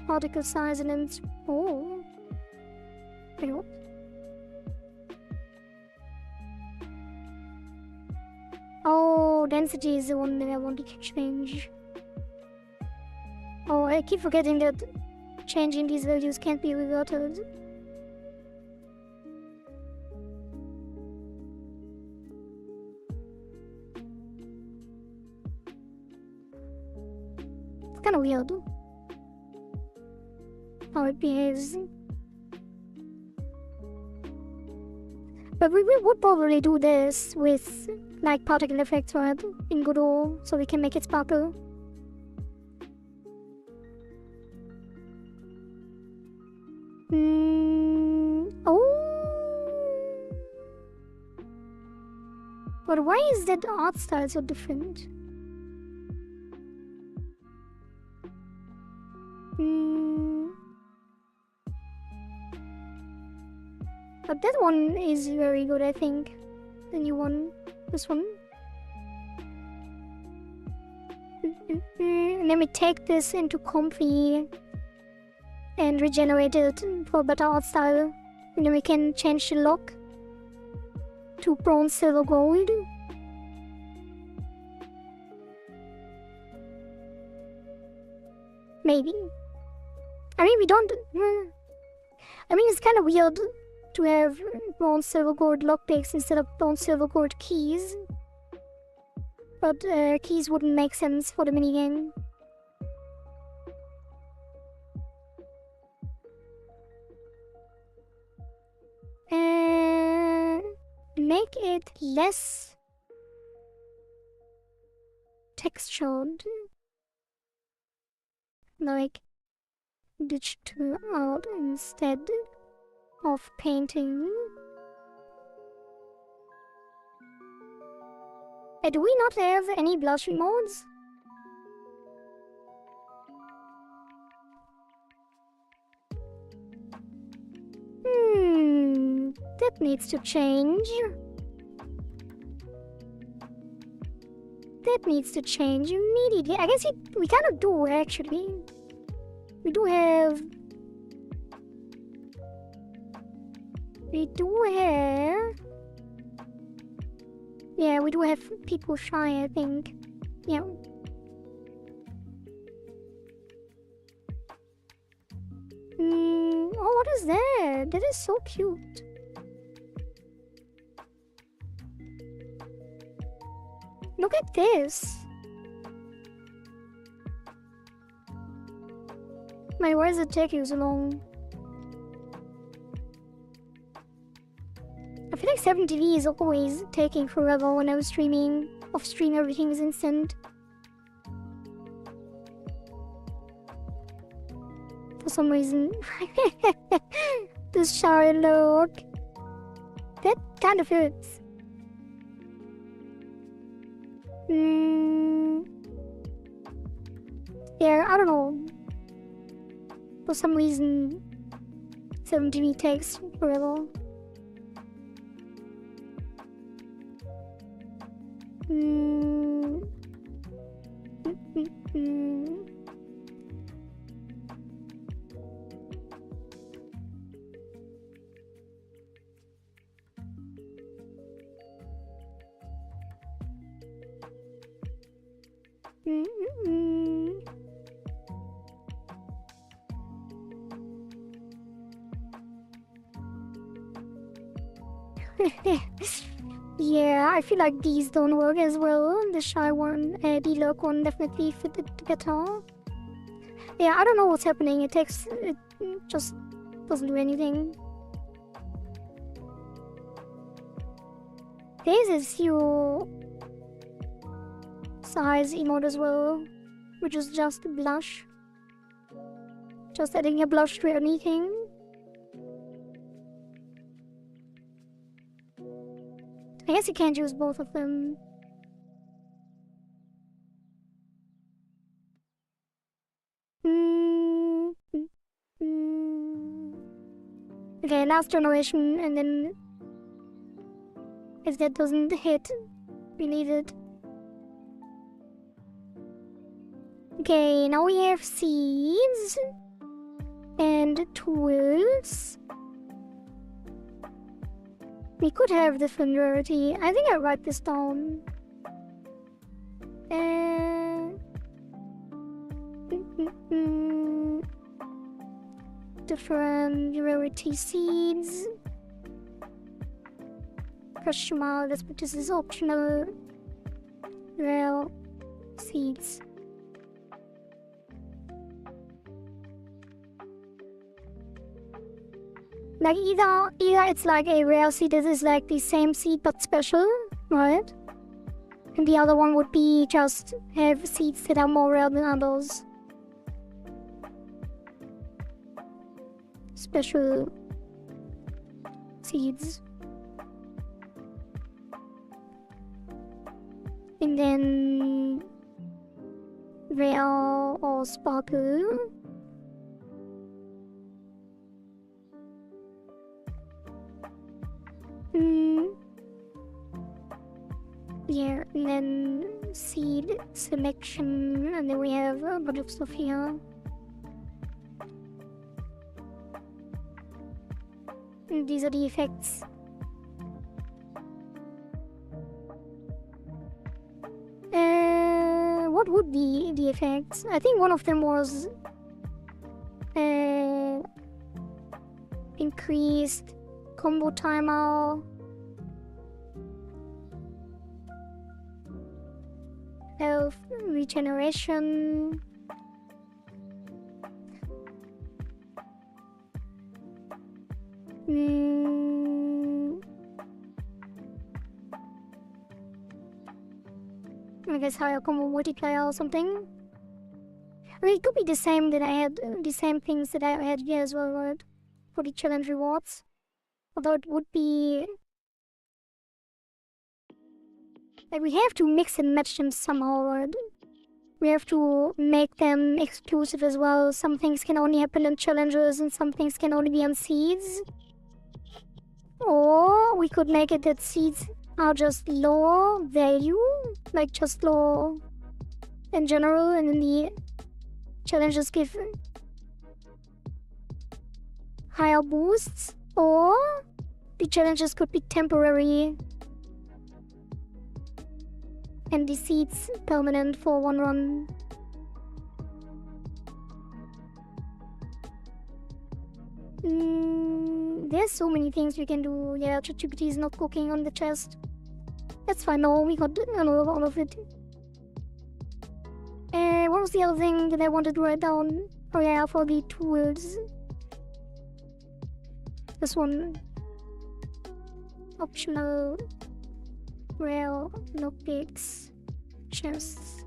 S1: particle size and then oh. Wait, what? Oh, density is the one that I want to change. Oh, I keep forgetting that changing these values can't be reverted. It's kind of weird how it behaves. But we would probably do this with like particle effects, right? In Godot, so we can make it sparkle. Oh. But why is that art style so different? But that one is very good, I think. The new one. This one. And then we take this into Comfy and regenerate it for better art style. And then we can change the lock to bronze, silver, gold. Maybe. I mean, we don't... I mean, it's kind of weird to have bronze, silver, gold lockpicks instead of bronze, silver, gold keys. But keys wouldn't make sense for the minigame. Make it less textured. Like digital art instead of painting. Do we not have any blush modes? That needs to change. That needs to change immediately. I guess we kind of do, actually. We do have... Yeah, we do have people shy, I think. Yeah. Oh, what is that? That is so cute. Look at this. Why does it take you so long? I feel like 7TV is always taking forever when I'm streaming. Off stream, everything is instant. For some reason. This shy look. That kind of hurts. Yeah, I don't know. For some reason, 7TV takes forever. Yeah, I feel like these don't work as well. The shy one, the look one definitely fitted better. Yeah, I don't know what's happening. It just doesn't do anything. There's a zero size emote as well, which is just blush. Just adding a blush to anything. I guess you can't use both of them. Okay, last generation, and then if that doesn't hit, we need it. Okay, now we have seeds and tools. We could have different rarity. I think I write this down. Different rarity seeds. Question mark, this is optional. Rare seeds. Like either it's like a rare seed that is like the same seed but special, right? And the other one would be just have seeds that are more rare than others. Special seeds. And then rare or sparkle. Yeah, and then seed selection, and then we have a bunch of stuff here. And these are the effects. What would be the effects? I think one of them was increased combo timer, health regeneration, I guess higher combo multiplier or something. I mean, it could be the same that I had, the same things that I had here as well, right? For the challenge rewards. Although it would be... like, we have to mix and match them somehow, right? We have to make them exclusive as well. Some things can only happen in challenges and some things can only be on seeds. Or we could make it that seeds are just lower value, like just low in general, and then the challenges give higher boosts, or the challenges could be temporary and the seeds permanent for one run. There's so many things we can do. Yeah, ChatGPT is not cooking on the chest. That's fine, no, we got all of it. What was the other thing that I wanted to write down? Oh yeah, for the tools. This one. Optional. Rare lockpicks. Chests.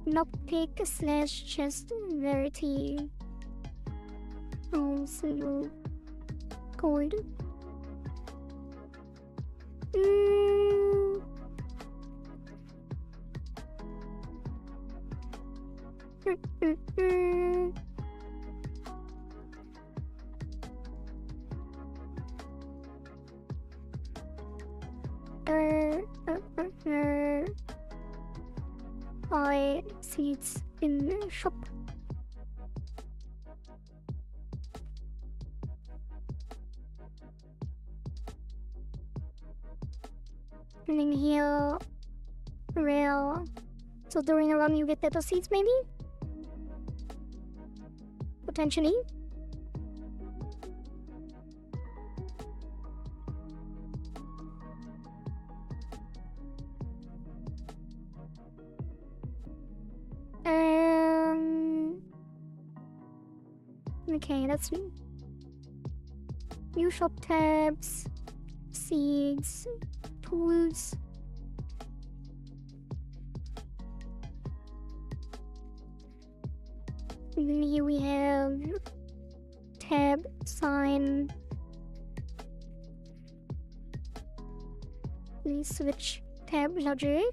S1: Lockpick / chest rarity. Oh, single gold. Buy seeds in the shop. And then here, rare. So during a run you get better seeds maybe? Potentially. Okay, that's me. New shop tabs, seeds, tools. And then here we have tab, sign. Please switch tab logic.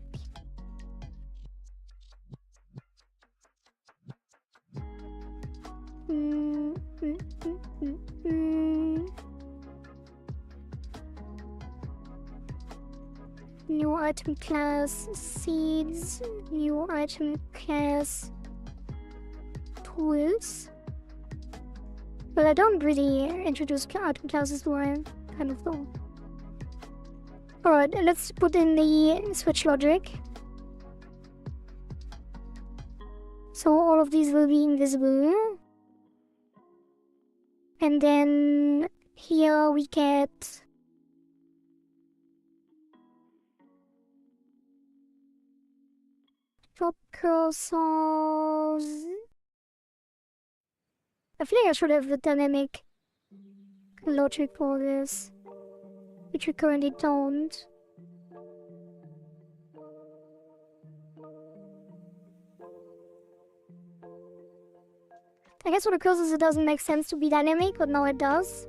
S1: New item class seeds, new item class tools. Well, I don't really introduce item classes, do I? Kind of though. Alright, let's put in the switch logic. So all of these will be invisible. And then here we get shop cursors. I feel like I should have the dynamic logic for this, which we currently don't. I guess for the cursors it doesn't make sense to be dynamic, but now it does.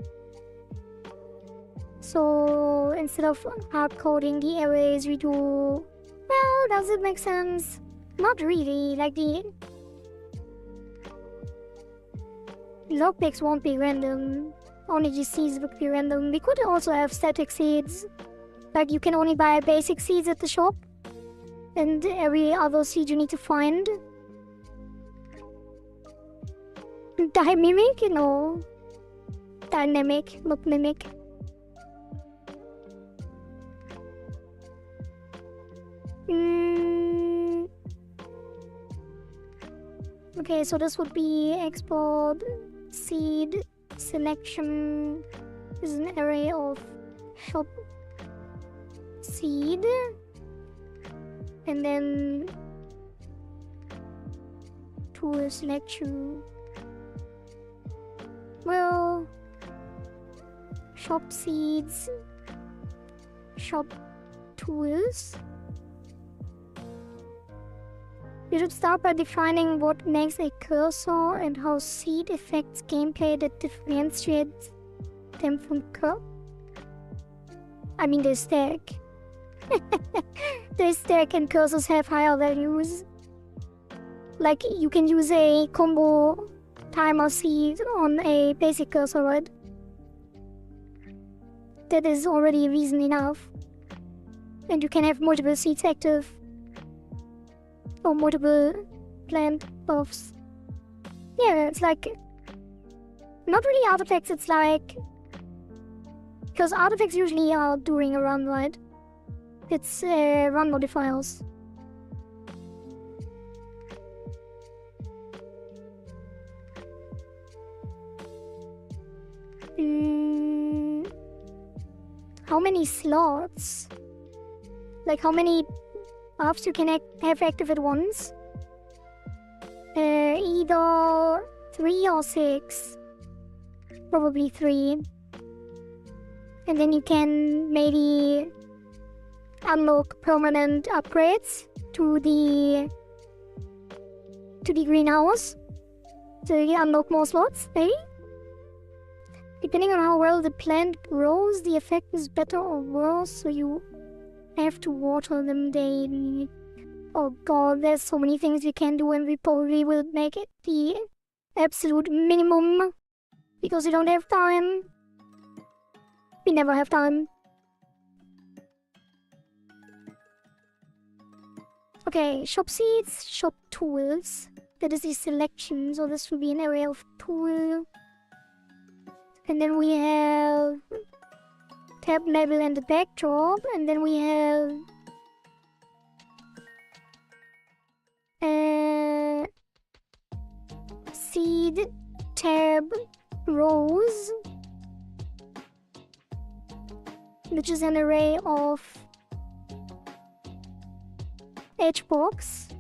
S1: So instead of hard coding the arrays, we do... Well, does it make sense? Not really. Like the lockpicks won't be random. Only the seeds would be random. We could also have static seeds. Like you can only buy basic seeds at the shop. And every other seed you need to find. Mimic? No. Dynamic, not mimic. Okay, so this would be export seed selection is an array of shop seed, and then tool selection. Well, shop seeds, shop tools. We should start by defining what makes a cursor and how seed affects gameplay that differentiates them from I mean, they stack. They stack and cursors have higher values. Like, you can use a combo timer seed on a basic cursor, right? That is already reason enough. And you can have multiple seeds active. Or multiple plant buffs. Yeah, it's like... Not really artifacts, it's like... Because artifacts usually are during a run, right? It's run modifiers. How many slots? Like how many buffs you can have active at once? Either 3 or 6. Probably 3. And then you can maybe unlock permanent upgrades to the greenhouse. So you can unlock more slots, maybe? Depending on how well the plant grows, the effect is better or worse, so you have to water them daily. Oh god, there's so many things we can do, and we probably will make it the absolute minimum. Because we don't have time. We never have time. Okay, shop seeds, shop tools. That is the selection, so this will be an array of tool. And then we have tab label and the backdrop, and then we have seed tab rows, which is an array of hbox.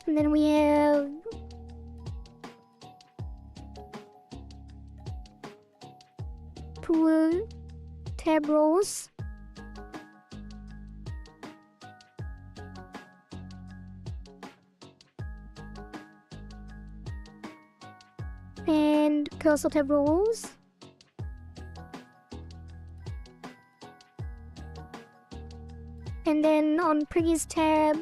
S1: And then we have tool tab rows. And cursor tab rows. And then on previous tab,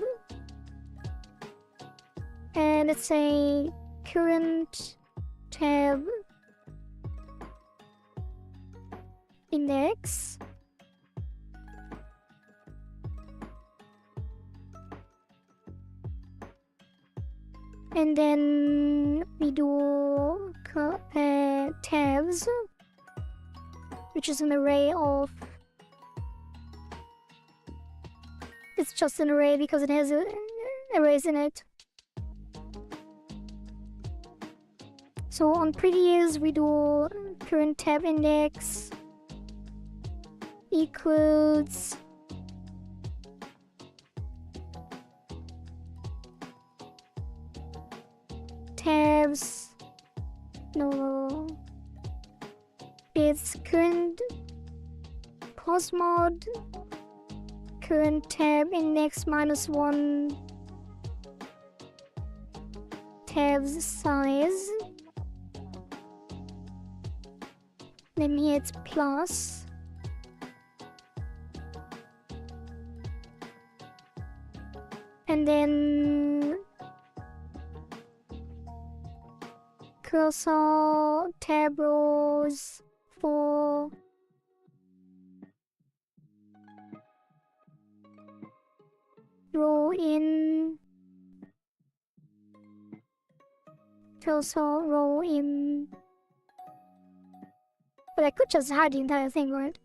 S1: and let's say current tab index. And then we do tabs, which is an array of it's just an array because it has arrays in it. So on prettiest we do current tab index equals tabs. No, it's current pos mod current tab index -1 tabs size. Then here it's plus. And then cursor tab rows for row in, cursor row in. But I could just hide the entire thing, right?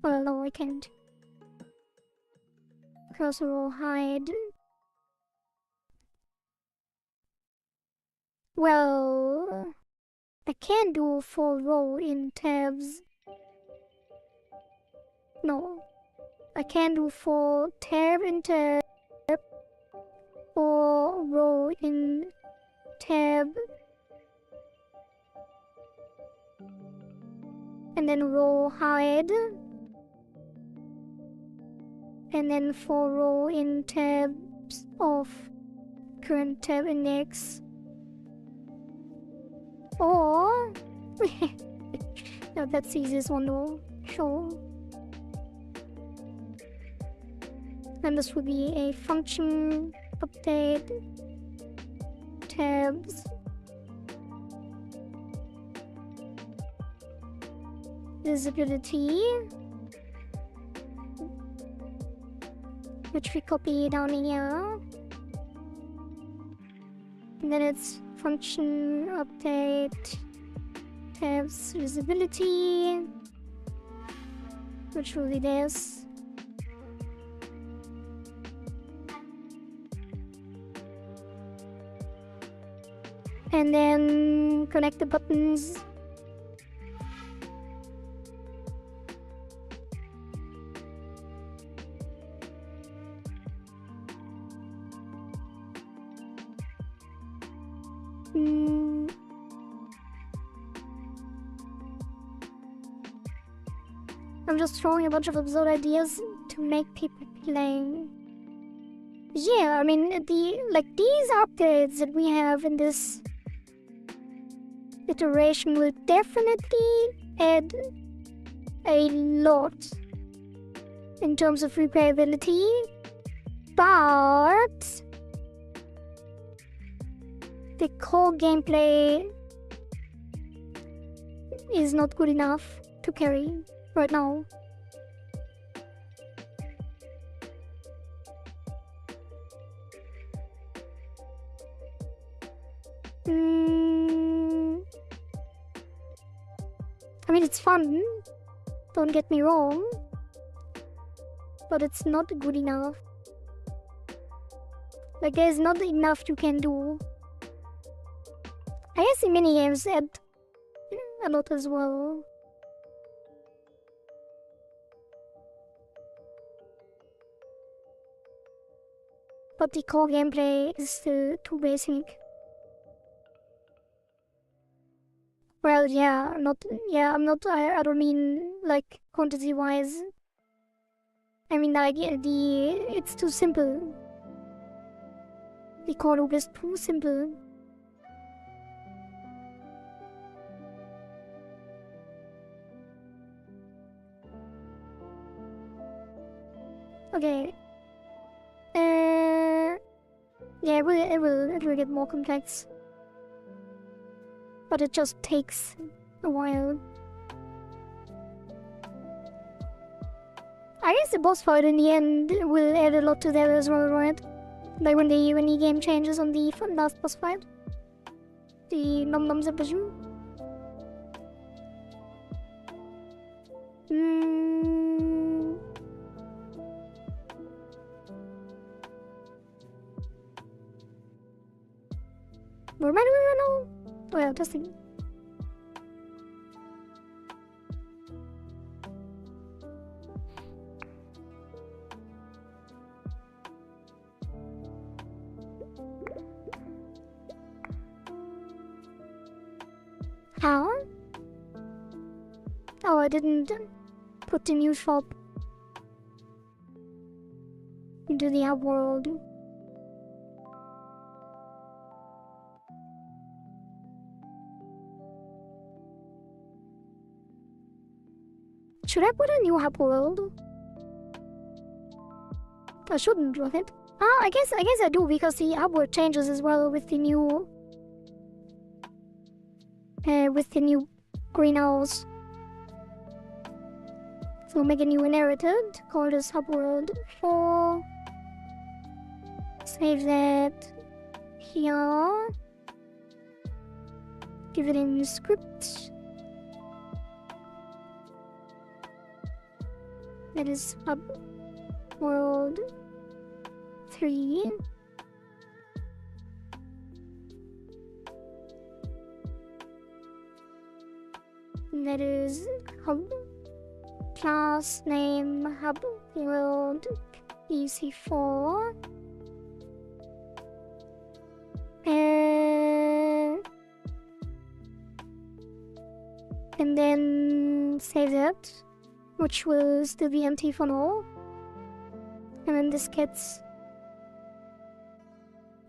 S1: Well, no, I can't. Cursor row hide. Well, I can do for row in tabs. No, I can do for tab in tab or row in tab. And then row hide. And then for row in tabs of current tab index. Or no, that's the easiest one to show. And this would be a function update tabs visibility, which we copy down here. And then it's function update tabs visibility, which will be this. And then connect the buttons. I'm just throwing a bunch of absurd ideas to make people play. Yeah, I mean, these updates that we have in this iteration will definitely add a lot in terms of replayability, but the core gameplay is not good enough to carry right now. I mean, it's fun, don't get me wrong, but it's not good enough. Like, there's not enough you can do. I guess the minigames add a lot as well. But the core gameplay is still too basic. Well, yeah, I don't mean like quantity-wise. I mean like it's too simple. The core loop is too simple. Okay. Yeah, it will get more complex. But it just takes a while. I guess the boss fight in the end will add a lot to that as well, right? Like when the game changes on the last boss fight. The Nom Noms, I presume. No. Well, testing. How? Oh, I didn't put the new shop into the app world. Should I put a new app world? I shouldn't, right? Ah, I guess I do, because the app world changes as well with the new greenhouse. So make a new inherited, call this hub world 4. Save that here. Give it a new script. That is hub world 3. And that is hub class name hub world EC4. And then save that, which will still be empty for now. And then this gets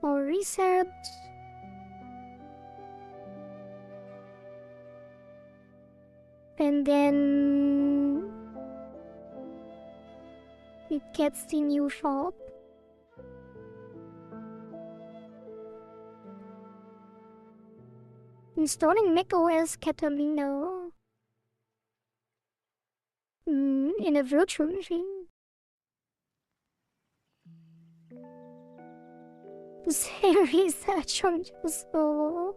S1: more reset. And then it gets the new shop. Installing macOS Catalina in a virtual machine. Say research on your soul.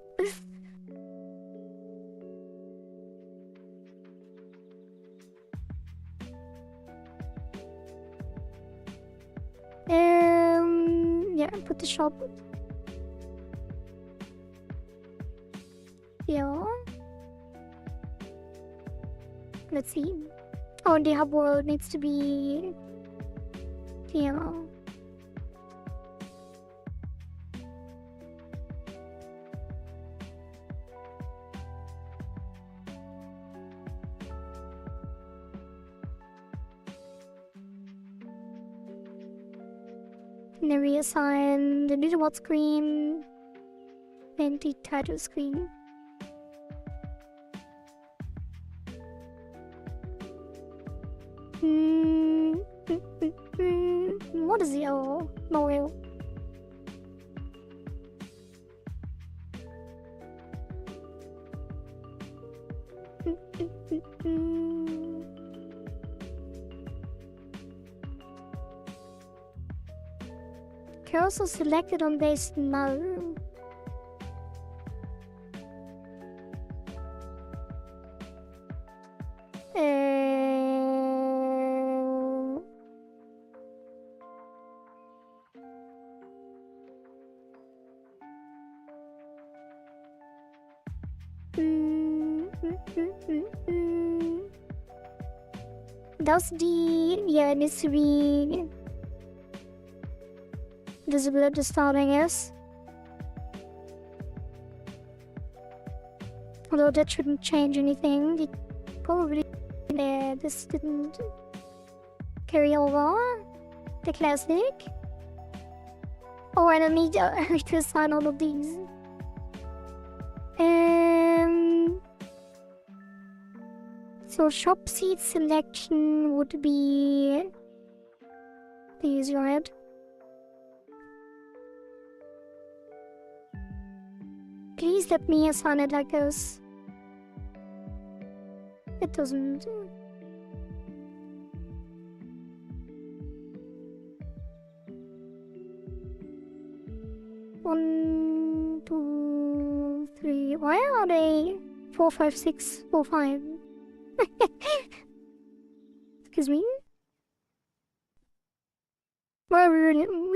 S1: Yeah, put the shop. Yeah. Let's see. Oh, the hub world needs to be. Yeah. And then reassign the leaderboard screen and the title screen. What is the O? No will. Cursor selected on base now. Does the it needs to be visible at the start, I guess. Although that shouldn't change anything. It probably this didn't carry over the classic. Oh, I don't need to assign all of these. So shop seat selection would be these, right? Please let me assign it like this. It doesn't. One, two, three. Why are they 4, 5, 6, 4, 5? Excuse me? Well, we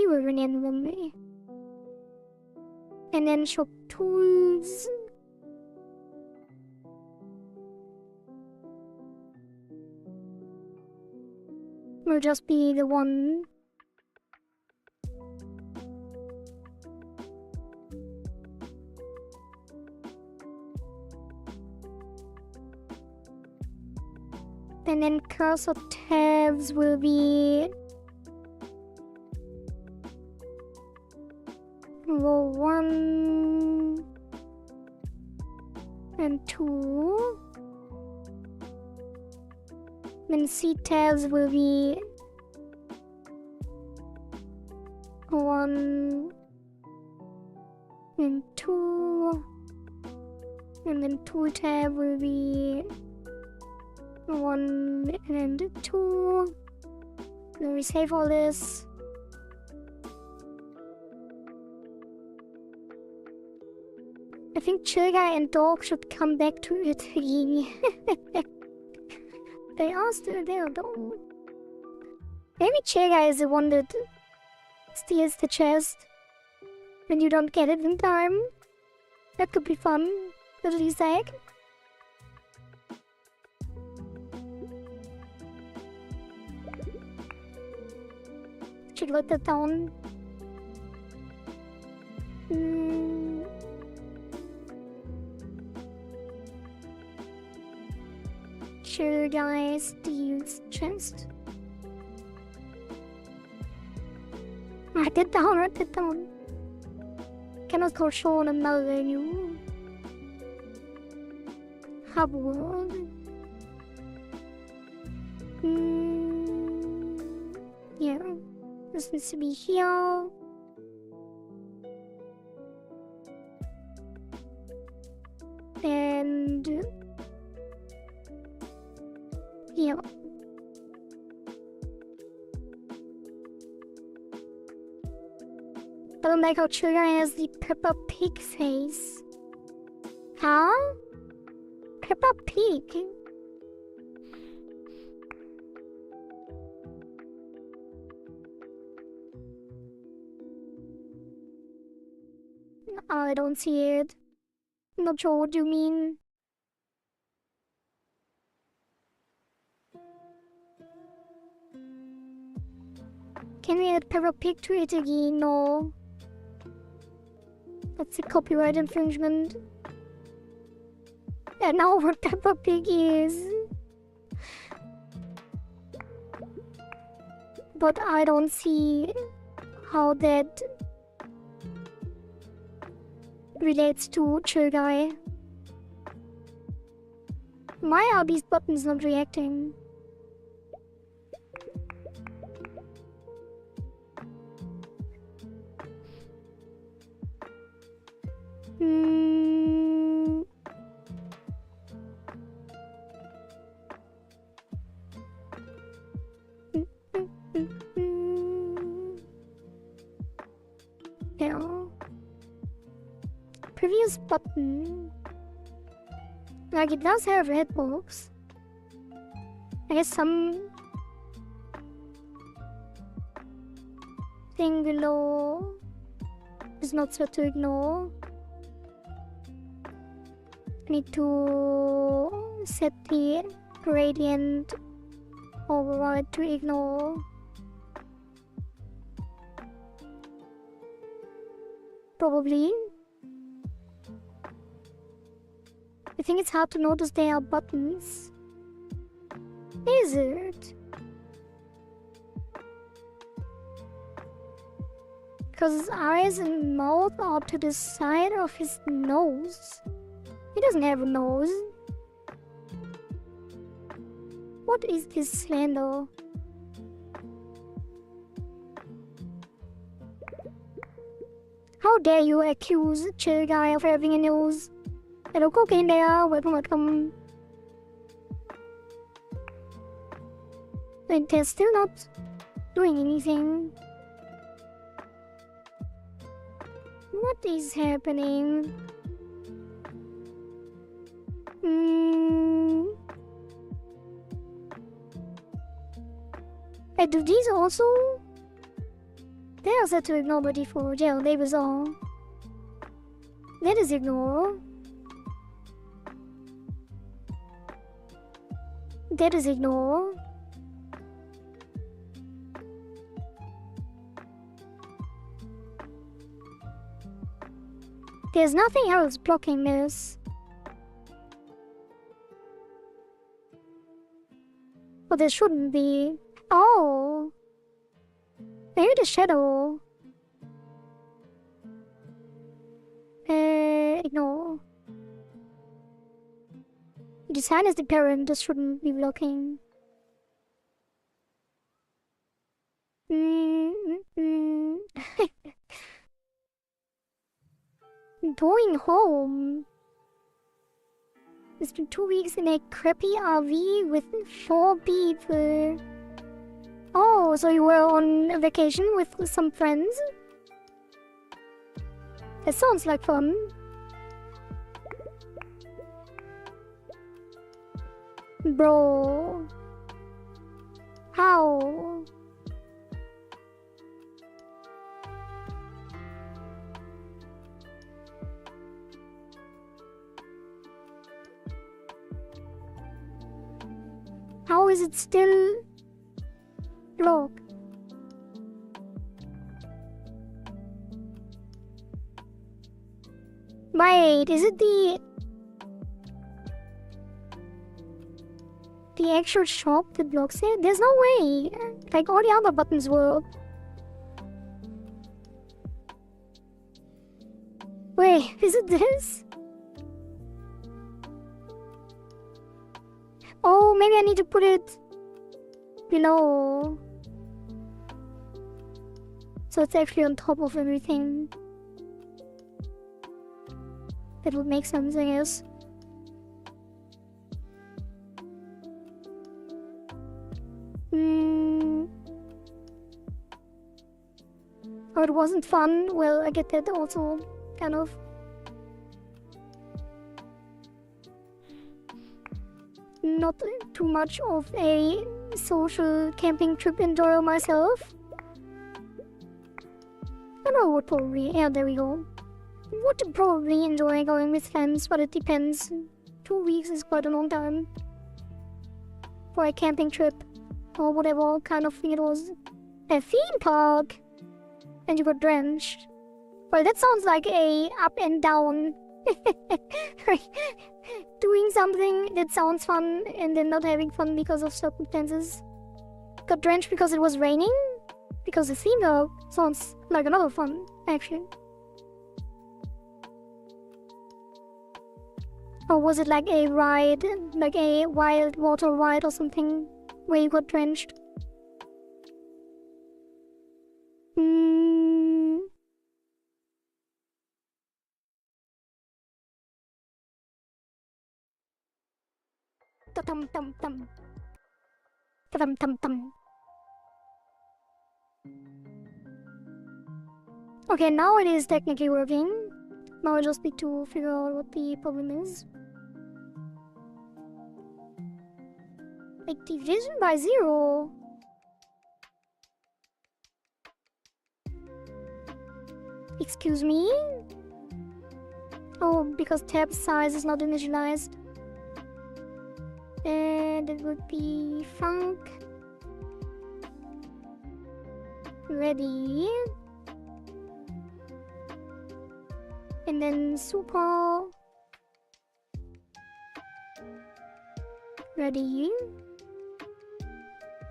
S1: were in one way. And then shop tools. Will just be the one. And then cursor tabs will be row 1 and 2. Then C tabs will be 1 and 2. And then tool tab will be 1 and 2. Let me save all this. I think ItaGy and dog should come back to ItaGy. They are still there though. Maybe ItaGy is the one that steals the chest when you don't get it in time. That could be fun. Little Easter egg. Should write that down. ItaGy steals chest. Write it down, write it down. Cannot control another menu. Hub world. Yeah. This needs to be here. And here. I don't like how ItaGy has the Peppa Pig face. Huh? Peppa Pig? I don't see it. Not sure what you mean. Can we add Peppa Pig to it again? No. That's a copyright infringement. I know what Peppa Pig is. But I don't see how that relates to ItaGy. My RB's button's not reacting. Yeah. Previous button. Like, it does have a hitbox. I guess some thing below is not so to ignore. I need to set the gradient override to ignore. Probably. I think it's hard to notice there are buttons. Is it? Because his eyes and mouth are to the side of his nose. He doesn't have a nose. What is this slander? How dare you accuse ItaGy of having a nose? Hello, cocaine there. Welcome, welcome. But they're still not doing anything. What is happening? And do these also? They are set to ignore by default. Yeah, they was all. That is ignore. That is ignore. There's nothing else blocking this. But there shouldn't be. Oh. Maybe the shadow. Ignore. Design as the parent, this shouldn't be blocking. Going home. It's been 2 weeks in a crappy RV with 4 people. Oh, so you were on a vacation with some friends? That sounds like fun. Bro. How? How is it still locked? Wait, is it the actual shop that blocks it? There's no way. Like all the other buttons work. Wait, is it this? Oh, maybe I need to put it below. So it's actually on top of everything. That would make sense, I guess. Oh, it wasn't fun. Well, I get that also, kind of. Not too much of a social camping trip enjoyer myself. I know I would probably, yeah, there we go. Would probably enjoy going with friends, but it depends. 2 weeks is quite a long time for a camping trip, or whatever kind of thing it was. A theme park! And you got drenched. Well, that sounds like a up and down. Doing something that sounds fun and then not having fun because of circumstances. Got drenched because it was raining? Because the theme park sounds like another fun, actually. Or was it like a ride, like a wild water ride or something, where you got drenched? Ta-tum-tum-tum. Ta-tum-tum-tum. Okay, now it is technically working. Now I just need to figure out what the problem is. Like division by 0. Excuse me? Oh, because tab size is not initialized. And it would be func. Ready. And then super. Ready.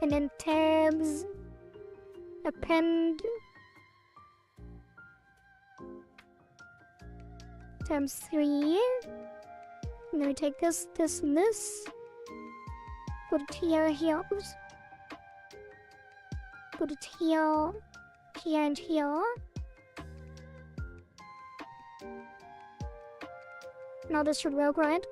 S1: And then tabs. Append. Times 3. And then we take this, this, and this. Put it here, here. Oops. Put it here, here, and here. Now this should work, right?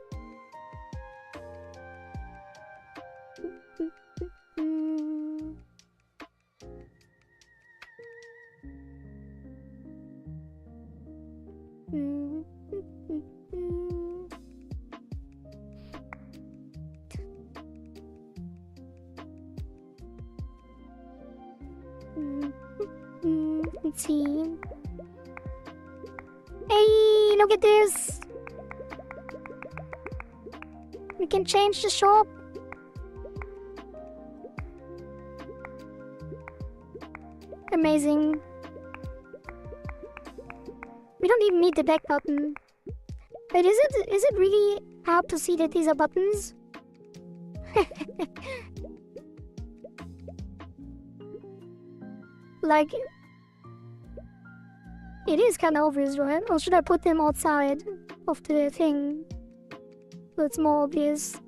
S1: Let's see. Hey, look at this! We can change the shop. Amazing. We don't even need the back button. But is it really hard to see that these are buttons? Like, it is kind of obvious, right? Or should I put them outside of the thing so it's more obvious?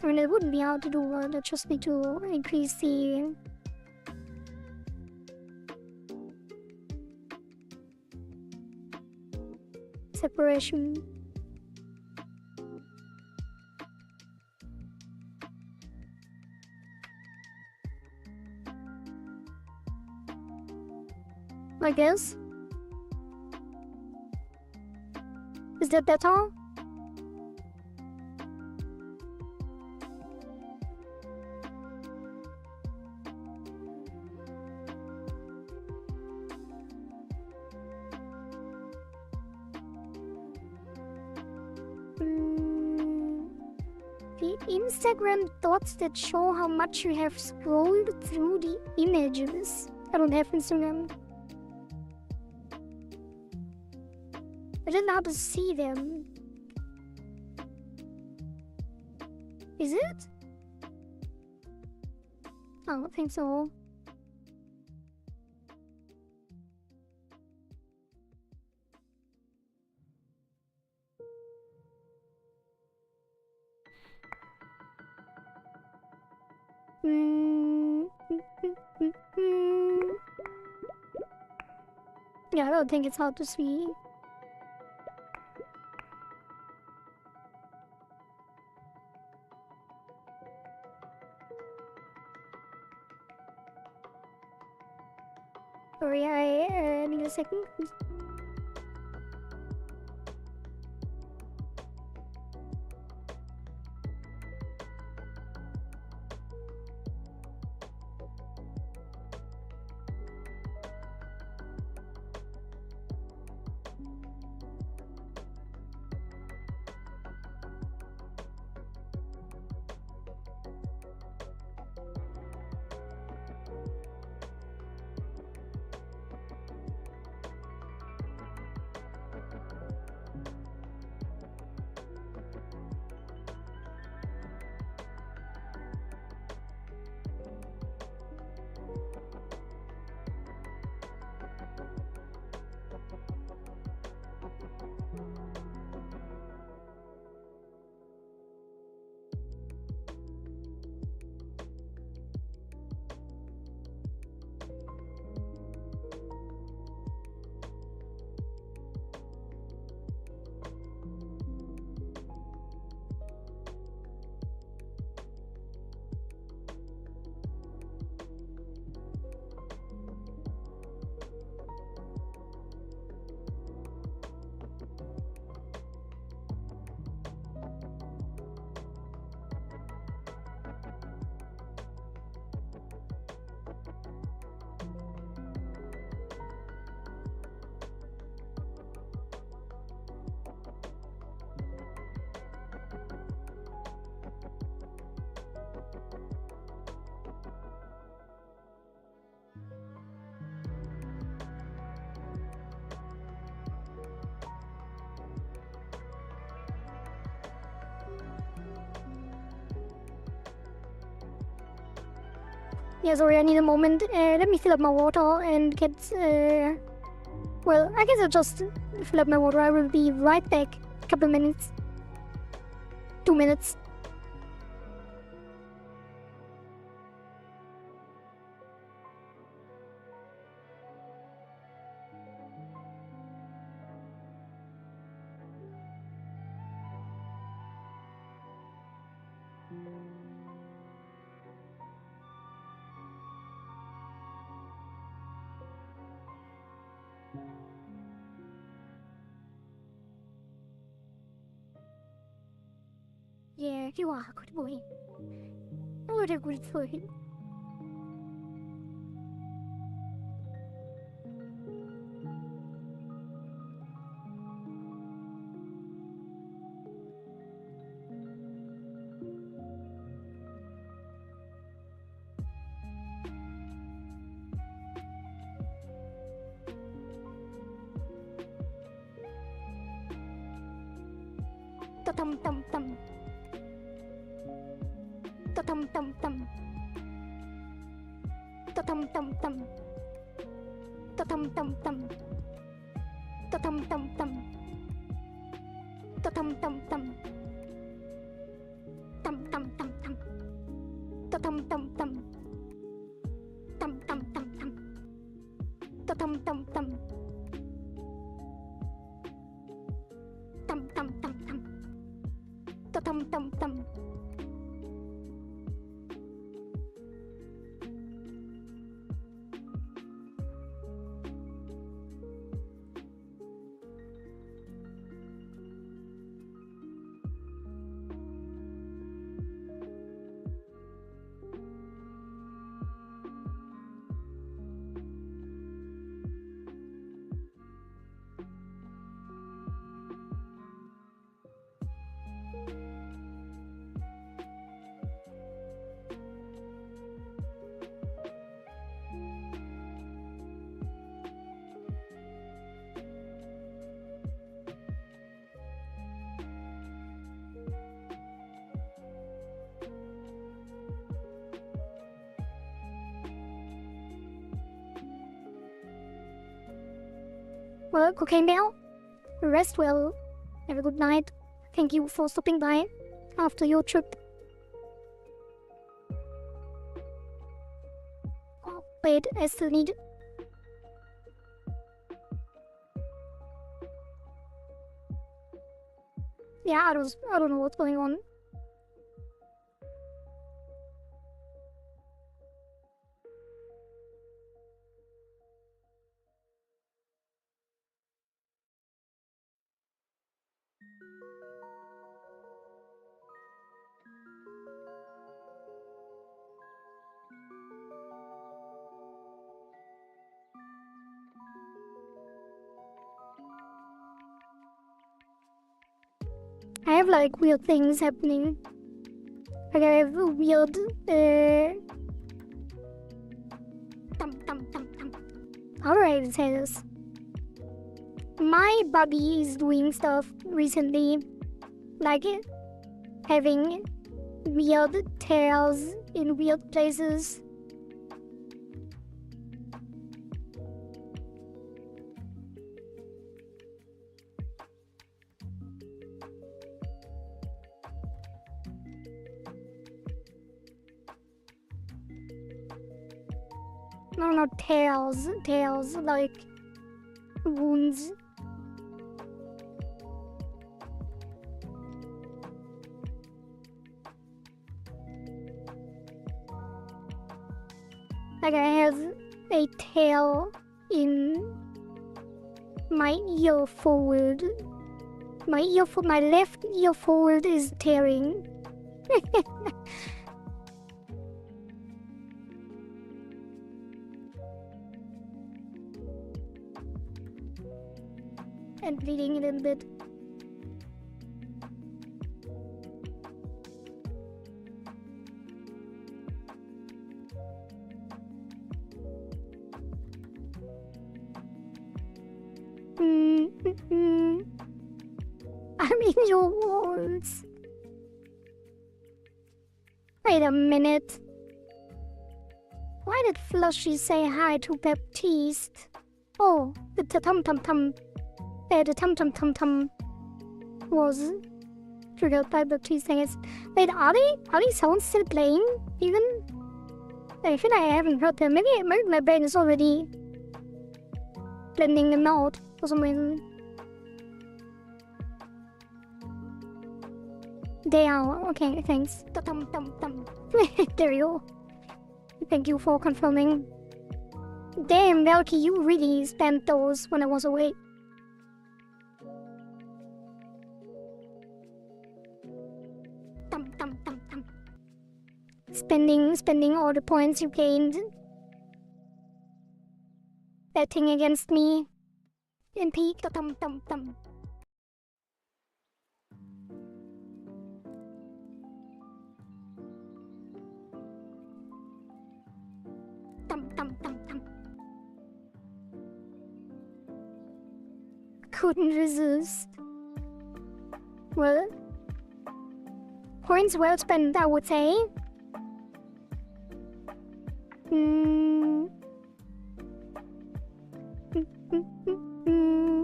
S1: I mean, it wouldn't be hard to do, I just need to increase the separation. I guess. Is that better? The Instagram dots that show how much you have scrolled through the images. I don't have Instagram. I don't know how to see them. Is it? I don't think so. Yeah, I don't think it's hard to see. Sorry, I need a second. Yeah, sorry, I need a moment. Let me fill up my water and get, well, I guess I'll just fill up my water. I will be right back. A couple of minutes. 2 minutes. Yeah, you are a good boy. What a good boy. tum tum tum. Tum tum tum. Tum tum tum. Tum tum tum. Tum tum tum. Tum tum tum. Tum tum tum tum. Tum tum tum. Tum tum tum tum. Tum tum tum. Tum tum tum tum. Tum tum tum. Well, Cocaine Bell, rest well. Have a good night. Thank you for stopping by after your trip. Oh, wait, I still need... Yeah, I don't know what's going on. I have like weird things happening. Like I have a weird how do I even say this? My body is doing stuff recently, like having weird tears in weird places. No, not tears, like wounds. Like I have a tear in my ear forward. My left ear forward is tearing. And bleeding a little bit. I'm in your walls. Wait a minute. Why did Flushy say hi to Baptiste? Oh, the tum-tum-tum. The tum-tum-tum-tum was triggered by Baptiste, I guess. Wait, are these sounds still playing, even? I feel like I haven't heard them. Maybe my brain is already blending them out for some reason. They are. Okay, thanks. Tum-tum-tum. There you go. Thank you for confirming. Damn, Valky, you really spammed those when I was away. Tum-tum-tum-tum. Spending all the points you gained. Betting against me. In peak. Tum-tum-tum. Tum-tum-tum-tum. Couldn't resist. Well, Points well spent, I would say.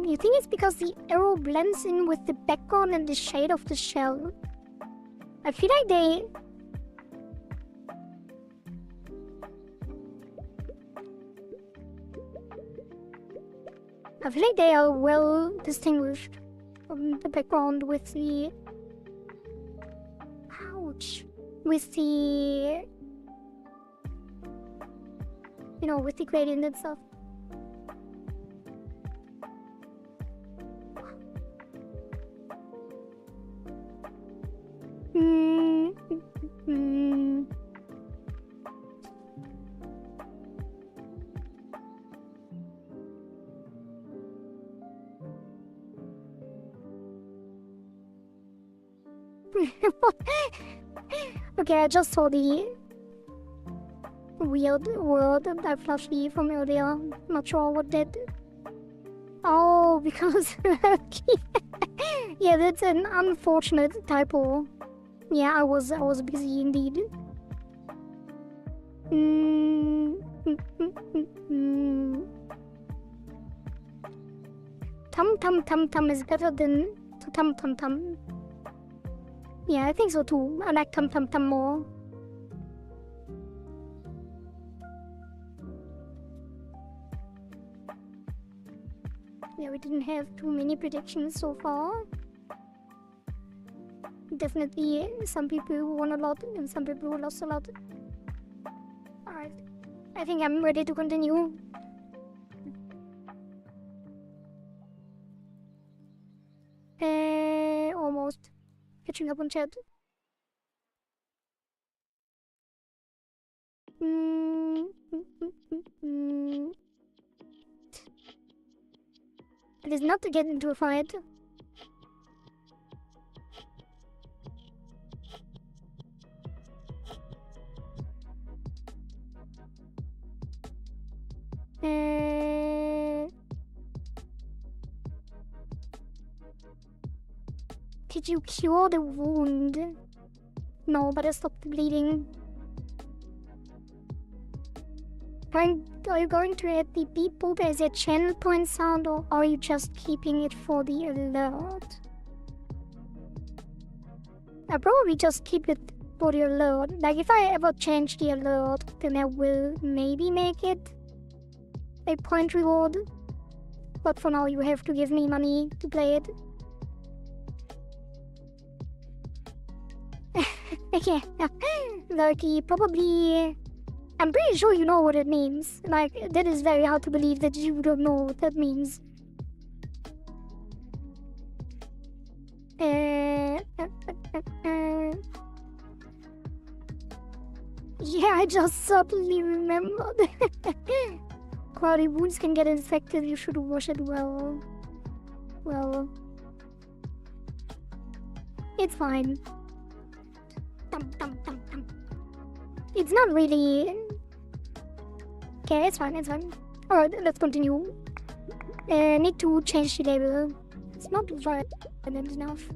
S1: You think it's because the arrow blends in with the background and the shade of the shell? I feel like they are well distinguished from the background with the... Ouch. With the... You know, with the gradient and stuff. Okay, I just saw the weird word that flashed from earlier. Not sure what that... Oh, because... Yeah, that's an unfortunate typo. Yeah, I was busy indeed. Tum is better than tum. Yeah, I think so too. I like tum more. Yeah, we didn't have too many predictions so far. Definitely some people who won a lot and some people who lost a lot. Alright, I think I'm ready to continue. Almost. Catching up on chat. It is not to get into a fight. Did you cure the wound? No, but I stopped the bleeding. Are you going to add the beep boop as a channel point sound, or are you just keeping it for the alert? I'll probably just keep it for the alert. Like, if I ever change the alert, then I will maybe make it a point reward. But for now, you have to give me money to play it. Yeah, Lucky, probably... I'm pretty sure you know what it means. Like, that is very hard to believe that you don't know what that means. Yeah, I just suddenly remembered. Cloudy wounds can get infected, you should wash it well. Well... It's fine. It's not really... Okay, it's fine. Alright, let's continue. Need to change the label. It's not violent enough.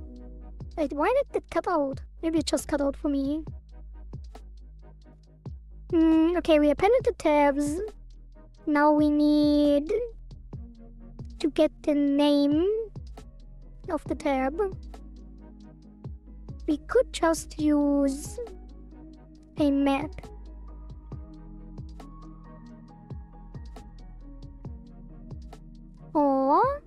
S1: Wait, why did it cut out? Maybe it just cut out for me. Okay, we appended the tabs. Now we need to get the name of the tab. We could just use a map. Or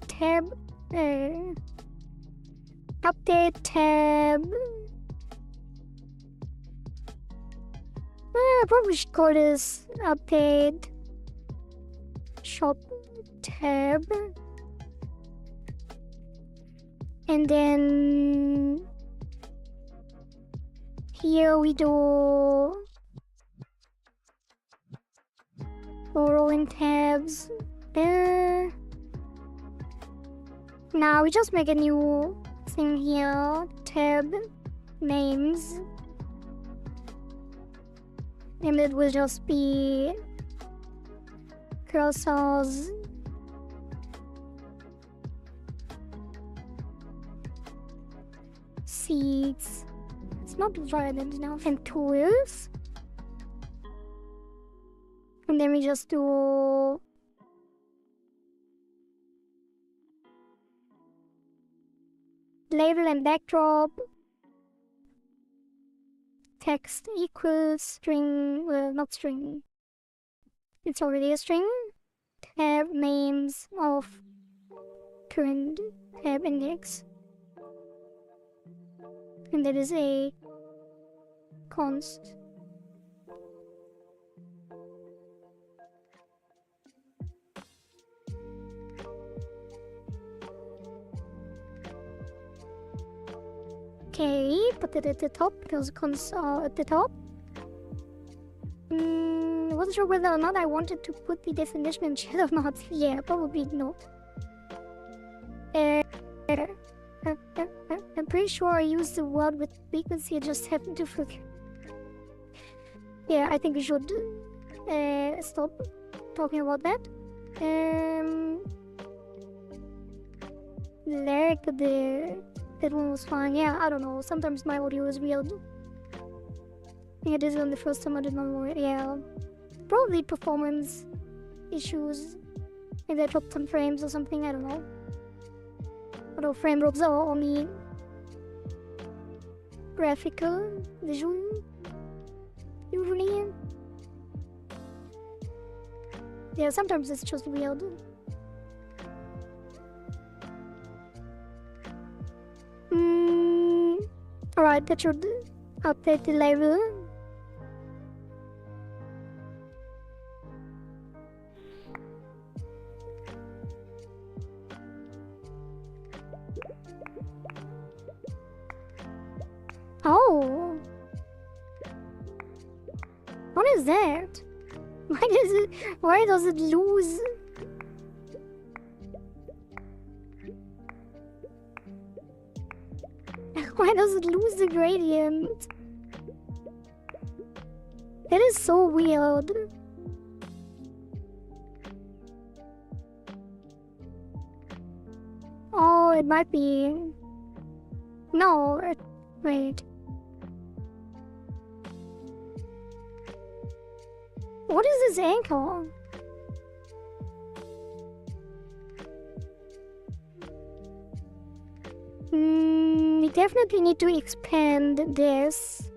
S1: tab update tab. I probably should call this update shop tab. And then here we do rolling tabs. Now we just make a new thing here, tab names, and it will just be cursors proceeds. It's not violent enough. And tools. And then we just do label and backdrop. Text equals string, well, not string. It's already a string. Tab names of current tab index. And that is a const. Okay, put it at the top because consts are at the top. Wasn't sure whether or not I wanted to put the definition in chat or not. Yeah, probably not. I'm pretty sure I used the word with frequency, I just happened to forget. Yeah, I think we should stop talking about that. Like that one was fine. Yeah, I don't know. Sometimes my audio is weird. Yeah, this is the first time I did not know it. Yeah, probably performance issues. Maybe I dropped some frames or something. I don't know. Although frame drops are only graphical, visual, usually. Yeah, sometimes it's just weird. Alright, that should update the label. Oh, what is that? Why does it lose? Why does it lose the gradient? That is so weird. Oh, it might be. No, wait. What is this anchor? We definitely need to expand this.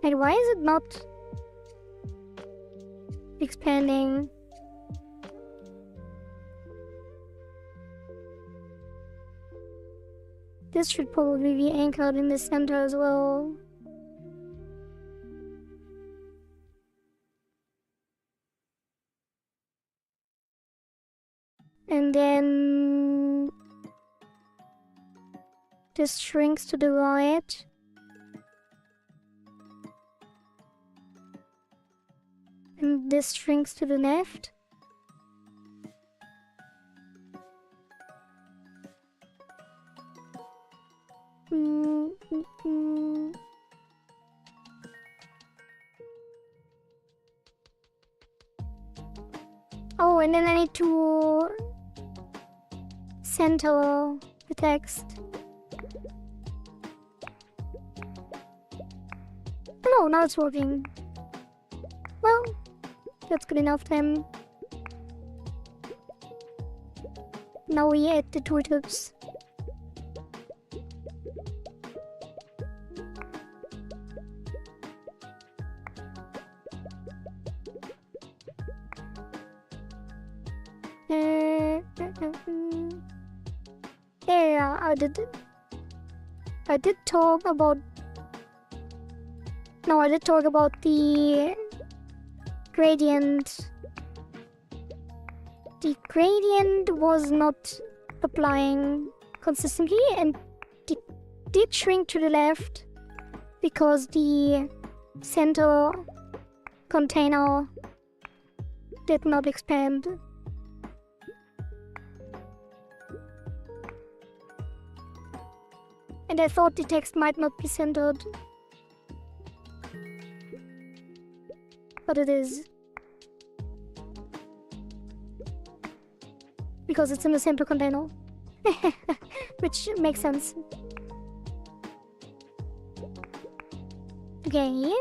S1: And why is it not expanding? This should probably be anchored in the center as well. And then this shrinks to the right. And this shrinks to the left. Oh, and then I need to center the text. No, now it's working. Well, that's good enough then. Now we add the tooltips. Yeah, I did talk about. No, I did talk about the gradient. The gradient was not applying consistently and it did shrink to the left because the center container did not expand. And I thought the text might not be centered. But it is. Because it's in the center container. Which makes sense. Okay.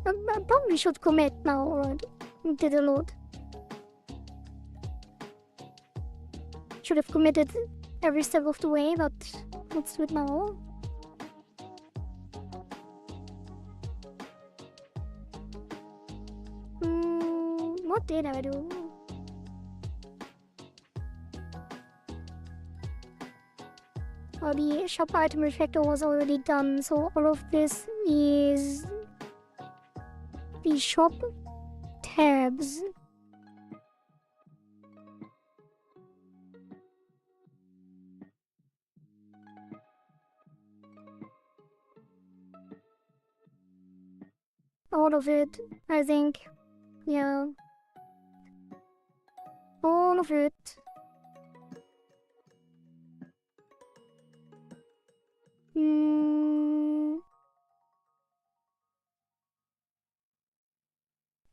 S1: I probably should commit now, right? Did a load. Should have committed every step of the way, but let's do it now. What did I do? Oh, the shop item refactor was already done, so all of this is the shop tabs. All of it, I think. Yeah. All of it.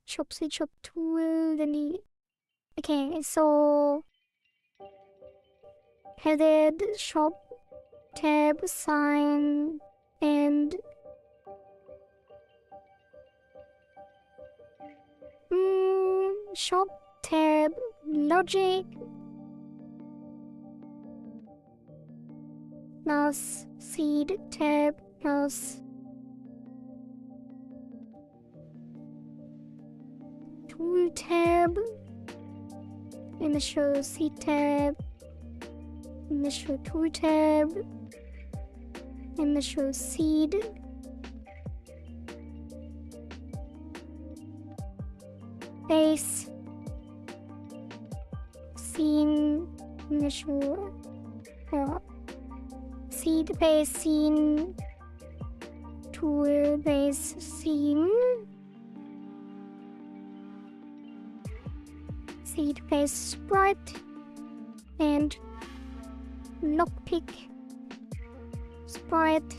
S1: Shop seed, shop tool, then the... Okay, so... headed, shop, tab, sign, and... shop, tab, logic, mouse, seed, tab, mouse, tool tab, initial seed tab, initial tool tab, initial seed, base, scene, initial, seed, base, scene, tool, base, scene, seed, base, sprite, and lockpick, sprite,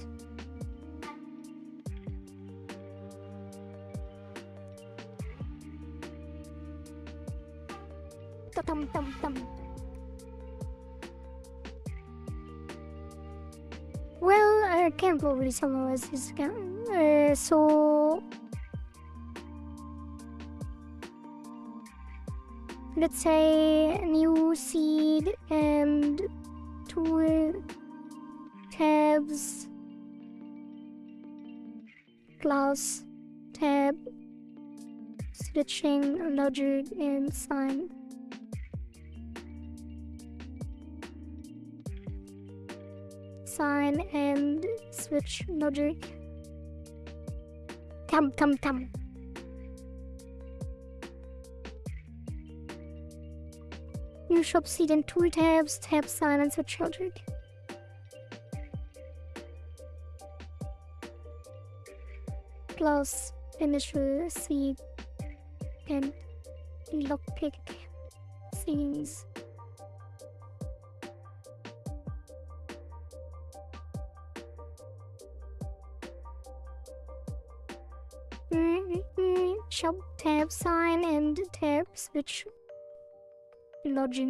S1: Tum. Well, I can't probably summarize this again. So let's say new seed and tool tabs, class tab, switching logic and sign. Sign and switch logic. Tum. New shop seed and tool tabs, tab, sign, and switch logic. Plus initial seed and lockpick scenes. Shop, tab, sign, and tab, switch logic.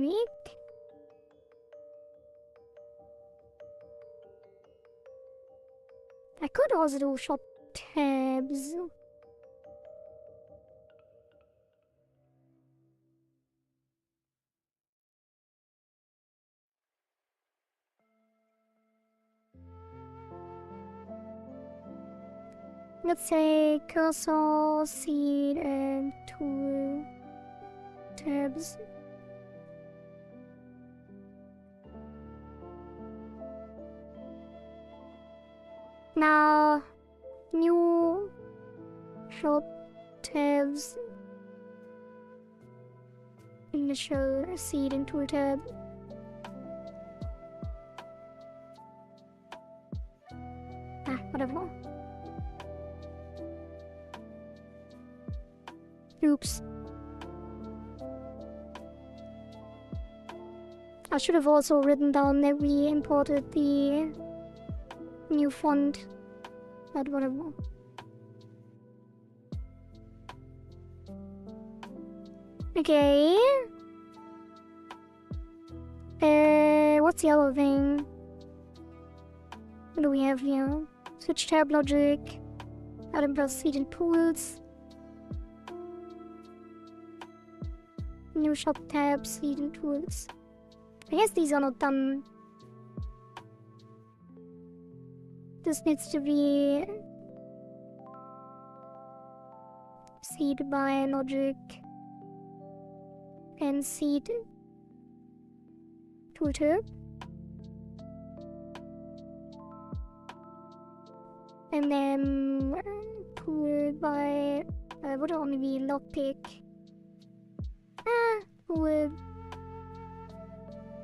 S1: I could also do shop tabs. Let's say cursor, seed, and tool tabs. Now, new shop tabs, initial seed and tool tab. Whatever. Oops. I should have also written down that we imported the new font, but whatever. Okay. What's the other thing? What do we have here? Switch tab logic. Item plus seed and tools. New shop tab, seed and tools. I guess these are not done. This needs to be seed by logic and seed tooltip. And then tool by would only be lockpick. Tool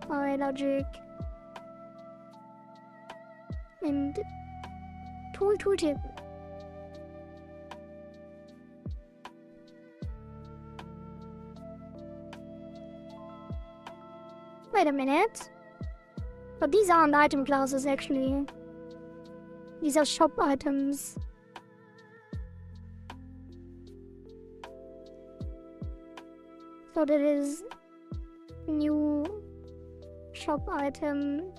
S1: by logic and tooltip. Wait a minute. But these aren't item classes actually. These are shop items. So there is new shop item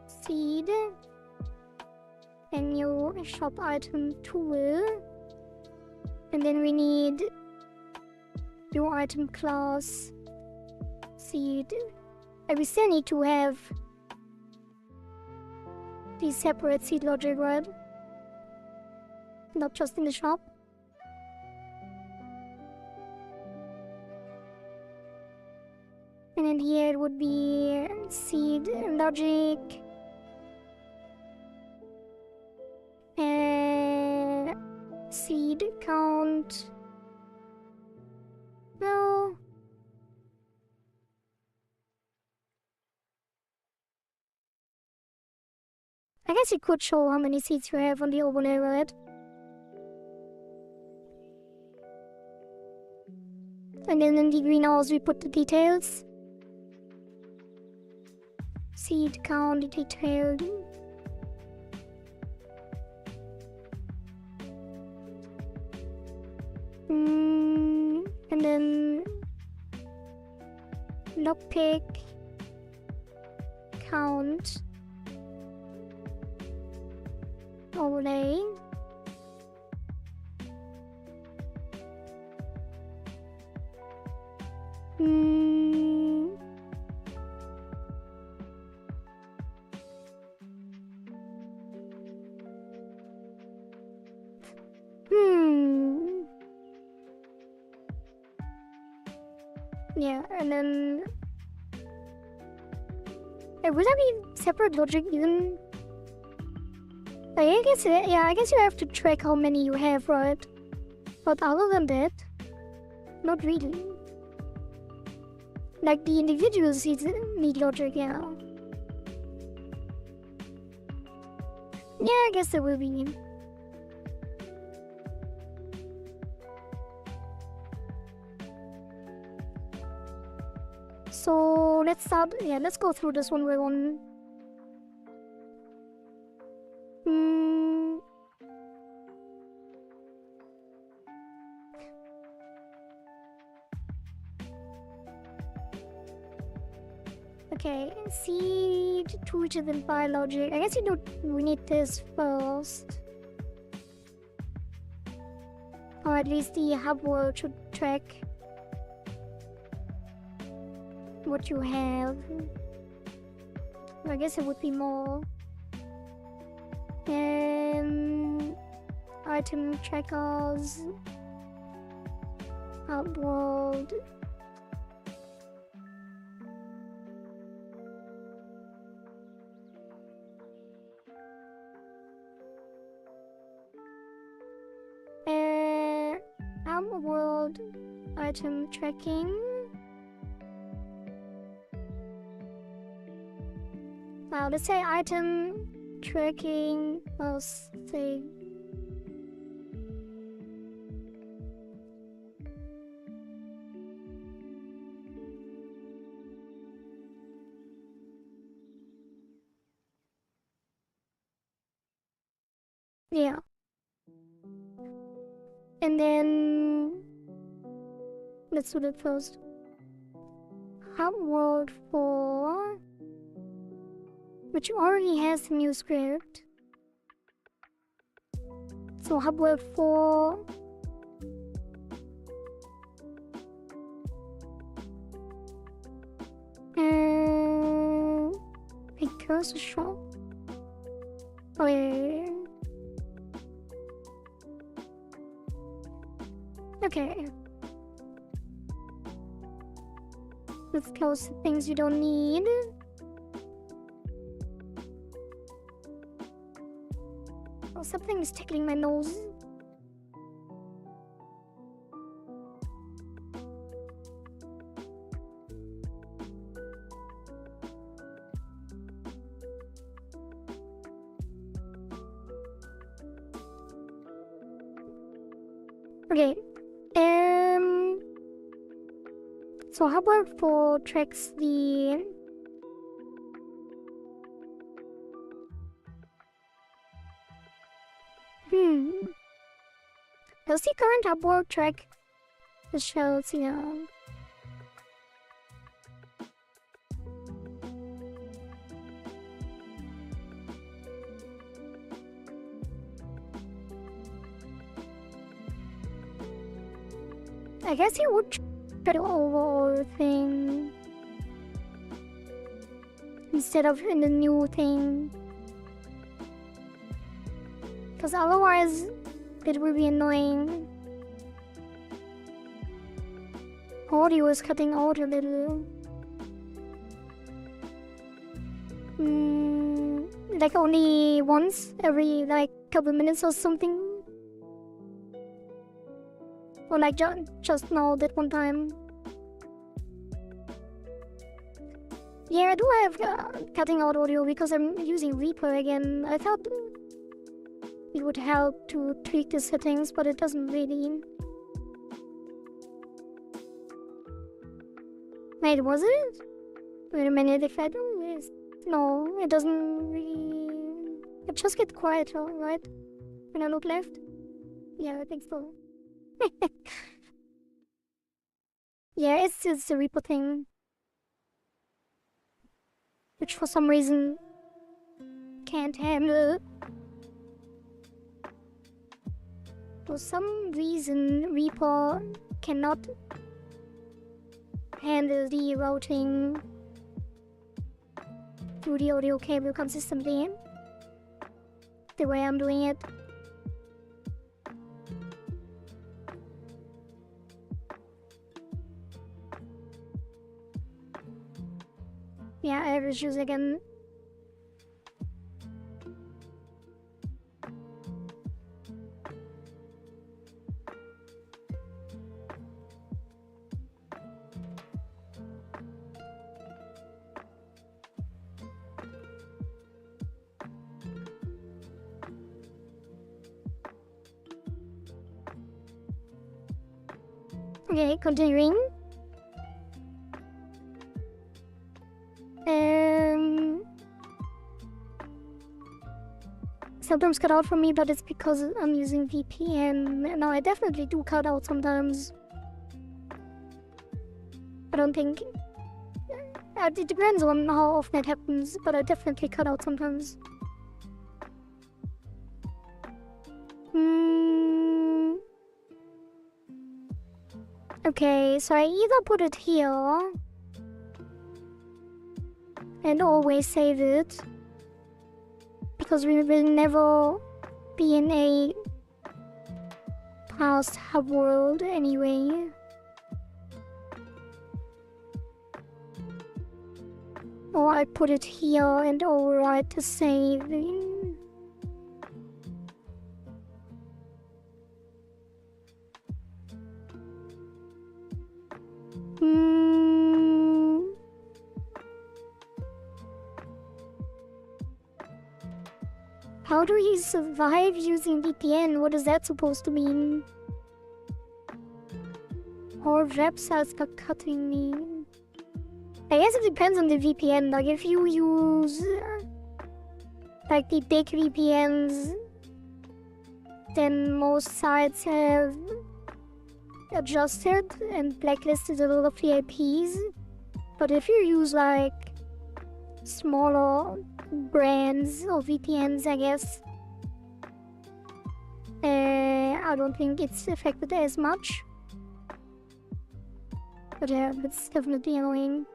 S1: seed and new shop item tool. And then we need new item class seed. And we still need to have these separate seed logic, right? Not just in the shop. And then here it would be seed logic. Seed count. No. I guess it could show how many seeds you have on the overlay, right? And then in the greenhouse we put the details. Seed count detailed. And then lockpick count overlay. Yeah, and then would that be separate logic even? I guess I guess you have to track how many you have, right? But other than that, not really. Like the individual seeds need logic, yeah. Yeah, I guess there will be. So let's start. Yeah, let's go through this one by one. Okay, seed tooltip and biologic. I guess we need this first. Or at least the hub world should track what you have. I guess it would be more. Item trackers. Hub world. World item tracking. Now let's say item tracking. Let's say Yeah. And then let's do that first. Hub World 4, which already has the new script. So Hub World 4. A cursor shop. Oh yeah. Okay. Let's close the things you don't need. Oh, something is tickling my nose. Okay. So how about for tracks the does the current upward track the shells? Yeah. I guess you would try the overall thing instead of in the new thing, because otherwise it will be annoying. Audio is cutting out a little. Like only once every like couple minutes or something. Or like just now that one time. Yeah, I do have cutting out audio because I'm using Reaper again. I thought it would help to tweak the settings, but it doesn't really. Wait, was it? Wait a minute, if I do this. No, it doesn't really. It just gets quieter, right? When I look left? Yeah, I think so. Yeah, it's just the Reaper thing. Which for some reason can't handle. For some reason, Reaper cannot handle the routing through the audio cable consistently the way I'm doing it. Yeah, I have issues again. Okay, continuing. Sometimes cut out for me, but it's because I'm using VPN. Now I definitely do cut out sometimes. I don't think... it depends on how often it happens, but I definitely cut out sometimes. Okay, so I either put it here and always save it, because we will never be in a past hub world anyway. Or I put it here and override the saving. How do you survive using VPN? What is that supposed to mean? Or websites are cutting me. I guess it depends on the VPN. Like if you use like the big VPNs then most sites have adjusted and blacklisted a lot of the IPs. But if you use like smaller brands or VPNs, I guess, I don't think it's affected as much. But yeah, it's definitely annoying.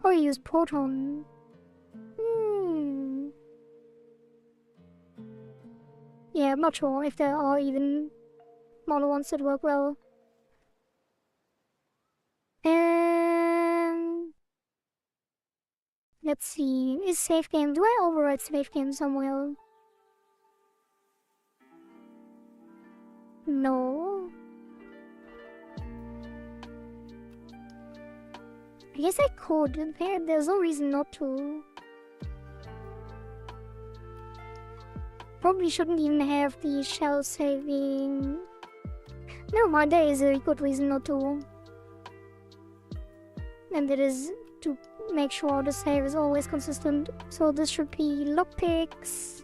S1: Or use Proton. Yeah, I'm not sure if there are even smaller ones that work well. And let's see, is save game? Do I override save game somewhere? No. I guess I could. There's no reason not to. Probably shouldn't even have the shell saving. Never mind, there is a good reason not to. And that is to make sure the save is always consistent. So this should be lockpicks.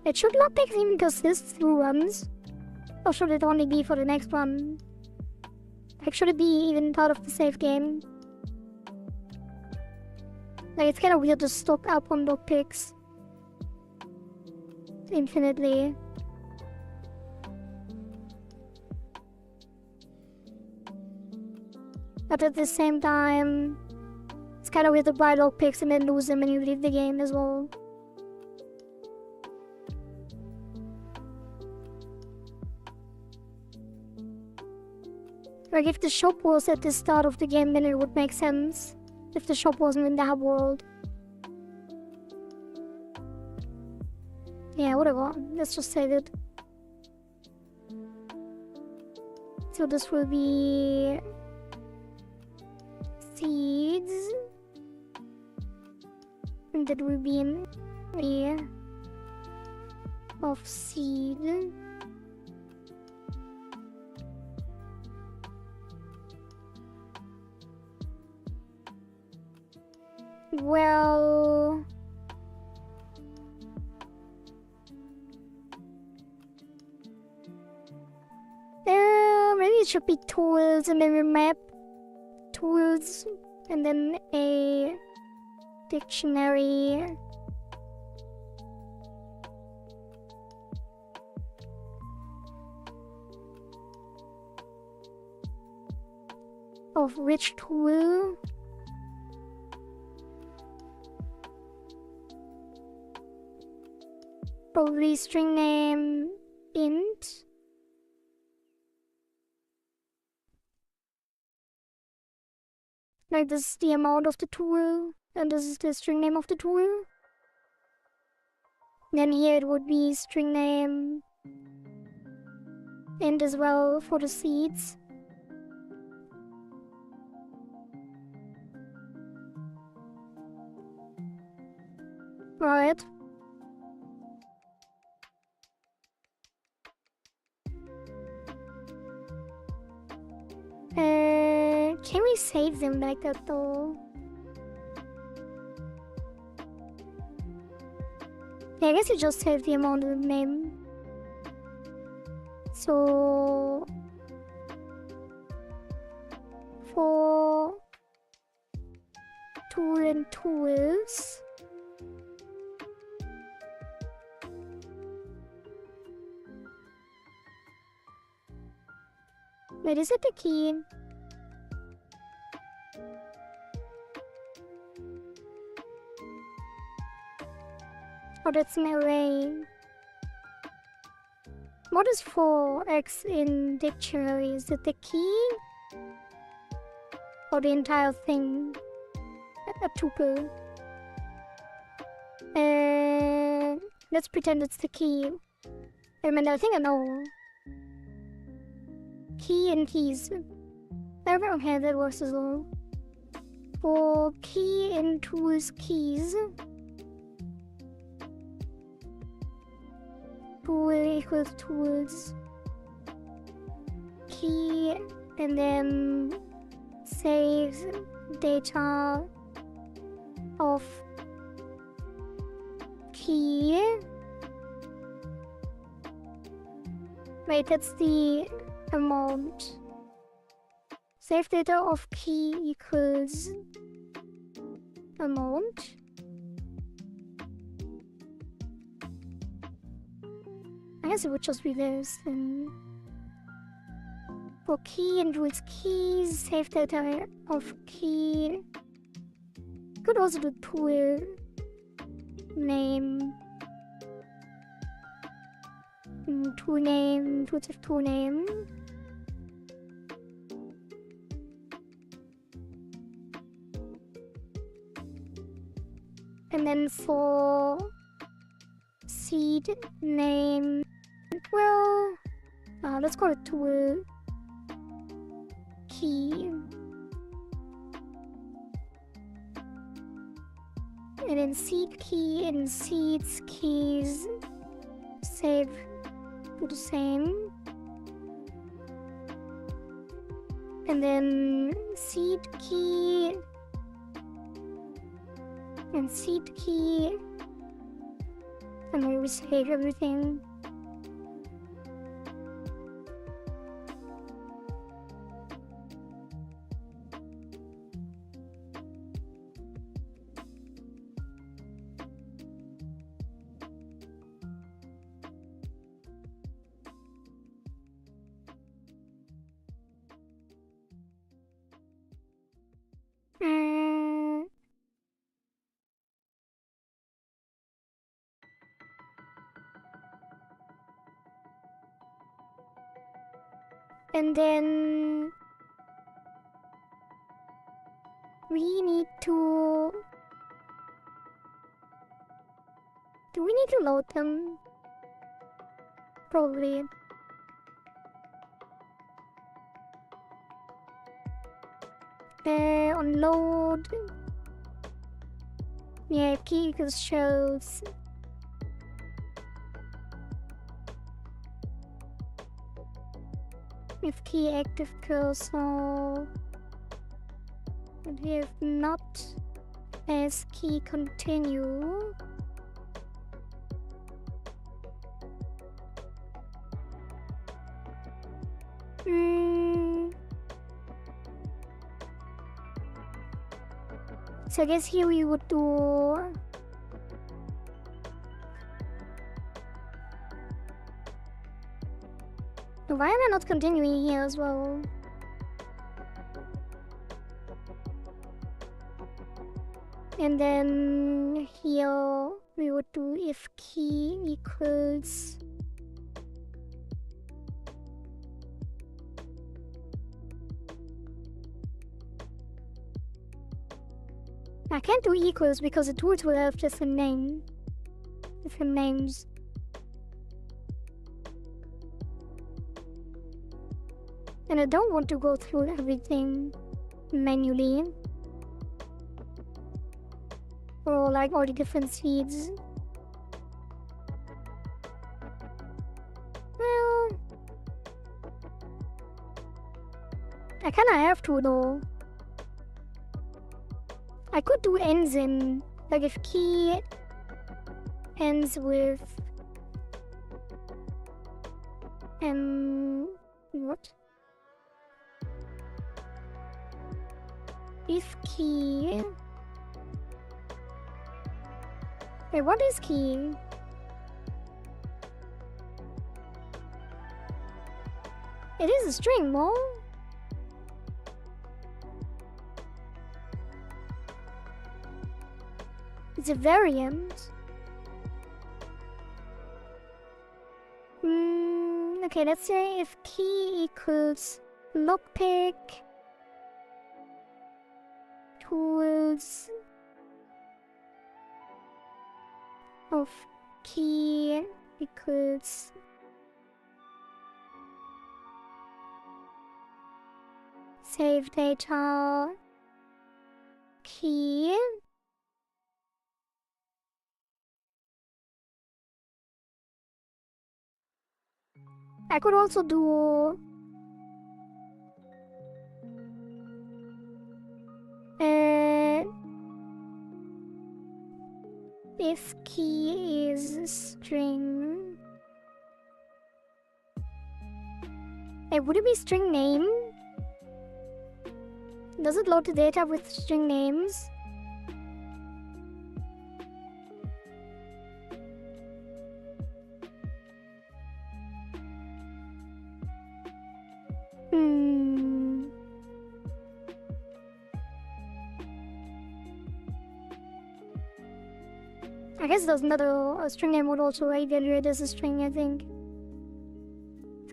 S1: It should lockpicks even persist through runs. Or should it only be for the next one? Like, should it be even part of the save game? Like, it's kind of weird to stock up on lockpicks infinitely. But at the same time, it's kind of weird to buy lockpicks and then lose them when you leave the game as well. Like, if the shop was at the start of the game, then it would make sense. If the shop wasn't in the hub world. Yeah, whatever. Let's just save it. So this will be seeds. And that will be an area of seed. Well, maybe it should be tools and then we map tools and then a dictionary. Of which tool? Probably string name int. Like, this is the amount of the tool, and this is the string name of the tool. Then here it would be string name int as well for the seeds. Right. Can we save them like that though? Yeah, I guess you just save the amount of the name. So for tool and tools, wait, is it the key? Oh, that's an array. What is 4x in dictionary? Is it the key? Or the entire thing? A tuple. Let's pretend it's the key. I mean, I think I know. Key and keys. Okay, that works as well. For key and tools keys. Tool equals tools. key and then save data of key. Wait, that's the amount. Save data of key equals amount. I guess it would just be this then. For key and rules keys, save data of key. Could also do tool name. Tool name, tools of tool name. And then for seed name, well, let's call it tool key. And then seed key and seeds keys, save to the same. And then seed key and seed key, and then we save everything. And then we need to... Do we need to load them? Probably. On load. Yeah, key equals shows. If key active cursor, and we have not as key continue. So I guess here we would do... Why am I not continuing here as well? And then here we would do if key equals... I can't do equals because the tools will have different name. Different names. And I don't want to go through everything manually. Or like all the different seeds. Well... I kinda have to though. I could do ends in, like if key ends with... what? If key... Wait, what is key? It is a string, no? It's a variant. Okay, let's say if key equals lockpick tools of key equals save data key. I could also do if key is string. Would it be string name? Does it load the data with string names? I guess there's another string name would also evaluate as a string, I think.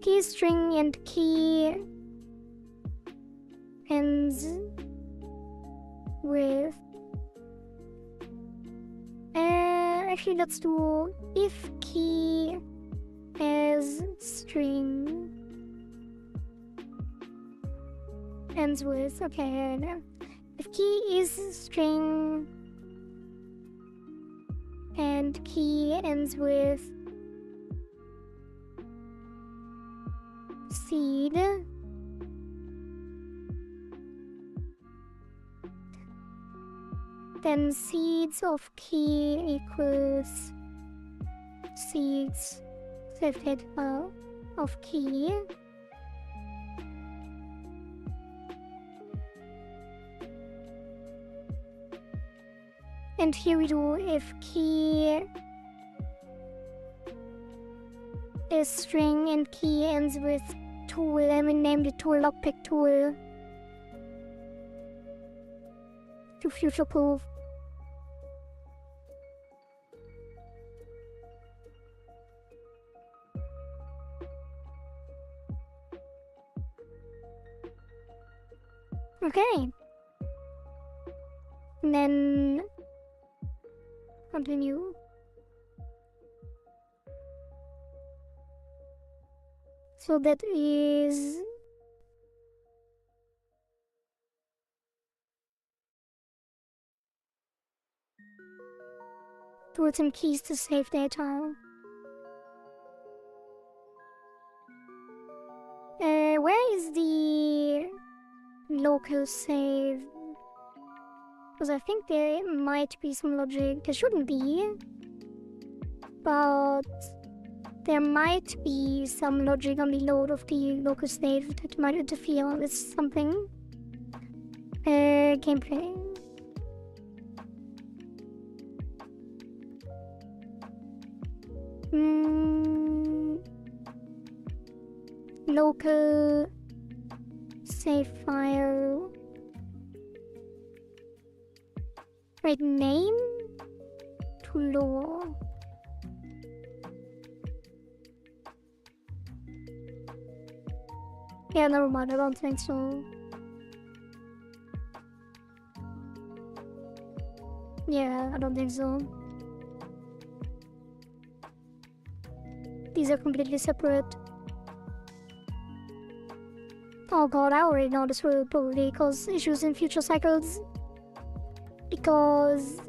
S1: Key is string and key ends with actually let's do if key as string ends with, okay, if key is string and key ends with seed, then seeds of key equals seeds of key. And here we do if key is string and key ends with tool, and we name the tool lockpick tool to future proof. Okay. And then continue. So that is put some keys to save data. Where is the local save? Because I think there might be some logic. There shouldn't be, but there might be some logic on the load of the local save that might interfere with something. Gameplay. Local save file. Right, name to lore. Yeah, never mind, I don't think so. Yeah, I don't think so. These are completely separate. Oh god, I already know this will probably cause issues in future cycles. Because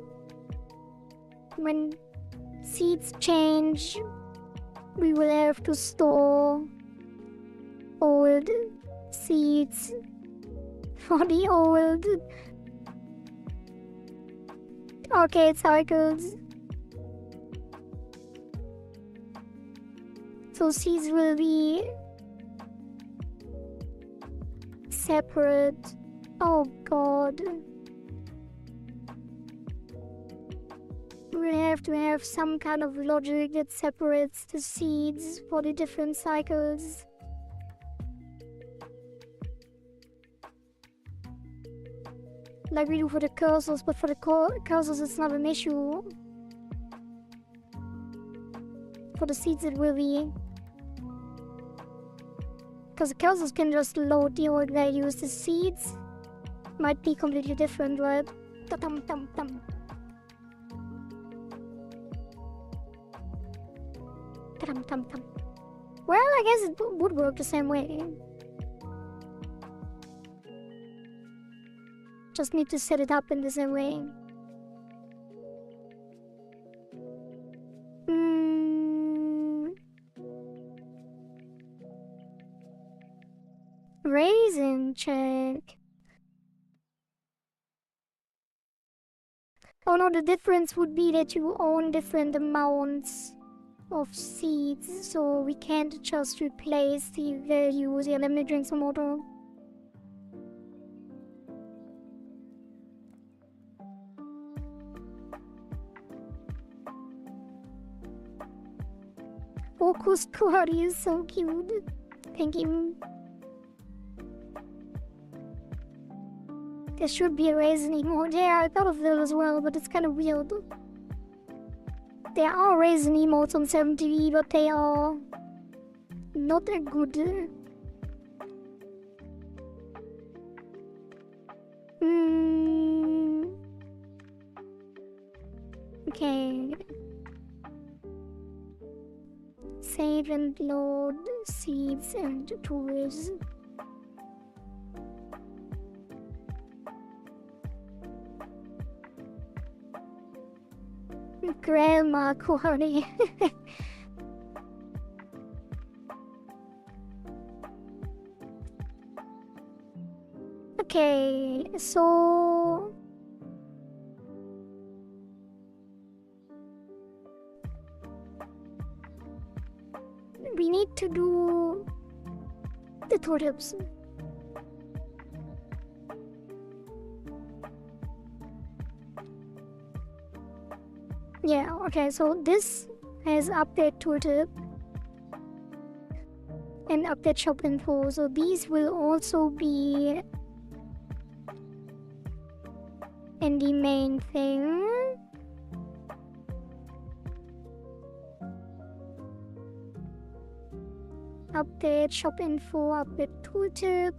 S1: when seeds change, we will have to store old seeds for the old arcade cycles. So seeds will be separate. Oh god. We have to have some kind of logic that separates the seeds for the different cycles. Like we do for the cursors, but for the cursors it's not an issue. For the seeds it will be. Because the cursors can just load the old values. The seeds might be completely different, right? Ta-tum-tum-tum. Ta-tum-tum-tum. Well, I guess it would work the same way. Just need to set it up in the same way. Raisin check. Oh Oh no, the difference would be that you own different amounts of seeds, so we can't just replace the values. Yeah, let me drink some water. Focus Kurari is so cute. Thank you. There should be a raisin emote. Yeah, I thought of that as well, but it's kind of weird. There are raisin emotes on 7TV, but they are not that good. Okay. Save and load seeds and tools. Grandma Kuhari. Okay, so we need to do the tulips. Yeah, okay, so this has update tulip and update shop info, so these will also be in the main thing. Update shop info, update tooltip,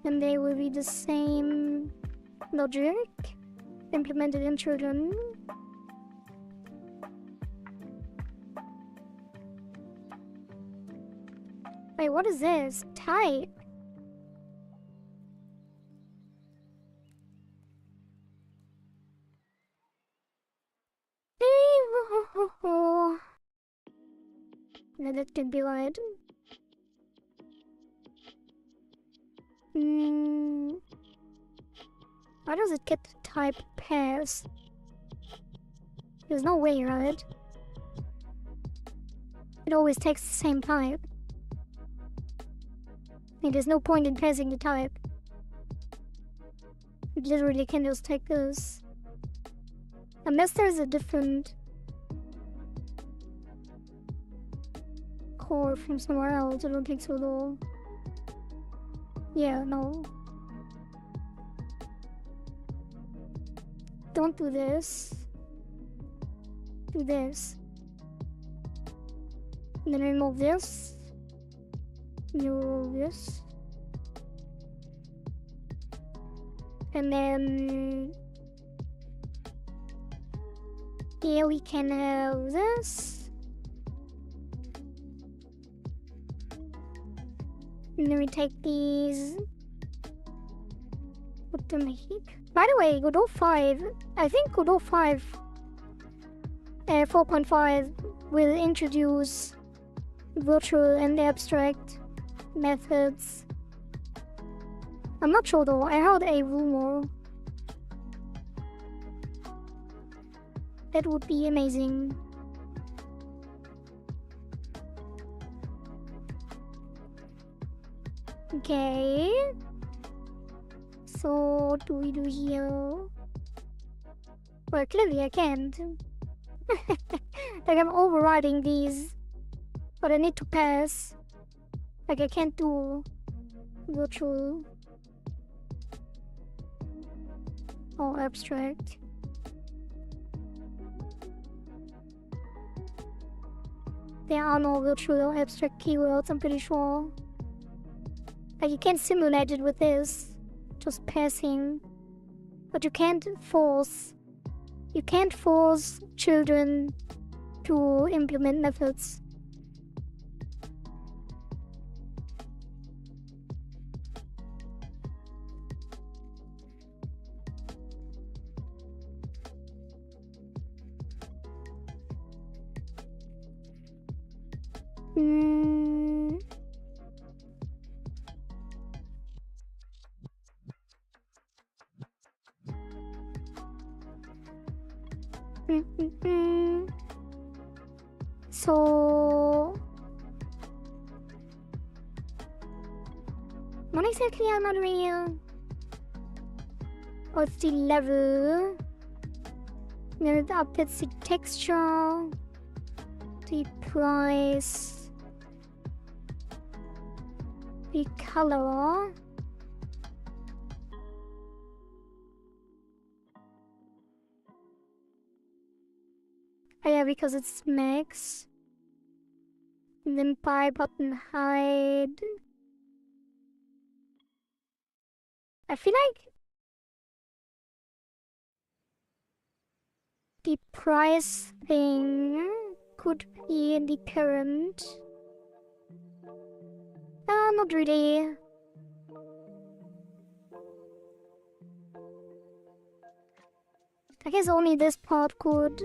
S1: and they will be the same logic implemented in children. Wait, what is this? Type. No, that can be right. How does it get to type pairs? There's no way, right? It always takes the same type. And there's no point in passing the type. It literally can just take this. Unless there's a different core from somewhere else. I don't think so though. Yeah, no. Don't do this. Do this. And then remove this. Remove this. And then here we can have this. And then we take these. Put them here. By the way, Godot 5, I think Godot 5 4.5 will introduce virtual and abstract methods. I'm not sure though, I heard a rumor. That would be amazing. Okay. So what do we do here? Well, clearly I can't. Like I'm overriding these. But I need to pass. Like I can't do virtual or abstract. There are no virtual or abstract keywords, I'm pretty sure. Like you can't simulate it with this. Just passing. But you can't force children to implement methods. So not exactly unreal. What's the level? Then it updates the texture, the price, the color. Oh yeah, because it's max. And then buy button hide. I feel like the price thing could be in the current. Not really. I guess only this part could.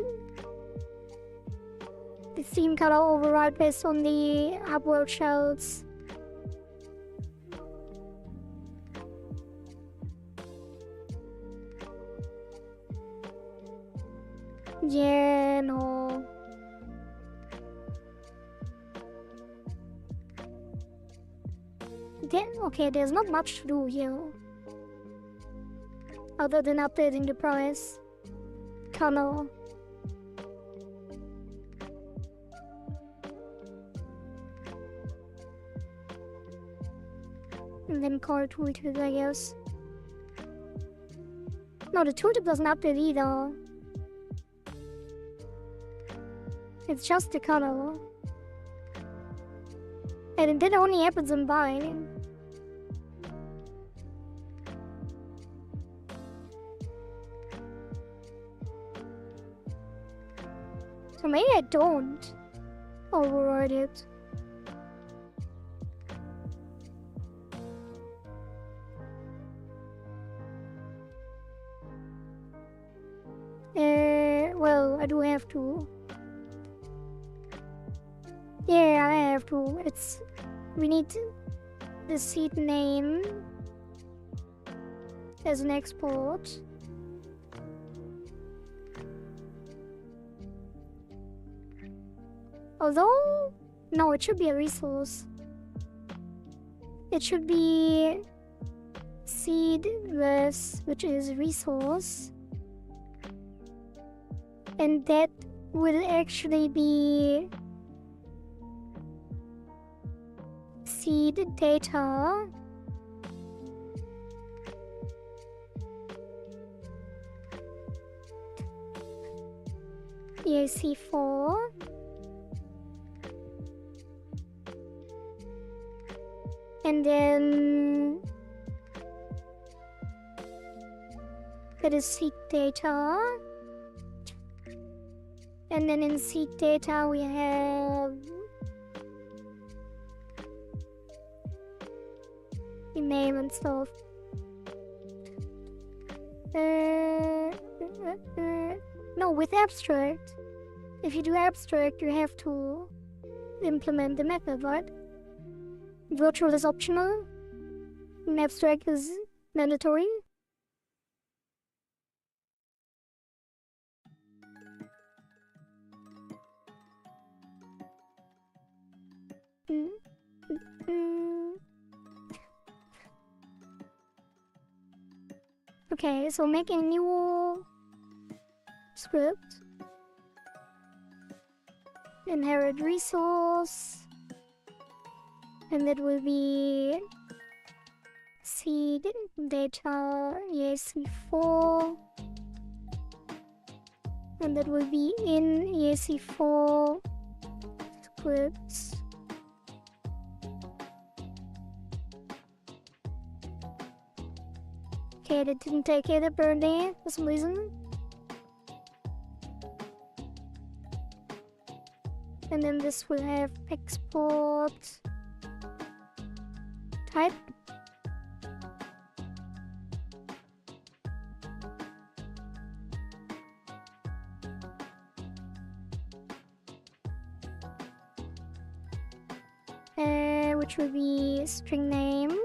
S1: The theme color override based on the upworld shells. Yeah, no. Okay, there's not much to do here. Other than updating the price. Color. And then call tooltip, I guess. No, the tooltip doesn't update either. It's just the color. And it only happens in buy. So maybe I don't override it. Well, I do have to. Yeah, I have to. We need the seed name as an export. Although, no, it should be a resource. It should be seedless, which is resource. And that will actually be seed data. EAC4. And then that is seed data. And then in seed data we have the name and stuff. No, with abstract. If you do abstract, you have to implement the method, right? Virtual is optional, and abstract is mandatory. Okay, so make a new script. Inherit resource. And that will be seed data EAC4. And that will be in EAC4 scripts. Okay, that didn't take it apparently for some reason. And then this will have export type. Which will be string name.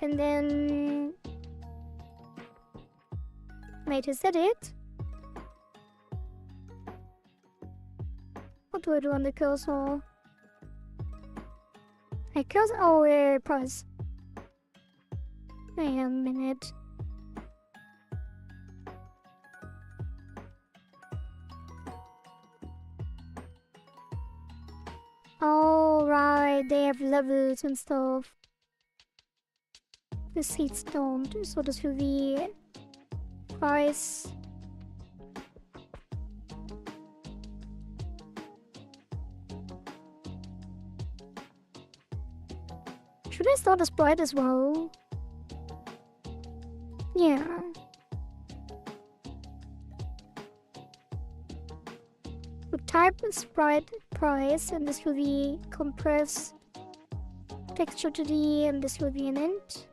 S1: And then Wait, is that it? What do I do on the cursor? I cursor. Oh, press. Wait a minute. Oh, right, they have levels and stuff. The seats don't, so this will be price. Should I start a sprite as well? Yeah. We type sprite price, and this will be compress texture to D, and this will be an int.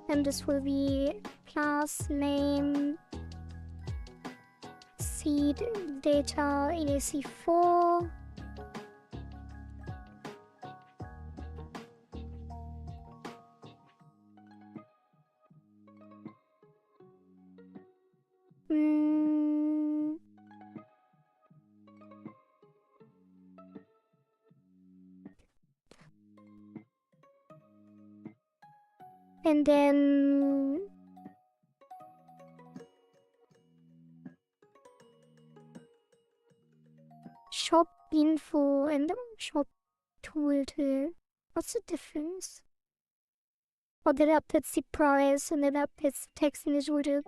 S1: And this will be class name seed data EAC4. And then shop info and shop tooltip. What's the difference? Oh, that updates the price and that updates text in the tooltip.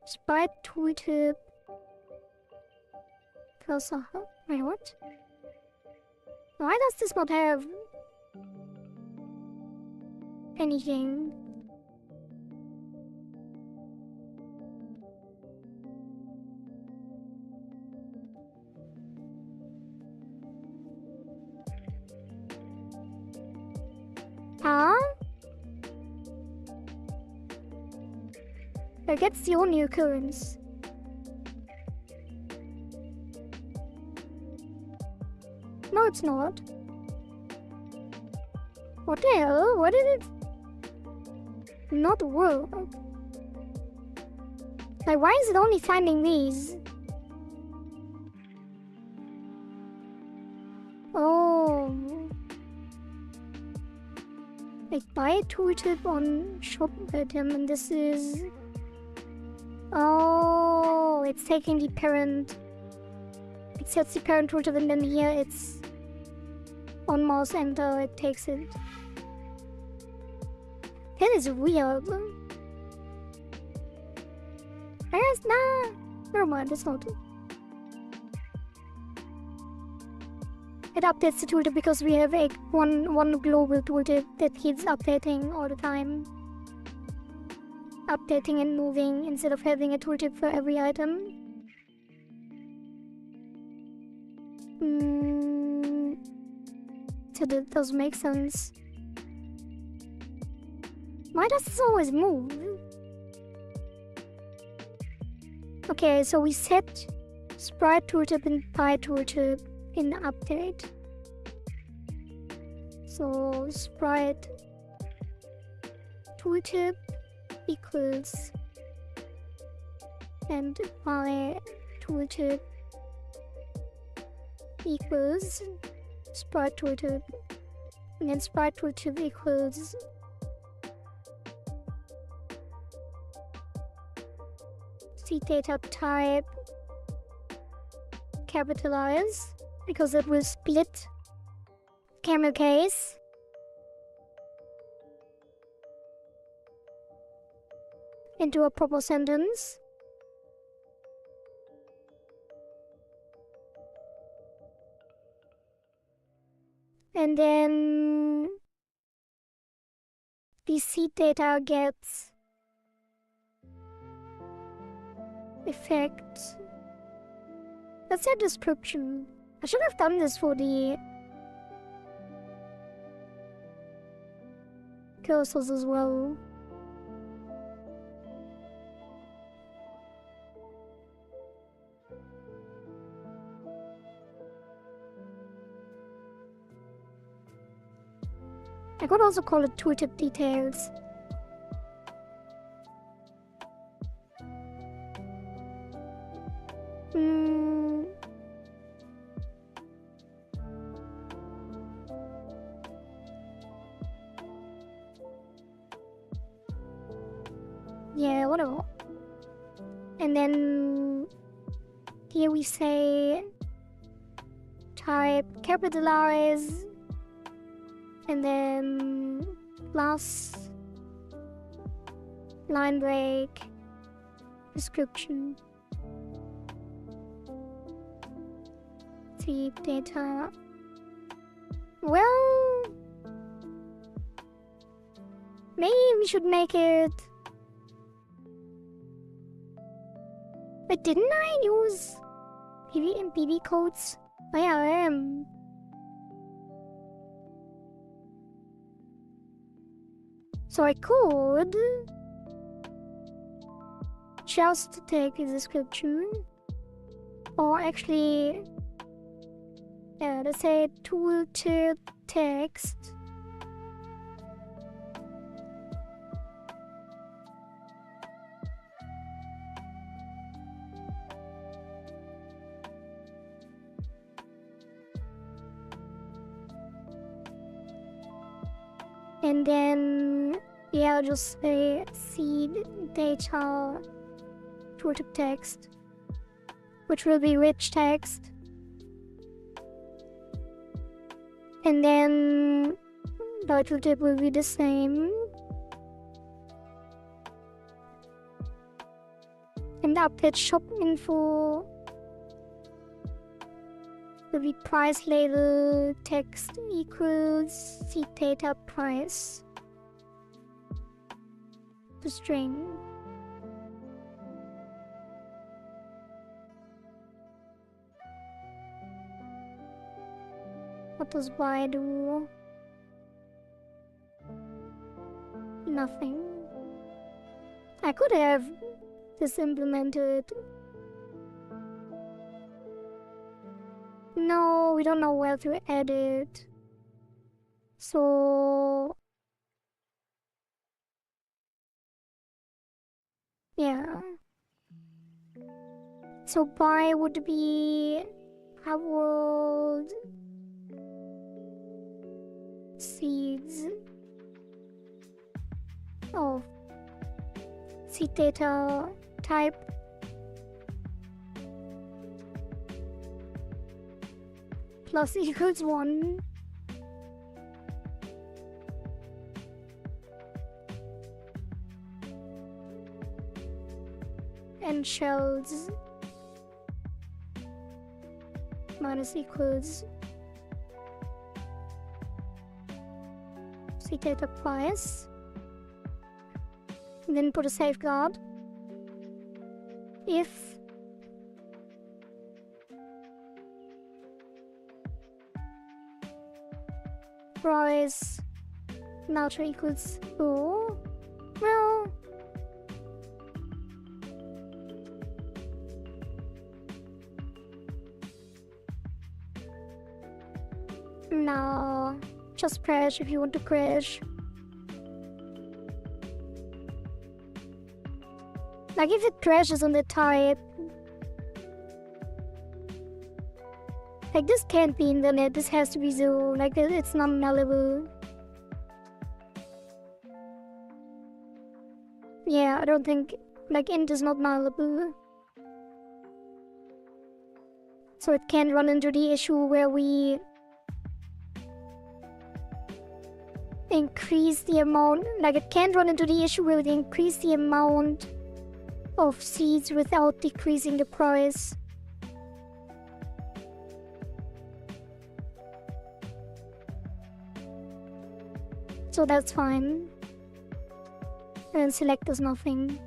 S1: Sprite tooltip. Cursor. Wait, what? Why does this not have anything? Huh? Like, that's the only occurrence. No, it's not. What the hell? What did it not work? Like, why is it only finding these? Oh. Like, buy a tooltip on shop item, and this is... Oh, it's taking the parent. It sets the parent tooltip, and then here it's on mouse enter, it takes it. That is weird. I guess, nah. Never mind, it's not. It updates the tooltip because we have one global tooltip that keeps updating all the time. Updating and moving instead of having a tooltip for every item. So that does make sense. Why does this always move? Okay, so we set sprite tooltip and pie tooltip in the update. So sprite tooltip equals and pie tooltip equals sprite tooltip, and then sprite tooltip equals seed data type capitalize because it will split camel case. Into a proper sentence. And then the seed data gets effect. That's a description. I should have done this for the cursors as well. could also call it tooltip details. Yeah, whatever. And then here we say type capitalize, and then plus line break description. See data. Well, maybe we should make it. But didn't I use PV and PV codes? Oh yeah, I am. So I could just take the description, or actually, yeah, let's say tooltip text. And then, yeah, I'll just say seed data tooltip text, which will be rich text. And then the tooltip will be the same. And the update shop info will be price label text equals seed data price to string. What does Y do? Nothing. I could have this implemented. No, we don't know where to edit. So yeah. So buy would be Harold seeds of seed data type plus equals 1. And shells minus equals seed data price. And then put a safeguard. If price not equals 0, well, no, just crash if you want to crash. Like if it crashes on the type, like this can't be in the net, this has to be 0, like it's not nullable. Yeah, I don't think, like int is not nullable. So it can't run into the issue where we increase the amount, like it can't run into the issue where we increase the amount of seeds without decreasing the price. So that's fine. And select does nothing.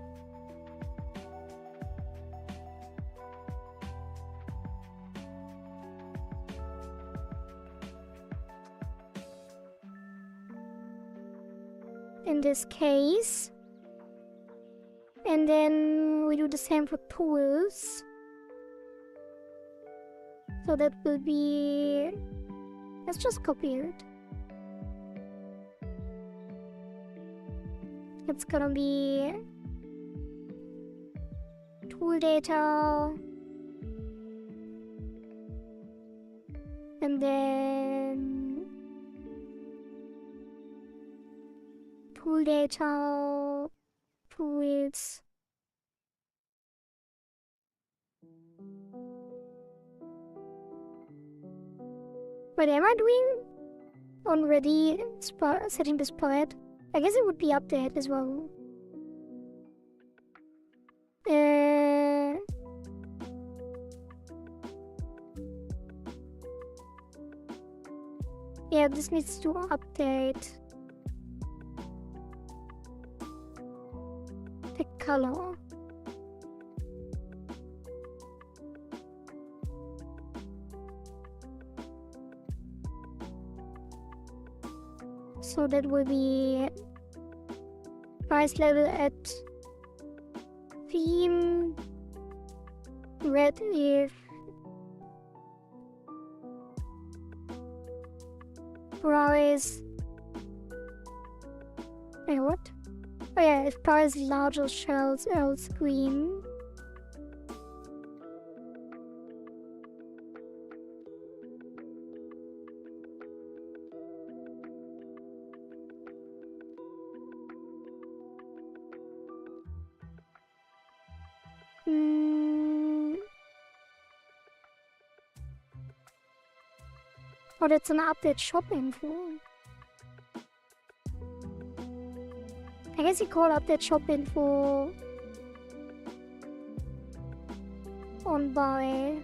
S1: In this case. And then we do the same for tools. So that will be, let's just copy it. It's gonna be tool data, and then tool data, tools. What am I doing already? Setting this part. I guess it would be update as well. Yeah, this needs to update the color. So that will be price level at theme, red if price. Wait, what? Oh yeah, if price larger shells, else green. Oh, that's an update shop info. I guess you call update shop info on buy.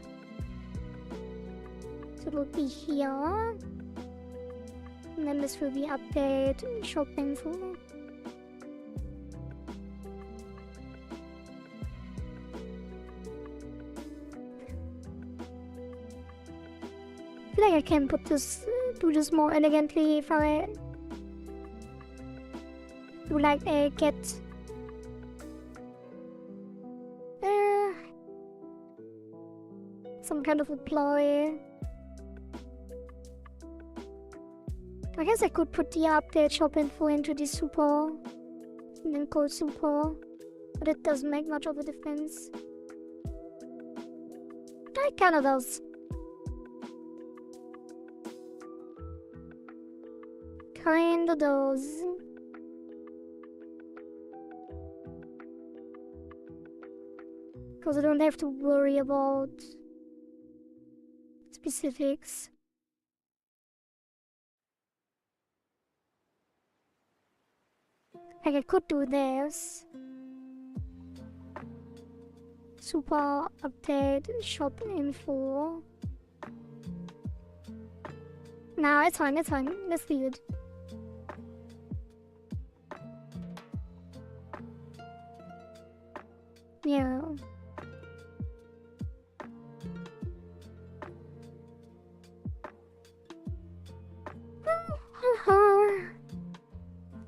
S1: So it will be here. And then this will be update shop info. I feel like I can put this, do this more elegantly if I do like a get some kind of employee. I guess I could put the update shop info into the super and then call super, but it doesn't make much of a difference. It kinda does. Kinda does. Because I don't have to worry about specifics. Like I could do this. Super update shop info. Nah, it's fine, it's fine. Let's leave it. Yeah.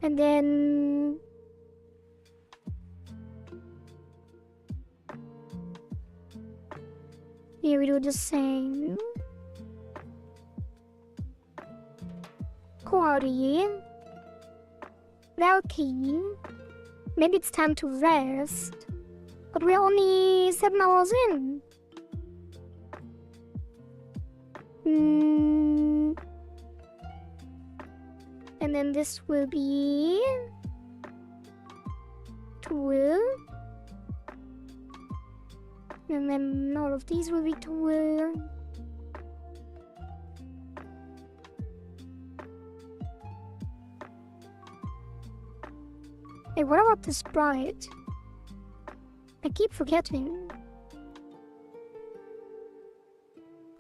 S1: And then here we do the same. Quarry. Valky. Maybe it's time to rest. But we're only 7 hours in. And then this will be tool. And then all of these will be tool. Hey, what about the sprite? I keep forgetting.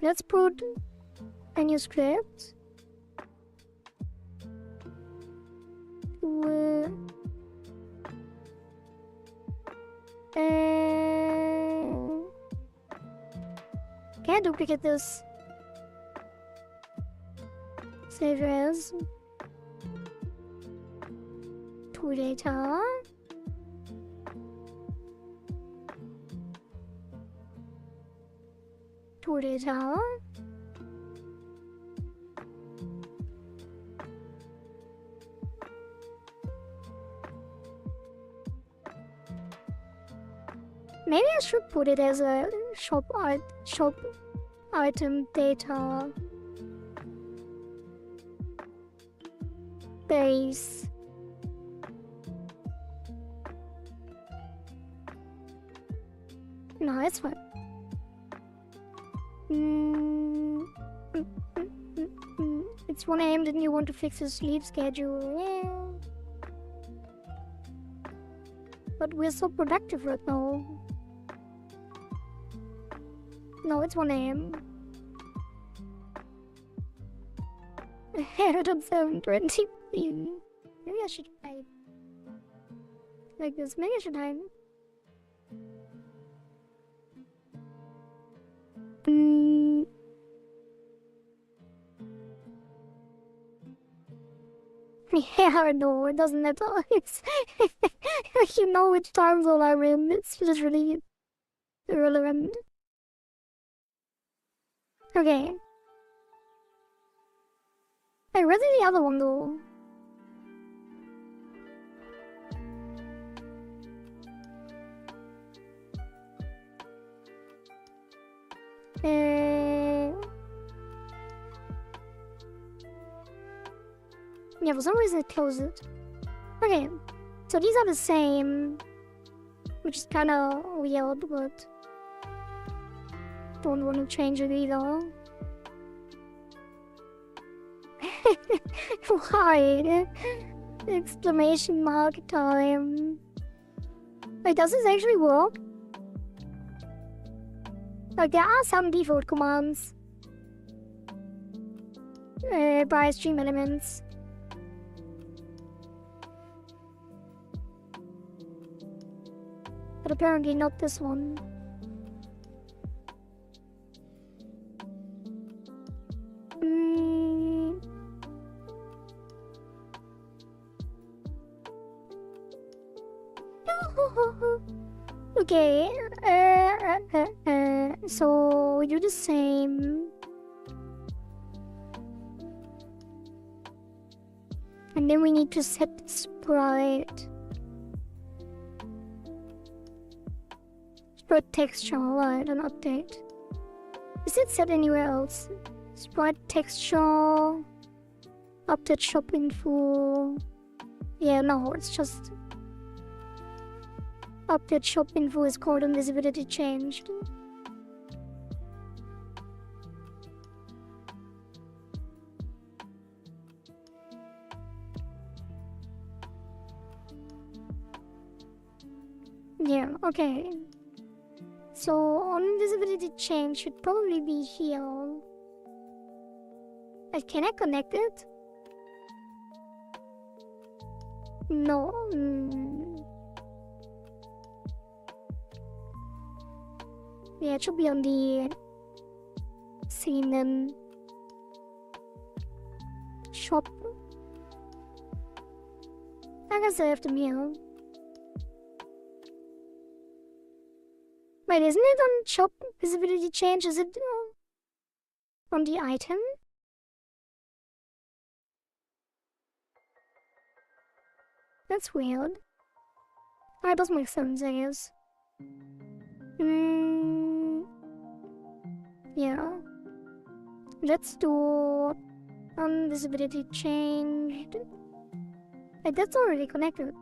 S1: Let's put a new script. Can I duplicate this? Save as tool data. Tool data. Maybe I should put it as a shop item data base. No, it's fine. It's 1 AM, didn't you want to fix his sleep schedule? Yeah. But we're so productive right now. No, it's 1 AM. Ahead on 7:20. Maybe I should hide. Like this. Maybe I should hide. Yeah, no, it doesn't matter. It's you know which time zone I'm in. It's literally irrelevant. Okay. Hey, where's the other one though? Yeah, for some reason it closed it. Okay, so these are the same, which is kind of weird, but don't want to change it either. Why? Exclamation mark time. Wait, does this actually work? Like, there are some default commands by stream elements. But apparently not this one. Okay, so we do the same. And then we need to set the sprite. Sprite texture, right, an update. Is it set anywhere else? Sprite texture, update shop info. Yeah, no, it's just update shop info is called invisibility changed. Yeah, okay. So on invisibility change should probably be here. Can I connect it? No. Yeah, it should be on the scene and shop. I guess I have to mail. Wait, isn't it on shop visibility change? Is it on the item? That's weird. That does make sense, I guess. Yeah. Let's do visibility changed. Like, that's already connected.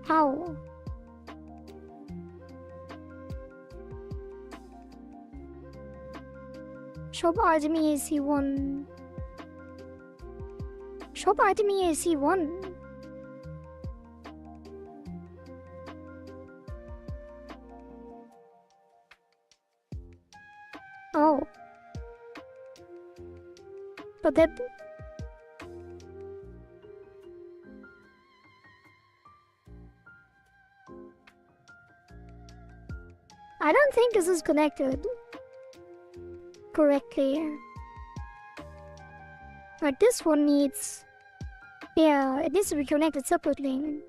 S1: How? Shop item AC1. Shop item AC1. Oh. But that... I don't think this is connected correctly. But this one needs... Yeah, it needs to be connected separately.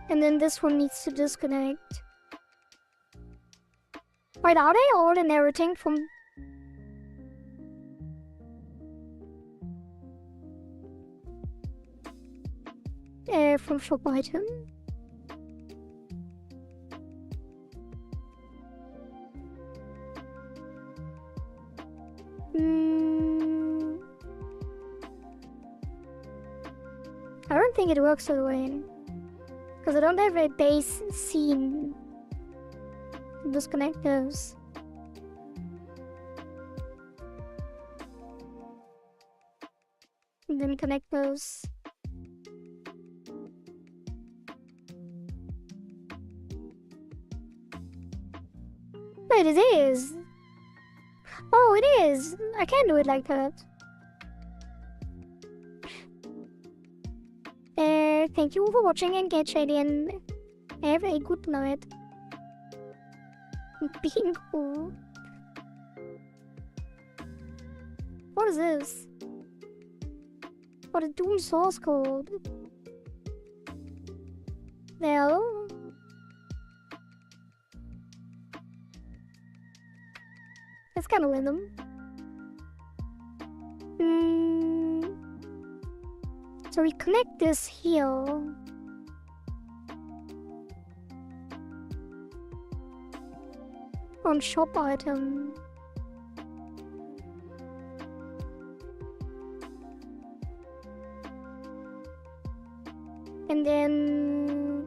S1: And then this one needs to disconnect. Wait, are they all inheriting from... from shop item? I don't think it works that way. Because I don't have a base scene in those connectors. And then connect those. Wait, it is! Oh, it is! I can do it like that. Thank you for watching and catch and have a good night. Bingo. What is this? What a Doom source code. Well, that's kind of random. So we connect this here. On shop item. And then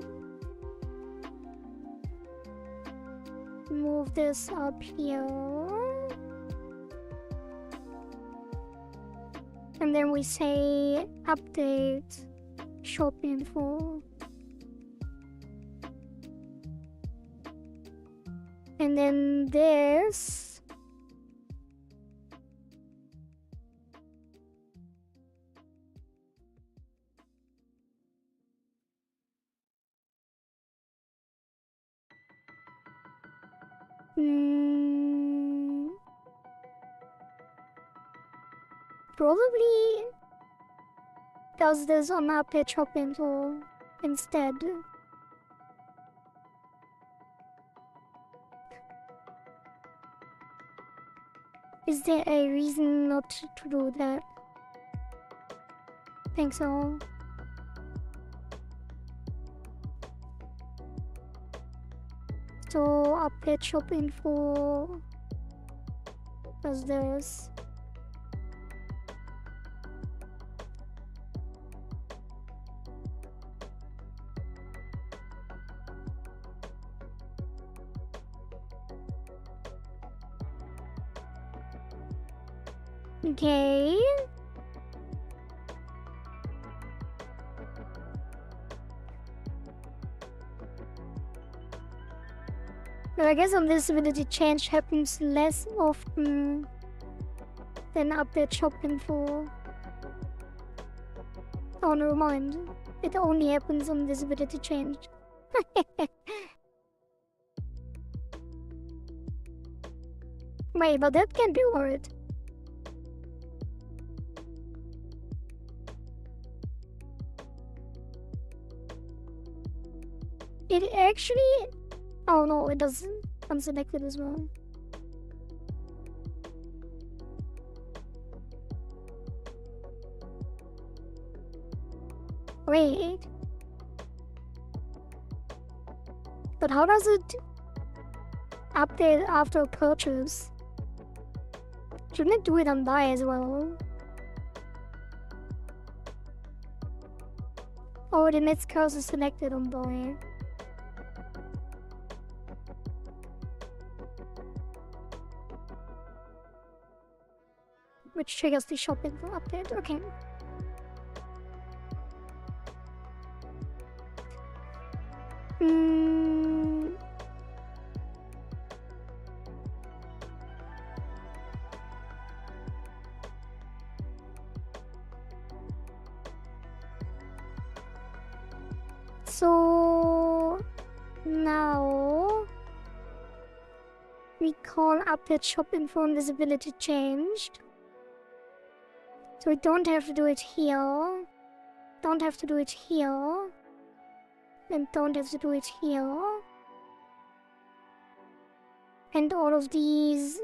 S1: move this up here. And then we say update shop info. And then this. Probably does this on update shop info instead. Is there a reason not to do that? Think so. So update shop info does this. Okay. But I guess this ability change happens less often than update shop info. Oh, never mind. It only happens on this ability change. Wait, but that can be hard. It actually... Oh no, it doesn't. Unselected as well. Wait. But how does it update after purchase? Shouldn't it do it on buy as well? Oh, the next curse is selected on buy. Which triggers the shop info update. Okay. So now we call update shop info and visibility changed. So we don't have to do it here. Don't have to do it here. And don't have to do it here. and all of these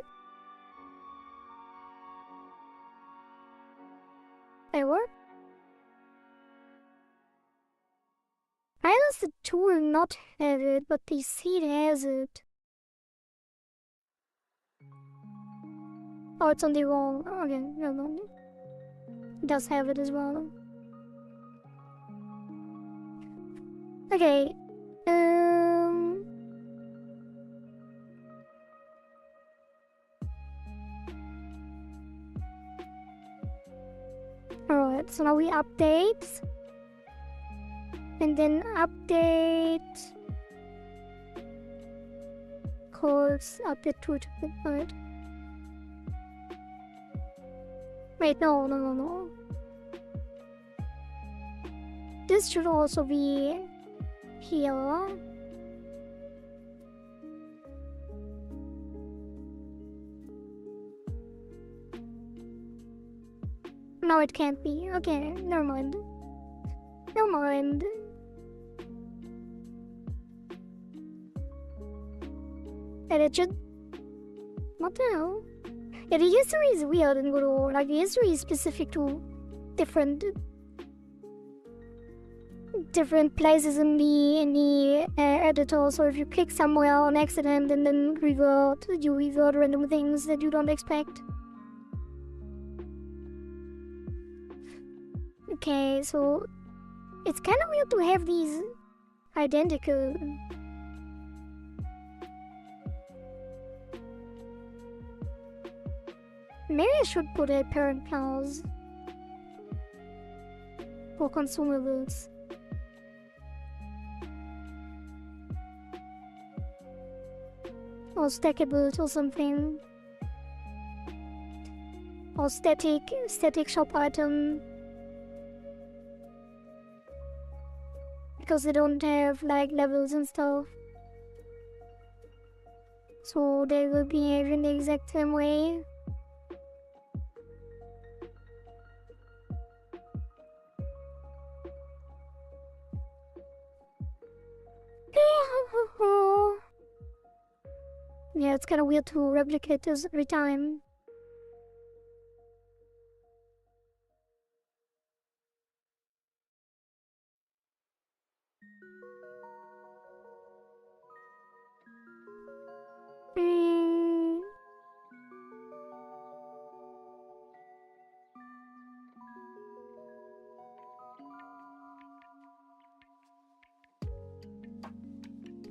S1: ever. Islands the 2 will not have it, but the seed has it. Oh, it's on the wrong. Okay, no, no. It does have it as well. Okay. Alright, so now we update. And then update. Course update to right. Wait, no. This should also be here. No, it can't be. Okay, never mind. Never mind. And it should... What the hell? Yeah, the history is weird in Godot. Like, the history is specific to different places in the editor. So if you click somewhere on accident and then you revert random things that you don't expect. Okay, so it's kind of weird to have these identical. Maybe I should put a parent clause for consumables. Or stackables or something. Or static shop item. Because they don't have like levels and stuff. So they will behave in the exact same way. Yeah, it's kind of weird to replicate this every time.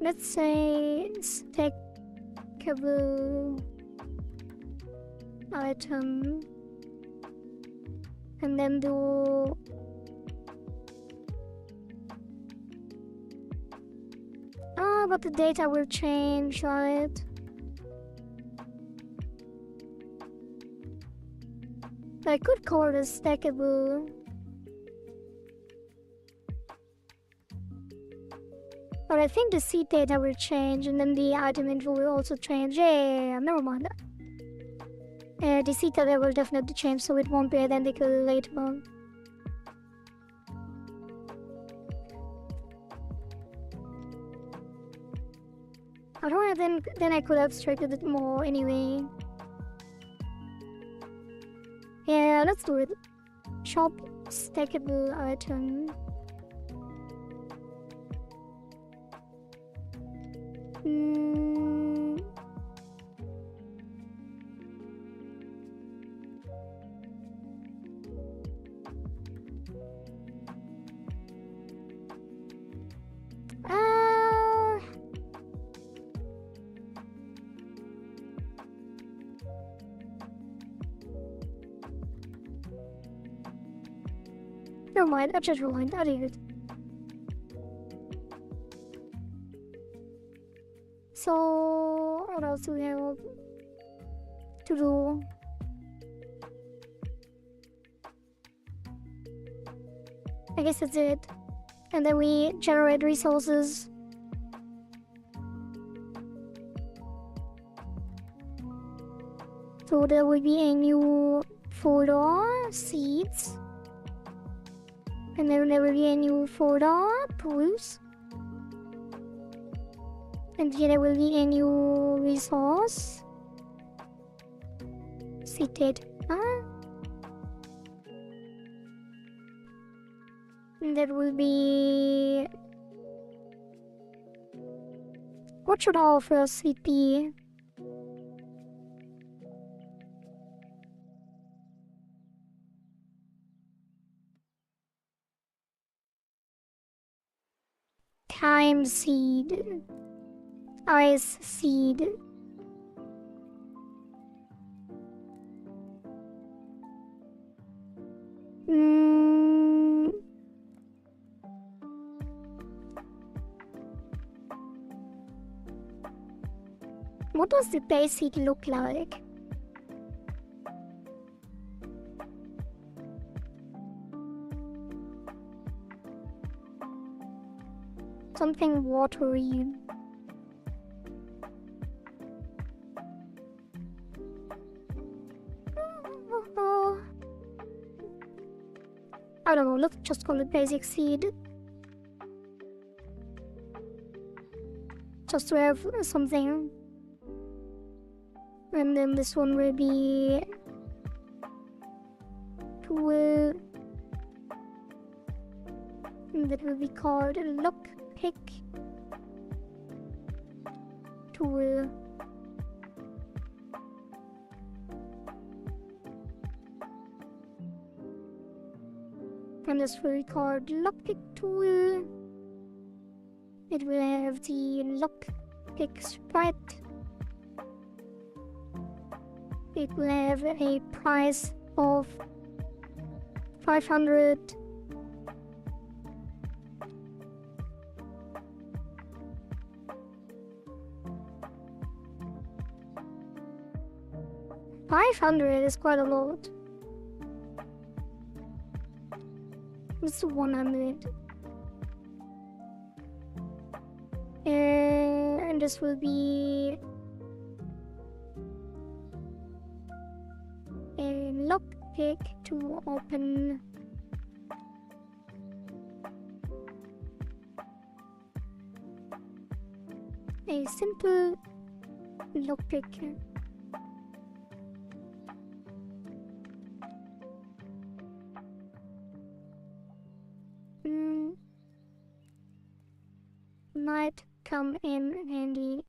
S1: Let's say stackable item and then do but the data will change, right? I could call this stackable. But I think the seed data will change and then the item info will also change. Yeah, never mind. The seed data will definitely change, so it won't be identical later on. Otherwise, then I could have abstracted it more anyway. Yeah, let's do it. Shop stackable item. Never mind, I just rewind. I did it. So, what else do we have to do? I guess that's it. And then we generate resources. So there will be a new folder, seeds. And then there will be a new folder, pools. And And here there will be a new resource. Seated. And that will be... What should our first seed be? Time seed. Ice seed. What does the basic look like? Something watery. I don't know, let's just call it basic seed. Just to have something. And then this one will be tool. And that will be called lockpick tool. And this will be called lockpick tool. It will have the lockpick sprite. It will have a price of 500. $500 is quite a lot. It's 100. And this will be a lockpick to open a simple lockpick. Might come in handy.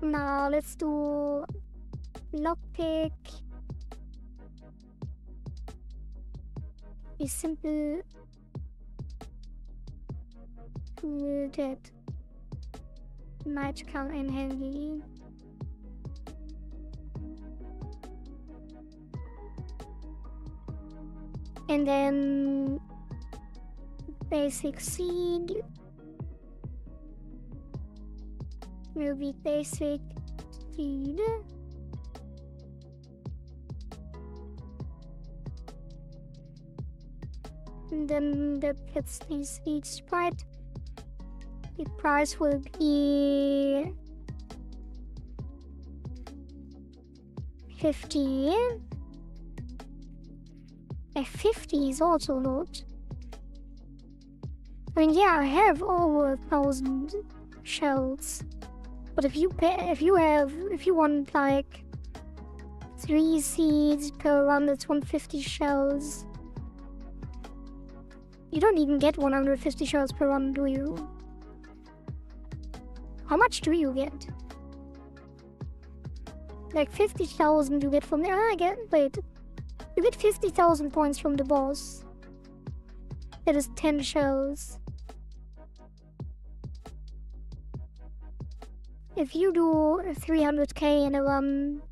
S1: Now let's do lockpick. A simple tool that might come in handy. And then basic seed will be basic seed. And then the gets a seed sprite. The price will be 50. A 50 is also a lot. I mean, yeah, I have over 1,000 shells, but if you want like 3 seeds per run, that's 150 shells. You don't even get 150 shells per run, do you? How much do you get? Like 50,000 you get from there. You get 50,000 points from the boss. That is 10 shells. If you do 300k in a run,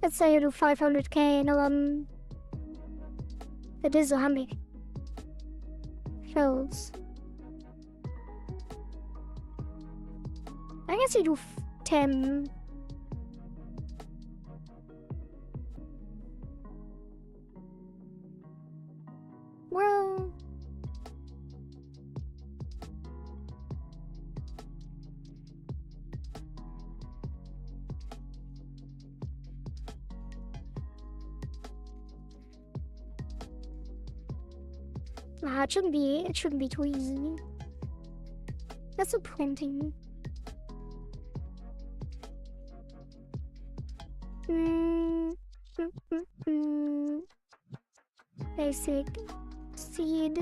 S1: let's say you do 500k in a run, that is 100 shells. I guess you do 10. Well, It shouldn't be too easy. That's a printing. Basic seed.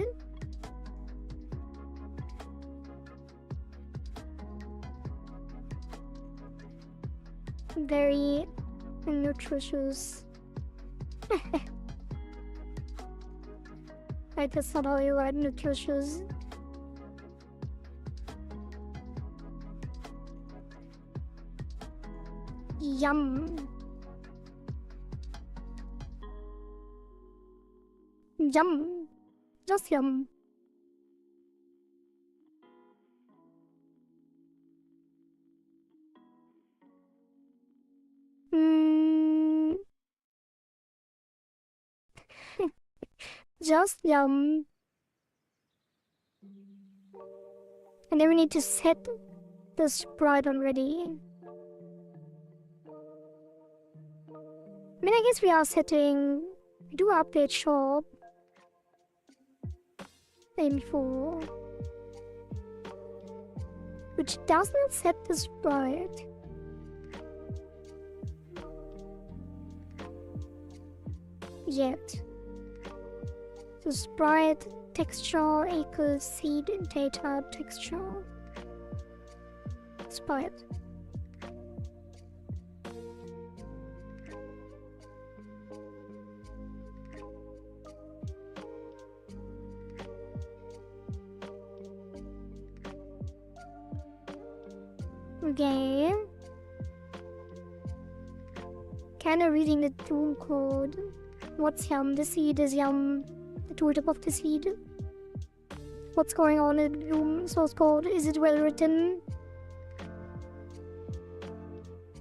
S1: Very nutritious. I guess not how you write nutritious. Yum. Yum. Just yum. Just yum. And then we need to set the sprite already. I mean, I guess we are setting. We do update shop info, which does not set the sprite. Yet. So sprite texture equals seed data texture. Sprite. Okay. Kinda reading the tool code. What's yum? The seed is yum. The tooltip of the seed. What's going on in the room source code? Is it well written?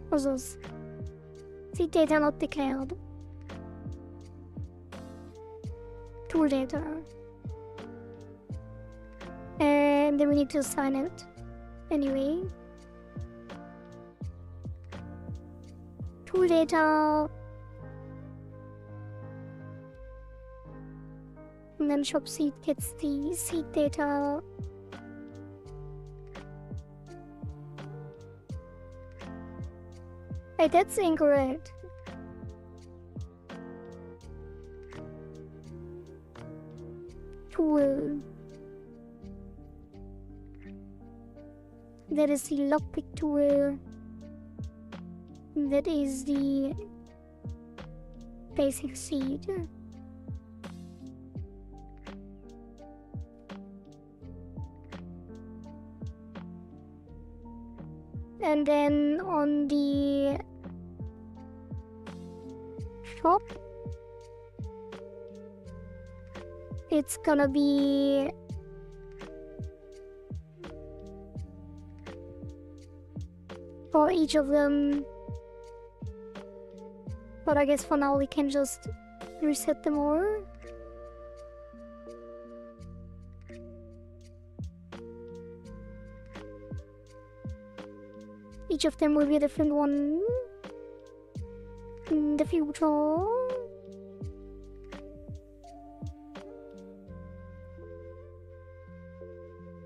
S1: What's this? Seed data not declared. Tool data. And then we need to assign it. Anyway. Tool data. And then shop seed gets the seed data. Hey, that's incorrect. Tool. That is the lockpick tool. That is the basic seed. And then on the shop, it's gonna be for each of them. But I guess for now we can just reset them all. Each of them will be a different one in the future.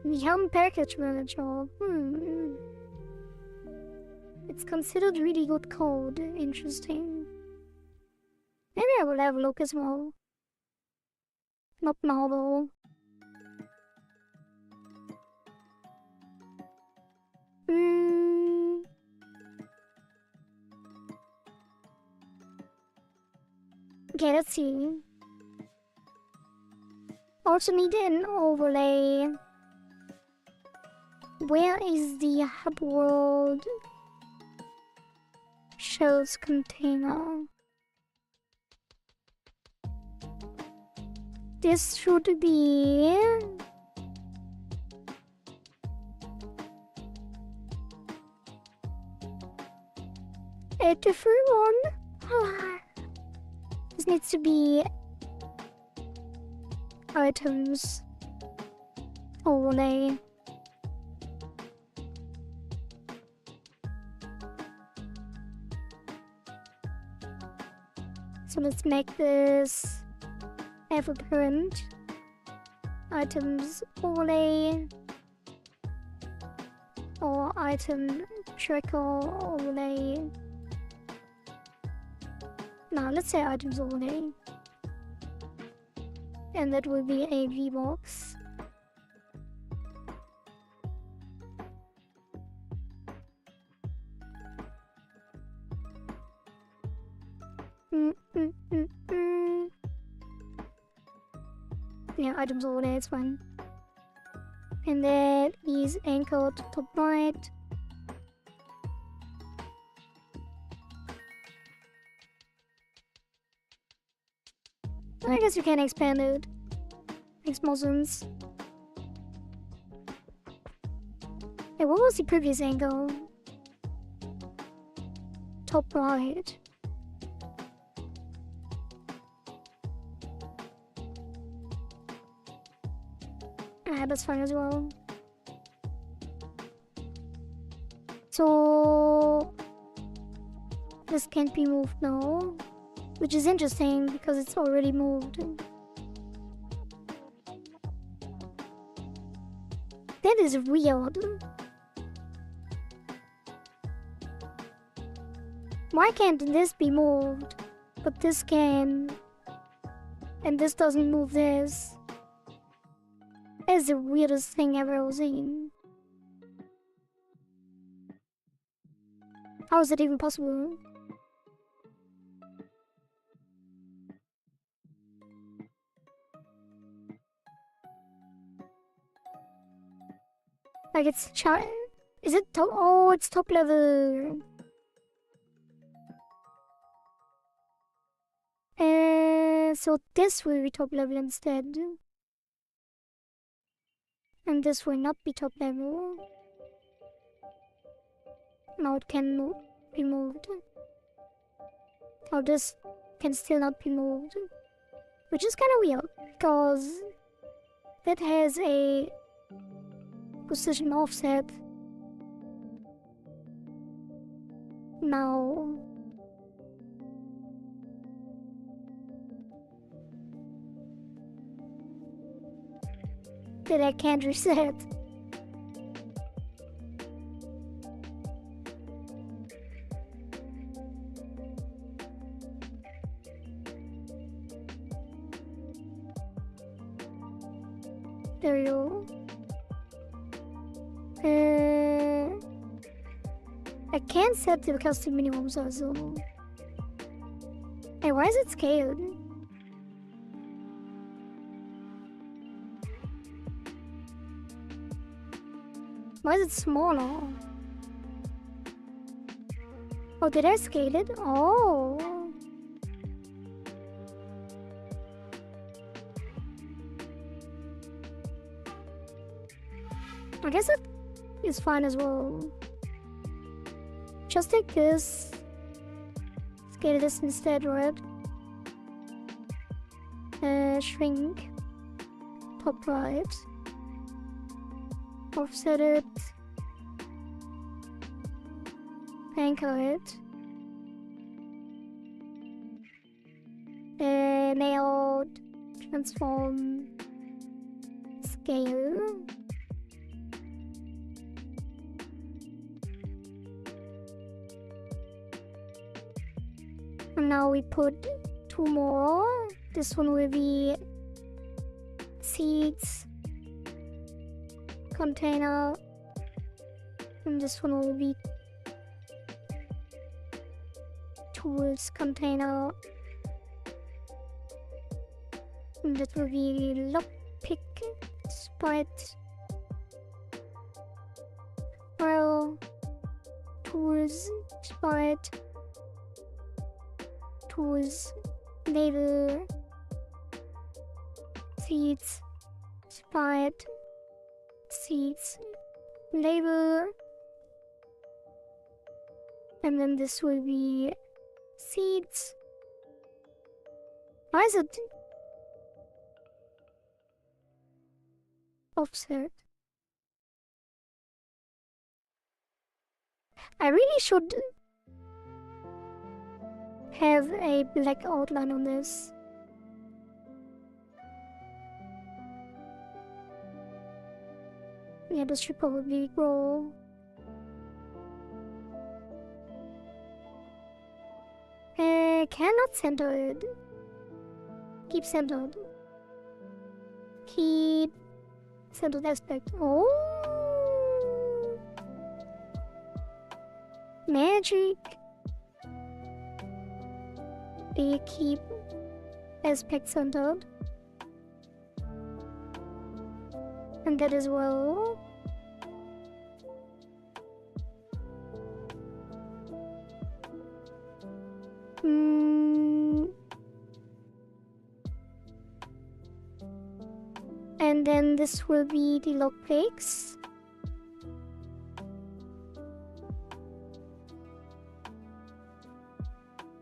S1: Yum package manager. It's considered really good code. Interesting. Maybe I will have a look as well. Not now though. Okay, let's see. Also need an overlay. Where is the hub world shells container? This should be a different one. This needs to be items overlay. So let's make this ever parent. items overlay or item tracker overlay. Now let's say items overlay, and that will be a V-box. Yeah, items overlay, it's fine. And that is anchored to top right. I guess you can expand it. Makes more sense. Hey, what was the previous angle? Top right. Ah, that's fine as well. So this can't be moved now, which is interesting because it's already moved. That is weird. Why can't this be moved, but this can, and this doesn't move this? That's the weirdest thing I've ever seen. How is it even possible? Like it's is it top? Oh, it's top level. So this will be top level instead. And this will not be top level. Now it can be moved. Or this can still not be moved. Which is kind of weird, because that has a position offset. Now that I can't reset. There you go. I can't set the custom minimums also. Hey, why is it scaled? Why is it smaller? Oh, did I scale it? Oh. I guess it is fine as well. Just take this. Scale this instead, right? Shrink. Top right. Offset it. Anchor it. Layout. Transform. Scale. And now we put two more. This one will be seeds, container, and this one will be tools, container, and that will be lockpick, sprite, well, tools, sprite, tools, label, seeds, sprite, seeds, label, and then this will be seeds. Why is it offset? I really should have a black outline on this. Yeah, this should probably grow. Cannot centered. Keep centered. Keep centered aspect. Oh, magic. They keep aspect centered. And that as well. And then this will be the lock flakes.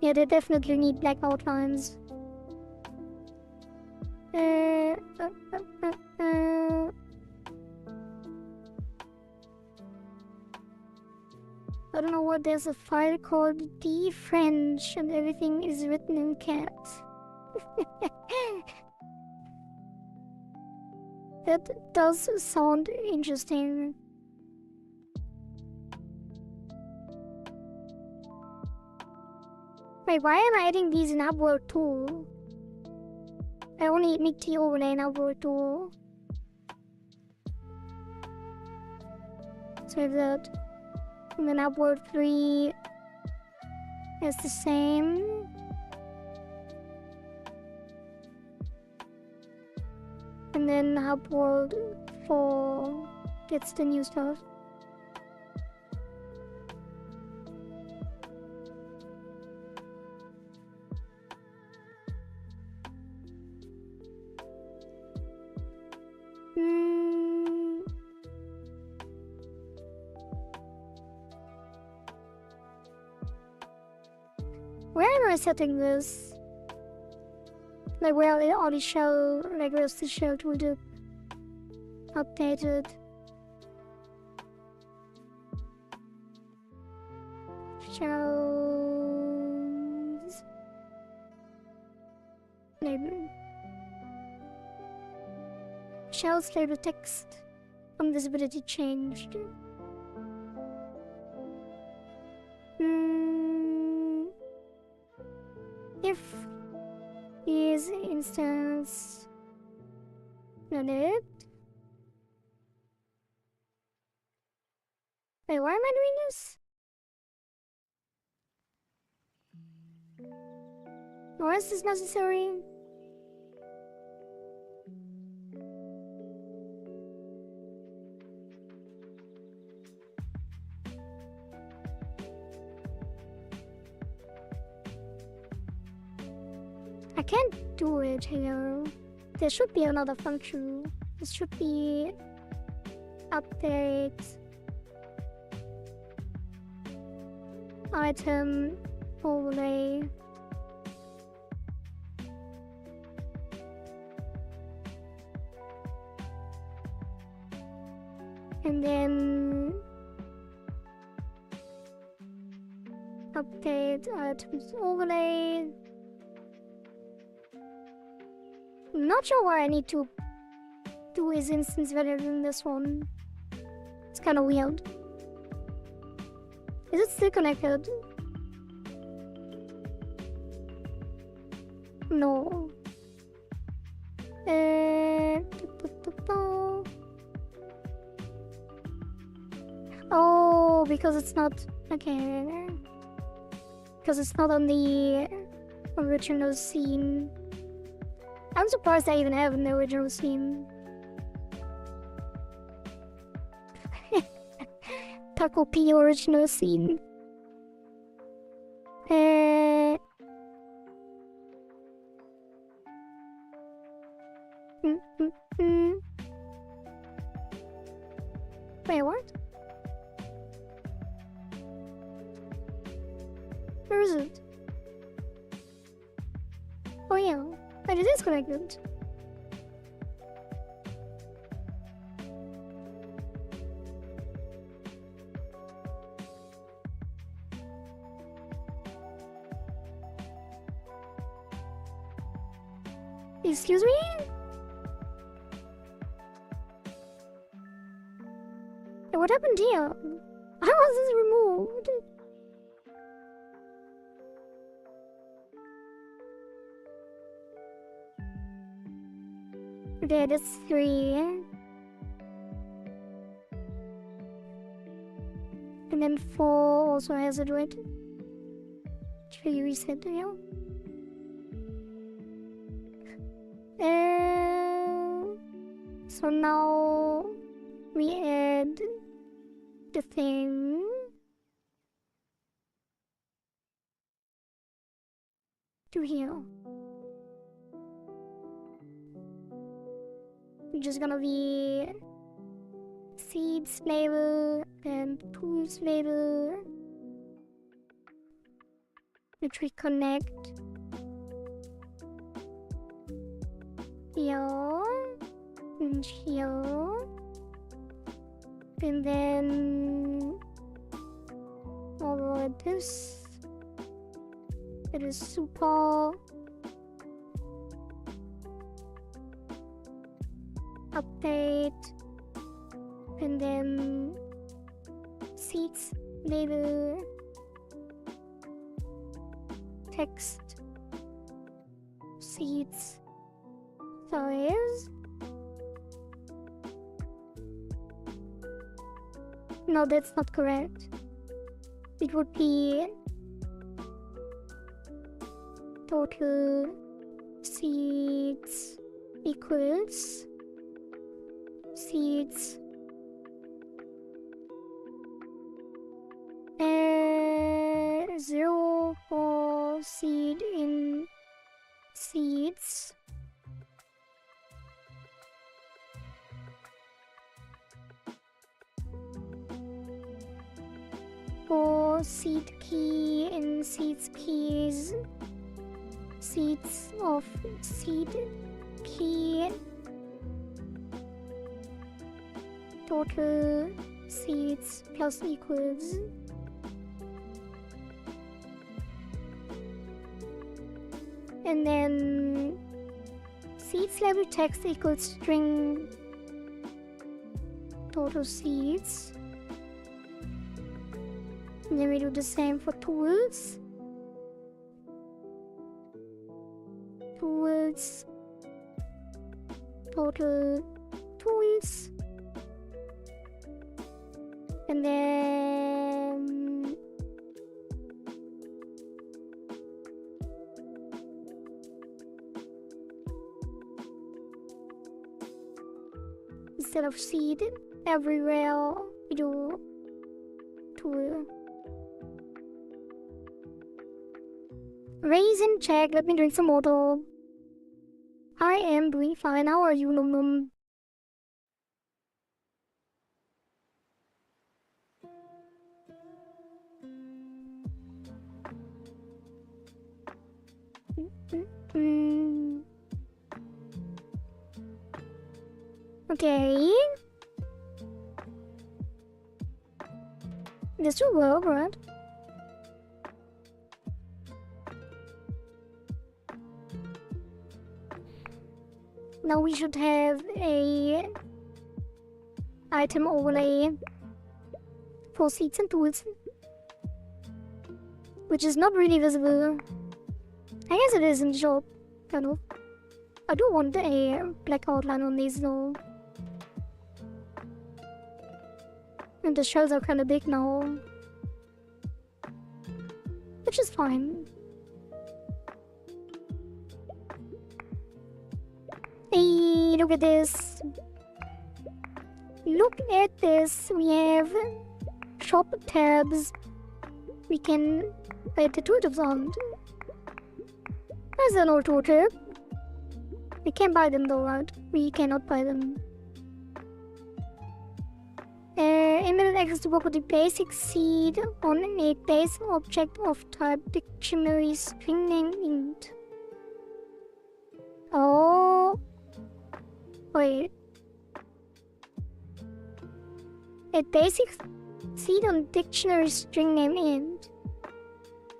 S1: Yeah, they definitely need black outlines. I don't know what, there's a file called D French and everything is written in cat. That does sound interesting. Wait, why am I adding these in Upworld too? I only make the overlay in Upworld too. So if that, and then Upworld 3 is the same. And then Upworld 4 gets the new stuff. Where am I setting this? Like where all the shell, like where's the shell to the updated? Shells. Label. Shells label text. Invisibility changed. If is instance not it. Wait, why am I doing this? Why is this necessary? I can't do it here. There should be another function. This should be update item overlay. And then update items overlay. I'm not sure why I need to do his instance better than this one. It's kind of weird. Is it still connected? No. Oh, because it's not... Okay. Because it's not on the original scene. I'm surprised I even have an original scene. Taco P original scene. Wait, what? Where is it? Oh yeah, but it is connected. Excuse me? What happened here? How was this removed? Okay, that's 3. And then 4 also has it, right? Should we reset here? So now we add the thing. To here. Just gonna be seeds label and tools label, which we connect here and here, and then over this. It is super update, and then seeds label text seeds size. No, that's not correct. It would be total seeds equals seeds and 0 for seed in seeds for seed key in seeds keys, seeds of seed key, total seeds plus equals and then seeds label text equals string total seeds, and then we do the same for tools. Tools total tools, and then instead of seed everywhere we do tool. Raise and check. Let me drink some water. I am doing fine. How are you, Num Num? Okay. This will work, right? Now we should have a item overlay for seeds and tools, which is not really visible. I guess it is in the shop, kind of. I do want a black outline on these though. And the shells are kind of big now, which is fine. Hey, look at this. Look at this. We have shop tabs. We can add the tooltips on. There's an old tooltip. We can buy them though, right? We cannot buy them. Embedded access to work with the basic seed on a base object of type dictionary string name int. Oh. Wait. A basic seed on dictionary string name int.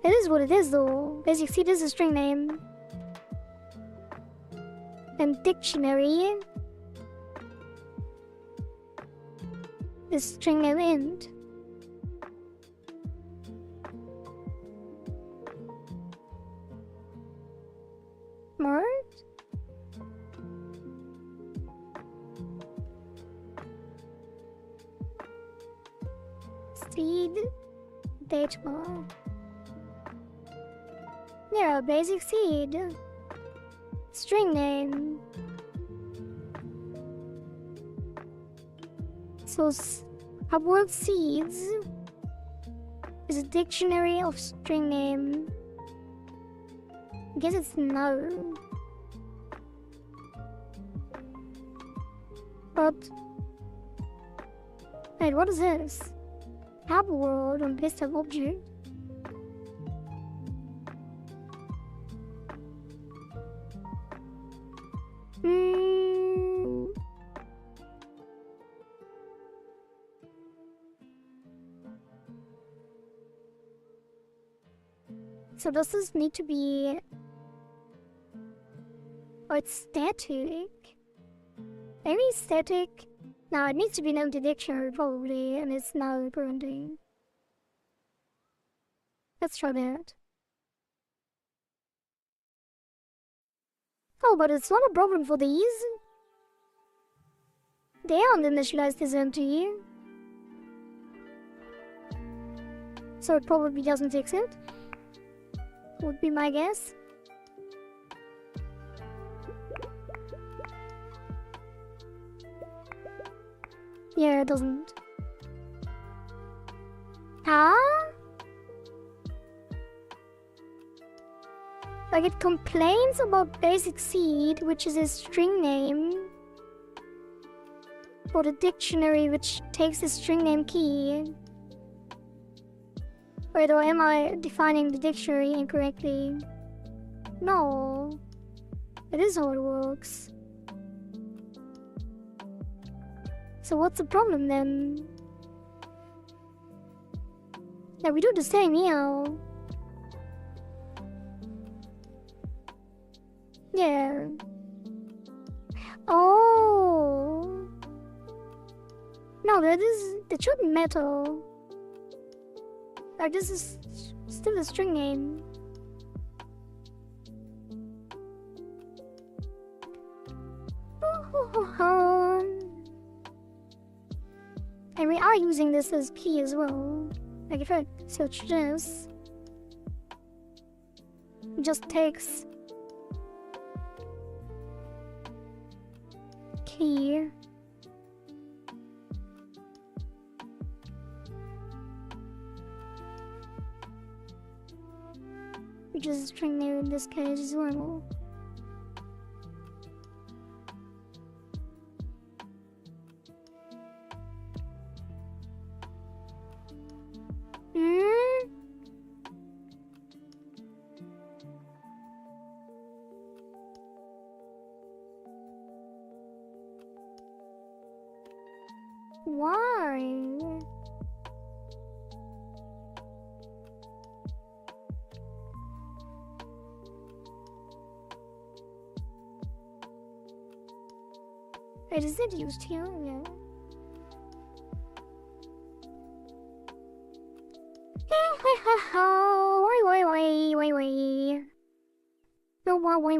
S1: That is what it is though. Basic seed is a string name. And dictionary this string name int. Smart? Seed data. Yeah, basic seed. String name. So, Upworld Seeds is a dictionary of string name. I guess it's no. But wait, what is this? Upworld on list of object. So does this need to be... Oh, it's static. Maybe static. No, it needs to be an empty dictionary probably, and it's now currently. Let's try that. Oh, but it's not a problem for these. They aren't initialized as empty. So it probably doesn't fix it. Would be my guess. Yeah, it doesn't. Huh? Like, it complains about basic seed, which is a string name, for the dictionary, which takes the string name key. Wait, or am I defining the dictionary incorrectly? No. It is how it works. So what's the problem then? Yeah, we do the same here. Yeah. Oh. No, that shouldn't matter. Like, this is still a string name. And we are using this as key as well. Like, if I search this, it just takes key. Which is a string name in this case as well. Why? Wait, is it used here? Yeah. Wait. No, wait.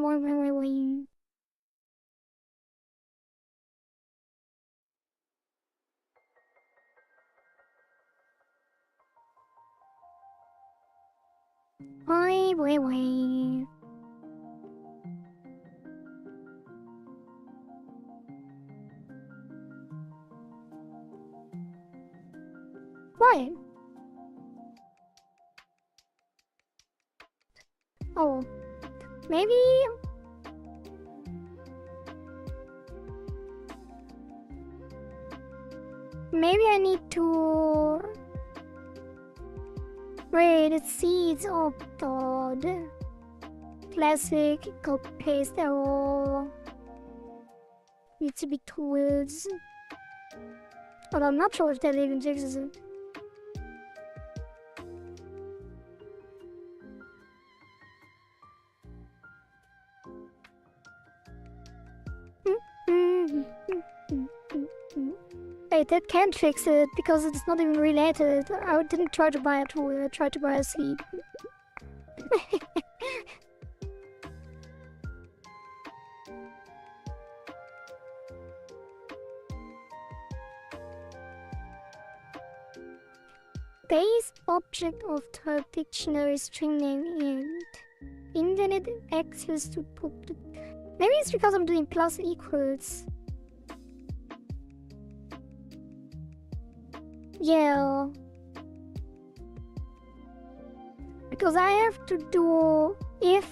S1: Wait. What? Oh, maybe I need to... Wait, it seeds. Oh god. Classic copy paste error. Needs to be two words. But I'm not sure if that even fixes it. Wait, that can't fix it because it's not even related. I didn't try to buy a tool, I tried to buy a seed. Base object of type dictionary string name and internet access to public. Maybe it's because I'm doing plus equals. Yeah. Because I have to do if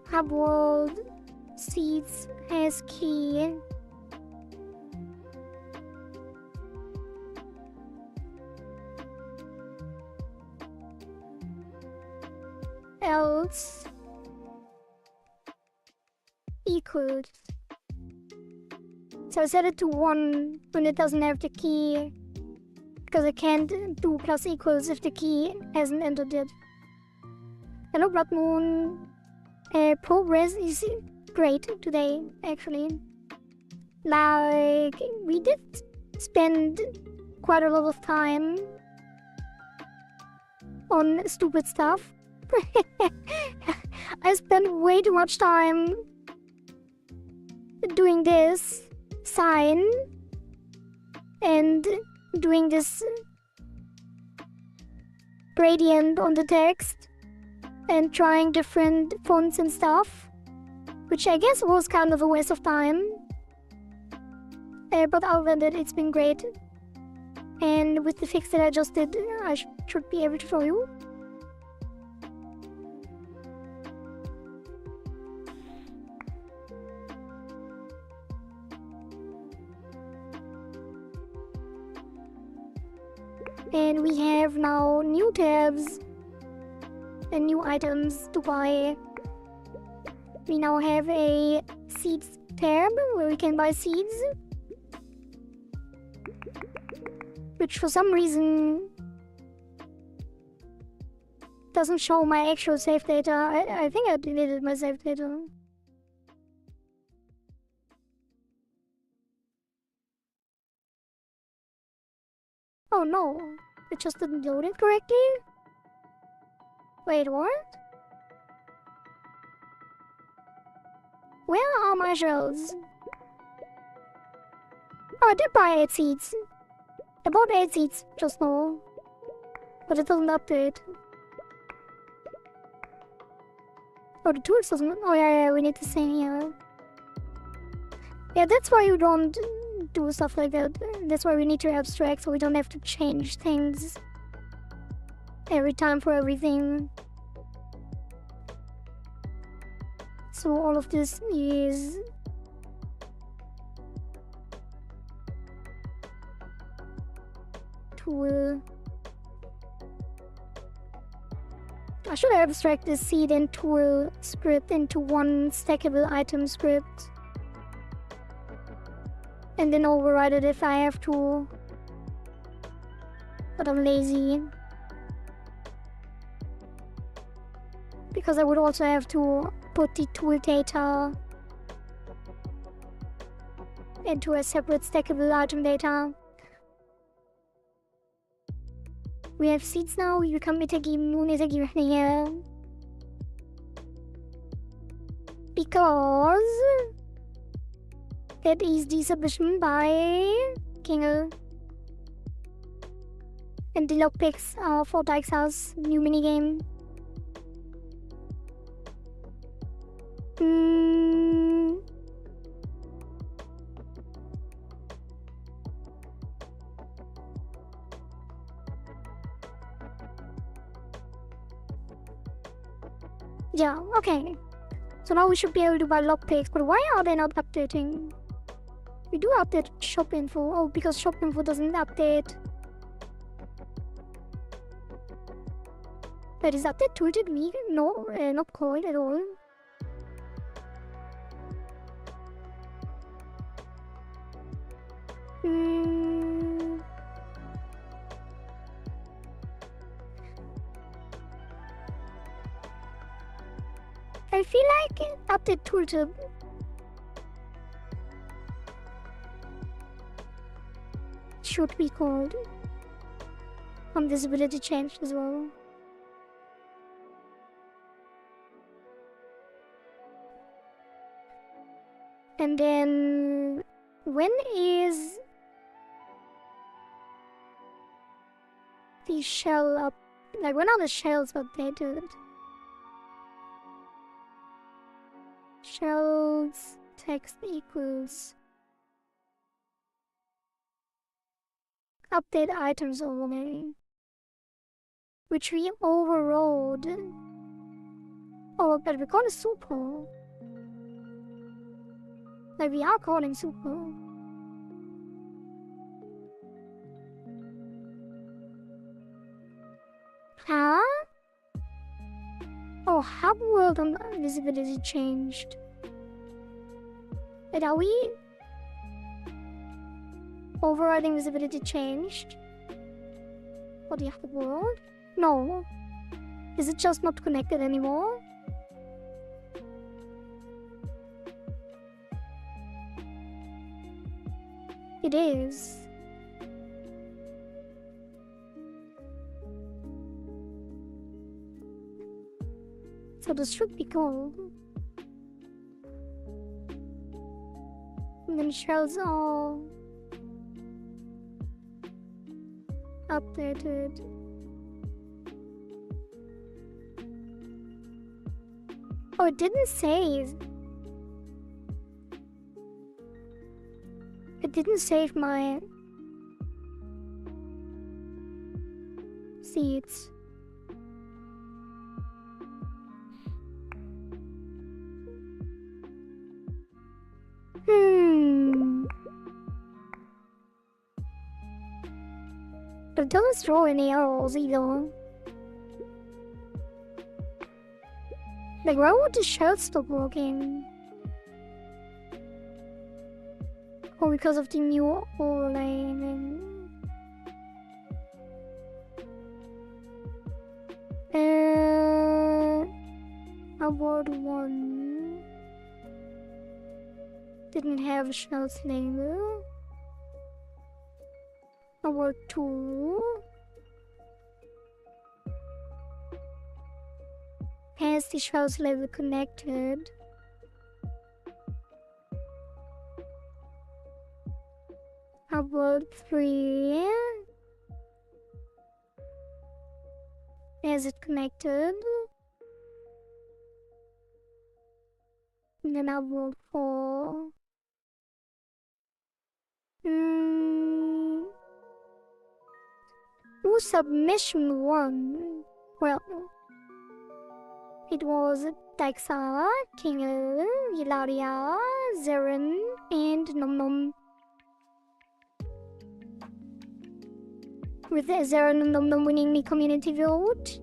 S1: hub seeds has key. Else equals. So I set it to 1 when it doesn't have the key, because I can't do plus equals if the key hasn't entered yet. Hello Blood Moon. Progress is great today, actually. Like, we did spend quite a lot of time on stupid stuff. I spent way too much time doing this sign and doing this gradient on the text and trying different fonts and stuff, which I guess was kind of a waste of time. But other than that, it's been great. And with the fix that I just did, I should be able to show you. And we have now new tabs and new items to buy. We now have a seeds tab where we can buy seeds, which for some reason doesn't show my actual save data. I think I deleted my save data. Oh no, it just didn't load it correctly? Wait, what? Where are my shells? Oh, I did buy 8 seeds. I bought 8 seeds just now. But it doesn't update. Oh, the tools doesn't... Oh yeah, we need the same here. Yeah, that's why you don't do stuff like that. That's why we need to abstract, so we don't have to change things every time for everything. So all of this is tool. I should abstract this seed and tool script into one stackable item script. And then override it if I have to. But I'm lazy. Because I would also have to put the tool data into a separate stackable item data. We have seeds now, we become ItaGy, Moon ItaGy here. Because that is the submission by Kingle. And the lockpicks are for Dyke's house, new minigame. Yeah, okay. So now we should be able to buy lockpicks, but why are they not updating? We do update shop info. Oh, because shop info doesn't update. But is update tweeted me? No, not quite at all. I feel like update tooltip should be called. Visibility changed as well. And then when is the shell up? Like, when are the shells updated? Shells text equals update items overlay, which we overrode. Oh, but we call it super. Like, we are calling super. Huh? Oh, hub world on visibility changed. Wait, are we overriding visibility changed for the hub world? No. Is it just not connected anymore? It is. So this should be cool. And then shells are updated. Oh, it didn't save. It didn't save my seeds. But it doesn't throw any arrows either. Like, why would the shell stop working? Or because of the new overlay? Award 1 didn't have shells label. Award 2 has the shells label connected. Award 3 has it connected. And then award 4 submission 1. Well, it was Daxa, Kingle, Hilaria, Zeren, and Nom Nom. With Zeren and Nom Nom winning the community vote,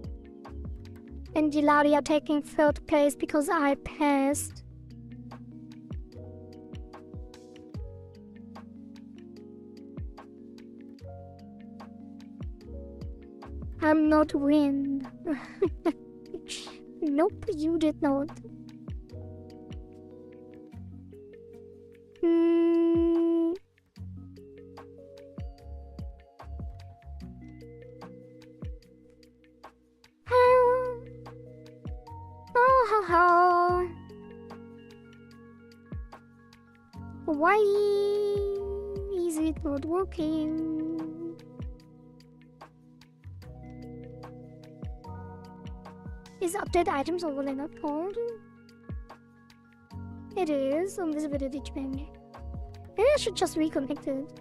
S1: and Hilaria taking 3rd place because I passed. I'm not win. Nope, you did not. Why is it not working? Is update items overlay not called? It is on visibility change. Maybe I should just reconnect it.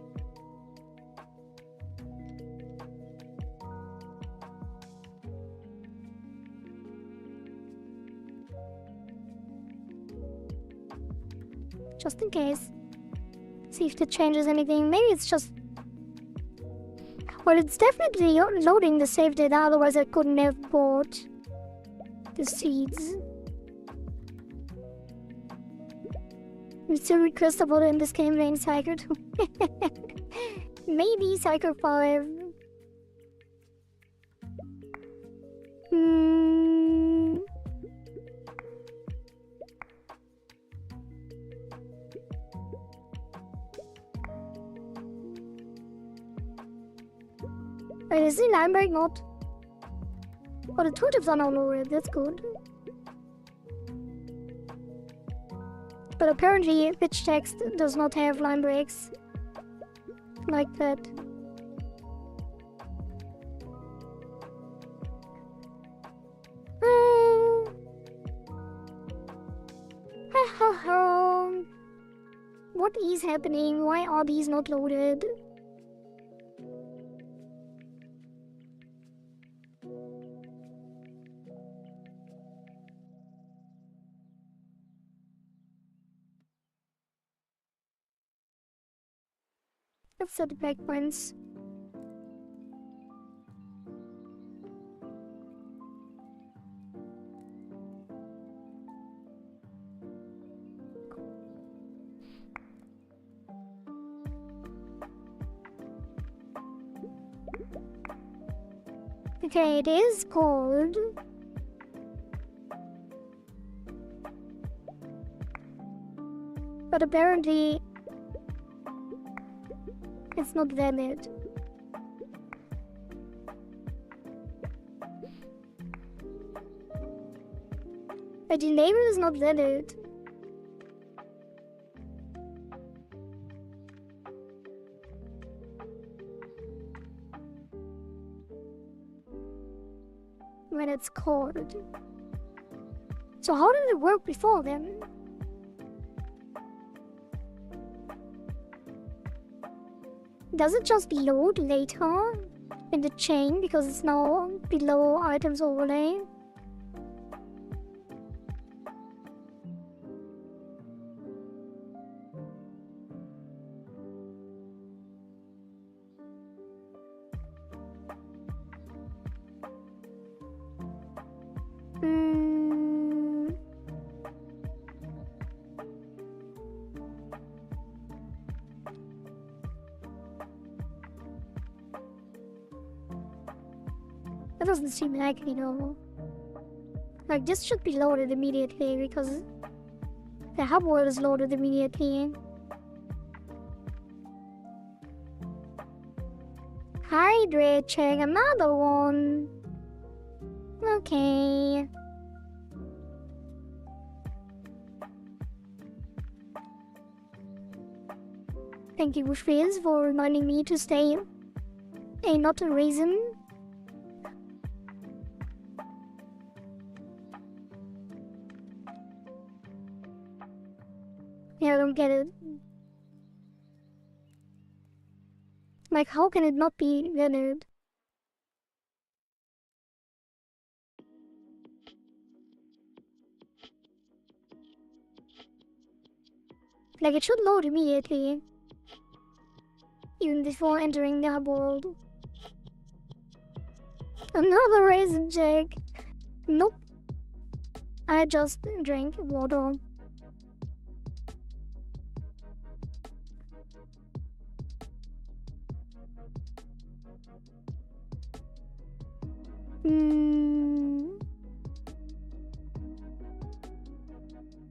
S1: Just in case. See if it changes anything. Maybe it's just... Well, it's definitely loading the save data, otherwise I couldn't have bought the seeds. It's a request about in this campaign Cycle 2. Maybe Cycle 5. Wait, is the library not? Oh, the tooltips are now lowered. That's good. But apparently, pitch text does not have line breaks like that. What is happening? Why are these not loaded? Let's set the breakpoints. Okay, it is cold. But apparently it's not valid. But the label is not valid. When it's cold. So how did it work before then? Does it just load later in the chain because it's now below items overlay? That doesn't seem likely though. Like this should be loaded immediately because the hub world is loaded immediately. Hydrate check, another one. Okay. Thank you, Bushface, for reminding me to stay a not a raisin. Yeah, I don't get it. Like, how can it not be valid? Like, it should load immediately. Even before entering the hub world. Another raisin check. Nope. I just drank water.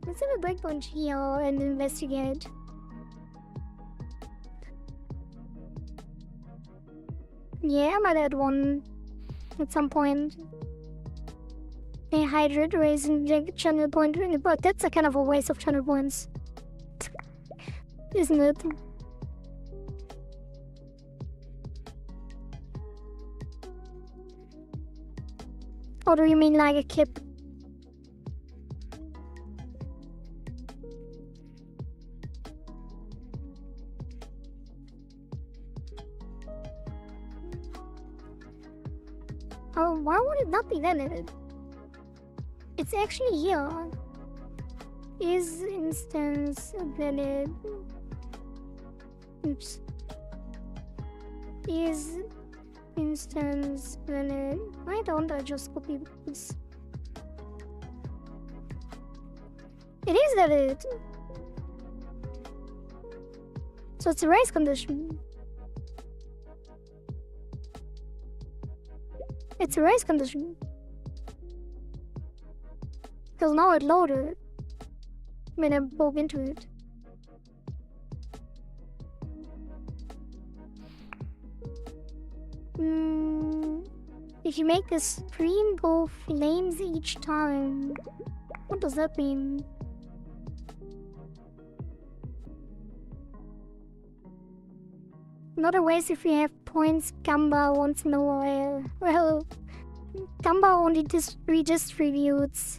S1: Let's have a breakpoint here and investigate. Yeah, I might add one at some point. A hydrate raisin channel point, but that's a kind of a waste of channel points. Isn't it? Or do you mean like a clip? Oh, why would it not be valid? It's actually here. Is instance valid? Oops. Is instance valid? Why don't I just copy this? It is valid. So it's a race condition. It's a race condition. Because now it loaded when I broke into it. If you make the screen go flames each time, what does that mean? Not always if you have points Gamba once in a while. Well, Gamba only redistributes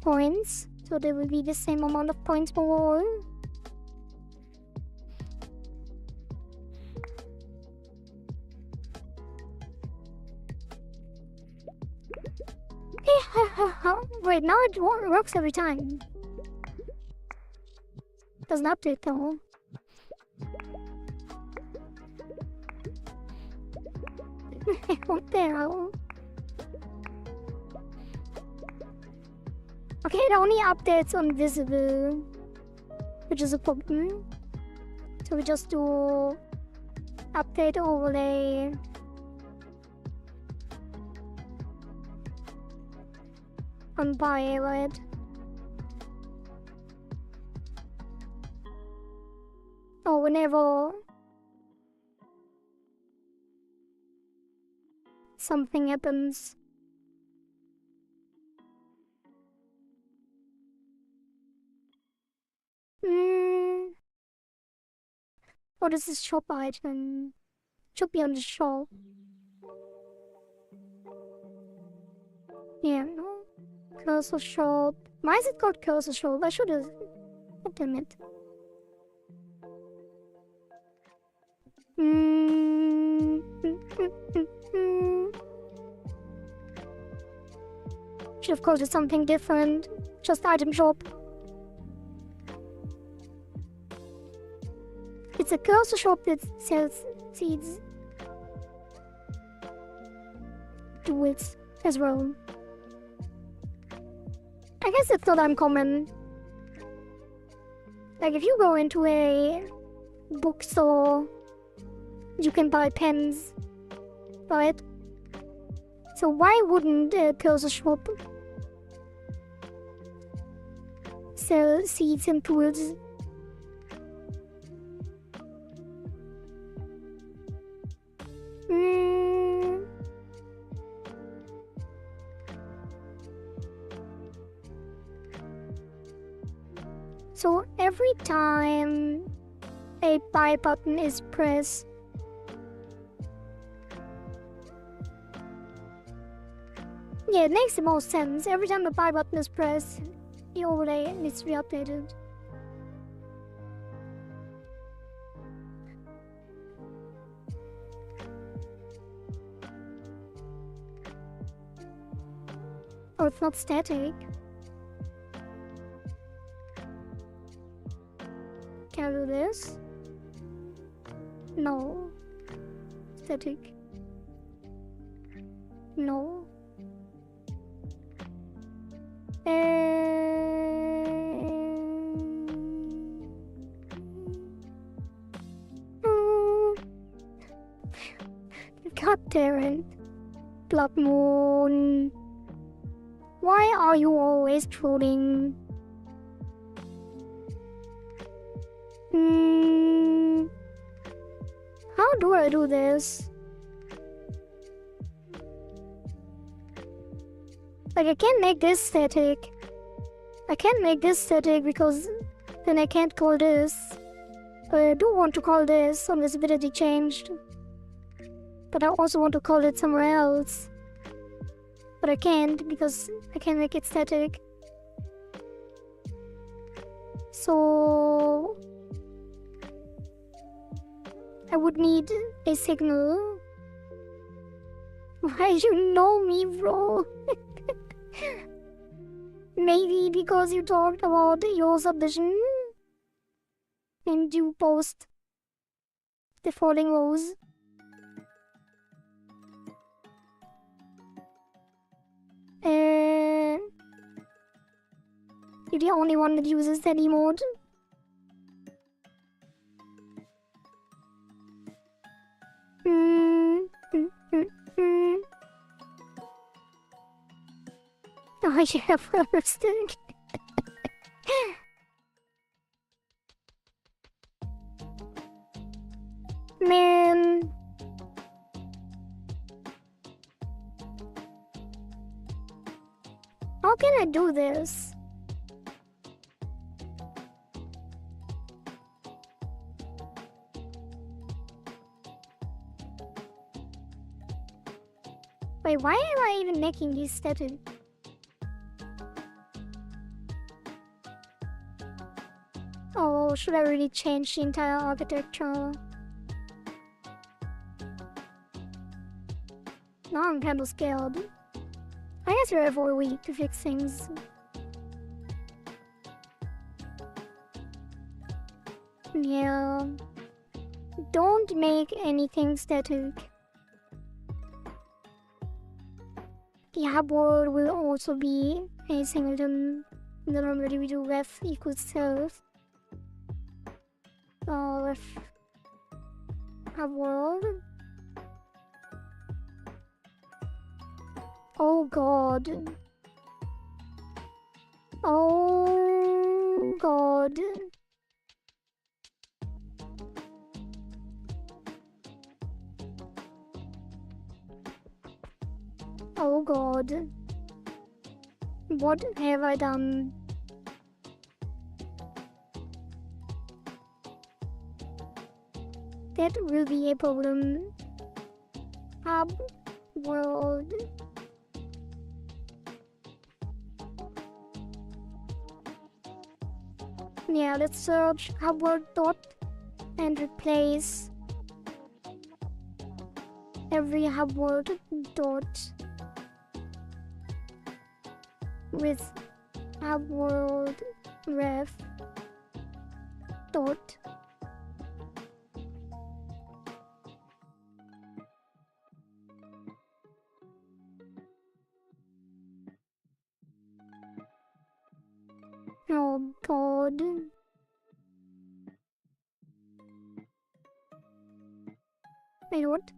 S1: points, so there will be the same amount of points for all. Wait, now it works every time. Doesn't update though. What the hell? Okay, it only updates on visible, which is a problem. So we just do update overlay. On violet. Oh, whenever something happens. What is this shop item? Should be on the shop. Yeah, no. Cursor shop. Why is it called cursor shop? I should have. God damn it. Should have called it something different. Just item shop. It's a cursor shop that sells seeds. Duels as well. I guess it's not uncommon. Like if you go into a bookstore, you can buy pens, right? So why wouldn't a cursor shop sell seeds and tools? So every time a buy button is pressed, yeah, it makes the most sense. Every time the buy button is pressed, the overlay needs to be updated. Oh, it's not static. Can I do this? No. Static. No. God damn it. Blood Moon. Why are you always trolling? How do I do this? Like, I can't make this static. I can't make this static because then I can't call this. But I do want to call this on visibility changed. But I also want to call it somewhere else. But I can't because I can't make it static. So I would need a signal. Why you know me, bro? Maybe because you talked about your submission and you post the falling rose. You're the only one that uses that emote. Oh yeah, first. Man. How can I do this? Wait, why am I even making these static? Oh, should I really change the entire architecture? Now I'm kind of scared. I guess you're here for a week to fix things. Yeah. Don't make anything static. The hub world will also be a singleton. Normally we do ref equals self. Ref hub world. Oh god. Oh god. Oh god. What have I done? That will be a problem. Hub world. Yeah, let's search hub world dot and replace every hub world dot with hub world ref dot oh god. Wait, what?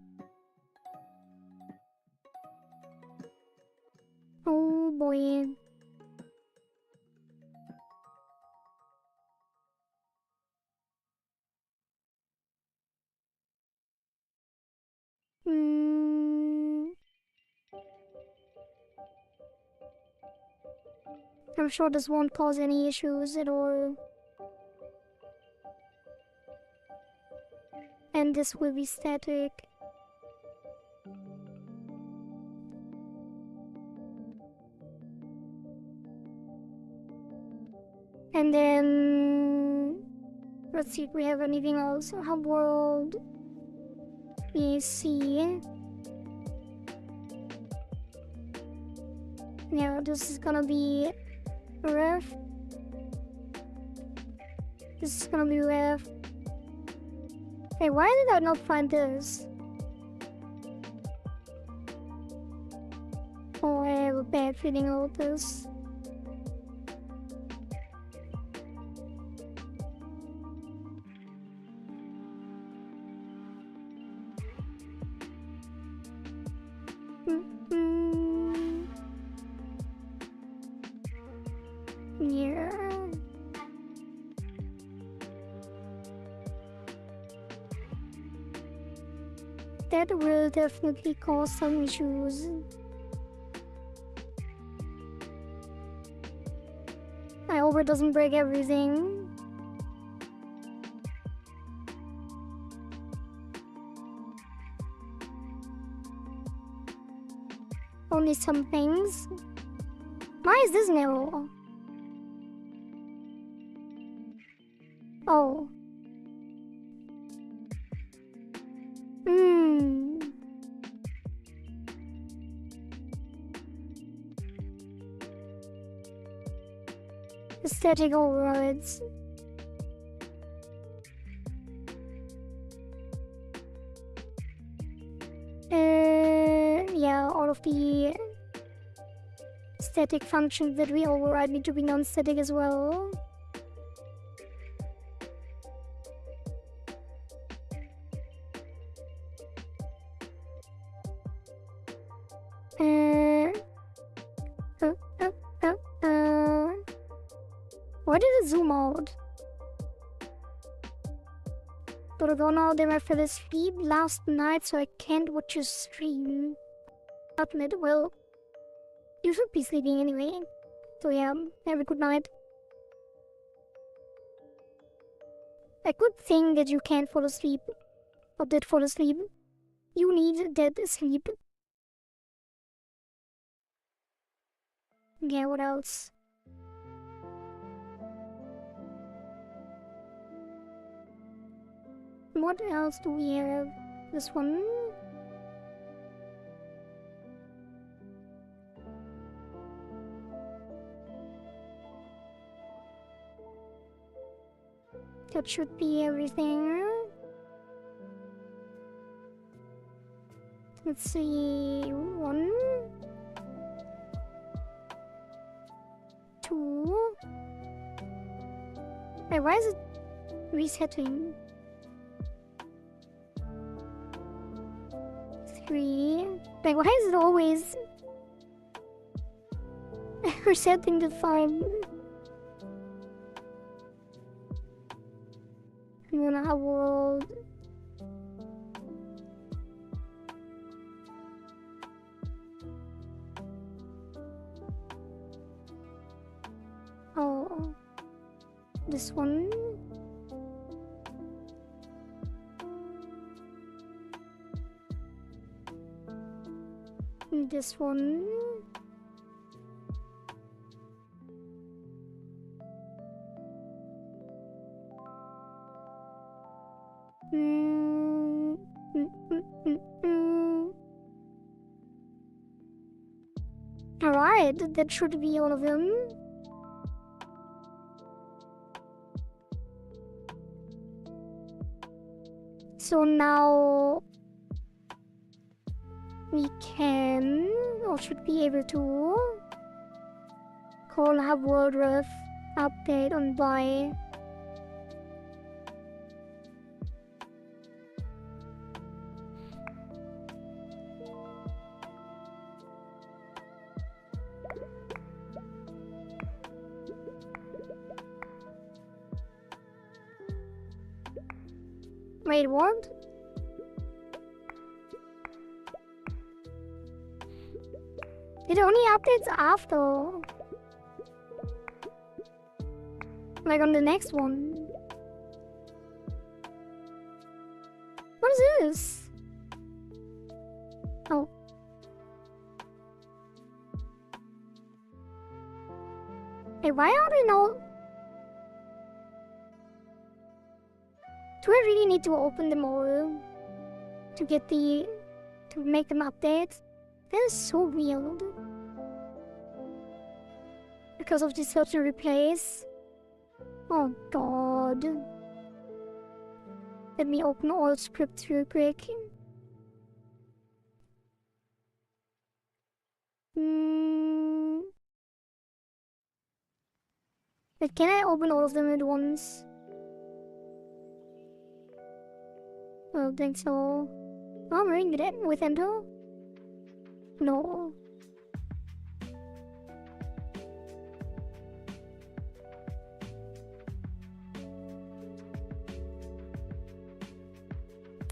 S1: Oh boy. I'm sure this won't cause any issues at all. And this will be static. And then let's see if we have anything else. Hub world AC. Yeah, this is gonna be ref. This is gonna be ref. Hey, why did I not find this? Oh, I have a bad feeling about this. Yeah. That will definitely cause some issues. I hope it doesn't break everything. Only some things. Why is this narrow? Oh. Static overrides. Yeah, all of the static functions that we override need to be non-static as well. Why did it zoom out? Gotta go now, then I fell asleep last night, so I can't watch your stream. Admit, well, you should be sleeping anyway. So yeah, have a good night. A good thing that you can't fall asleep, or did fall asleep. You need dead sleep. Yeah, what else? What else do we have? This one. That should be everything. Let's see. 1, 2. Wait, why is it resetting? 3. Like, why is it always resetting the time? And then I will. Oh, this one. This one. Alright, that should be all of them. So now we can, or should be able to, call have world ref update on buy. Wait, what? It only updates after. Like on the next one. What is this? Oh. Hey, why are they not? Do I really need to open them all to get to make them update? That is so weird. Because of this search and replace. Oh god. Let me open all scripts real quick. But can I open all of them at once? I don't think so. Oh, I'm reading it with enter? No.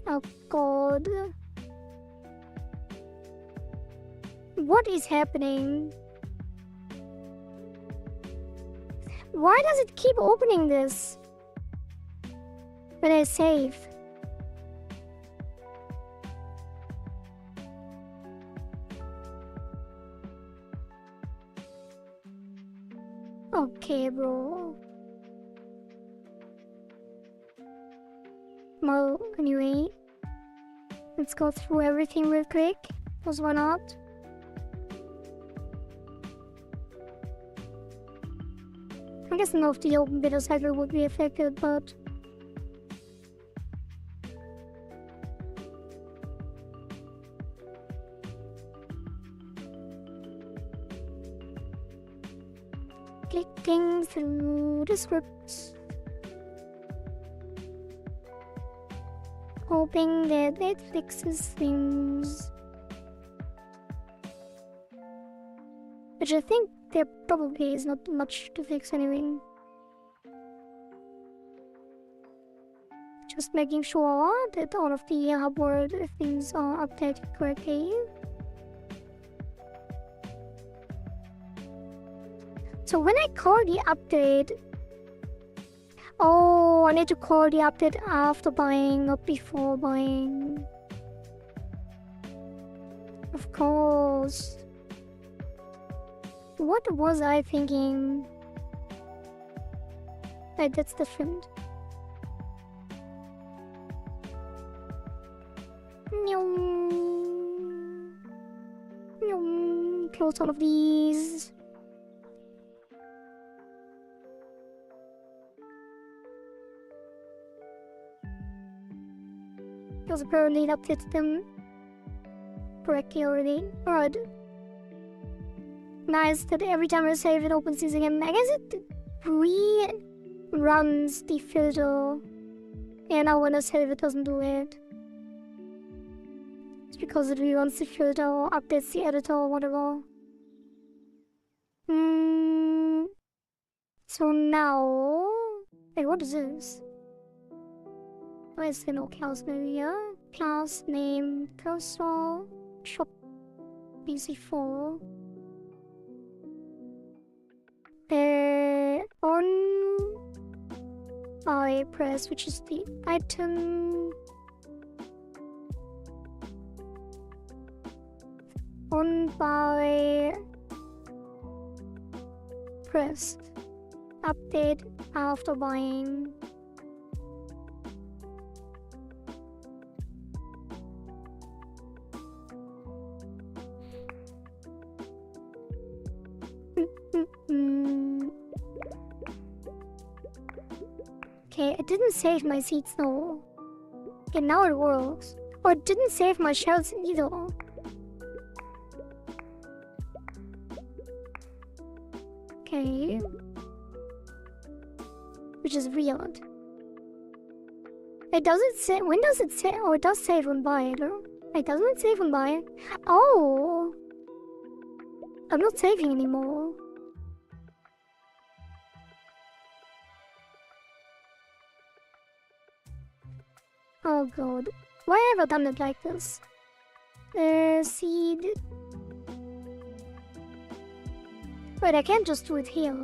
S1: Oh god. What is happening? Why does it keep opening this when I save? Okay, bro. Well, anyway, let's go through everything real quick. Because why not? I guess none of the open beta cycle would be affected, but clicking through the scripts, hoping that it fixes things, which I think there probably is not much to fix anyway. Just making sure that all of the hub world things are updated correctly. So when I call the update... Oh, I need to call the update after buying, not before buying. Of course. What was I thinking? Wait, that's different. Close all of these. Because apparently it updates them correctly already. Alright. Nice that every time I save it opens these again. I guess it re-runs the filter. And now when I save it doesn't do it. It's because it reruns the filter or updates the editor or whatever. So now... Wait, what is this? Why is there no class name here? Class name, cursor, shop, BC4. On I press, which is the item. On by pressed. Update after buying. Okay, it didn't save my seeds though. Okay, now it works. Oh, it didn't save my shells either. Okay. Which is weird. It doesn't say. When does it say? Oh, it does save on buy. It doesn't save on buy. Oh! I'm not saving anymore. Oh god. Why have I done it like this? Seed. Wait, I can't just do it here.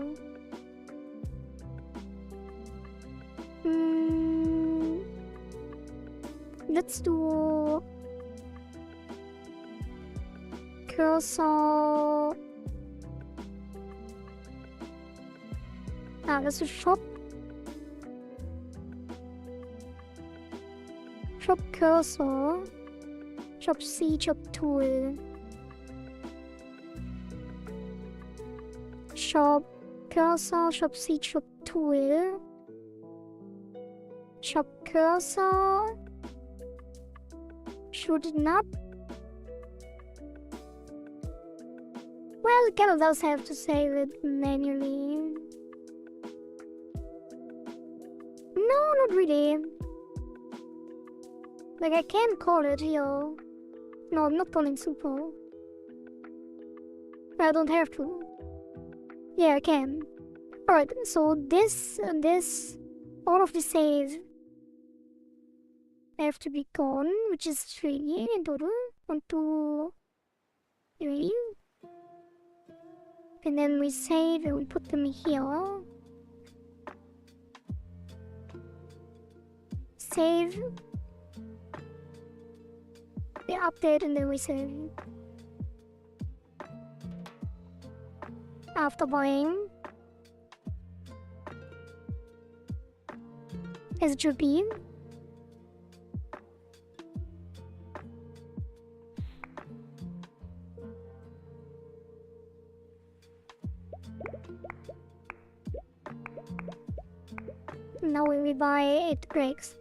S1: Let's do... Cursor... let's do shop. Shop cursor. Shop C, shop tool. Shop cursor, shop C, shop tool. Shop cursor. Shoot it up. Well, it kind of does have to save it manually. No, not really. Like, I can call it here. No, I'm not calling super. I don't have to. Yeah, I can. Alright, so this, all of the saves have to be gone, which is 3 in total. 1, 2, 3. And then we save and we put them here. Save. We update and then we save. After buying. As it should be. Now when we buy it breaks.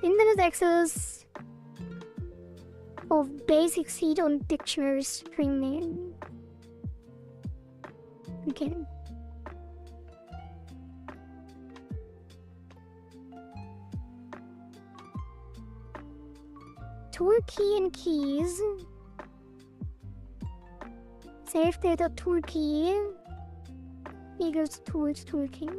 S1: Internet access of basic seed on dictionary string name. Okay. Tool key and keys. Save data tool key equals tools tool key.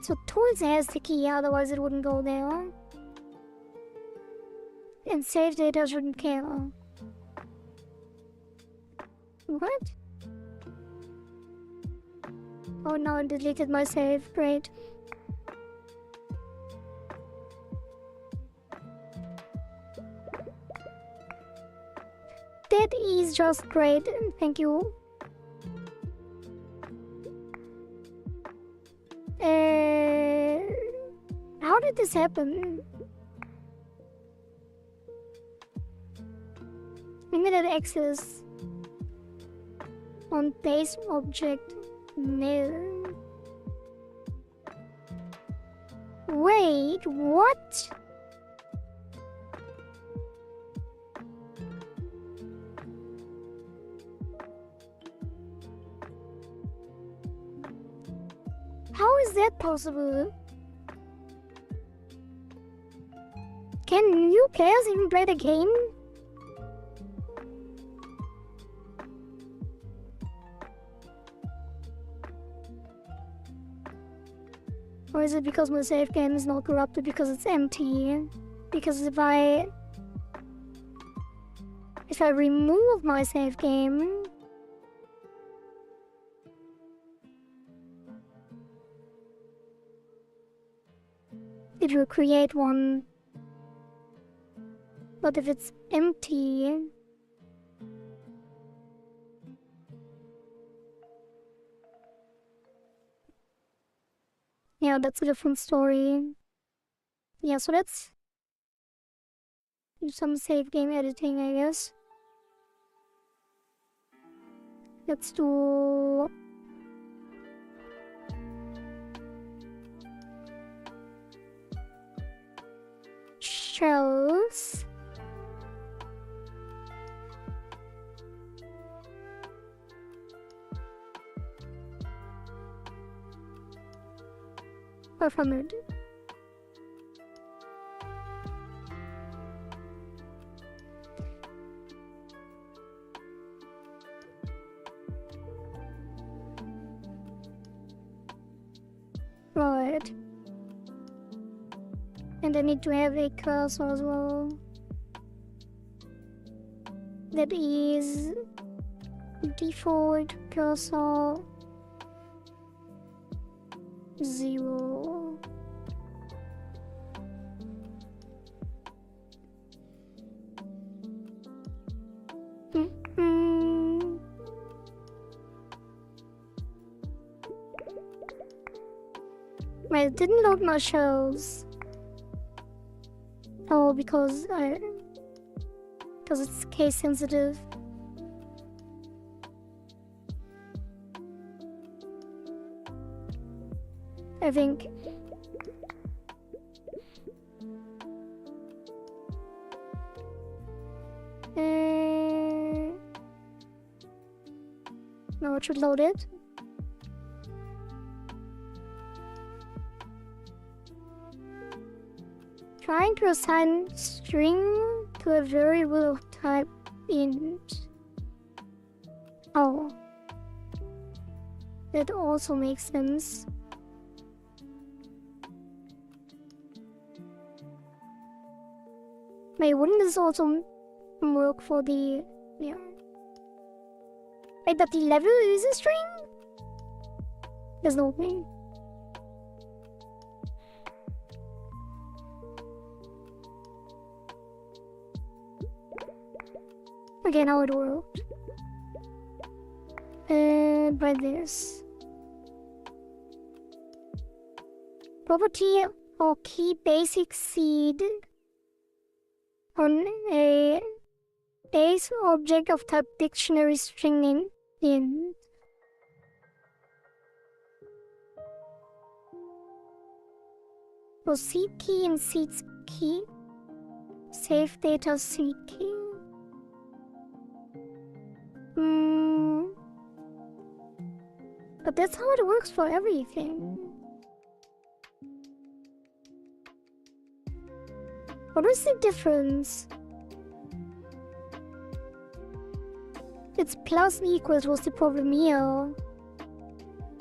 S1: So tools has the key, otherwise it wouldn't go there. And save data shouldn't care. What? Oh, now I deleted my save. Great. That is just great. Thank you. How did this happen? Limited access on base object. No. Wait, what? How is that possible? Can new players even play the game? Or is it because my save game is not corrupted because it's empty? Because if I remove my save game, it will create one. But if it's empty, yeah, that's a different story. Yeah, so let's do some save game editing, I guess. Let's do shells. Performed. Right. And I need to have a cursor as well. That is default cursor 0. Wait, it didn't load my shells. Oh, because it's case sensitive. I think. No, it should load it. Trying to assign string to a variable of type int. Oh. That also makes sense. Wait, wouldn't this also work for the... yeah. Wait, but the level is a string? There's no way. Okay, now it worked. And by this. Property or key basic seed on a base object of type dictionary string name int. So seed key and seeds key. Save data seed key. But that's how it works for everything. What is the difference? It's plus equals was the problem here.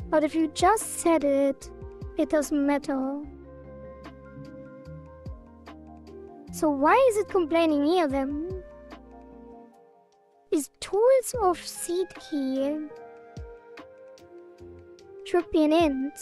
S1: But if you just set it It doesn't matter. So why is it complaining here then? Is tools of seed key should be an int.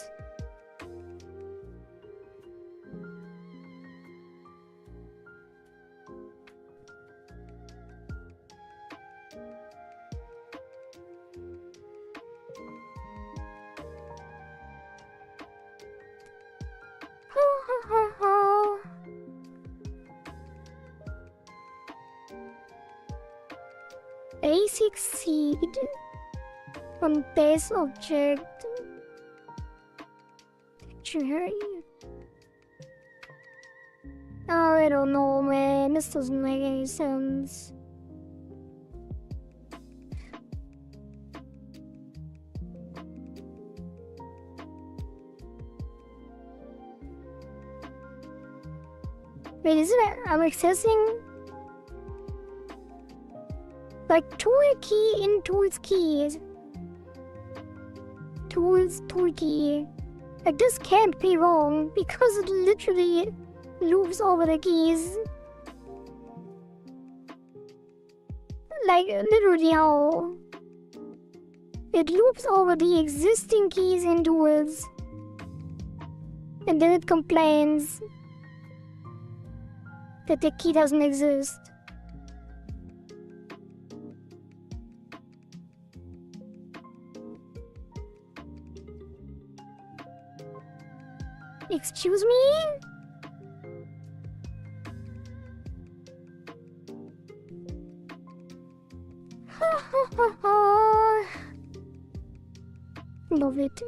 S1: Basic seed on base object dictionary. Oh, I don't know, man. This doesn't make any sense. Wait, isn't it? I'm accessing like tool key in tools keys. Tools tool key. Like this can't be wrong because it literally loops over the keys. Like literally how it loops over the existing keys in tools. And then it complains that the key doesn't exist. Excuse me? Love it.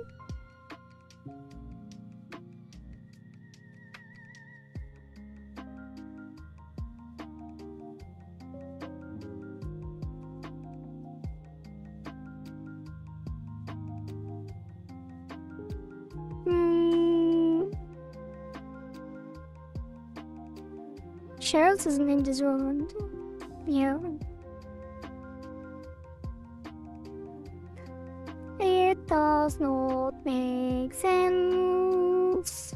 S1: Cheryl's isn't in this room. Yeah. It does not make sense.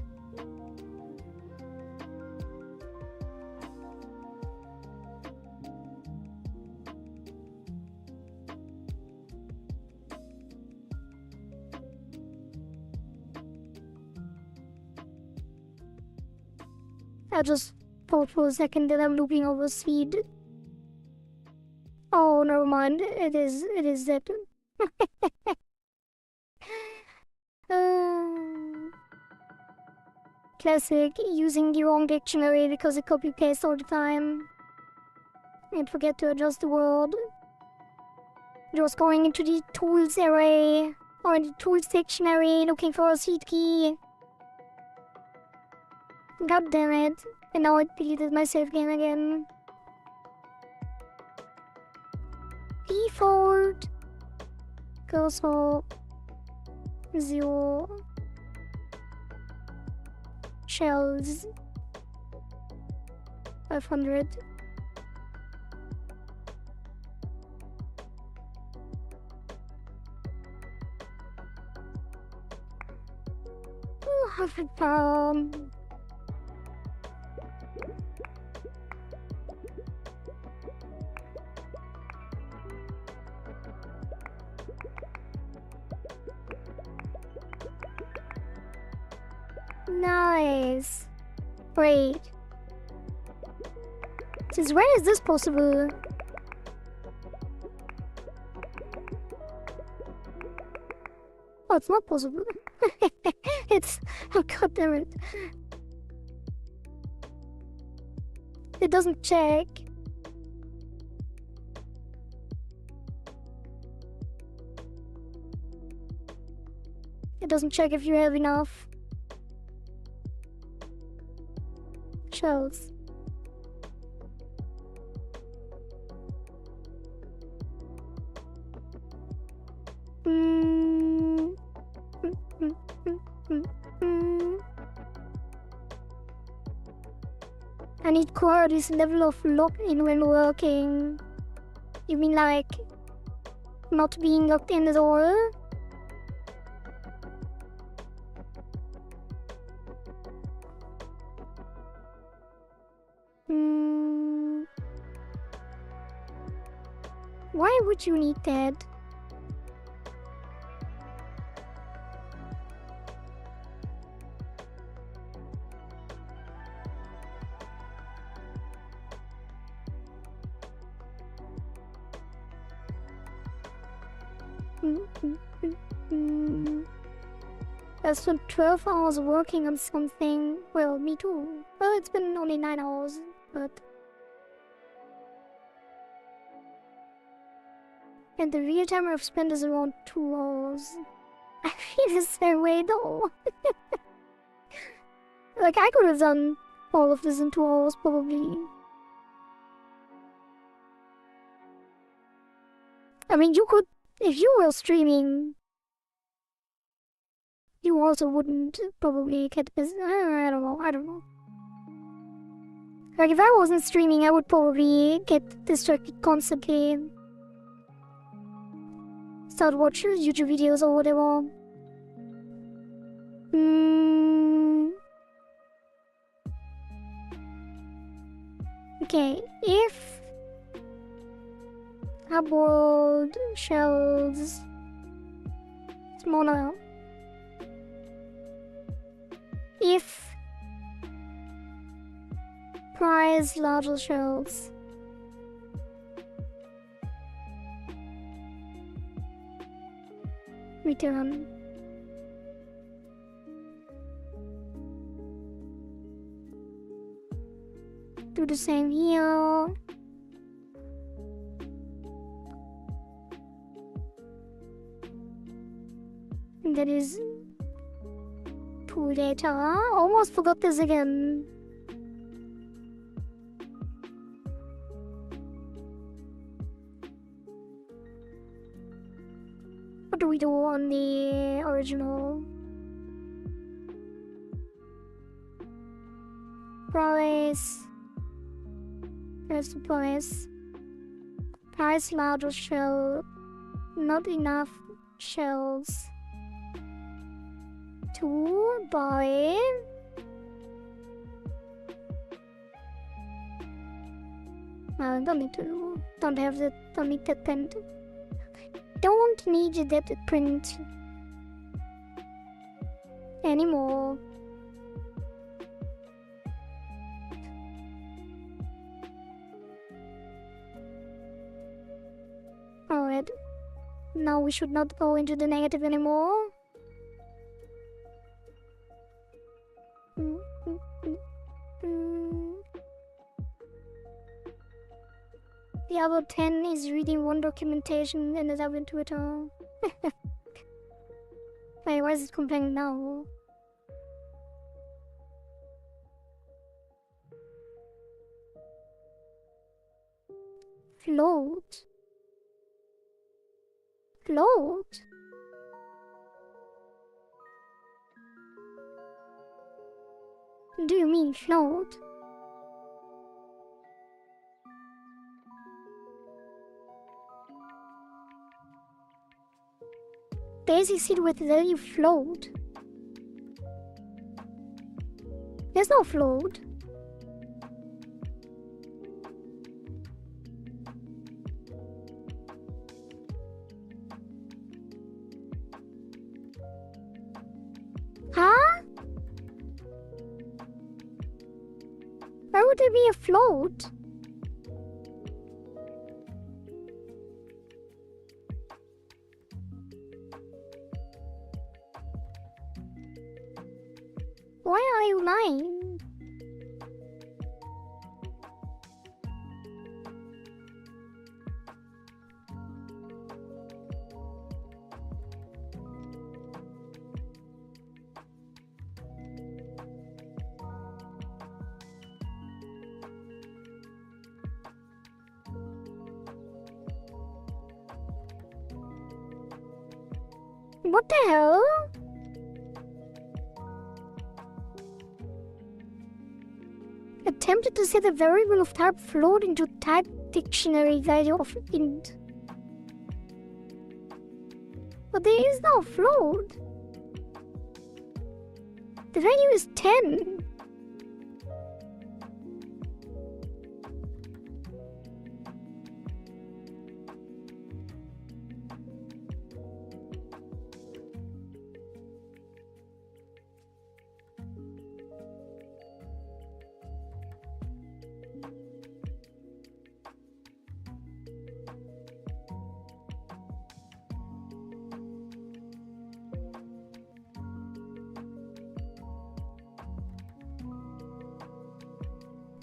S1: I just thought for a second that I'm looping over speed. Oh, never mind. It is that. Classic, using the wrong dictionary because it copy pastes all the time. And forget to adjust the word. Just going into the tools array or in the tools dictionary looking for a seed key. God damn it. And now I deleted my save game again. Default goes for 0 shells 500. Nice. Great. Since when is this possible? Oh, it's not possible. It's... Oh, god damn it. It doesn't check. It doesn't check if you have enough shells. I need this level of lock-in when working. You mean like not being locked in at all? Why would you need that? That's for 12 hours working on something. Well, me too. Well, it's been only 9 hours, but... And the real time I've spent is around 2 hours. I feel the same way though. Like, I could have done all of this in 2 hours, probably. I mean, you could... If you were streaming... You also wouldn't probably get this. I don't know. Like, if I wasn't streaming, I would probably get distracted constantly. Start watching YouTube videos or whatever. Okay, if hardboard shells smaller. If price larger shells. Return. Do the same here. And that is 2 data. Almost forgot this again. What do we do on the original? Price. There's the price. Price larger shell. Not enough shells to buy. Don't need to. Don't have that. Don't need that print. Don't need that print anymore. Alright. Now we should not go into the negative anymore. The other 10 is reading one documentation and ended up in Twitter. Wait, why is it complaining now? Float? Float? Do you mean float? Basic seed with value float. There's no float. Huh? Why would there be a float? Why are you lying? What the hell? Attempted to set a variable of type float into type dictionary value of int. But there is no float. The value is 10.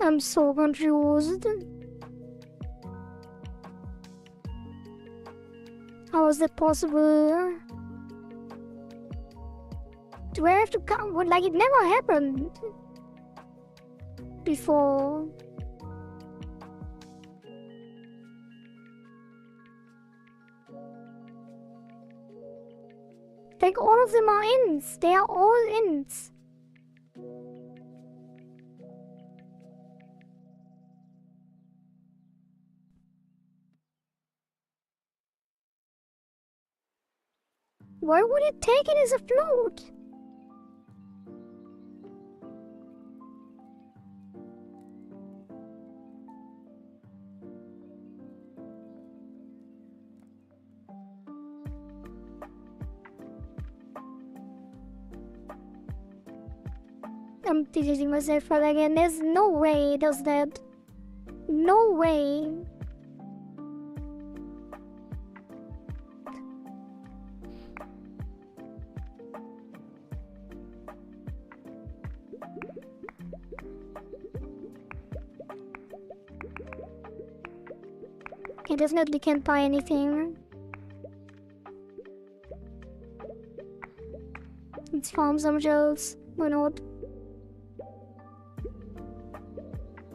S1: I'm so confused. How is that possible? Do I have to come? Like, it never happened before. Like, all of them are ints. They are all ints. Why would it take it as a float? I'm deleting myself from again. There's no way it does that. No way. I definitely can't buy anything. Let's farm some shells. Why not?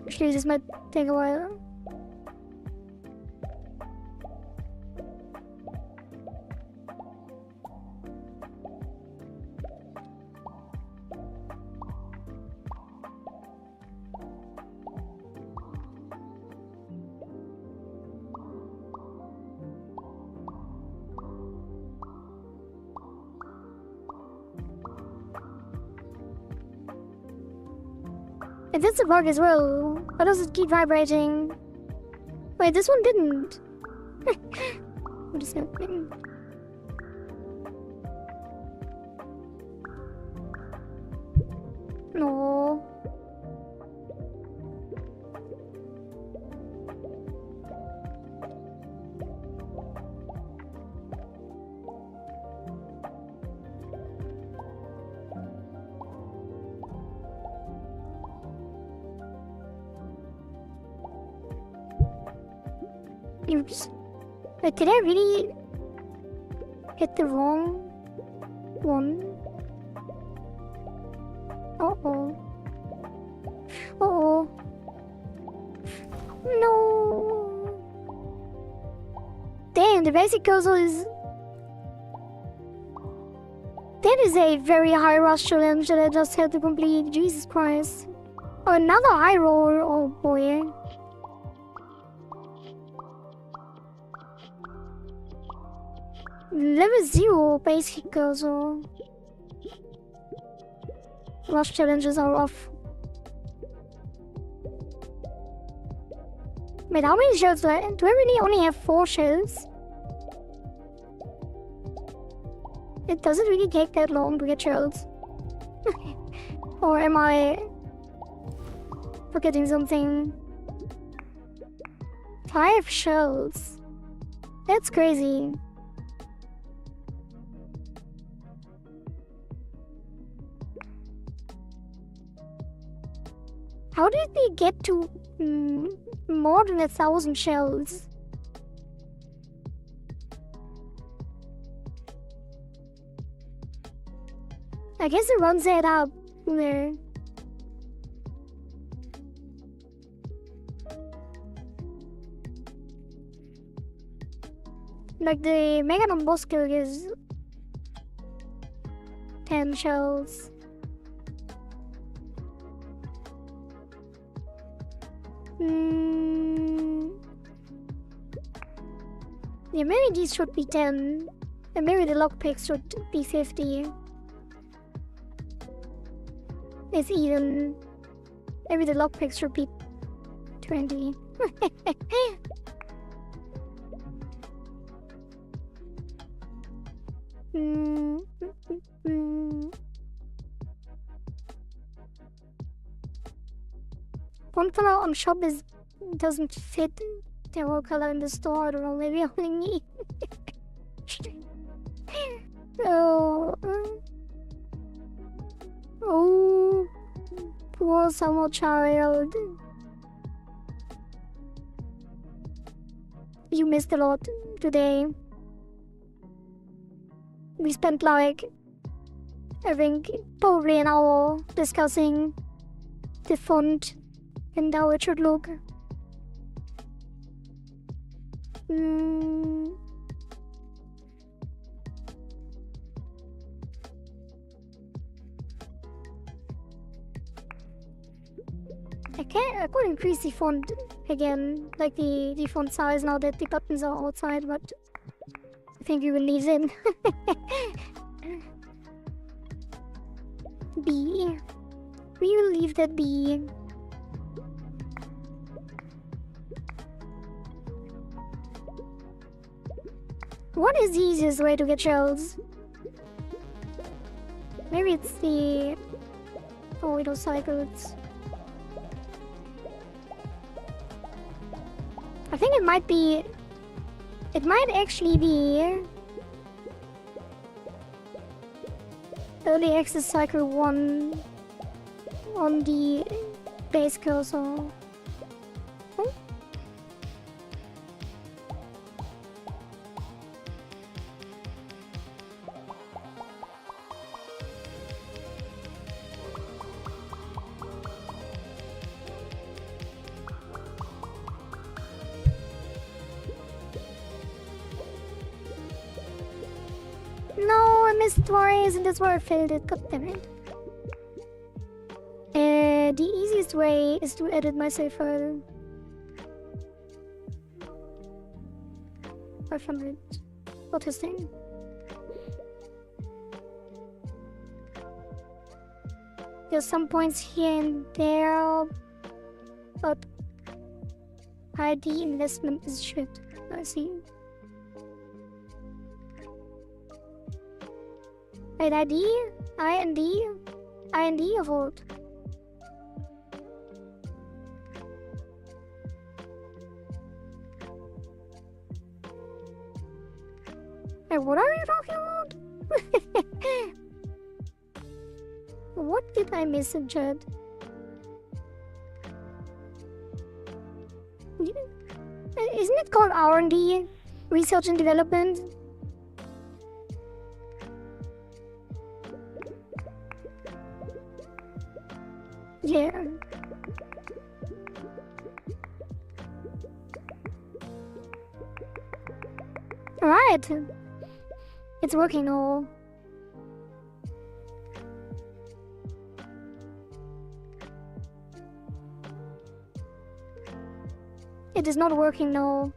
S1: Actually, this might take a while. And that's a bug as well. Why does it keep vibrating? Wait, this one didn't. What is happening? No. Oops. Wait, did I really hit the wrong one? Uh-oh. Uh-oh. No. Damn, the basic puzzle is... That is a very high rush challenge that I just had to complete. Jesus Christ. Oh, another high roll. Oh boy. Level 0 basic puzzle. Rush challenges are off. Wait, how many shells do I really only have 4 shells? It doesn't really take that long to get shells. Or am I forgetting something? 5 shells. That's crazy. How did we get to more than 1,000 shells? I guess it runs that up there. Like the Megaton boss kill is 10 shells. Yeah, maybe these should be 10. And maybe the lockpicks should be 50. It's even. Maybe the lockpicks should be 20. One color on shop doesn't fit the whole color in the store. I don't know, maybe only me. Oh, poor summer child. you missed a lot today. We spent like, I think, probably an hour discussing the font and how it should look. I could increase the font again, like the font size now that the buttons are outside, but I think we will leave them. B. We will leave that B. What is the easiest way to get shells? Maybe it's the... Oh, those cycles. I think it might be... It might actually be... Early access cycle 1 on the base cursor. No, I missed it twice and that's where I failed it. God damn it. The easiest way is to edit my save file. 500 for testing. There's some points here and there, but ID investment is shit. I see. Wait, ID? IND? IND or what? Hey, what are you talking about? What did I miss in chat? Isn't it called R&D? Research and Development? Yeah. Alright. It's working now. It is not working now.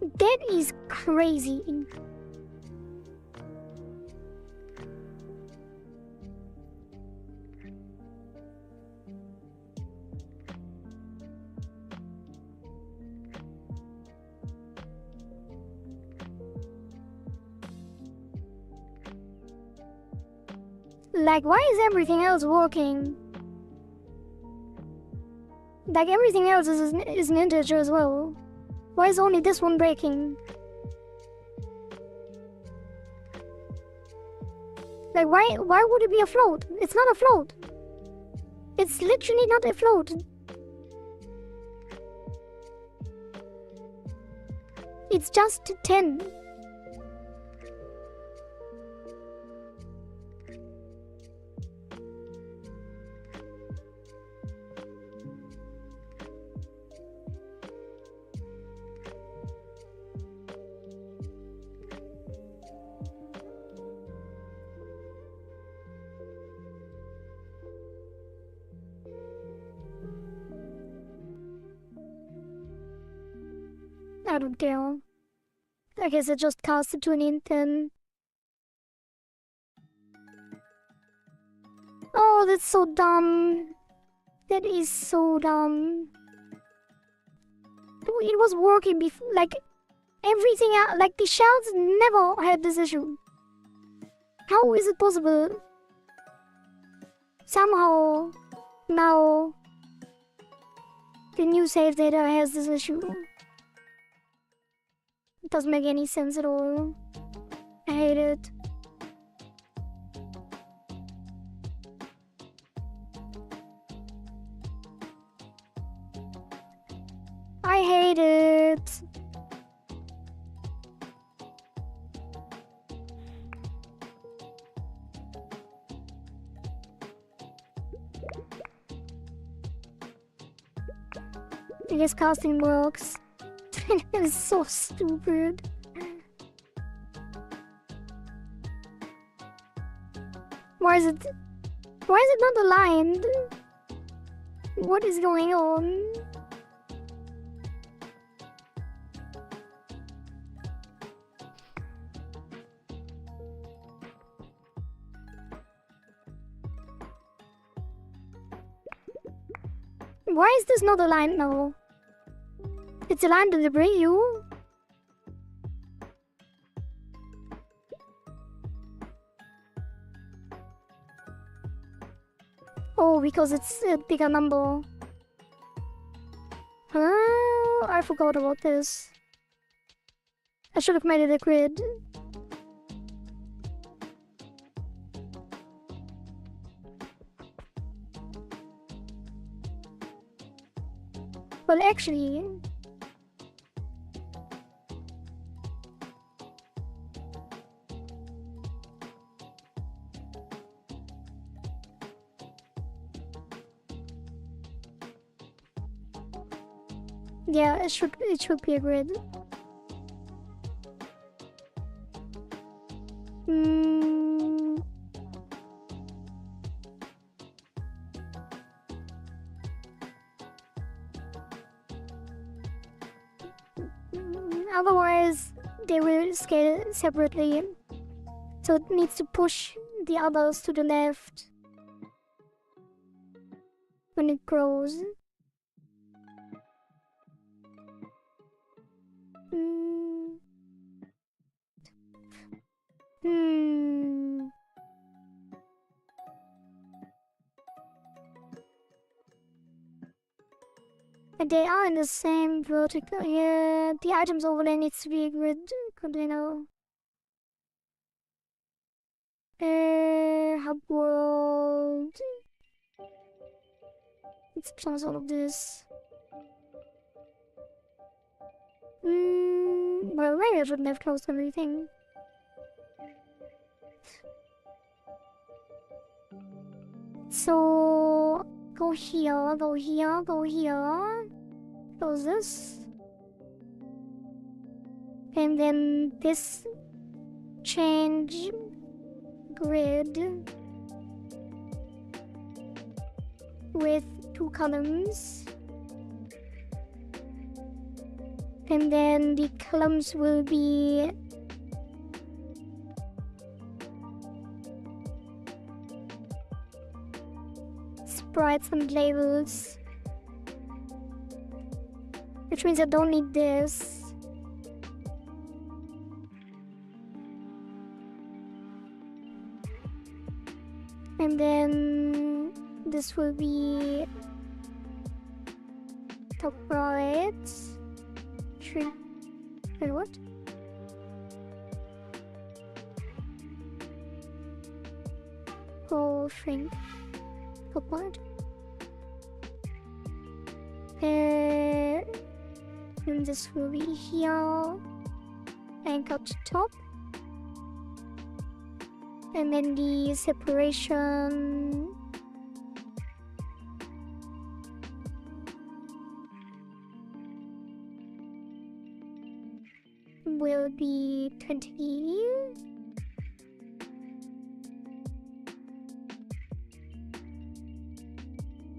S1: That is crazy. Like, why is everything else working? Like, everything else is an integer as well. Why is only this one breaking? Like, why would it be a float? It's not a float. It's literally not a float. It's just 10. I don't care. I guess I just cast it to an int then. Oh, that's so dumb. That is so dumb. It was working before, like, everything else, like, the shells never had this issue. How is it possible? Somehow, now, the new save data has this issue. It doesn't make any sense at all. I hate it. I hate it. I guess casting works. It is so stupid. Why is it not aligned? What is going on? Why is this not aligned now? It's aligned to the preview. Oh, because it's a bigger number. Huh? I forgot about this. I should have made it a grid. Well, actually... yeah, it should be a grid. Otherwise, they will scale separately. So it needs to push the others to the left when it grows. And they are in the same vertical. Yeah, the items overlay needs to be a grid container. Hub world. Let's plus all of this. Well, maybe I shouldn't have closed everything. So go here, go here, go here. Close this. And then this change grid with 2 columns. And then the columns will be sprites and labels, which means I don't need this. And then this will be top right. Shrink. Wait, what? Oh, shrink. Top right. And this will be here. Anchor to top. And then the separation will be 20.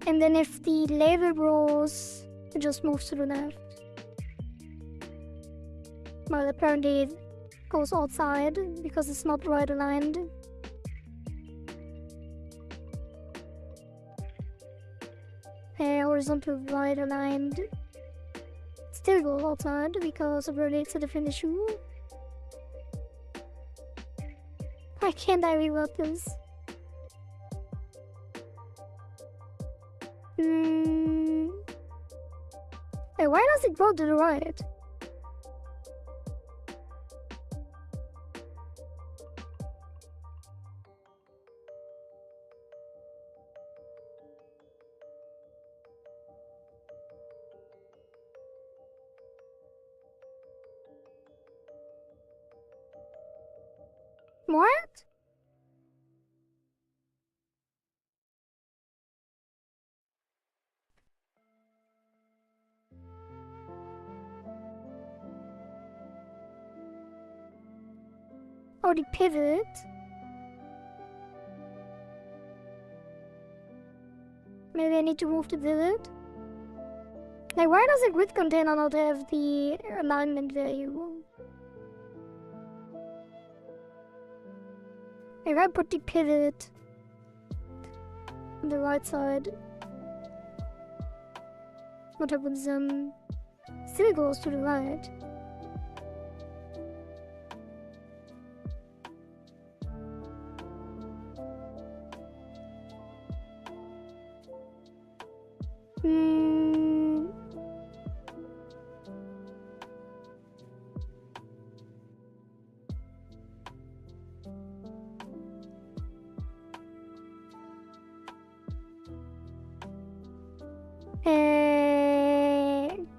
S1: And then if the label grows, it just moves to the left. Well, apparently it goes outside because it's not right aligned. Horizontal right aligned. Still goes outside because apparently it's a different issue. Why can't I rewrite this? Hey, why does it go to the right? What? Oh, the pivot. Maybe I need to move the pivot. Like, why does a grid container not have the alignment value? If I put the pivot on the right side, what happens then? Still goes to the right.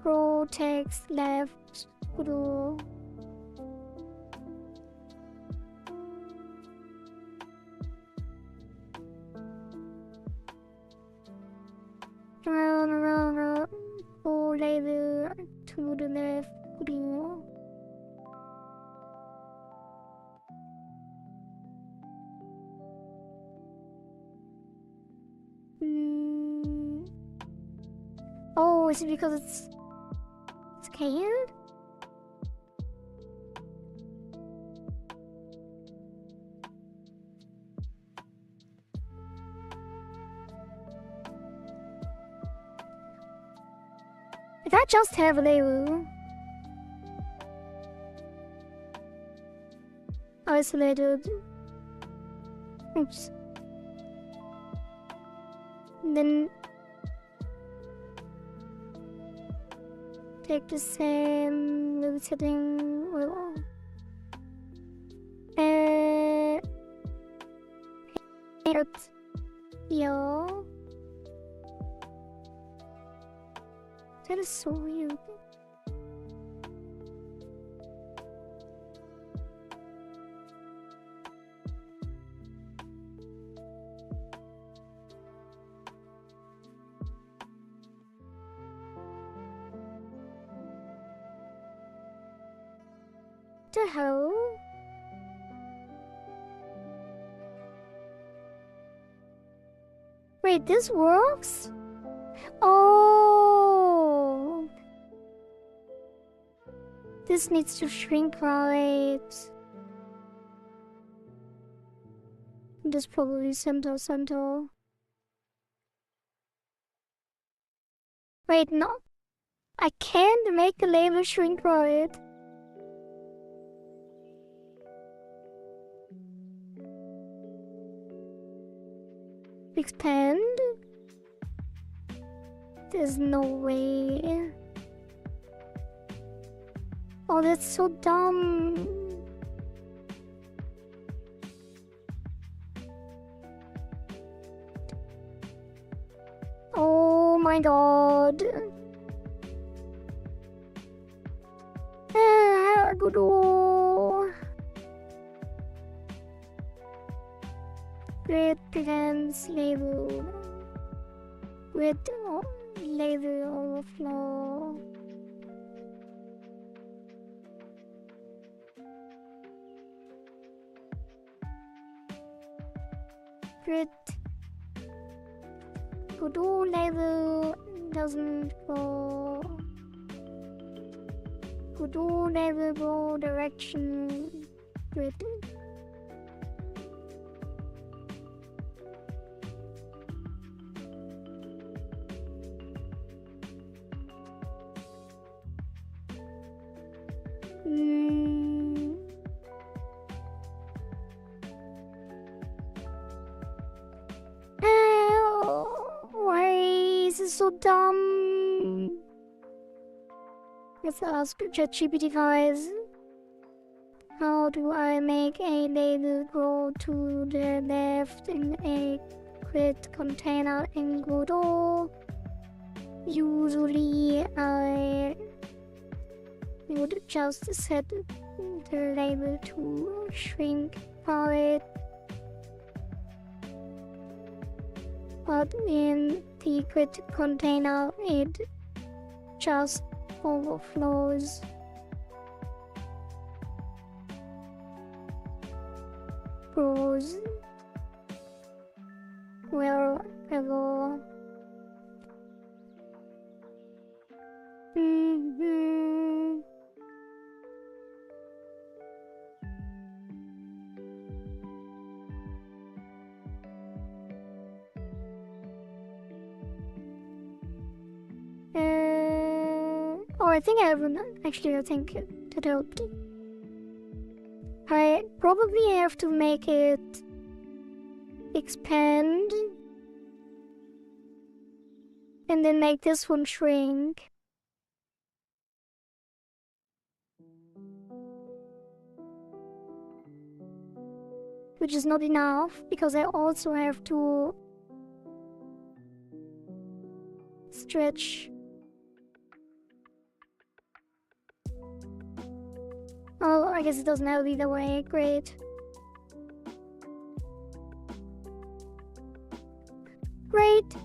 S1: Go text left, go. Round, go label to the left, go. Oh, is it because it's canned? Did I just have a label? Isolated. Oops. And then take the same little setting. Yeah. That is so weird. The hell? Wait, this works? Oh, this needs to shrink right. This probably center. Wait, no. I can't make the label shrink right. Expand? There's no way. Oh, that's so dumb. Oh my god. Good. Great plans label. With label overflow. Grid. Go label doesn't go. Go label go direction. Grid. Why is this so dumb? Let's ask ChatGPT guys. How do I make a label go to the left in a grid container in Godot? Usually I would just set the label to shrink right, but in the grid container it just overflows. goes wherever. Oh, I think I haven't. Actually, I think that helped. I probably have to make it expand and then make this one shrink. Which is not enough because I also have to stretch. Oh, I guess it doesn't help either way. Great. Great.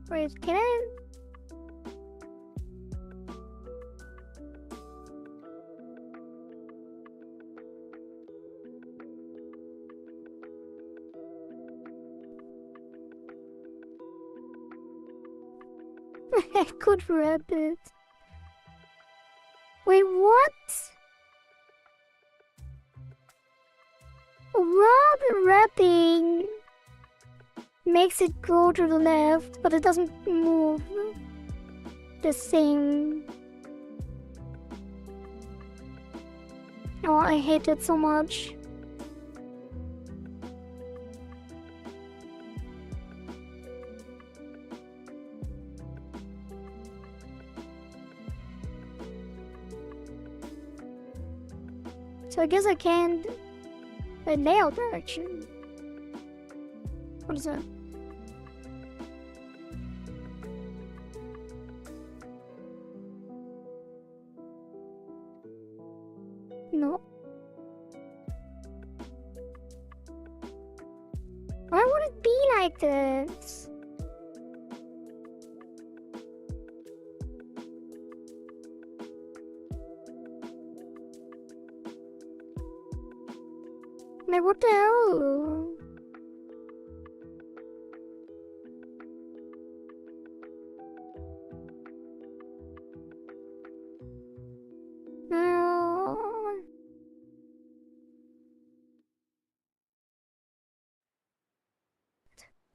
S1: Wait, can I? I could wrap it. Wait, what? Wrapping makes it go to the left, but it doesn't move the same. Oh, I hate it so much. So I guess I can't layout direction. What is that? No. Why would it be like this? Like, what the hell?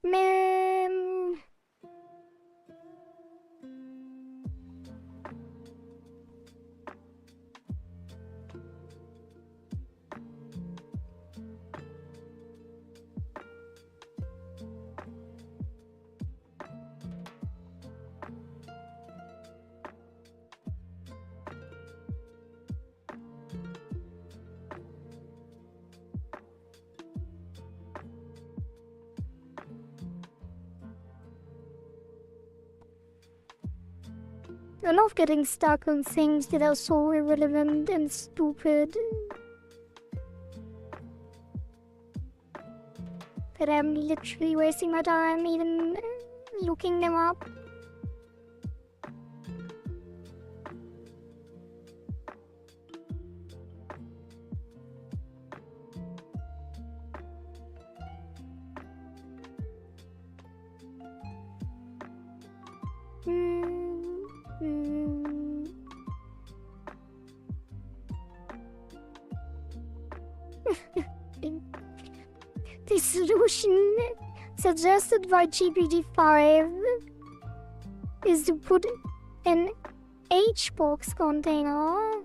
S1: Man. I love getting stuck on things that are so irrelevant and stupid that I'm literally wasting my time even looking them up. The solution suggested by GPT-5 is to put an HBox container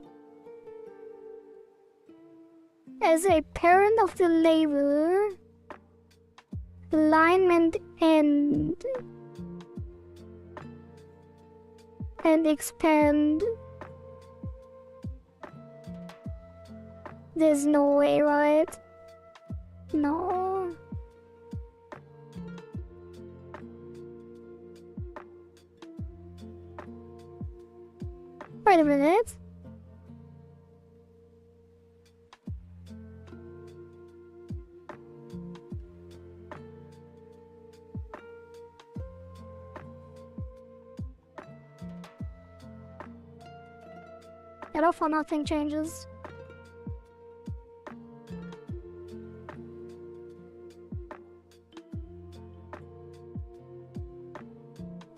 S1: as a parent of the label, alignment end, and expand. There's no way, right? No. Wait a minute. Get off or nothing changes.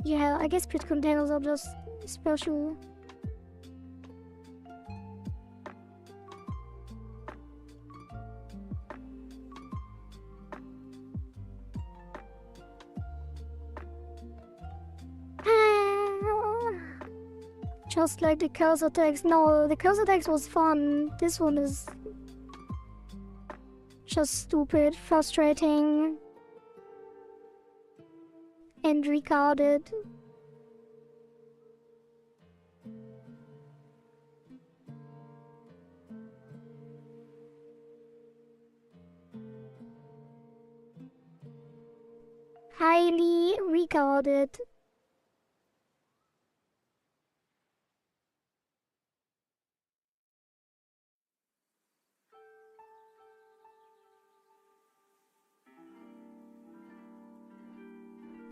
S1: Yeah, I guess pit containers are just special. Just like the cursor text. No, the cursor text was fun. This one is just stupid, frustrating, and retarded. Highly retarded.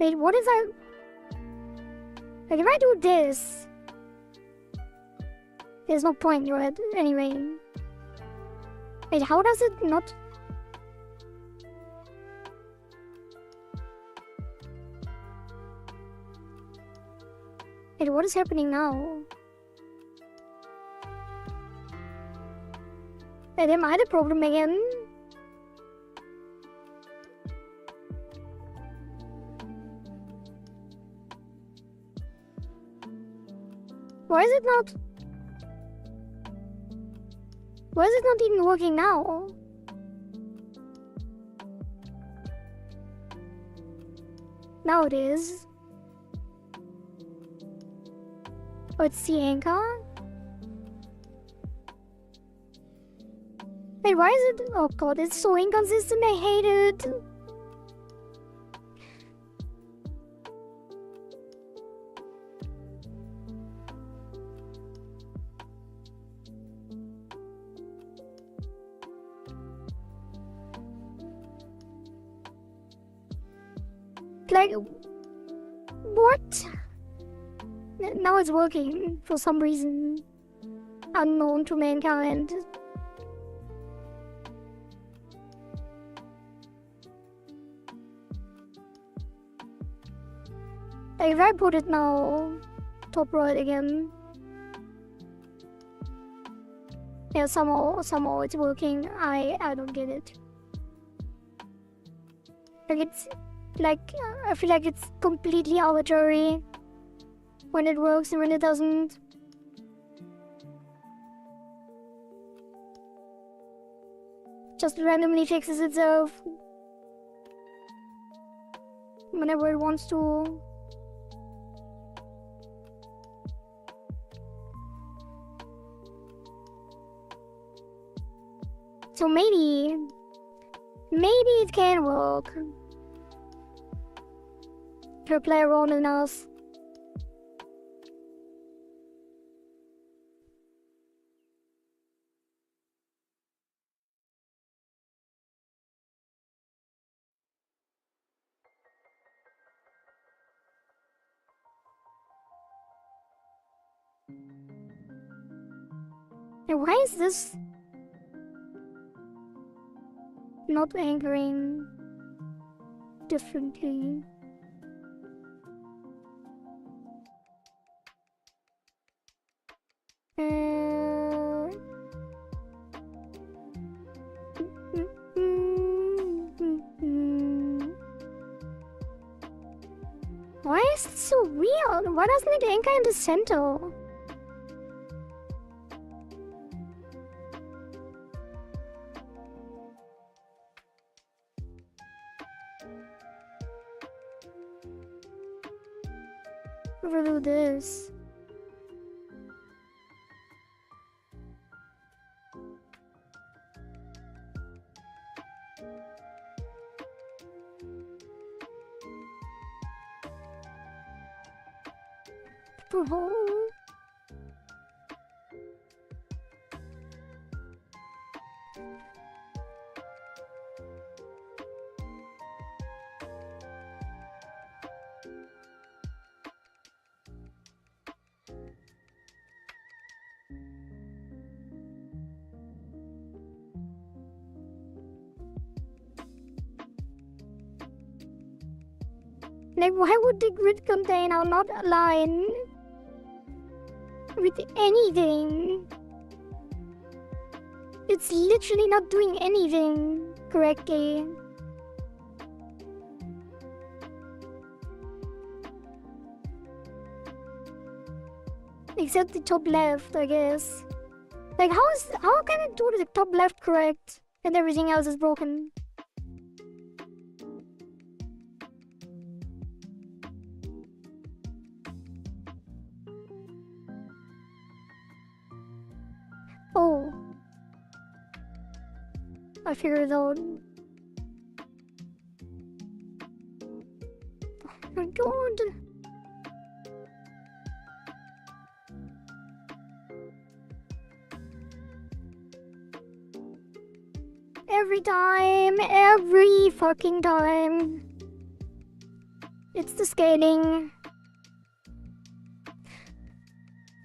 S1: Wait, what is I... Like, if I do this... There's no point, right? Anyway. Wait, how does it not... Wait, what is happening now? Wait, am I the problem again? Why is it not... Why is it not even working now? Now it is. Oh, it's the anchor? Wait, why is it... Oh god, it's so inconsistent, I hate it. Like... What? Now it's working for some reason unknown to mankind. Like if I put it now top right again. Yeah, somehow it's working. I don't get it. Like it's like I feel like it's completely arbitrary when it works and when it doesn't. Just randomly fixes itself whenever it wants to. So maybe it can work. Her play around enough. And why is this not anchoring differently? Why is it so weird? Why doesn't it anchor in the center? We'll do this. Purple. Like, why would the grid container not align with anything? It's literally not doing anything correctly. Except the top left, I guess. Like, how can it do the top left correct and everything else is broken? Oh. I figured it out. Oh my god. Every fucking time. It's the scaling.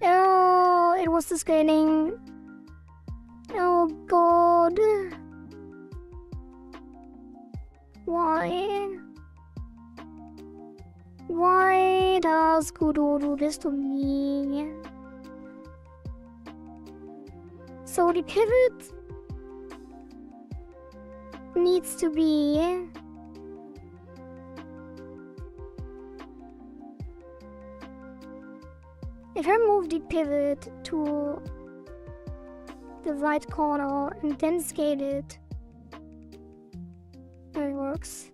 S1: Oh, it was the scaling. Oh god. Why? Why does Kudo do this to me? So the pivot needs to be if I move the pivot to the right corner and then scale it, it works.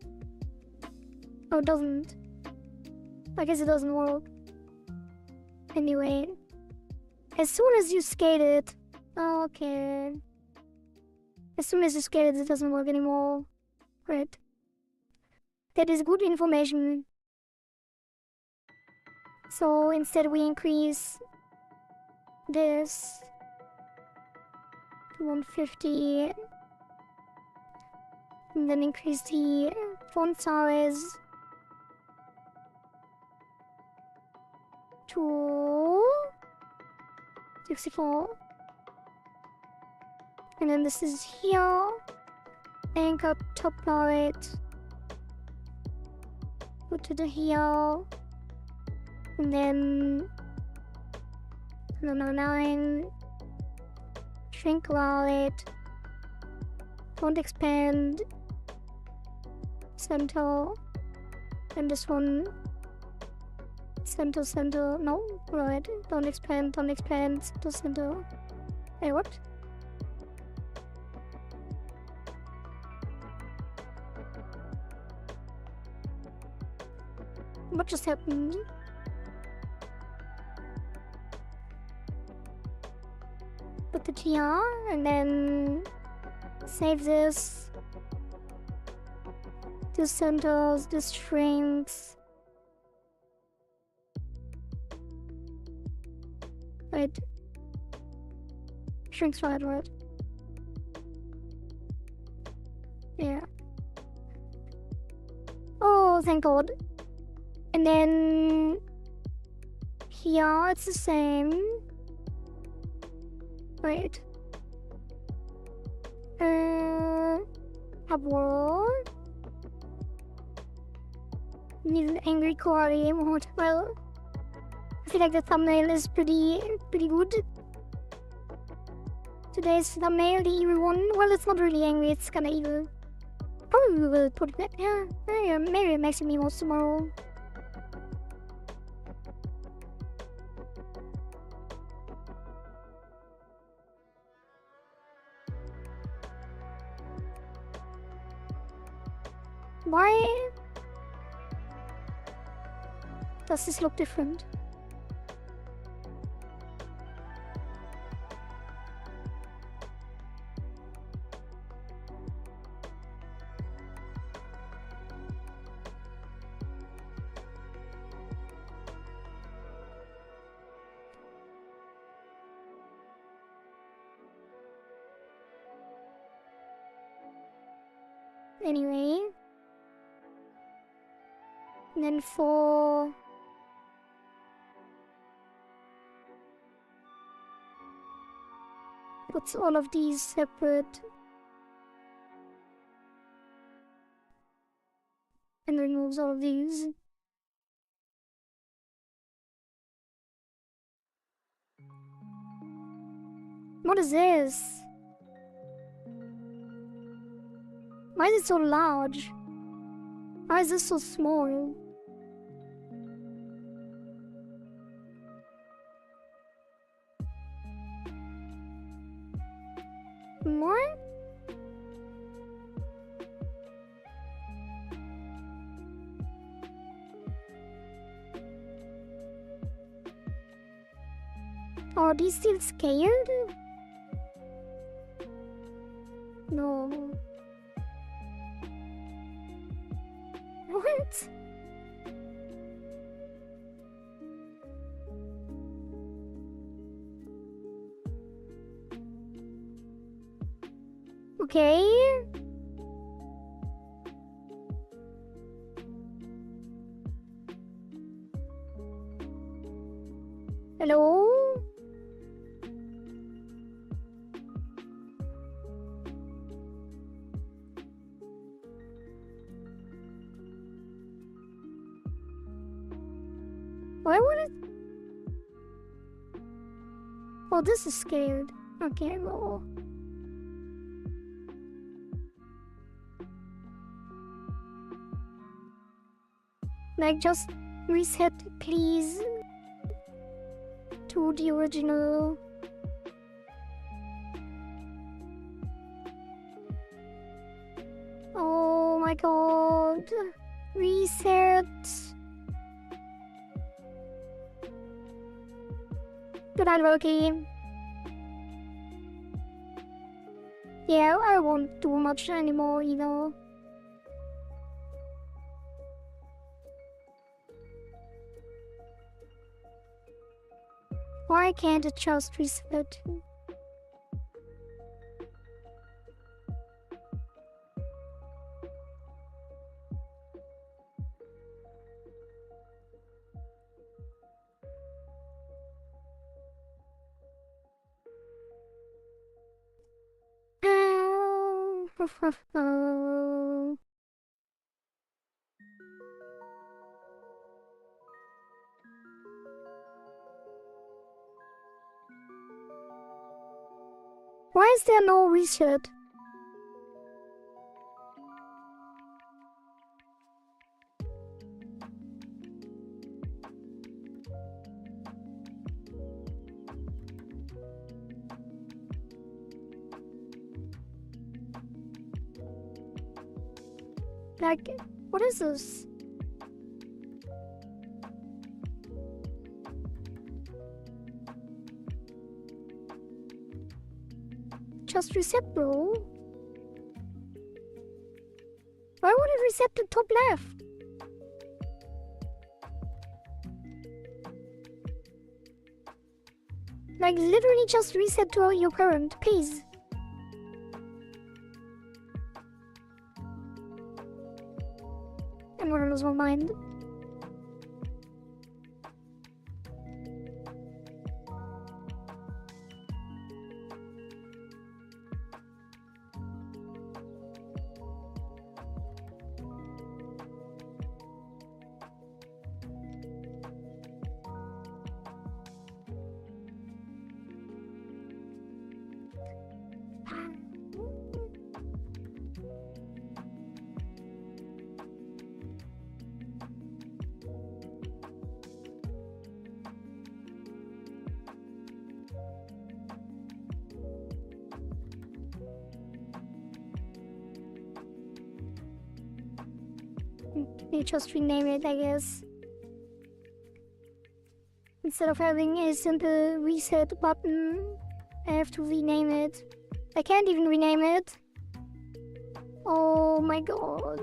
S1: Oh, it doesn't. I guess it doesn't work. Anyway, as soon as you scale it, oh, okay. As soon as you scale it, it doesn't work anymore. Great. That is good information. So instead we increase this to 150 and then increase the font size to 64. And then this is here. Anchor top right. Go to the here. And then number 9. Shrink right. Font expand. Center. And this one. Center. No, right. Don't expand. Center. Hey, what? What just happened? Put it here and then save this. This centers, this shrinks. Right. Shrinks right. Yeah. Oh, thank God. And then here it's the same. Wait. Upward. Need an angry quality mode. Well, I feel like the thumbnail is pretty good. Today's thumbnail, the evil one. Well, it's not really angry, it's kinda evil. Probably will put it back. Yeah, maybe Maxi Memos tomorrow. Why does this look different? anyway. And then for... puts all of these separate. And removes all of these. What is this? Why is it so large? Why is this so small? What? Are these still scared? No. What? Okay. Hello? Why would it? Oh, this is scared. Okay, well. Like, just reset, please, to the original. Oh my god. Reset. Good night, Loki. Yeah, I won't do much anymore, you know. Why can't it just reset? Why is there no reset? Like, what is this? Just reset, bro. Why would it reset the top left? Like, literally just reset to your current, please. I'm gonna lose my mind. You just rename it, I guess. Instead of having a simple reset button, I have to rename it. I can't even rename it. Oh my god.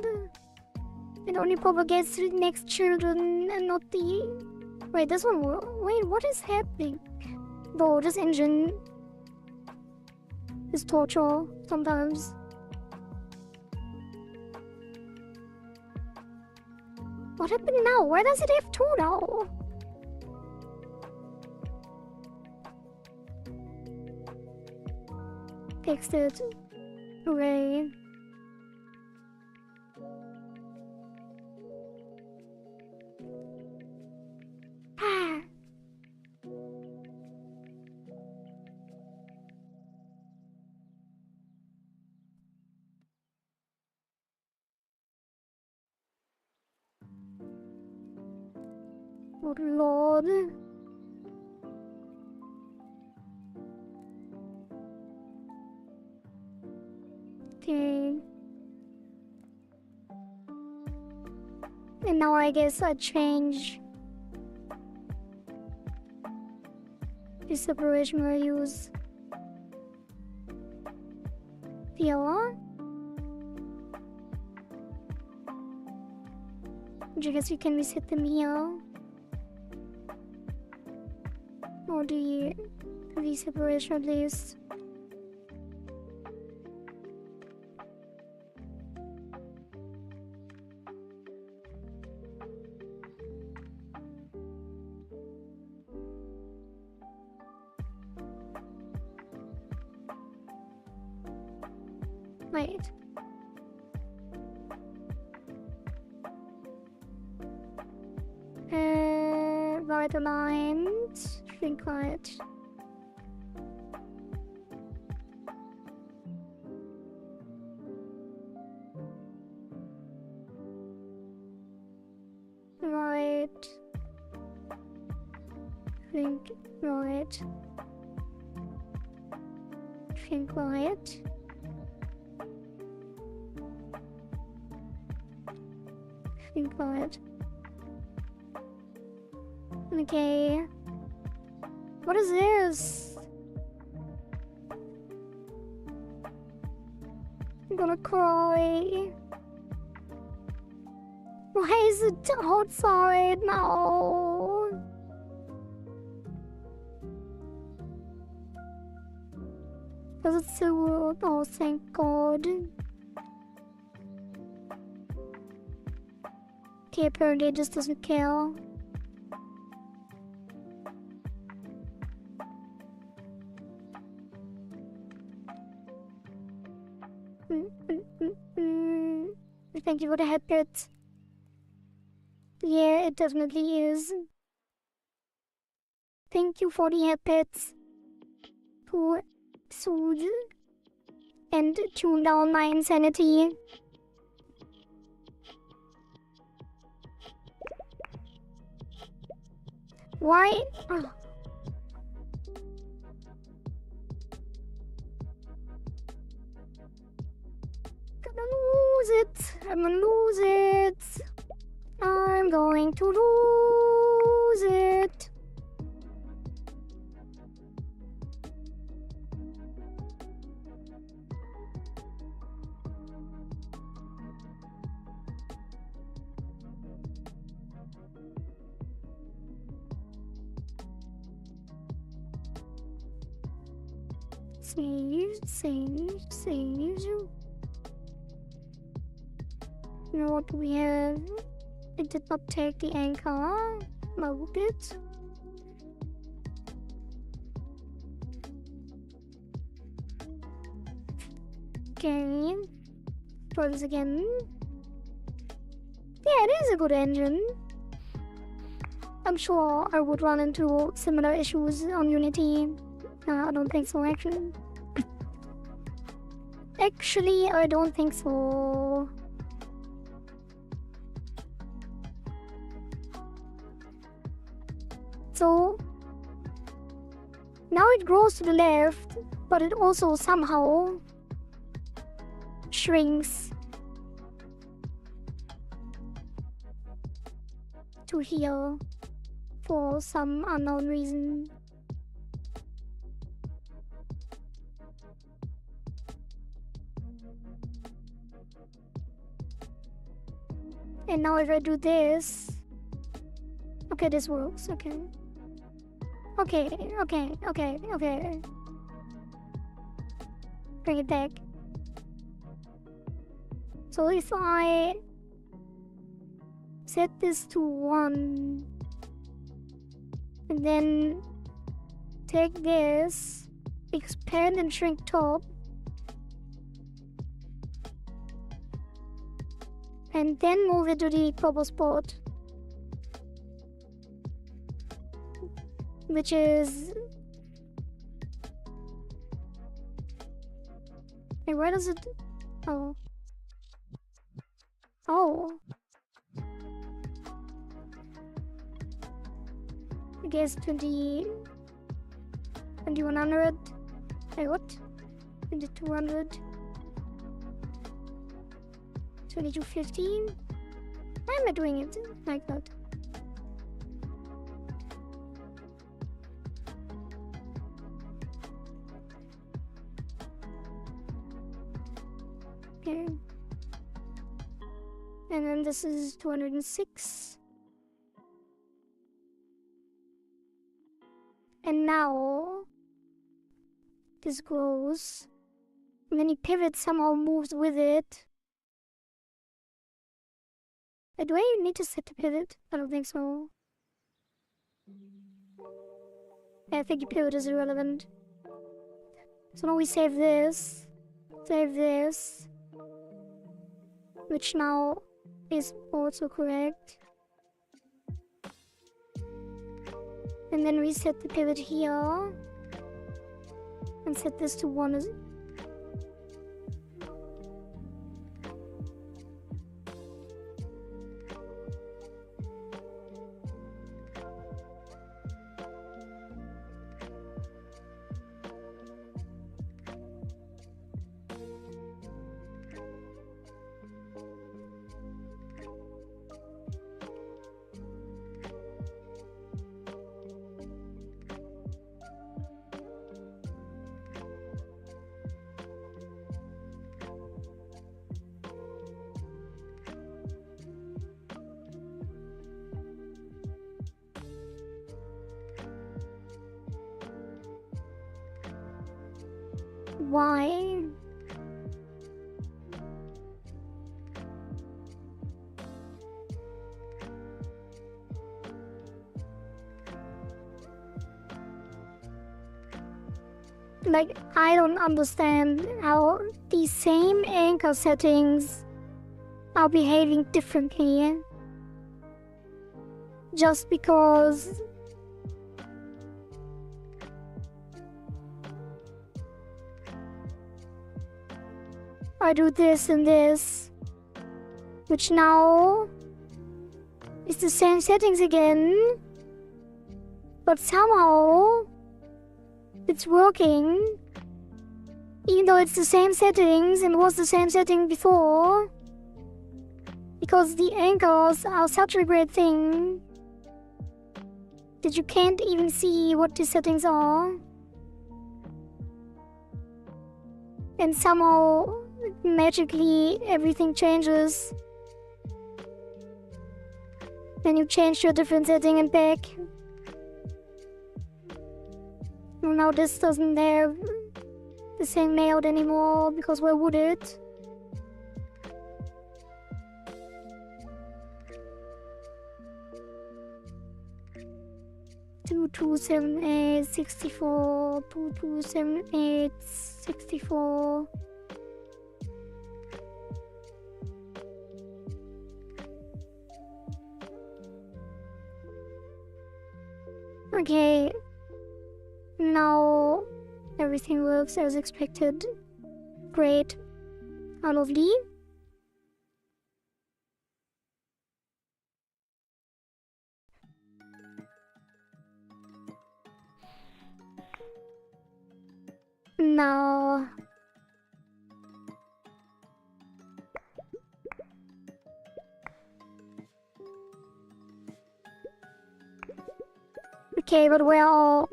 S1: It only propagates to the next children and not the... Wait, this one... Wait, what is happening? Bro, this engine is torture sometimes. What happened now? Why does it have 2 now? Fixed it. Hooray. Ah. Oh Lord. Okay. And now I guess I change the separation values. Here. Which I guess we can reset them here. Or the separation at least. Wait. Right aligned. Shrink right. Right. Shrink right. Shrink right. Shrink right. Okay. What is this? I'm gonna cry. Why is it outside now? Does it still work? Oh, thank God. Okay, apparently it just doesn't care. Thank you for the headset. Yeah, it definitely is. Thank you for the headpets to soothe and tune down my insanity. Why? Oh. I'm gonna lose it. I'm going to lose it. Save. You know what we have? It did not take the anchor. Moved it. Okay. Try this again. Yeah, it is a good engine. I'm sure I would run into similar issues on Unity. I don't think so, actually. Actually, I don't think so. So now it grows to the left, but it also somehow shrinks to here for some unknown reason. And now if I do this, okay, this works, okay. Okay. Bring it back. So if I set this to 1. And then take this, expand and shrink top. And then move it to the proper spot. Which is... Hey, where does it... Oh. Oh. I guess 2100. Hey, what? 2200. 2250. Why am I doing it like that? Okay. And then this is 206. And now this grows. And then the pivot somehow moves with it. Do I need to set the pivot? I don't think so. I think the pivot is irrelevant. So now we save this. Save this. Which now is also correct. And then we set the pivot here. And set this to 1 as... Why? Like, I don't understand how these same anchor settings are behaving differently. Just because I do this and this, which now is the same settings again, but somehow it's working, even though it's the same settings and was the same setting before, because the anchors are such a great thing that you can't even see what the settings are, and somehow magically everything changes. Then you change to a different setting and back. Well, now this doesn't have the same layout anymore, because why would it? Two, 278, 64, 2278, 64. Okay, now everything works as expected. Great. How lovely. Now okay, but we're all...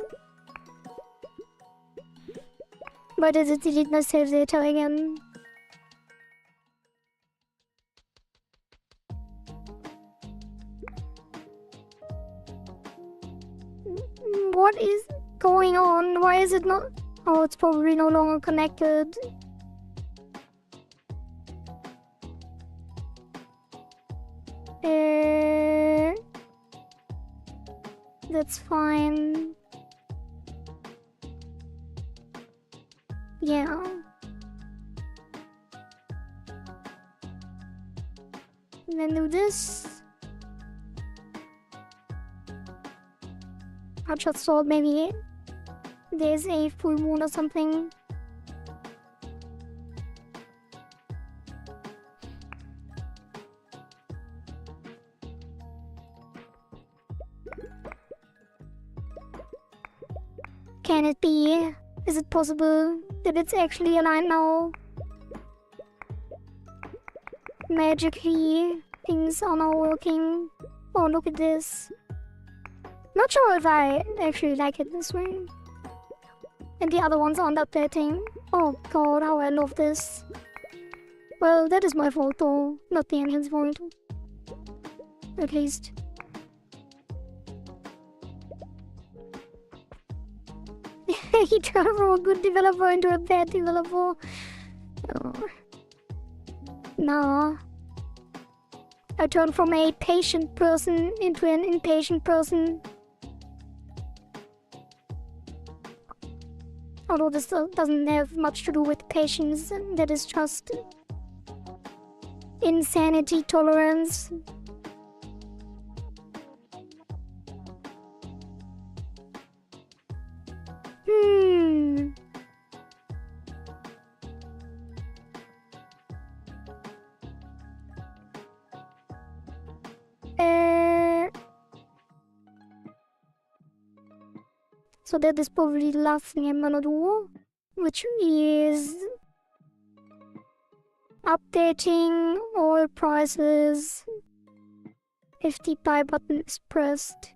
S1: But did it delete my save data again? What is going on? Why is it not... Oh, it's probably no longer connected. That's fine. Yeah. And then do this. I just thought maybe there's a full moon or something. Can it be? Is it possible that it's actually aligned now? Magically, things are now working. Oh, look at this. Not sure if I actually like it this way. And the other ones aren't updating. Oh god, how I love this. Well, that is my fault though, not the engine's fault. At least. He turned from a good developer into a bad developer. Oh. Nah. I turned from a patient person into an impatient person. Although this doesn't have much to do with patience, that is just insanity tolerance. So that is probably the last thing I'm gonna do, which is updating all prices if the buy button is pressed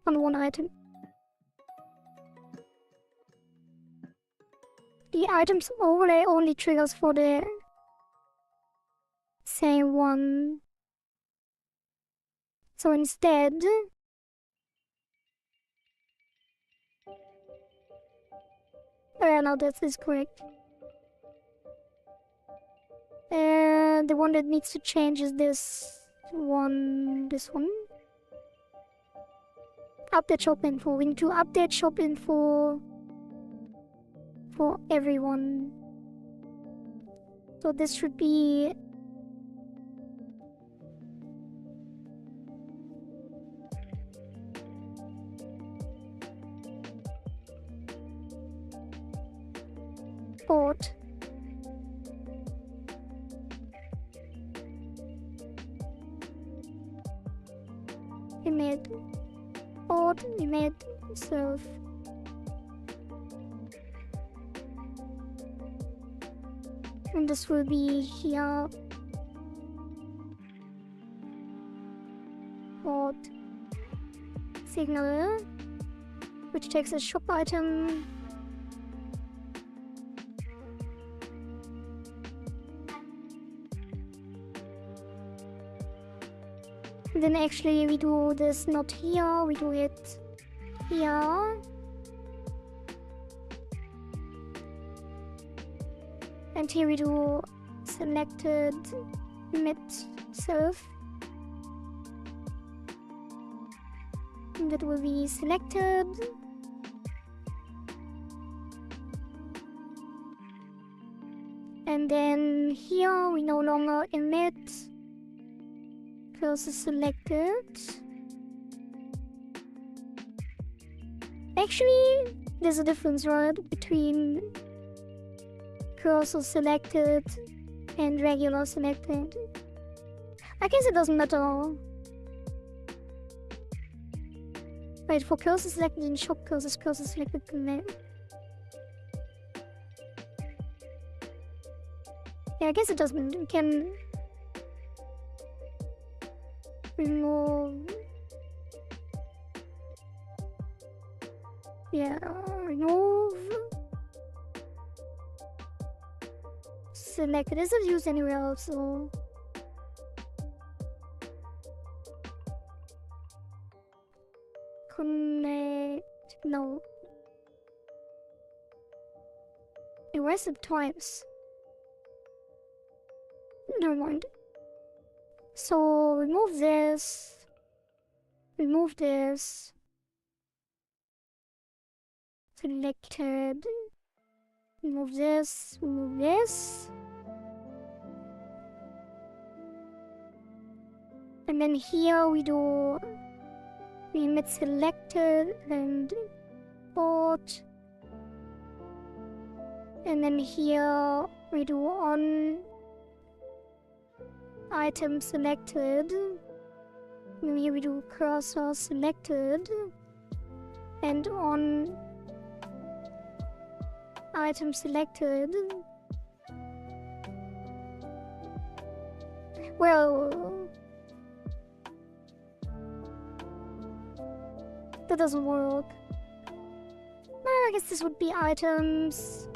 S1: on one item. The items overlay only triggers for the same one. So instead, no, that is correct. The one that needs to change is this one. Update shop info. We need to update shop info for everyone. So this should be port. Emit port, emit serve. And this will be here. Port signal, which takes a shop item. And then actually we do this not here, we do it here. And here we do selected emit serve. And that will be selected. And then here we no longer emit. Cursor selected. Actually, there's a difference, right, between cursor selected and regular selected. I guess it doesn't matter. Wait, for cursor selected in shop cursor selected command. Yeah, I guess it doesn't. We can remove. Yeah, remove. Select. It isn't used anywhere else, so. Connect. No. Erase it twice. Never mind. So remove this. Remove this. selected. Move this, move this. And then here we do remit selected and port. And then here we do on item selected. And here we do cursor selected. And on item selected. Well, that doesn't work. I guess this would be items.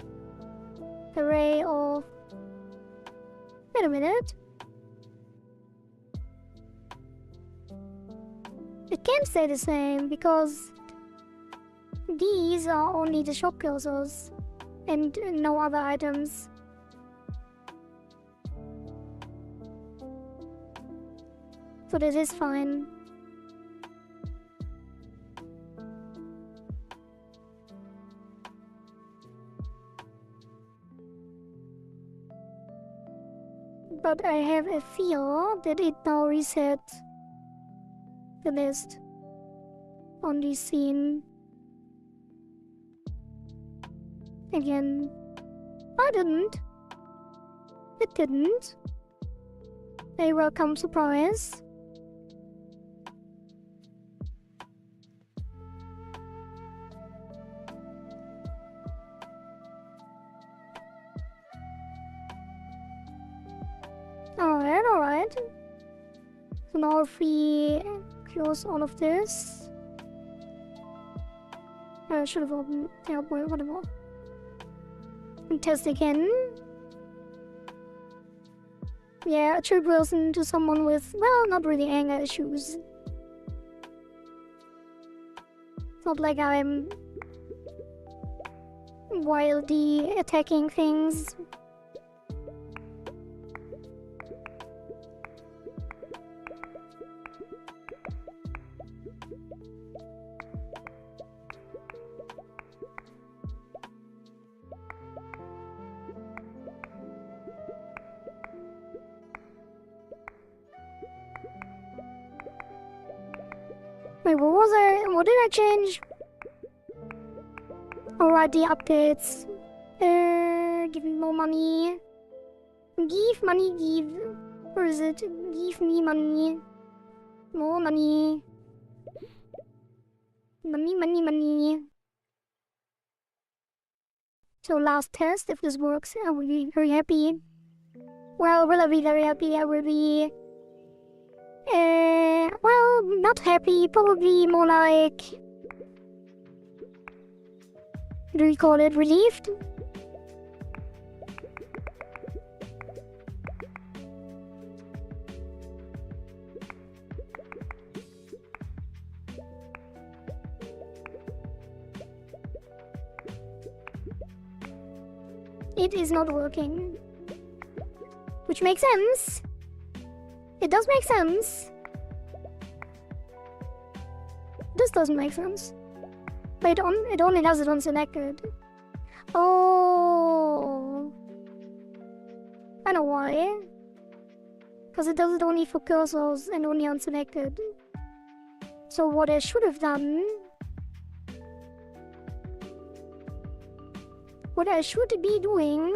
S1: Array of. Wait a minute. It can't stay the same because these are only the shop cursors and no other items. So this is fine. But I have a fear that it now resets the list on this scene. Again. I didn't. It didn't. A welcome surprise. Alright. So now if we close all of this. I should have opened the whatever. And test again. Yeah, a true person to someone with, well, not really anger issues. It's not like I'm wildly attacking things. Wait, what was I? What did I change? Alright, the updates. Give me more money. Give money, give. Where is it? Give me money. More money. Money. So last test, if this works, I will be very happy. Well, will I be very happy? I will be... well, not happy, probably more like... do we call it relieved? It is not working. Which makes sense. It does make sense. This doesn't make sense. But it only does it on selected. Oh. I know why. Because it does it only for cursors and only on selected. So what I should have done... what I should be doing...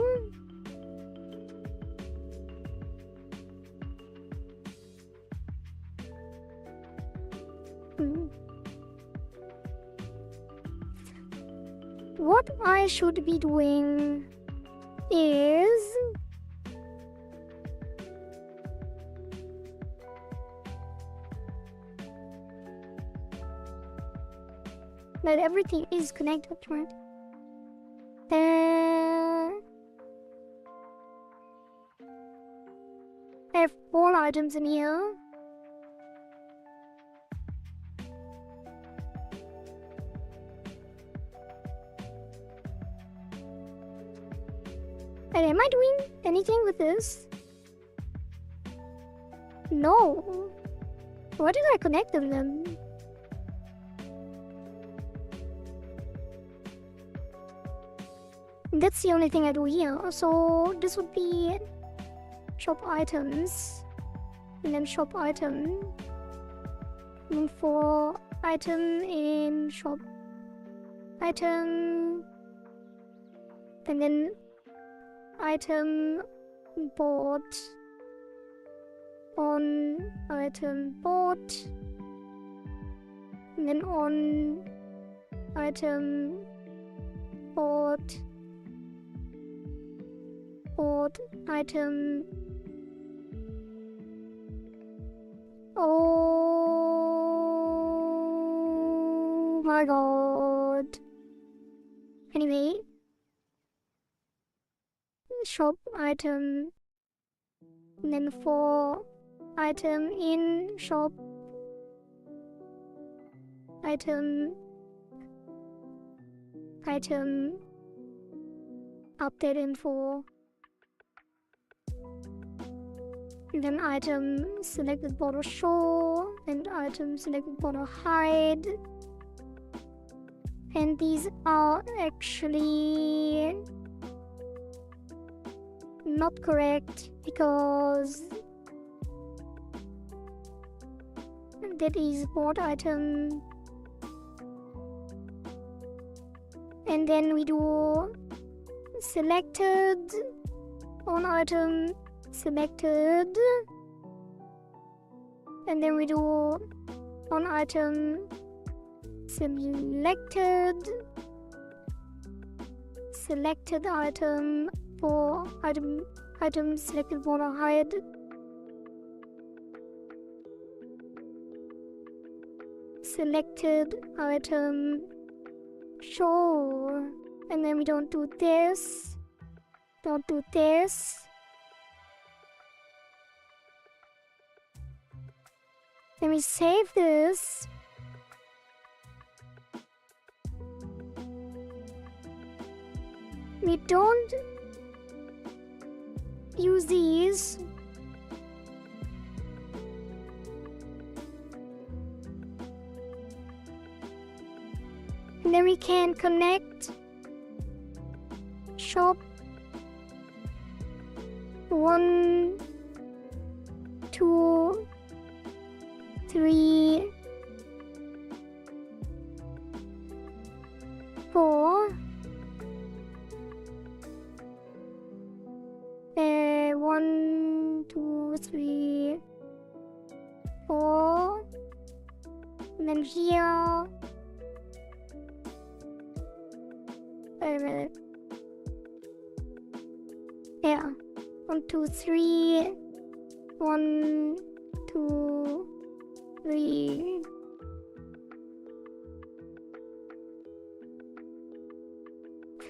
S1: what I should be doing is... that everything is connected, right? I have 4 items in here. And am I doing anything with this? No. Why did I connect them then? That's the only thing I do here. So this would be shop items, and then shop item, and then for item in shop item, and then item bought on item bought, and then on item bought item. Oh my god. Anyway, shop item, and then for item in shop item update info, and then item selected border show, and item selected border hide. And these are actually not correct because that is bought item, and then we do selected on item selected, and then we do on item selected item for item selected border hide, selected item show, and then we don't do this, then we save this, we don't use these, and then we can connect shop 1, 2, 3, 4. 1, 2, 3, 4, and then here. Wait a minute. Yeah. 1, 2, 3. 1, 2, 3.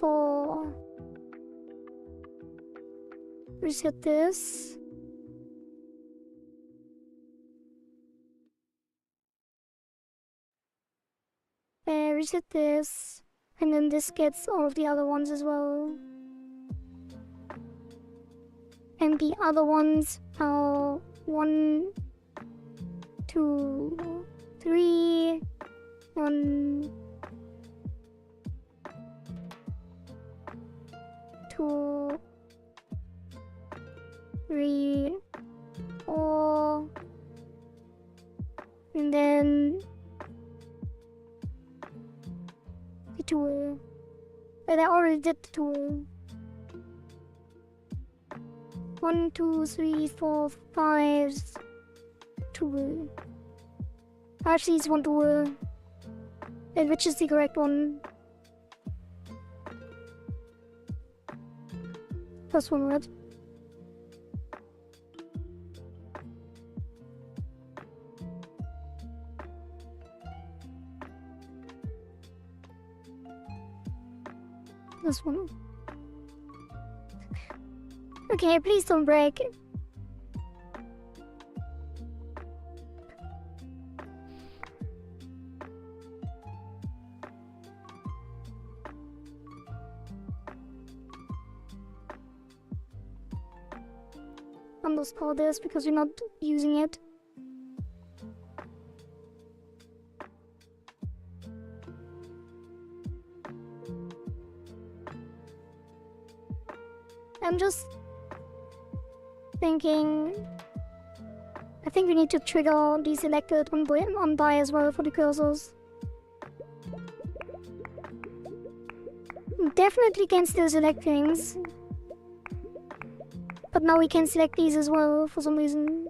S1: 4. Reset this. Reset this. And then this gets all of the other ones as well. And the other ones are 1, 2, 3, 1, 2, 3, 4, and then the tool. But I already did the tool. 1, 2, 3, 4, 5 tool. Actually, it's one tool. And which is the correct one? First one, right? This one. Okay, please don't break. Underscore this because we're not using it. I'm just thinking. I think we need to trigger the selected on by as well for the cursors. Definitely can still select things. But now we can select these as well for some reason.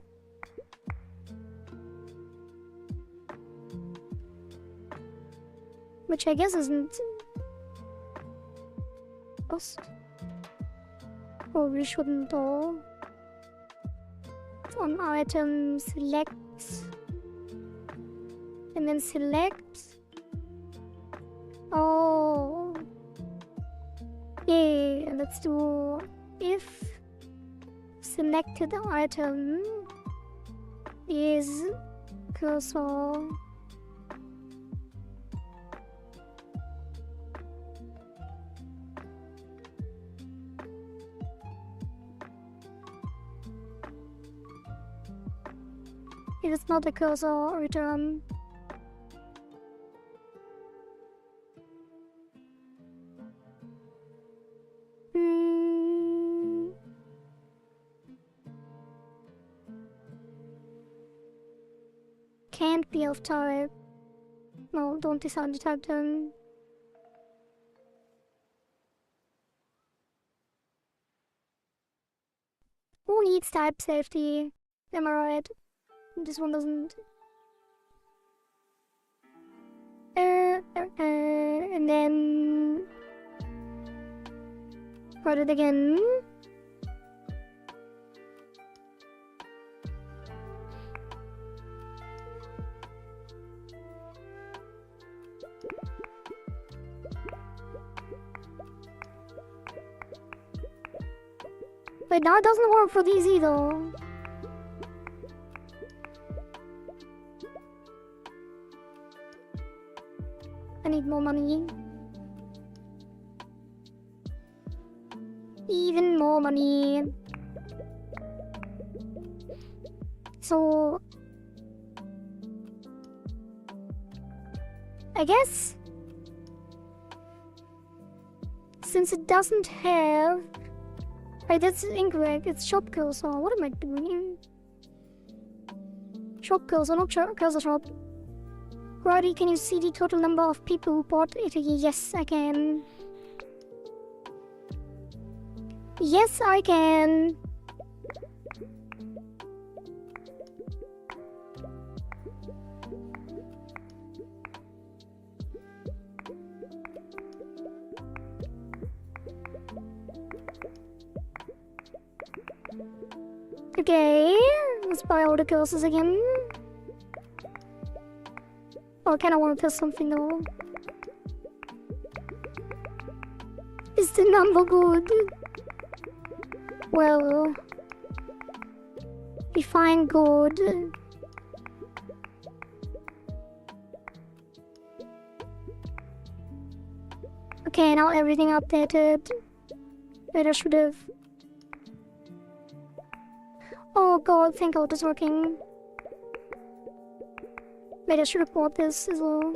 S1: Which I guess isn't us. Or we shouldn't though. On item select. And then select. Oh. Yeah, let's do if selected item is cursor. It is not a cursor, return. Can't be of type. No, don't decide the type then. Who needs type safety? Am I right? This one doesn't. And then write it again. Wait, now it doesn't work for these either. I need more money. Even more money. So I guess since it doesn't have. Wait, that's incorrect. It's shop cursor. What am I doing? Shop cursor, not cursor shop. Roddy, can you see the total number of people who bought ItaGy? Yes, I can. Yes, I can. Okay, let's buy all the curses again. Oh, I kinda wanna test something though. Is the number good? Well, we find good. Okay, now everything updated. Wait, I should have. Oh god, thank god it's working. Wait, I should have bought this as well.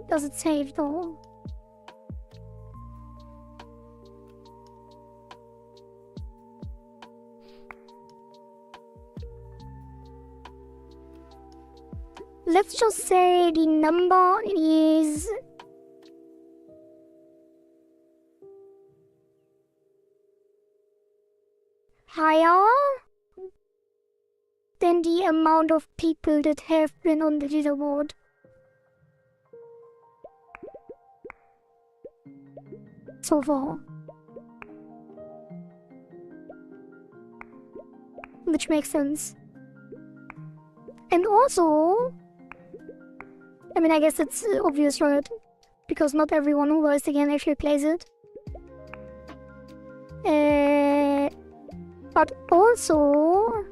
S1: Does it save though? Let's just say the number is higher than the amount of people that have been on the leaderboard. So far. Which makes sense. And also, I mean, I guess it's obvious, right? Because not everyone who buys the game actually plays it. But also,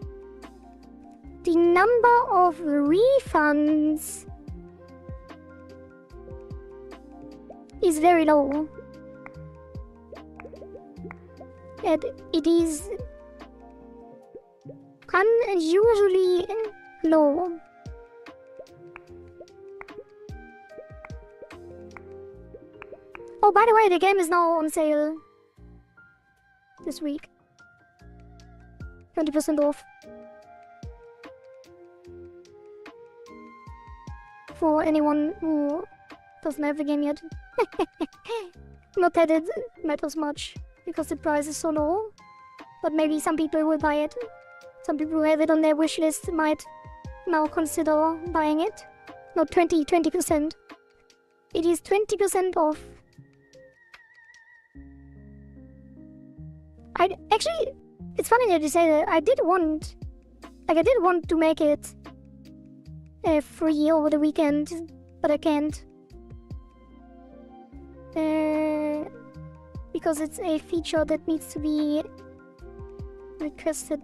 S1: the number of refunds is very low. And it is unusually low. Oh, by the way, the game is now on sale this week. 20% off. For anyone who doesn't have the game yet. Not that it matters much, because the price is so low. But maybe some people will buy it. Some people who have it on their wish list might now consider buying it. Not 20%. It is 20% off. Actually, it's funny that you say that. I did want to make it free over the weekend, but I can't. Because it's a feature that needs to be requested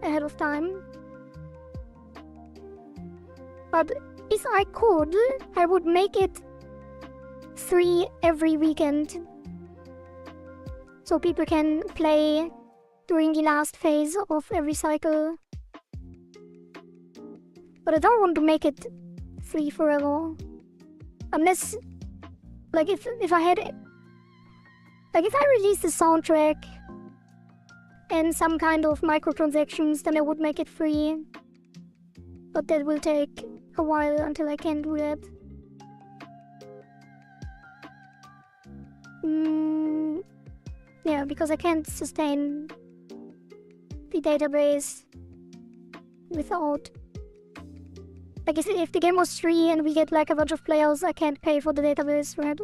S1: ahead of time. But if I could, I would make it free every weekend. So people can play during the last phase of every cycle. But I don't want to make it free forever. Unless, like, if I had, like, if I released the soundtrack and some kind of microtransactions, then I would make it free. But that will take a while until I can do that. Yeah, because I can't sustain the database without... Like, if the game was free and we get like a bunch of players, I can't pay for the database, right?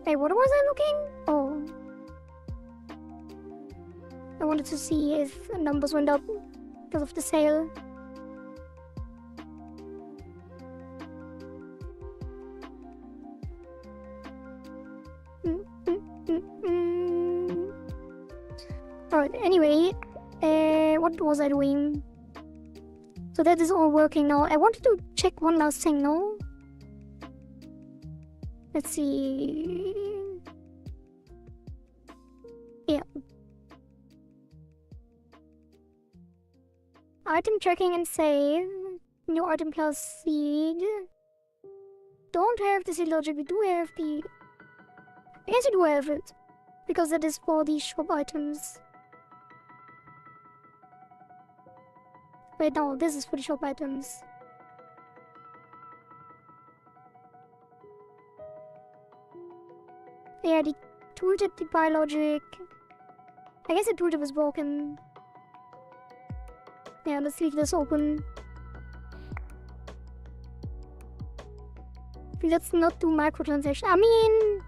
S1: Hey, what was I looking? Oh. I wanted to see if numbers went up because of the sale. Alright, anyway, what was I doing? So that is all working now. I wanted to check one last thing, no? Let's see... Yeah. Item tracking and save. New item plus seed. Don't have the seed logic, we do have the... I guess we do have it. Because that is for the shop items. Wait, no, this is for the shop items. Yeah, the tooltip, the biologic. I guess the tooltip is broken. Yeah, let's leave this open. Let's not do microtransactions. I mean...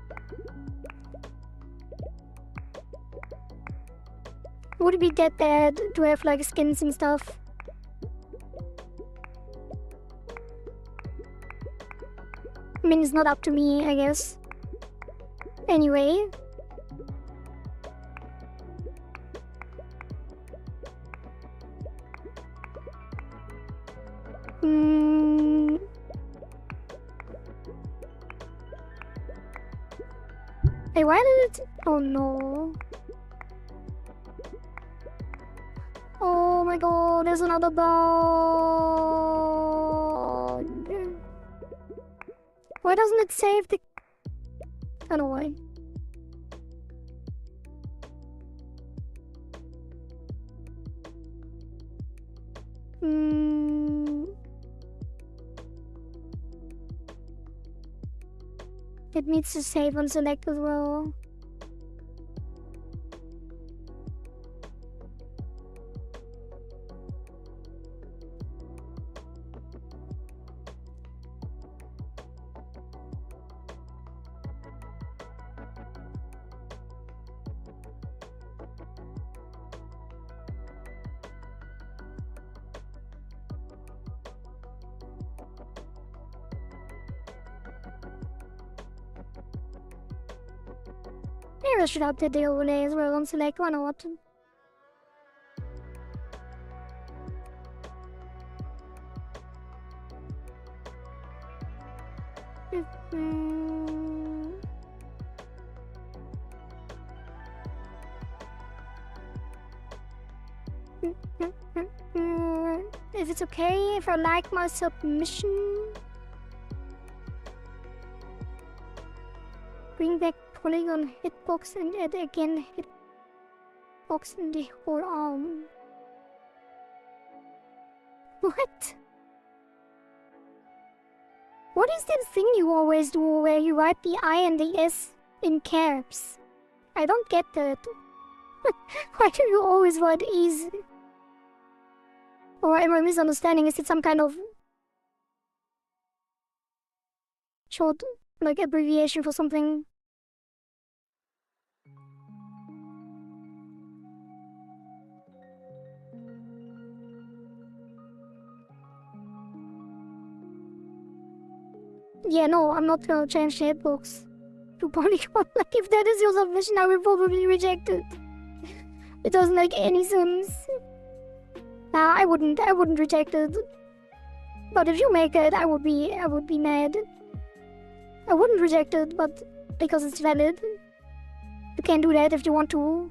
S1: would it be that bad to have like skins and stuff? I mean, it's not up to me, I guess. Anyway. Hey, why did it... Oh no. Oh my god, there's another bug. Why doesn't it save the... I don't know why. It needs to save on select as well. Maybe I should update the overlay as well on select, why not? Is it okay if I like my submission? Bring back polygon hitbox and add again hitbox in the whole arm. What? What is that thing you always do where you write the I and the S in caps? I don't get that. Why do you always write E's? Or am I misunderstanding? Is it some kind of short, like, abbreviation for something? Yeah, no, I'm not gonna change the hitbox to polygon. Like, if that is your submission, I will probably reject it. It doesn't make any sense. Nah, I wouldn't reject it. But if you make it, I would be mad. I wouldn't reject it, but because it's valid. You can do that if you want to.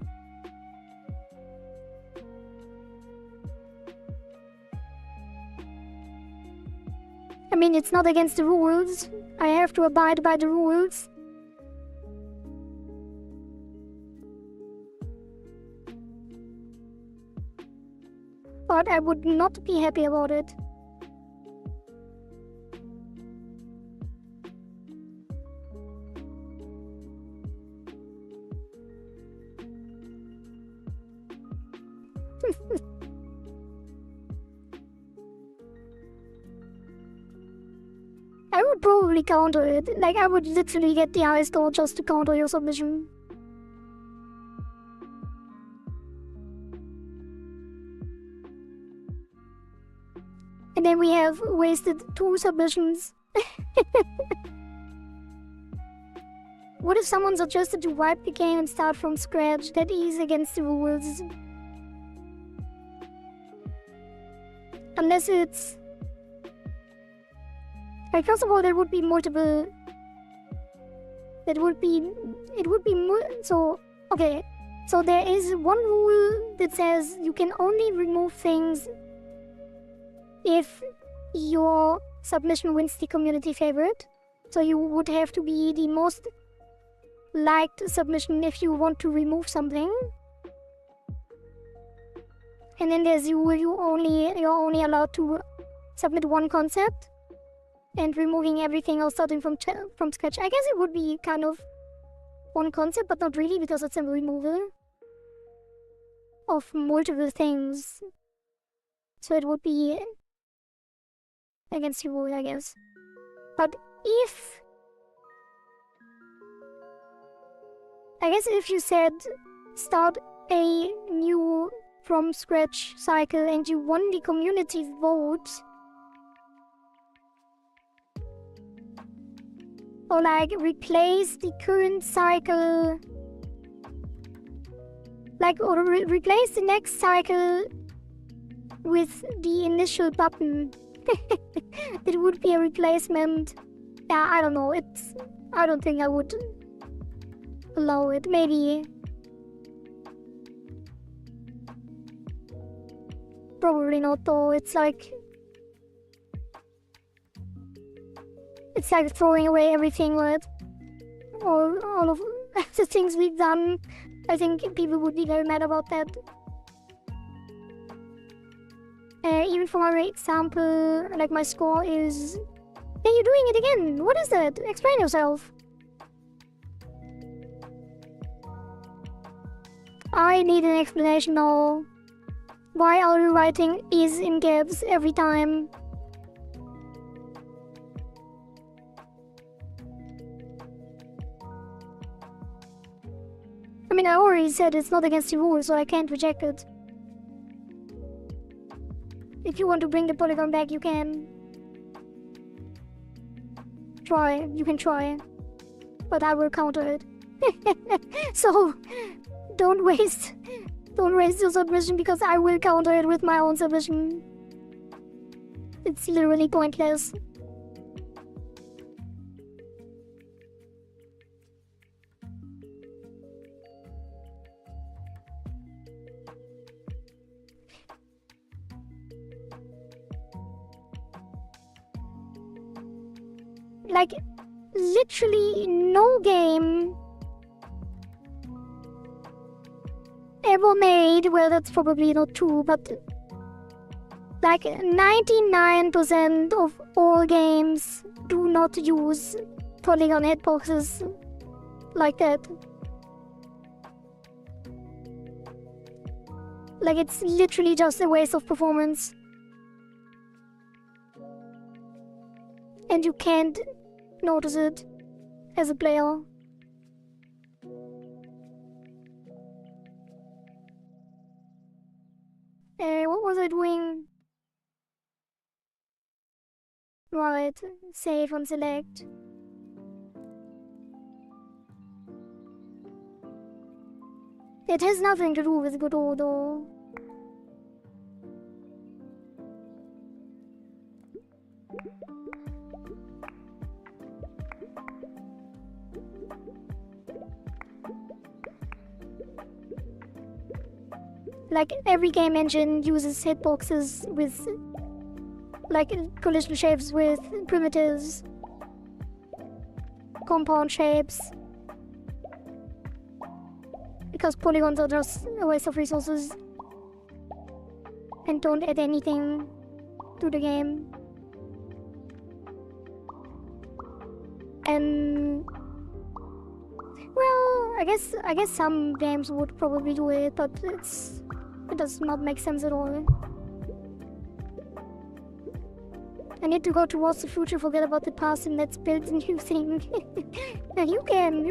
S1: I mean, it's not against the rules. I have to abide by the rules. But I would not be happy about it. I would probably counter it. Like, I would literally get the high score just to counter your submission. And then we have wasted 2 submissions. What if someone suggested to wipe the game and start from scratch? That is against the rules. Unless it's... Like, first of all, there would be multiple... It would be so... Okay. So there is one rule that says you can only remove things if your submission wins the community favorite. So you would have to be the most liked submission if you want to remove something. And then there's you're only allowed to submit one concept, and removing everything else starting from scratch. I guess it would be kind of one concept, but not really, because it's a removal of multiple things. So it would be against the rule, I guess. But if... I guess if you said start a new from scratch cycle and you won the community vote, or like replace the current cycle, like, or replace the next cycle with the initial button. It would be a replacement. Yeah, I don't know. I don't think I would allow it. Maybe. Probably not, though. It's like throwing away everything, right? Or all of the things we've done. I think people would be very mad about that. Even for my example, like, my score is... Hey, you're doing it again! What is that? Explain yourself. I need an explanation now. Why are you writing is in caps every time? I mean, I already said it's not against the rules, so I can't reject it. If you want to bring the polygon back, you can. You can try. But I will counter it. So, don't waste your submission, because I will counter it with my own submission. It's literally pointless. like, literally no game ever made, well, that's probably not true, but like 99% of all games do not use polygon hitboxes like that. Like, it's literally just a waste of performance. And you can't notice it as a player. What was I doing? Right, save and select. It has nothing to do with good order. Like, every game engine uses hitboxes with, like, collision shapes with primitives, compound shapes, because polygons are just a waste of resources and don't add anything to the game. And well, I guess some games would probably do it, but it does not make sense at all. I need to go towards the future, forget about the past, and let's build a new thing. you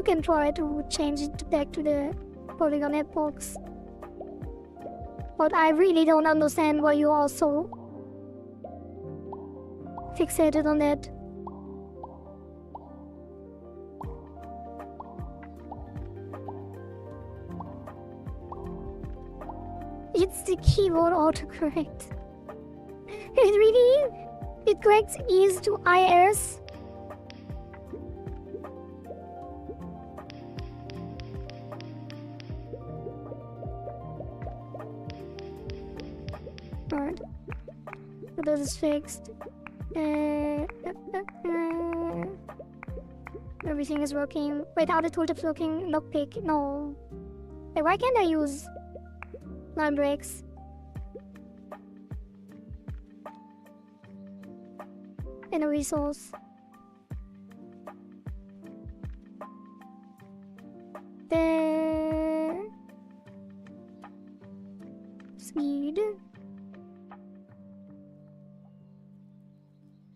S1: can try to change it back to the polygon hitbox. But I really don't understand why you are so fixated on that. It's the keyboard autocorrect. It corrects E's to IS. Alright. So this is fixed. Everything is working. Wait, how the tooltip's working? Lockpick? No. Wait, why can't I use line breaks? In a resource. The speed.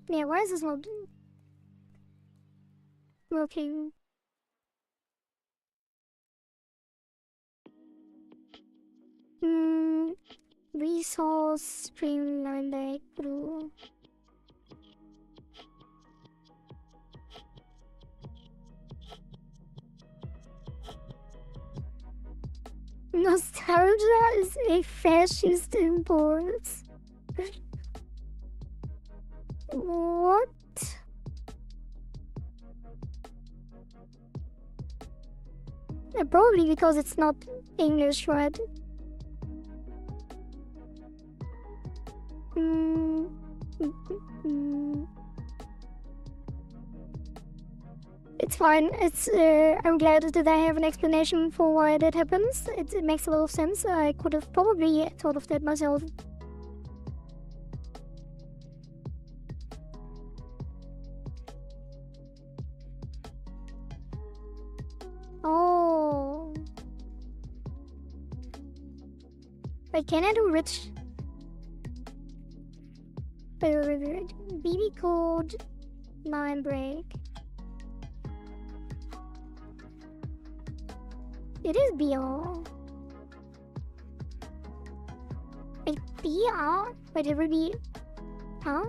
S1: Yeah, why is this not working? Resource streamline back through. Nostalgia is a fascist impulse. What? Probably because it's not English, right? It's fine. I'm glad that I have an explanation for why that happens. It makes a lot of sense. I could have probably thought of that myself. Oh. Wait, can I do rich? Wait. BB code line break. It is BR. Wait, BR? Wait, it will be... Huh?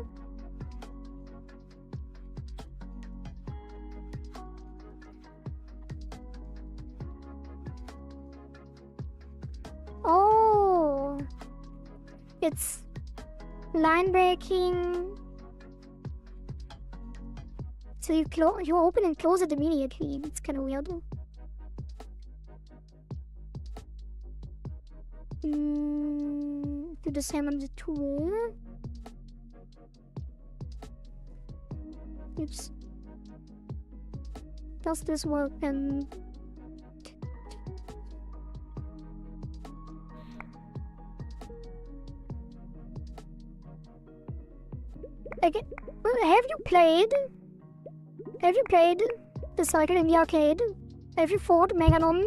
S1: Oh! It's... line breaking... So you open and close it immediately. It's kind of weird. Do the same on the tool. Oops. does this work? And again, well, have you played the cycle in the arcade? Have you fought Meganon?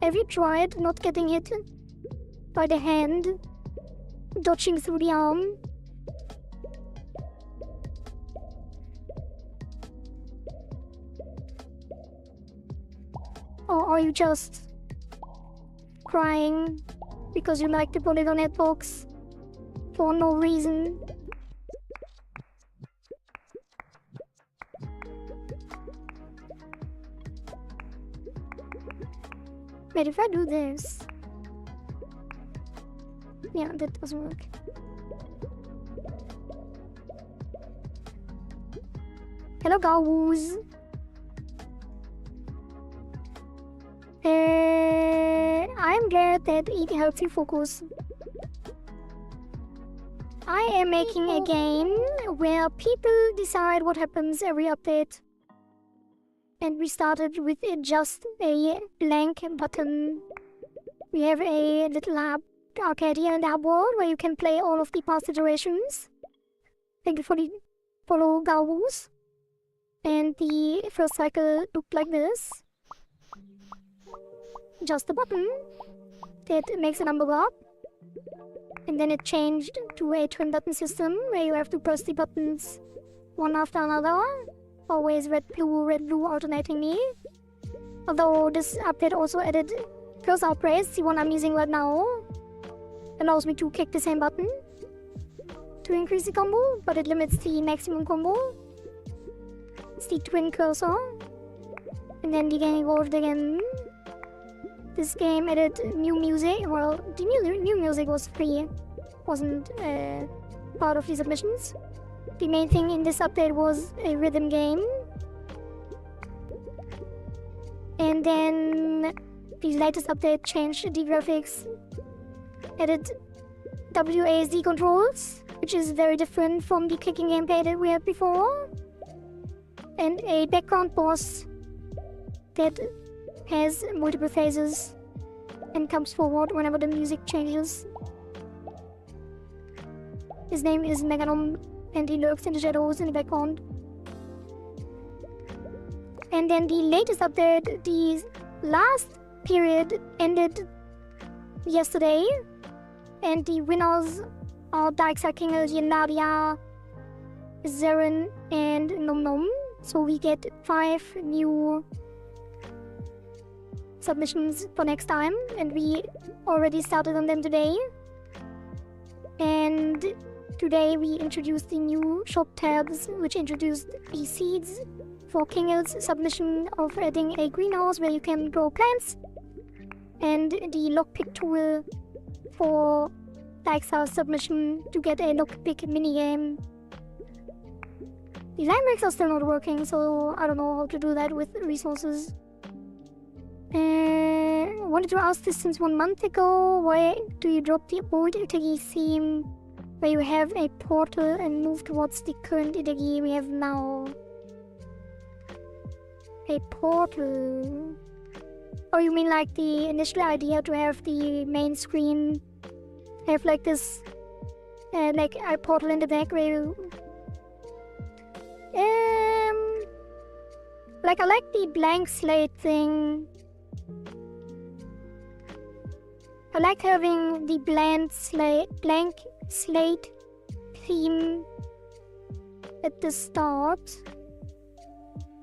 S1: Have you tried not getting hit by the hand, dodging through the arm? Or are you just crying because you like to put it on Xbox for no reason? Wait, if I do this... Yeah, that doesn't work. Hello, Gawoos. I'm glad that it helps you focus. I am making a game where people decide what happens every update. And we started with just a blank button. We have a little arcade here in the world where you can play all of the past iterations. Thank you for the follow, Gawoos. And the first cycle looked like this. Just a button that makes a number go up. And then it changed to a twin button system where you have to press the buttons one after another. Always red, blue alternatingly. Although this update also added curse outbreaks, the one I'm using right now. Allows me to kick the same button to increase the combo, but it limits the maximum combo. It's the twin cursor. And then the game evolved again. This game added new music. Well, the new music was free. Wasn't part of the submissions. The main thing in this update was a rhythm game. And then the latest update changed the graphics. Added WASD controls, which is very different from the clicking gameplay that we had before. And a background boss that has multiple phases and comes forward whenever the music changes. His name is Meganon, and he lurks in the shadows in the background. And then the latest update, the last period ended yesterday, and the winners are Darksakingel, Nadia, Zeren, and Nom Nom. So we get 5 new submissions for next time, and we already started on them today. And today we introduced the new shop tabs, which introduced the seeds for Kingel's submission of adding a greenhouse where you can grow plants, and the lockpick tool for Dyksa's submission to get a lockpick minigame. The line breaks are still not working, so I don't know how to do that with resources. I wanted to ask this since 1 month ago. Why do you drop the old ItaGy theme where you have a portal and move towards the current ItaGy we have now? A portal? Oh, you mean like the initial idea to have the main screen have like this, like a portal in the back where you... Like I like the blank slate thing. I like having the blank slate theme at the start,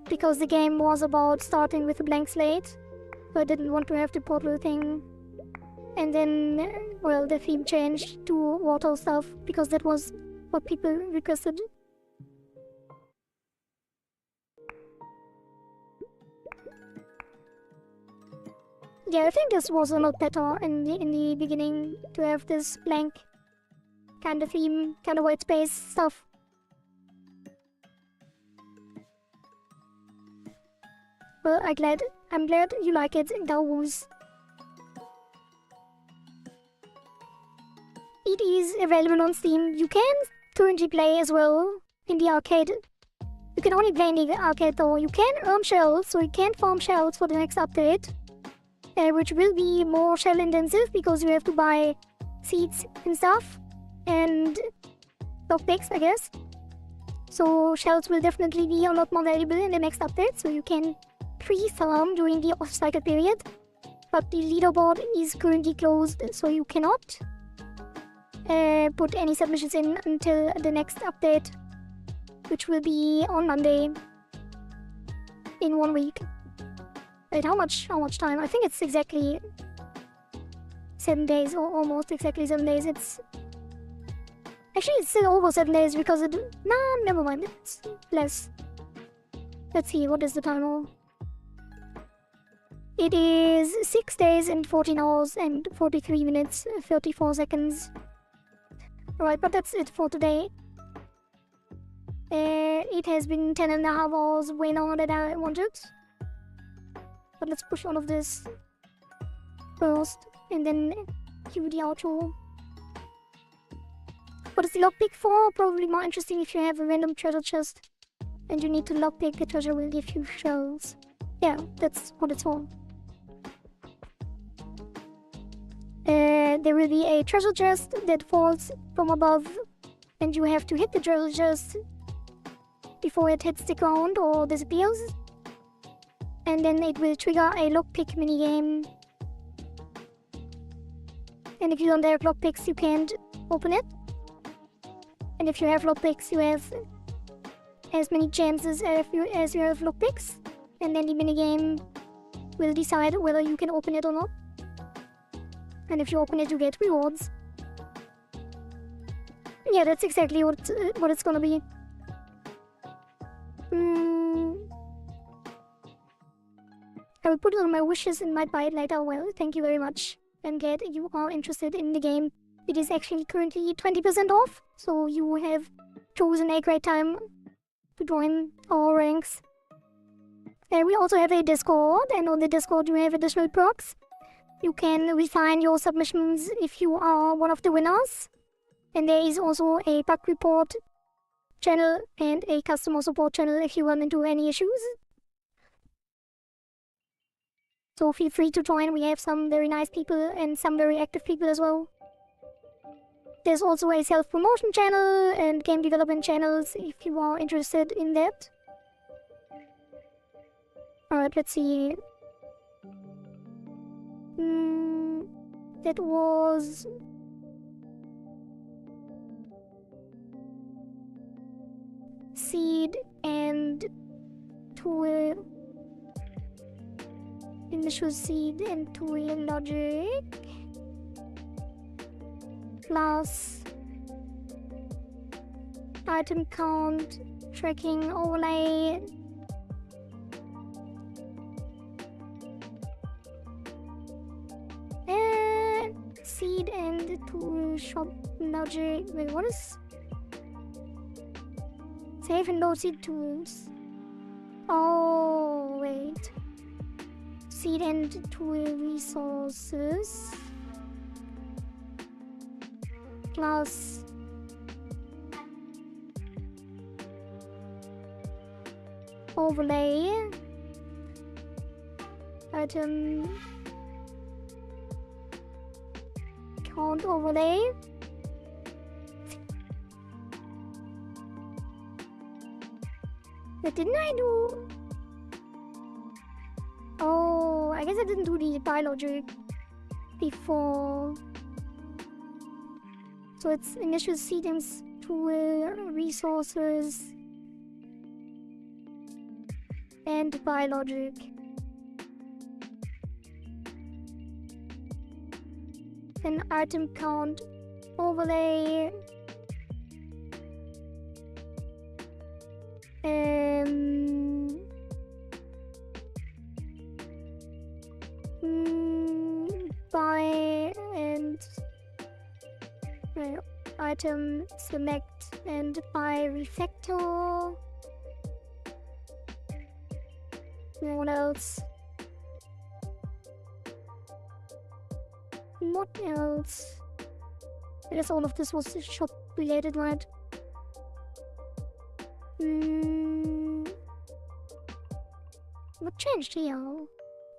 S1: because the game was about starting with a blank slate, so I didn't want to have the portal thing. And then, well, the theme changed to water stuff, because that was what people requested. Yeah, I think this was a lot better in the beginning to have this blank kind of theme, kind of white space stuff. Well, I'm glad you like it, Gawoos. It is available on Steam. You can currently play as well in the arcade. You you can only play in the arcade though. You can earn shells, so you can farm shells for the next update, which will be more shell intensive because you have to buy seeds and stuff and lockpicks, I guess. So shells will definitely be a lot more valuable in the next update, so you can pre-farm during the off-cycle period. But the leaderboard is currently closed, so you cannot put any submissions in until the next update, which will be on Monday in 1 week. Wait, how much time? I think it's exactly 7 days, or almost exactly 7 days. It's still over 7 days because nah, never mind, it's less. Let's see, what is the timer? It is 6 days and 14 hours and 43 minutes 34 seconds. Alright, but that's it for today. It has been 10.5 hours way longer than I wanted. But let's push all of this first and then cue the outro. What is the lockpick for? Probably more interesting if you have a random treasure chest and you need to lockpick, the treasure will give you shells. Yeah, that's what it's for. There will be a treasure chest that falls from above and you have to hit the treasure chest before it hits the ground or disappears. And then it will trigger a lockpick minigame. And if you don't have lockpicks, you can't open it. And if you have lockpicks, you have as many chances as you have lockpicks. And then the minigame will decide whether you can open it or not. And if you open it, you get rewards. Yeah, that's exactly what it's gonna be. I will put it on my wishes and might buy it later. Well, thank you very much. I'm glad you are interested in the game. It is actually currently 20% off, so you have chosen a great time to join our ranks. And we also have a Discord, and on the Discord you have additional perks. You can refine your submissions if you are one of the winners. And there is also a bug report channel and a customer support channel if you run into any issues. So feel free to join. We have some very nice people and some very active people as well. There's also a self-promotion channel and game development channels if you are interested in that. Alright, let's see. That was... Seed and tool. Initial seed and tool logic. Plus item count, tracking overlay. And seed and tool shop logic. Wait, what is... Save and load seed tools. Oh, wait. Seed and tool resources. Plus overlay. Item count overlay. What didn't I do? Oh, I guess I didn't do the biologic before. So it's initial seedings, tool, resources, and biologic. Then item count, overlay. Buy and item select and buy refactor. And what else? What else? I guess all of this was shop related, right? What changed here?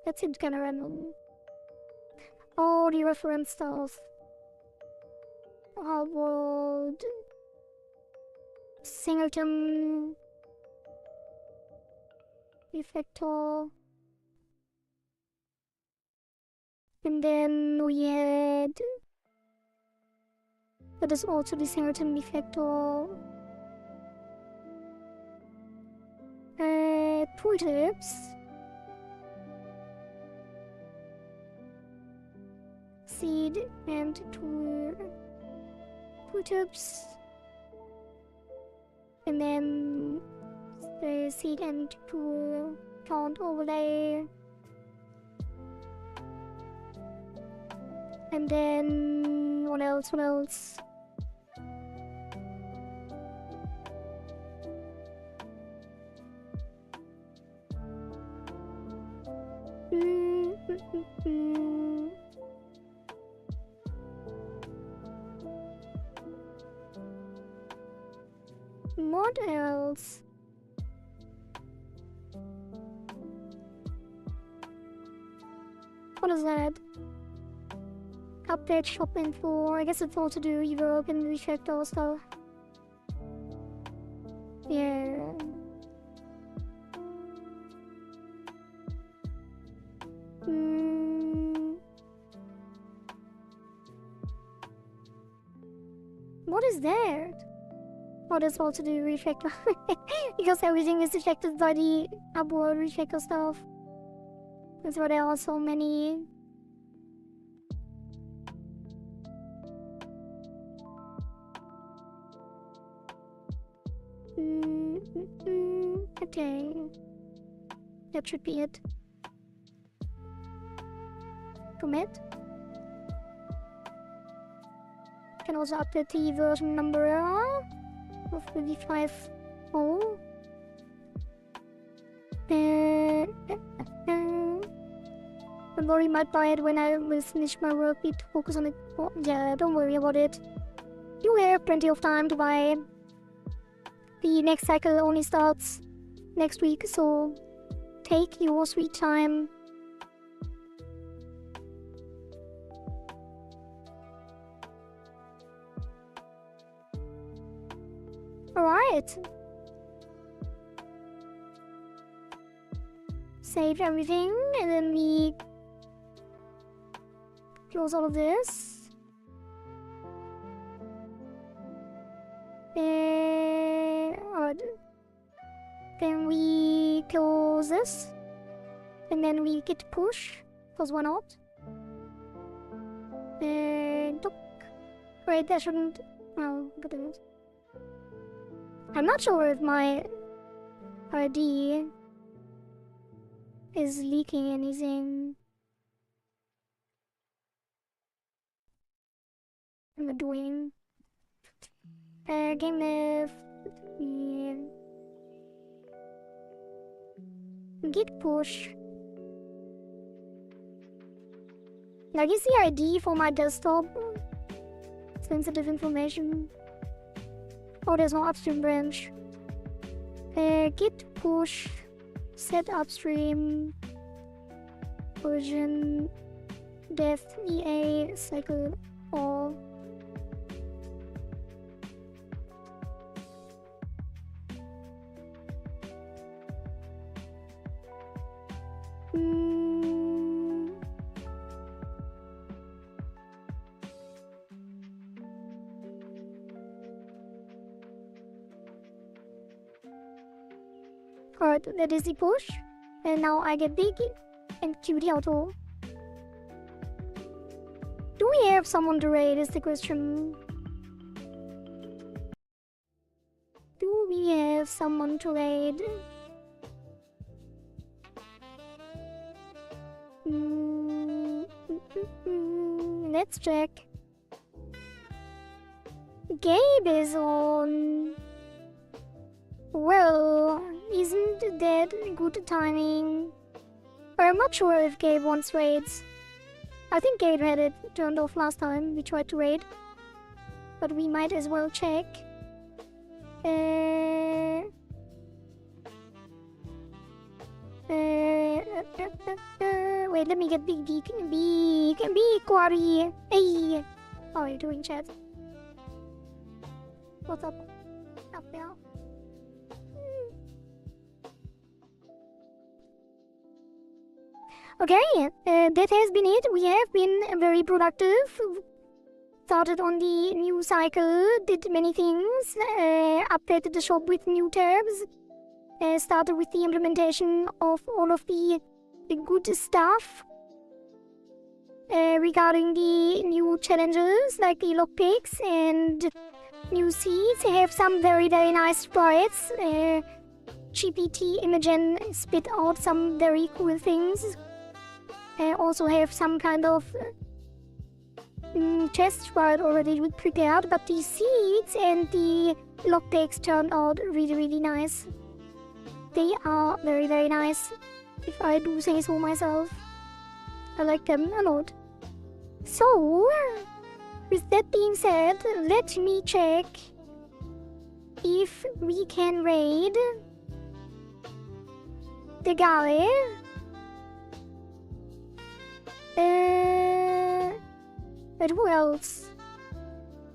S1: That seems kinda random. Oh, the reference stuff. Harvard. Singleton. Reflector. And then we had... That is also the Singleton reflector. Tooltips. Seed and tooltips. And then the seed and tool count overlay. And then what else? What else? What is that? Update shop info. I guess it's all to do Europe and refactor stuff. Yeah. What is that? What is all to do refactor? Because everything is affected by the upward refactor stuff. That's why there are so many. Okay. That should be it. Commit. Can also update the version number of the V5. Oh. Don't worry, might buy it when I will finish my work bit to focus on it. Oh, yeah, don't worry about it. You have plenty of time to buy it. The next cycle only starts next week, so take your sweet time. Alright. Save everything, and then we close all of this. Then we close this. And then we git push, because why not? And wait, that shouldn't... Oh, goodness. I'm not sure if my ID is leaking anything. What am I doing? Game left. Yeah. Git push. Like, is the ID for my desktop sensitive information? Oh, there's no upstream branch. Git push. Set upstream. Version. Dev EA cycle all. Alright, that is the push. And now I get big and QT auto. Do we have someone to raid is the question. Do we have someone to raid? Let's check. Gabe is on. Well, isn't that good timing? I'm not sure if Gabe wants raids. I think Gabe had it turned off last time we tried to raid. But we might as well check. Wait, let me get big quarry. Hey, how are you doing, chat? What's up? Up there. Okay, that has been it. We have been very productive. Started on the new cycle, did many things, updated the shop with new tabs, started with the implementation of all of the good stuff regarding the new challenges like the lockpicks and new seeds. I have some very nice sprites. GPT Imogen spit out some very cool things. I also have some kind of chest sprite already prepared, but the seeds and the lockpicks turned out really nice. They are very nice, if I do say so myself. I like them a lot. So, with that being said, let me check if we can raid the guy. But who else?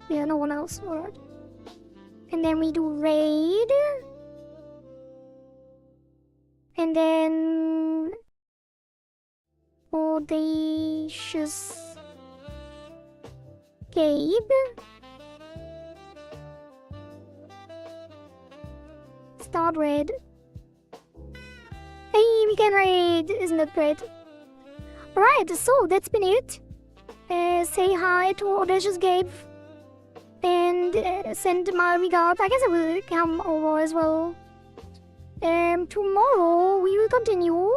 S1: Yeah, no one else. Alright. And then we do raid. And then Audacious Gabe. Start raid. Hey, we can raid! Isn't that great? Alright, so that's been it. Say hi to Audacious Gabe. And send my regards. I guess I will come over as well. Tomorrow we will continue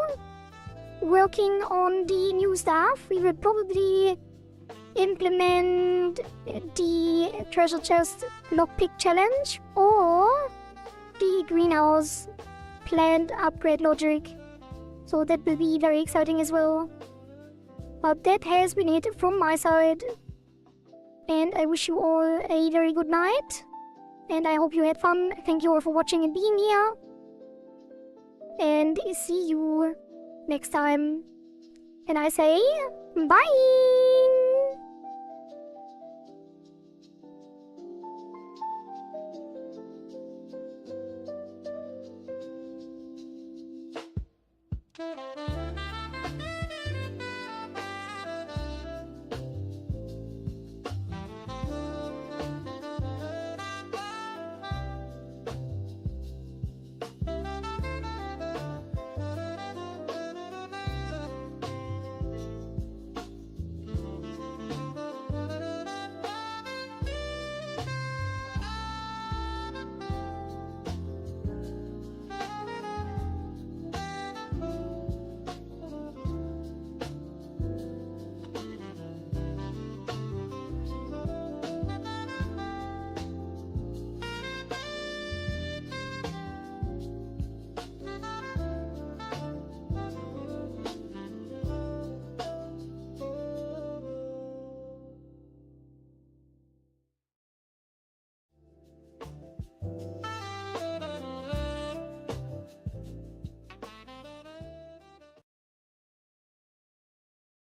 S1: working on the new stuff. We will probably implement the treasure chest lockpick challenge or the greenhouse plant upgrade logic. So that will be very exciting as well. But that has been it from my side. And I wish you all a very good night. And I hope you had fun. Thank you all for watching and being here. And see you next time. And I say bye!